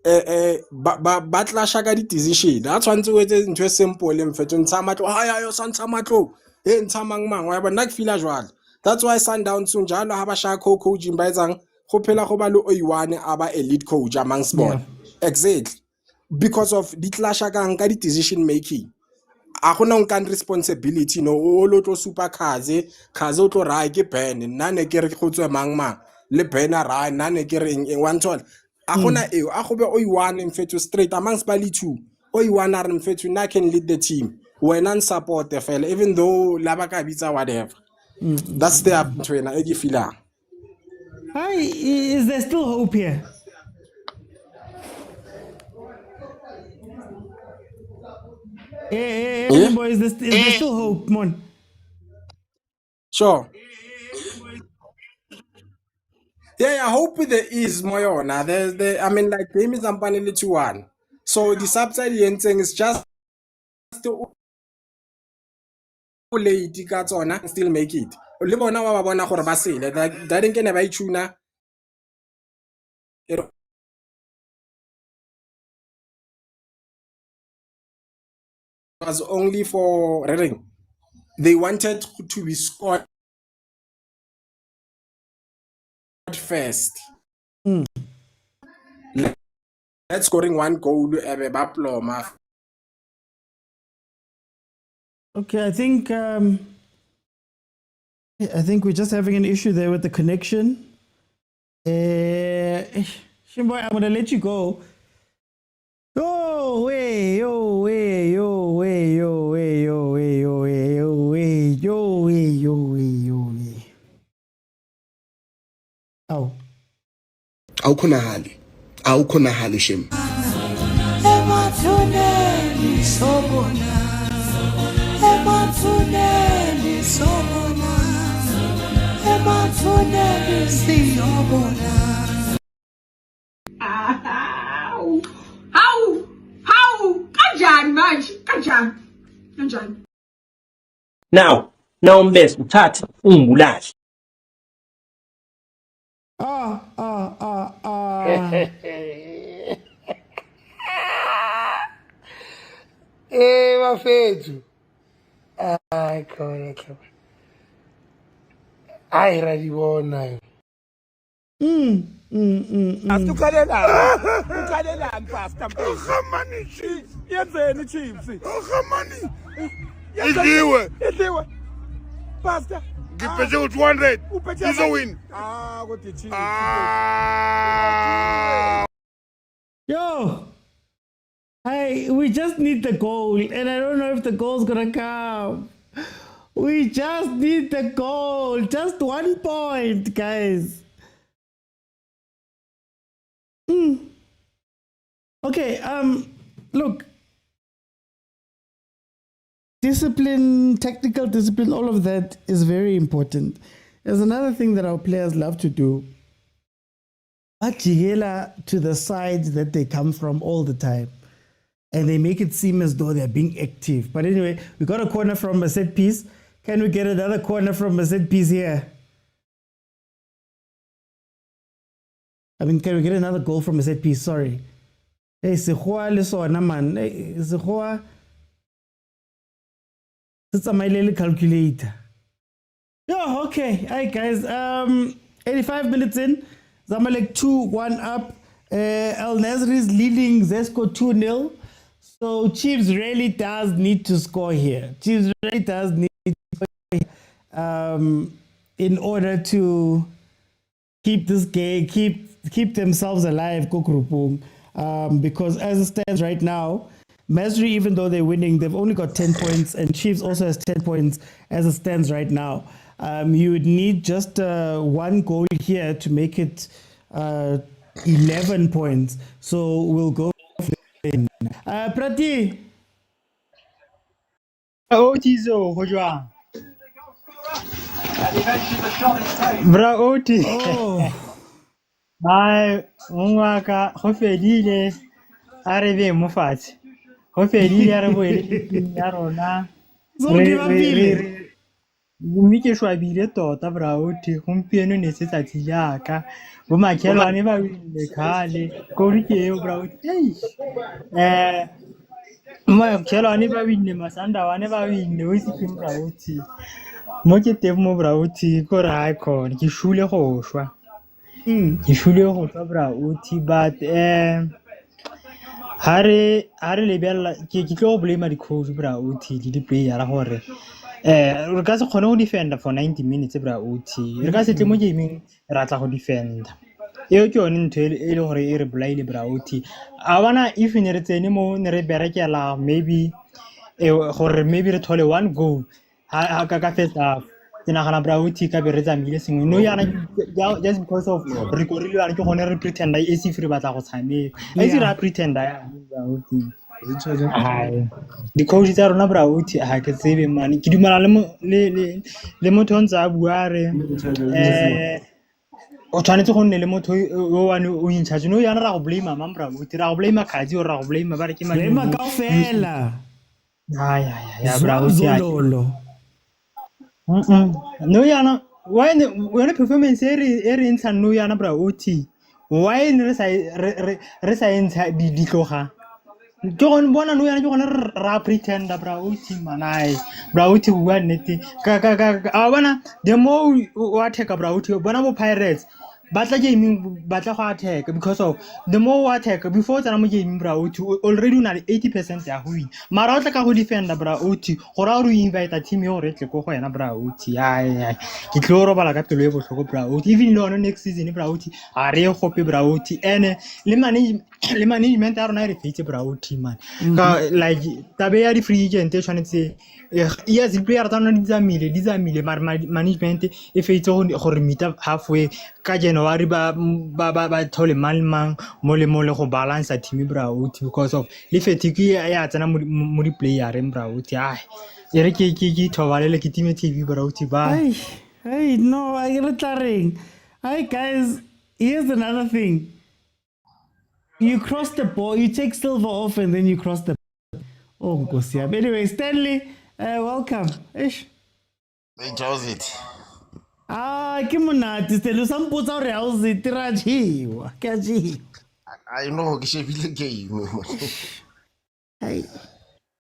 batla shaka di decision that's one to into simple mfethu ntsamatlo hayo santsamatlo ntsamangmang wa ba nak feel jwalo. That's why Sundowns njalo ha ba shaka coaching ba etsang go phela go ba le oiwane aba elite coach amongst bona exactly because of di clasha ka nka di decision making a gona nka responsibility no o lo tlo super khaze o tlo ra ke ban nna ne ke re go tswe mangmang le banner ra nna ne ke re en one toll a gona eo a go be oiwane mfethu straight amongst ba le two oiwane a re mfethu na can lead the team when and support the fella even though laba ka bitsa whatever that's the twena e ke feelang. Hi, is there still hope here? Hey, boys, is there still hope, Mon? Sure. Yeah, I hope there is Moyona. I mean, like, game is unpanelly 2-1. So the subside thing is just to late tickets on and still make it. Libona wa bona gore ba sele that didn't get a tuna. It was only for Reading. They wanted to be scored first. Let's scoring one goal Okay, I think we're just having an issue there with the connection. Shimboy, I'm gonna let you go. Oh. Awukhonahali shem. Kanjani. Now mbese uthathe ungibulali. Bafethu. Ay khona. Ay radibona yo. Ukhalelani pastor mfethu? Khamani Chiefs. Yenzeni Chiefs? Khamani. Idliwe. Pastor. ngiphethe u-200 izowin. Yo, hey, we just need the goal, and I don't know if the goal's gonna come. We just need the goal, just 1 point, guys. Okay, look, discipline, technical discipline, all of that is very important. There's another thing that our players love to do. Ajigela to the side that they come from all the time. And they make it seem as though they're being active. But anyway, we got a corner from a set piece. Can we get another corner from a set piece here? I mean, can we get another goal from a set piece? Sorry. Hey, Sekhoa le sona man. Hey, Sekhoa. It's a my little calculator. Yeah, okay. All right, guys. 85 minutes in. Zamalek 2-1 up. El Nasri is leading Zesco 2-0. So Chiefs really does need to score here. Chiefs really does need to score here, in order to keep this game, keep themselves alive, Kokrupung. Because as it stands right now, Masri, even though they're winning, they've only got 10 points, and Chiefs also has 10 points as it stands right now. You would need just 1 goal here to make it 11 points. So we'll go. Prati. Otizo, hojwa. Bra Oti. Oh. Ai, mwaka khofedile arebe mofati. Khofedile arebe ya rona. Mme ke shwabile tota bra Oti, gompieno ne se tsatsi jaka. Bo makhelwane ba wile khale, go ri ke yo bra Oti. Makhelwane ba wile masanda wane ba wile o se ke bra Oti. Mo ke teng mo bra Oti ko re ha khona ke shule go shwa. Ke shule go shwa bra Oti, but hare le bella ke tlo blame di coach bra Oti di player gore re ka se kgone go defend for 90 minutes bra Oti. Re ka se tle mo gaming ra tla go defend. Eo ke yone ntho e le gore e re bolaile bra Oti. A bona if ne re tsene mo ne re berekela maybe gore maybe re thole 1 goal ha ka fetsa ke nagana bra Oti ka be re tsamile sengwe no yana just because of re korile yana ke gone re pretenda e se re batla go tshameka e se ra pretenda ya bra Oti. Ai di coach tsa rona bra Oti ha ke tsebe man ke dumela le motho ntse a bua re o tshwanetse go nne le motho o wane o in charge no yana ra go blame mama bra Oti ra go blame khazi o ra go blame ba re ke blame ka fela. Ya bra Oti no yana when performance ere ntsha no yana bra Oti why re sa ntsha di tloga ke gone bona no yana ke gone ra pretend bra Oti manai bra Oti bua nnete ka bona the more o attack bra Oti bona bo Pirates batla gaming batla go attack because of the more attack before tsana mo gaming bra Oti already una 80% ya go win mara o tla ka go defend bra Oti gore a re invite a team yo re tle go yena bra Oti ai ke tlo robala ka pelo e botlhoko bra Oti even lo next season bra Oti a re gope bra Oti ene le management a rona re fetse bra Oti man ka like tabe ya di free agent e tshwanetse yes the player tsana di zamile management e fetse gore meet up halfway ka January ba thole mang mo le go balance a team bra Oti because of le fatigue ya tsena mo di player bra Oti ai e re ke thobalele ke team TV bra Oti ba hey no I get it tlaring. Hi guys, here's another thing. You cross the ball, you take silver off and then you cross the ball. Oh Nkosi yami. Anyway, Stanley, welcome. Eish. Hey, how's it? Ke monate Stanley, sa mpotsa gore how's it ra jiwa ke a jiwa. I know ke shebile game. Hey.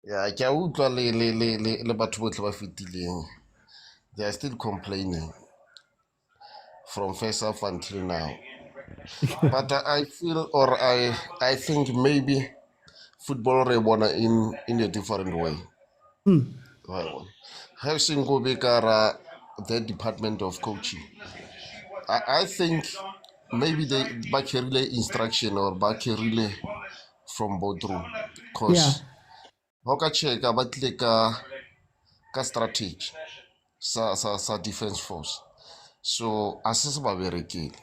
Yeah, ke a utlwa le batho botlhe ba fetileng. They are still complaining from first half until now. But I feel or I think maybe football re bona in a different way. How singo be kara their department of coaching. I think maybe they bakerile instruction or bakerile from boardroom, because hoka cheka ba tle ka strategy sa defense force. So asese ba berekile.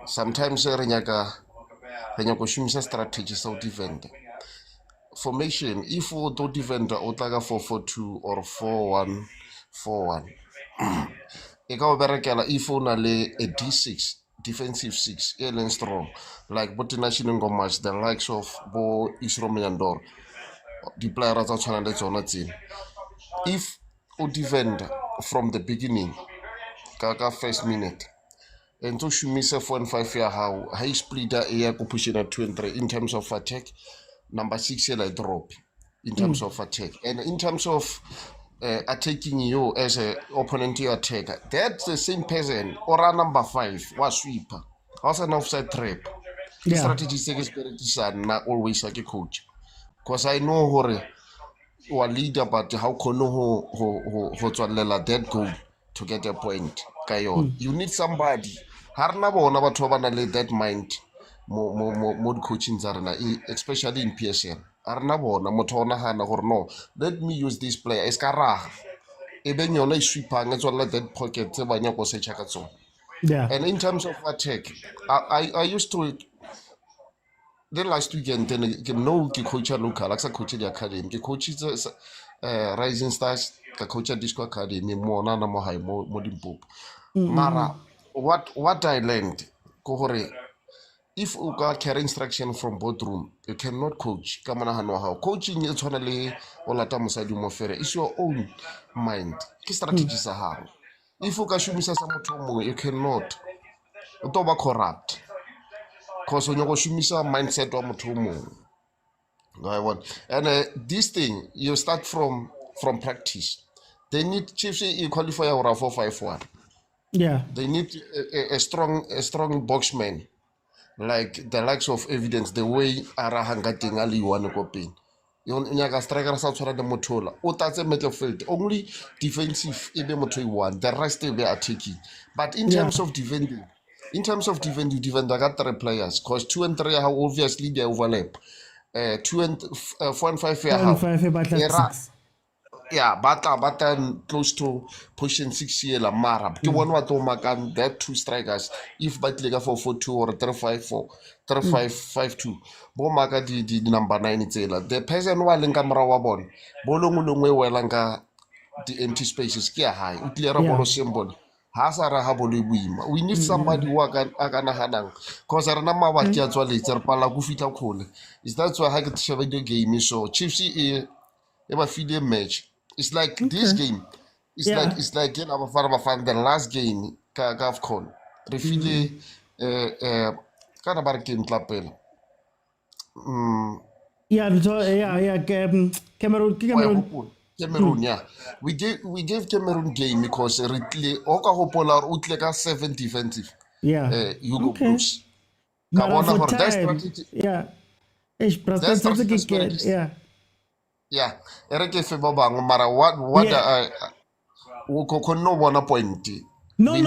Sometimes re nyaka shumisa strategy sa o defend. Formation, if o to defend o tla ka 4-4-2 or 4-1-4-1. E ka o berekela if o na le a D6, defensive 6, e leng strong, like Botinashini Ngomas, the likes of Bo Isro Menyandor, the players tsa tshwana le tsona tsena. If o defend from the beginning, ka first minute, and to shumisa 4-5 ya how high splitter e ya ko pushing at 2 and 3 in terms of attack, number 6 ya drop in terms of attack, and in terms of attacking you as an opponent you attacker, that's the same person or number 5 was sweeper, also an offside trap. The strategy is na always like a coach, because I know hore or leader, but how can ho that goal to get a point. You need somebody. Harna bona batho ba na le that mind mo coaching zarena, especially in PSL. Harna bona motho ona hana gore no, let me use this player eskara e ben yona I sweepang e tswala that pocket tse ba nyako se chaka tsona. And in terms of attack, I used to the last weekend no ke coach local like coach the academy ke coach Rising Stars ka coach Disco Academy mo na mo high mo Limpopo. Mara what I learned ko gore if you got carry instruction from boardroom, you cannot coach. Coaching is only olata mosadi mo fere. It's your own mind. Ke strategy sa hao. If you ka shumisa sa motho mo, you cannot. O to ba corrupt. Because when you shumisa mindset wa motho mo. And this thing you start from practice. They need Chiefs qualify or 4-5-1. Yeah. They need a strong boxman. Like the likes of evidence, the way Arahangating Ali one coping. Yaga striker sa tshwara de motola. O tatse midfield. Only defensive ebe motho one. The rest they are attacking. But in terms of defending, you defend got 3 players. Because 2 and 3 how obviously they overlap. 4 and 5 how. Yeah, bata close to pushing 6 years la mara. The one what makan that 2 strikers. If batlega 4-4-2 or 3-5-4, 3-5-5-2. Bo maka the number 9 itela. The person wa lenga marawa bon. Bolo ngulungwe welanga the empty spaces kia high. Utlera bolo symbol. Hasara ha bolo buima. We need somebody who akana hanang. Cause ara nama wa tia tswa letser pala ku fitla khole. Is that's why ha ke tshaba the game so Chiefs e ba file match. It's like this game. It's like the last game CAF Con. Refile kana bar game tlapela. Cameroon, yeah. We gave Cameroon game because oka hopola utle ka 7 defensive. Hugo Bruce. But for time, Ereke fe ba bang mara what no bona point. No, we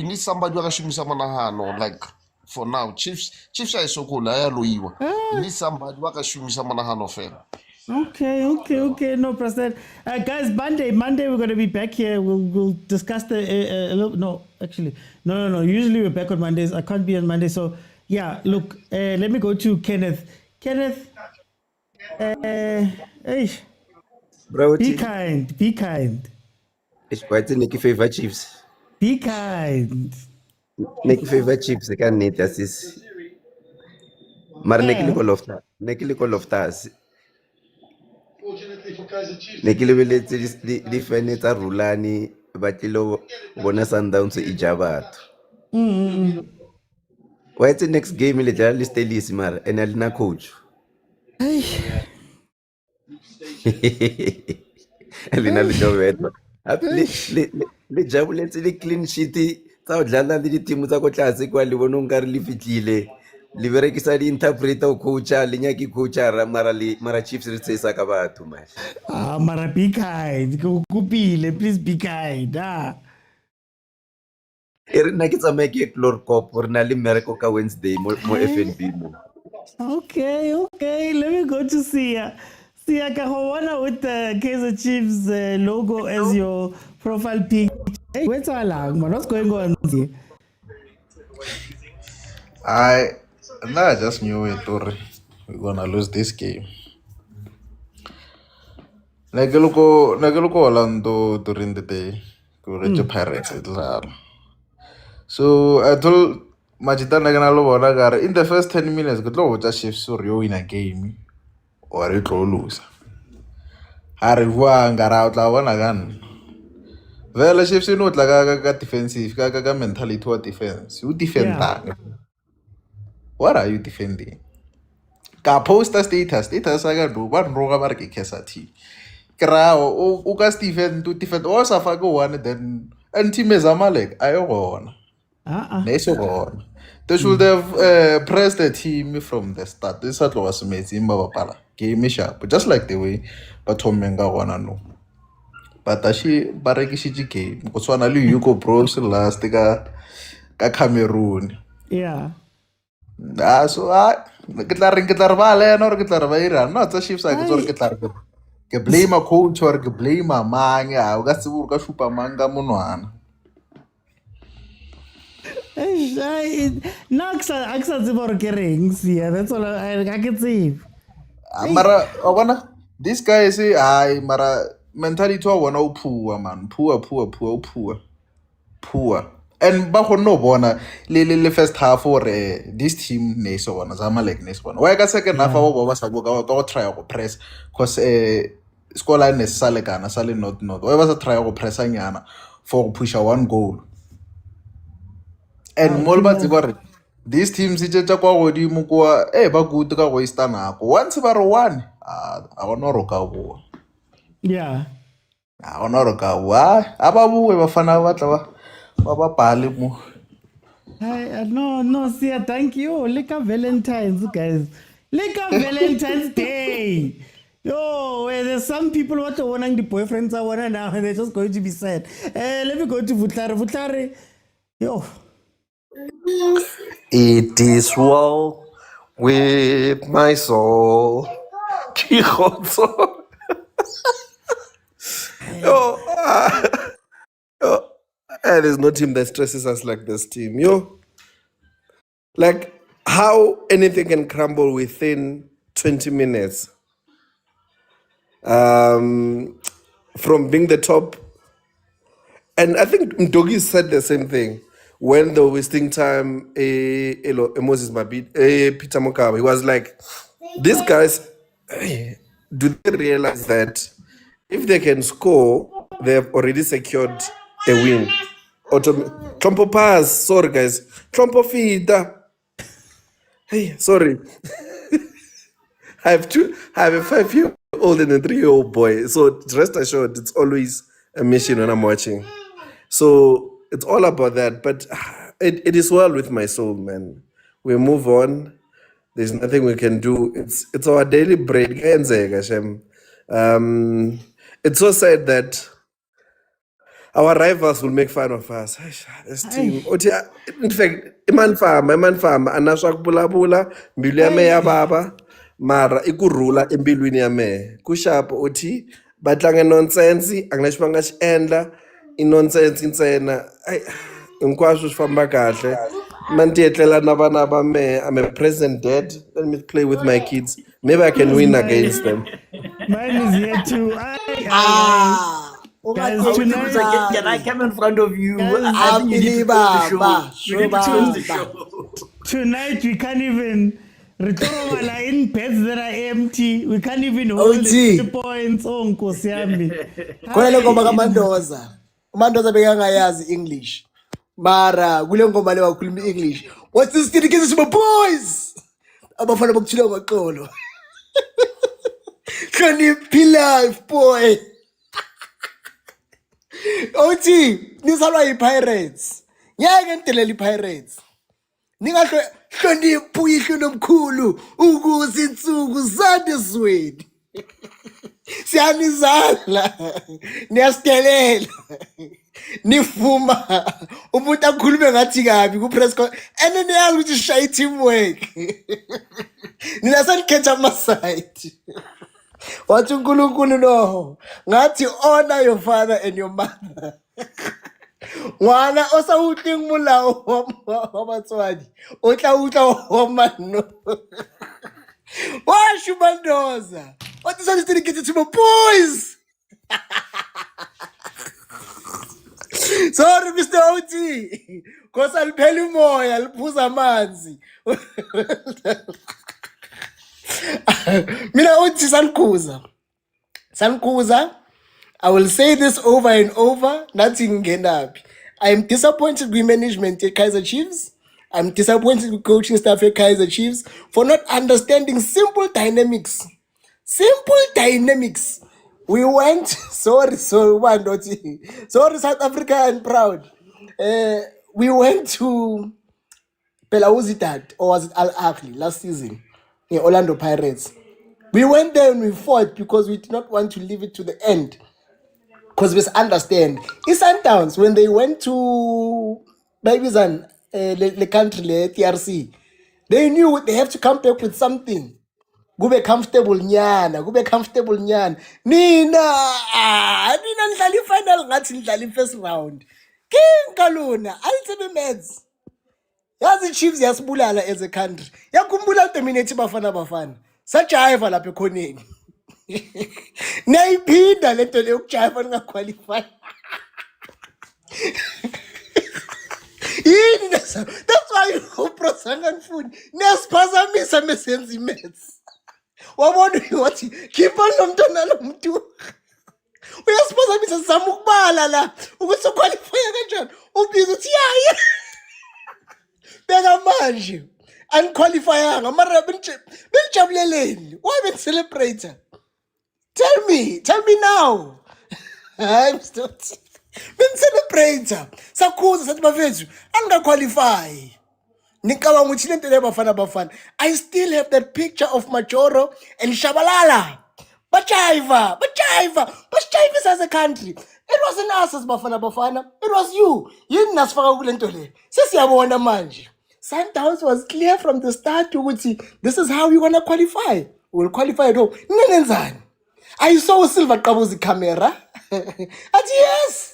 need somebody who can shumisa manahano like for now Chiefs are so cool aya loiwa. We need somebody who can shumisa manahano fair. Okay, no President. Guys, Monday we're going to be back here. We'll discuss the no. Usually we're back on Mondays. I can't be on Monday, so yeah. Look, let me go to Kenneth. Bro, be kind. It's quite a Nicky favor Chiefs. Be kind. Nicky favor Chiefs. I can't need this. Mar Nicky of Tas. Nicky defend it at Rulani, Batilo, Bona Sundowns, Ijabat. What's the next game? Literally, Stellis Mar and Alina coach. Alina Jovet. Le jabulets the clean sheety. Sao Jana the team was a classic while you won't carry fitile. Liberekisa di interpreter coach linyaki coach mara Chiefs re tsesa ka batho man. Mara be kind. Kupile, please be kind. Ere nna ke tsamaye ke Clore Cop re na le mmereko ka Wednesday mo FNB mo. Okay. Let me go to Sia. Sia Kahona with the Kaizer Chiefs logo as your profile pic. Hey, what's along, man? What's going on here? I just knew it. We're gonna lose this game. Nagluko Orlando during the day. Go to Pirates. So I told Majita Naganalo in the first 10 minutes, good Lord, just shift so you win a game or it will lose. Harivua and got out la one again. Well, shifts you know like I got defensive, Gaga mentality toward defense. You defend that. What are you defending? Ka poster status I got do one roga marke kesati. Krao uka Stephen to defend or Safago one then anti Zamalek. I won. Nice one. They should have pressed the team from the start. This was amazing. Game is sharp, just like the way Batomenga wanna know. But she Barakishi game because one ali Hugo Bros last ka Cameroon. Yeah. So kita vale no kita vaira no it's Chiefs like ke blame a coach or ke blame a manga o ka se buru ka shupa manga monwana. No, aksa zibor kerings here. That's all I can see. Mara obana this guy say I mara mentality to one poor man poor. And back no bona le first half or this team ne so one Zamalek ne so one. Why ka second half wa ba sa go try go press cause scoreline is salekana sale not. Why was a try go press anyana for push a one goal. And molba gore these teams itsetsa kwa godimo kwa ba good ka go ista nako once ba re one a gona roka go. Yeah. A gona roka wa aba buwe bafana ba tla ba pale mo. No, Sia, thank you. Like a Valentine's, guys. Like a Valentine's Day. Yo, there's some people what are wanting the boyfriends are wanting now, and they're just going to be sad. Let me go to Vutlare. Yo. It is well with my soul. Khoza. There's no team that stresses us like this team. Like how anything can crumble within 20 minutes. From being the top. And I think Ndogi said the same thing. When the wasting time, Moses Mabit, Pitso Mosimane, he was like, these guys, do they realize that if they can score, they have already secured a win? Trompo pass, sorry guys. Trompo feeder. Hey, sorry. I have a 5-year-old and a 3-year-old boy. So rest assured, it's always a mission when I'm watching. So it's all about that. But it is well with my soul, man. We move on. There's nothing we can do. It's our daily bread. It's so sad that our rivals will make fun of us. This team. In fact, Iman Farm, Anashak Bula Bula, Miliame Yababa, Mara Ikurula, Imbilwini Yame, Kushap Oti, Batlanga nonsense, Anglashpangash Enda, in nonsense in Sena. Unquashes from Bakatle, Mantietela Nabanaba me, I'm a present dead. Let me play with my kids. Maybe I can win against them. Mine is here too. Guys, tonight, can I come in front of you? Tonight we can't even Ritorowala in beds that are empty. We can't even hold the 3 points on Kosiami. Kwele ngoma kaMandoza. uMandoza bekangayazi English. Mara kule ngoma le wakhuluma English. What's this kid kids my boys? Abafana bokuthula ngoxolo. Can you be live boy? Othi nisalwa yiPirates. Ngeke ngidelela iPirates. Ningahle hlonipho uyihlo nomkhulu ukuze insuku zande zweni. Siyanizala, niyasitelela, nifuma, umuntu akhulume ngathi kabi ku-press conference, niyazi ukuthi sishaya i-teamwork. Nina senikhetha ama-side. Wathi uNkulunkulu no, ngathi honor your father and your mother. Ngwana osawuhla ngumulawo wabatswadi, otla wamano. Washo Mandoza. What is to get it to my boys? Sorry, Mr. OT. Because I'll tell you more. I'll put some manzi. Mina OT Sankuza. I will say this over and over. Nothing get up. I am disappointed with management at Kaizer Chiefs. I'm disappointed with coaching staff at Kaizer Chiefs for not understanding simple dynamics. Simple dynamics. We went, sorry, South Africa and proud. We went to Pelauzidat, or was it Ahly last season, in Orlando Pirates. We went there and we fought because we did not want to leave it to the end. Because we understand. In Sundowns, when they went to Babizan, the country, the TRC, they knew they have to come back with something. Gube comfortable nyana. Nina ndlali final ngathi ndlali first round. King Kaluna, alitsebe meds. Yazi Chiefs yasibulala as a country. Yakhumbula dominate bafana. Sajiva lapha ekhoneni. Niyayiphinda lento le yokujiva ningaqualify. Yini nesa? That's why you prosanga ngifuni. Niyasiphazamisa mesenza imeds. Wabona ukuthi keep on nomntwana lomuntu. Uyasiphazamisa sizama ukubala la ukuthi uqualify kanjani. Ubiza uthi yaya. Beka manje. Unqualifyanga mara benijabuleleni. Why ben celebrator? Tell me now. I'm still ben celebrator. Sakhuza sathi bafethu angaqualify. Nikabanga ukuthi lento le bafana. I still have that picture of Majoro and Shabalala. Bajiva as a country. It wasn't us as bafana. It was you. Yini nasifaka kule nto le. Sesiyabona manje. Sundowns was clear from the start ukuthi this is how we want to qualify. We'll qualify at home. Nenenzani? I saw Silver Qabuzi camera. Athi yes.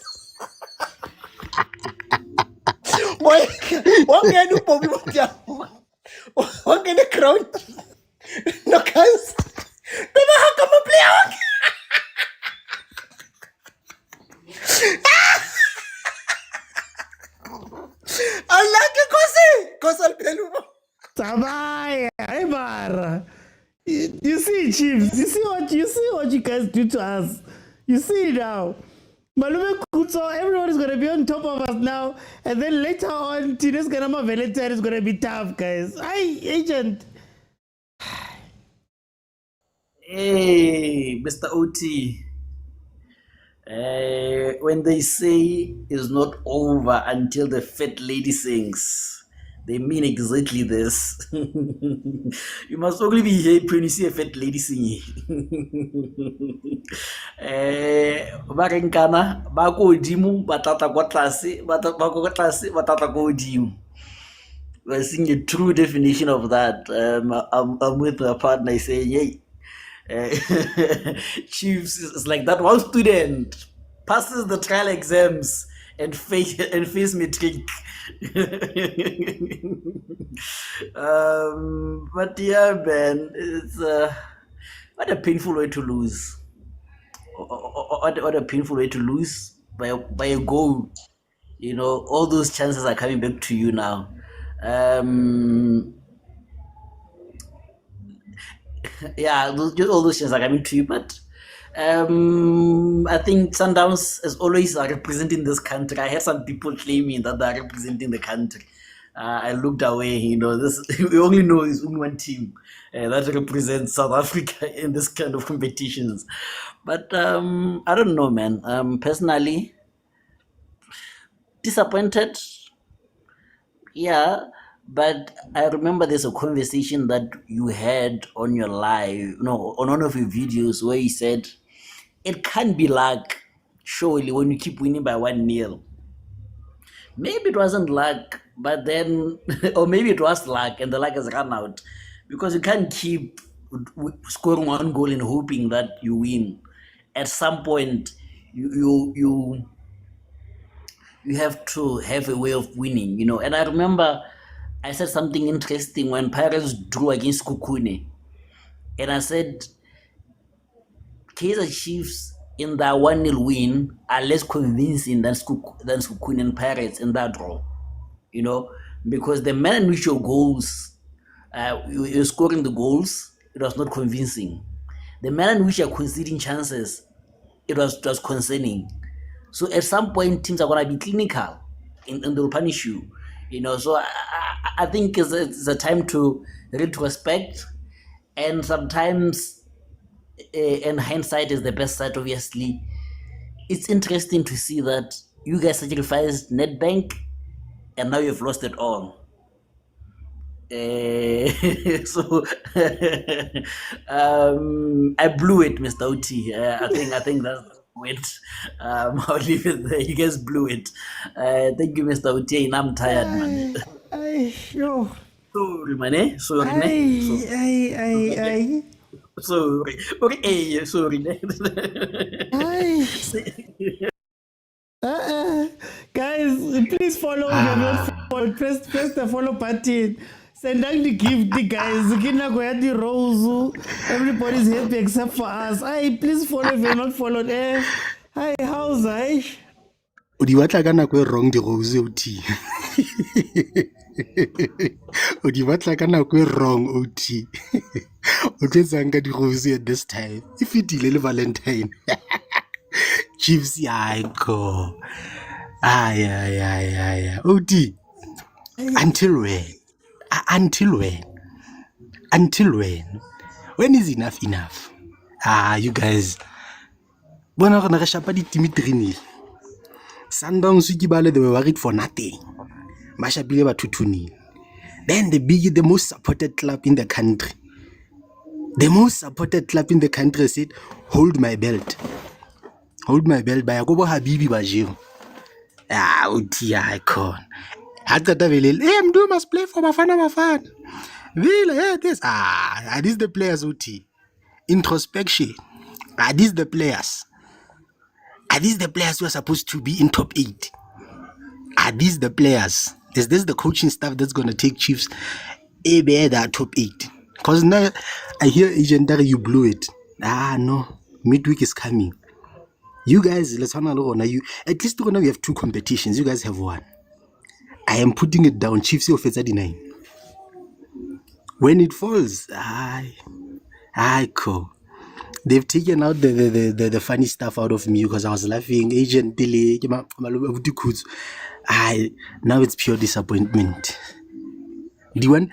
Boy, wangena uBobby Motaung. Wangena crown. No guys. Beba haka mo player. Allah ke kosi pelu. Tabaya, Emar. You see, Chiefs. You see what you guys do to us. You see now. Malume Kutso, everyone is going to be on top of us now. And then later on, Tina's Ganama Valentine is going to be tough, guys. Hi, agent. Hey, Mr. OT. When they say it's not over until the fat lady sings, they mean exactly this. You must only be happy when you see a fat lady singing. Barenkana, bako dimu, batata kwa klase, batata kwa dimu. We're seeing a true definition of that. I'm with my partner saying, hey, Chiefs is like that one student passes the trial exams and face matric. But yeah, man, it's what a painful way to lose. What a painful way to lose by a goal. You know, all those chances are coming back to you now. Yeah, all those chances are coming to you, but I think Sundowns is always representing this country. I heard some people claiming that they're representing the country. I looked away, you know, we only know it's only one team that represents South Africa in this kind of competitions. But I don't know, man. Personally, disappointed. Yeah, But I remember there's a conversation that you had on your live, no, on one of your videos where you said it can't be luck, surely, when you keep winning by 1-0. Maybe it wasn't luck, but then, or maybe it was luck and the luck has run out because you can't keep scoring one goal and hoping that you win. At some point, you have to have a way of winning, you know. And I remember I said something interesting when Pirates drew against Kukune. And I said, Kaizer Chiefs in that 1-0 win are less convincing than Kukune and Pirates in that draw, you know, because the manner in which your goals, you're scoring the goals, it was not convincing. The manner in which you're conceding chances, it was concerning. So at some point, teams are going to be clinical and they'll punish you. You know, so I think it's a time to retrospect, and sometimes, and hindsight is the best side, obviously. It's interesting to see that you guys sacrificed Nedbank and now you've lost it all. So I blew it, Mr. OT. I think that's it. I'll leave it there. You guys blew it. Thank you, Mr. OT. And I'm tired, man. Yo. Sorry, man. Sorry, sorry. Okay, sorry. Guys, please follow. Press the follow button. Send out the gift, the guys. The rose. Everybody's happy except for us. Please follow if you're not followed. Hi, how's I? O di batla ka nako e wrong di rose OT. O di batla ka nako e wrong OT. O tsang ka di rose at this time. If it ile le Valentine. Chiefs ya go. Ay. OT. Until when? Until when? Until when? When is enough enough? You guys. Bona gona re shapa di team 3-0. Sundowns they were worried for nothing. Mashapile ba 2-2. Then the most supported club in the country. The most supported club in the country said, hold my belt. Hold my belt by Yakobo Habibi Bajio. OT icon. After Vile, Mdu must play for Bafana. Vile, this. Are these the players, OT? Introspection. Are these the players? Are these the players who are supposed to be in top 8? Are these the players? Is this the coaching staff that's going to take Chiefs that top 8? Because now I hear Agent Dari, you blew it. No. Midweek is coming. You guys, let's at least we have 2 competitions. You guys have 1. I am putting it down. Chiefs of 39. When it falls, cool. They've taken out the funny stuff out of me because I was laughing. Agent Billy, now it's pure disappointment. The one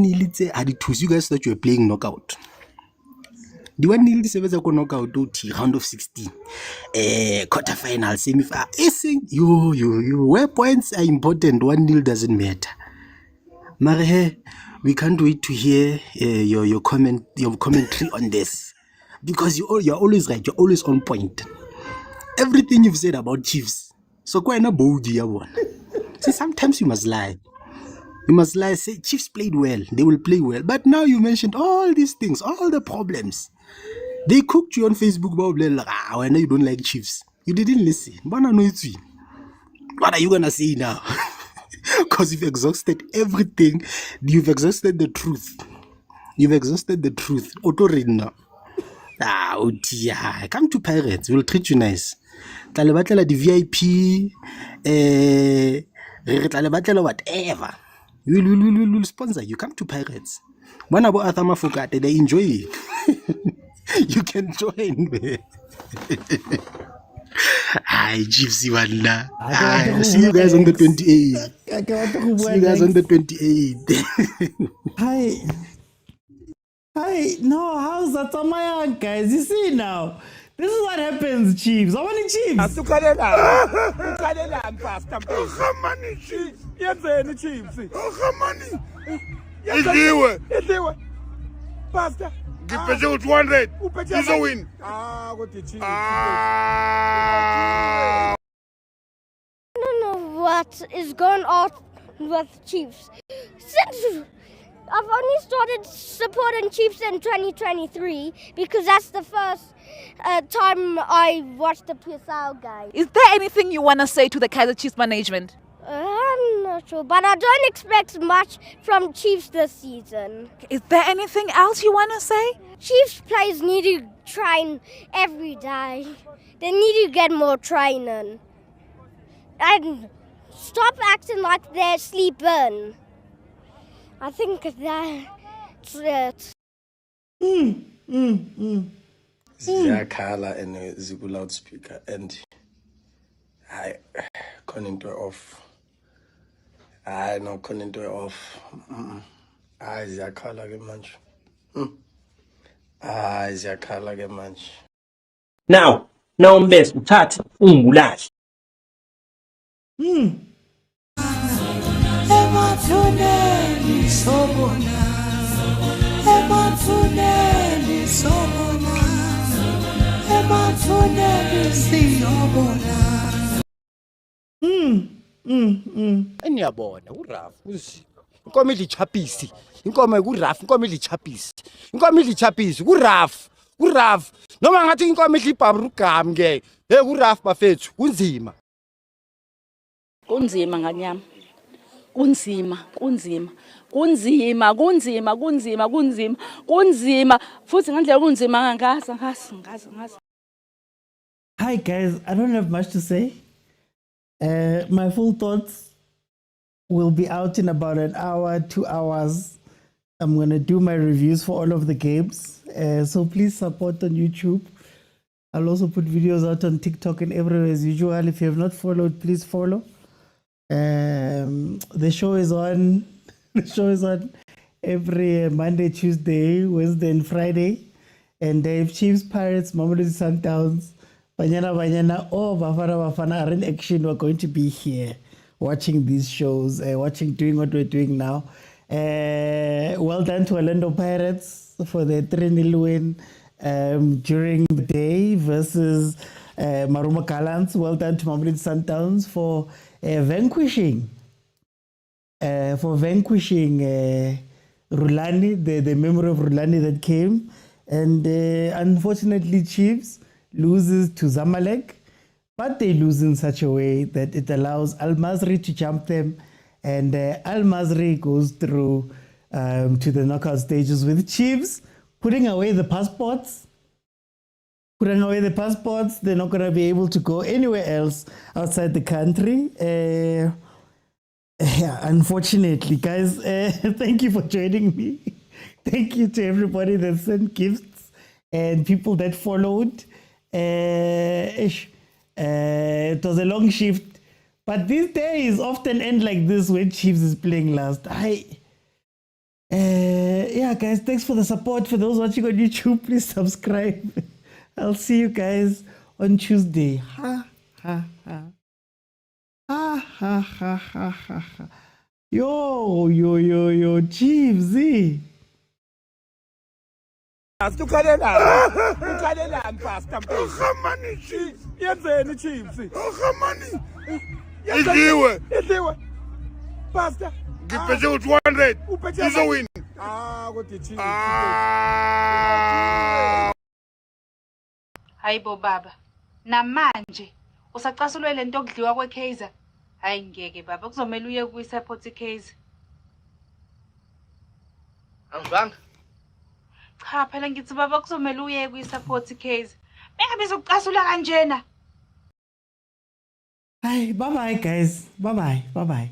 nearly say are the 2s you guys thought you were playing knockout. The one nearly say was a knockout round of 16. Quarterfinal, semi-final. You where points are important, 1-0 doesn't matter. Mare, we can't wait to hear your commentary on this. Because you're always right, you're always on point. Everything you've said about Chiefs. So quite a bogey one. See, sometimes you must lie. You must lie, say Chiefs played well, they will play well. But now you mentioned all these things, all the problems. They cooked you on Facebook about I know you don't like Chiefs. You didn't listen. What are you gonna say now? Because you've exhausted everything. You've exhausted the truth. You've exhausted the truth. Auto read now. OT, come to Pirates. We'll treat you nice. Talebatela the VIP, whatever. We'll sponsor you. Come to Pirates. One about Athama Fokate, they enjoy it. You can join me. Gypsy Wanda. See you guys on the 28th. See you guys on the 28th. Hi, no, how's that, guys? You see now, This is what happens, Chiefs. I want Chiefs. Pastor. Give Pitso 200. He's a win. I don't know what is going on with Chiefs. Since I've only started supporting Chiefs in 2023 because that's the first time I watched the PSL game. Is there anything you want to say to the Kaizer Chiefs management? I'm not sure, but I don't expect much from Chiefs this season. Is there anything else you want to say? Chiefs players need to train every day. They need to get more training. And stop acting like they're sleeping. I think that's it. Ziyakhala and ziku loudspeaker and I khona into off. I no khona into off. Hayi ziyakhala ke manje. Hayi ziyakhala ke manje. Now Mbesi uthathe ungibulali. Emathuneni sobona, emathuneni sobona, emathuneni siyobona. Eniyabona uraf uziko. Inkomo idlichapisi. Inkomo kuraf, inkomo idlichapisi. Inkomo idlichapisi kuraf. Kuraf. Noma ngathi inkomo idlibhabhrugam ke. Hey kuraf bafethu kunzima. Kunzima nganyama. Kunzima futhi ngandlela kunzima ngazi. Hi guys, I don't have much to say. My full thoughts will be out in about an hour, 2 hours. I'm going to do my reviews for all of the games. So please support on YouTube. I'll also put videos out on TikTok and everywhere as usual. If you have not followed, please follow. The show is on. The show is on every Monday, Tuesday, Wednesday, and Friday. And if Chiefs, Pirates, Mamelodi Sundowns, Banyana, or Bafana are in action, we're going to be here watching these shows, doing what we're doing now. Well done to Orlando Pirates for their 3-0 win during the day versus Maruma Gallants. Well done to Mamelodi Sundowns for vanquishing Rulani, the member of Rulani that came. And unfortunately, Chiefs loses to Zamalek, but they lose in such a way that it allows Al Masry to jump them, and Al Masry goes through to the knockout stages with Chiefs putting away the passports. They're not going to be able to go anywhere else outside the country. Unfortunately, guys, thank you for joining me. Thank you to everybody that sent gifts and people that followed. It was a long shift, but these days often end like this when Chiefs is playing last. Guys, thanks for the support. For those watching on YouTube, please subscribe. I'll see you guys on Tuesday. Yo, Chiefs, Pastor. Give Pitso 200. He's a win. Hayibo baba. Namanje usacasulwe lento okudliwa kweKaizer. Hayi ngeke baba, kuzomela uye kuyisupport iKaizer. Angibanga. Cha phela ngithi baba kuzomela uye kuyisupport iKaizer. Bengabe zokucasula kanjena. Bye bye guys. Bye bye.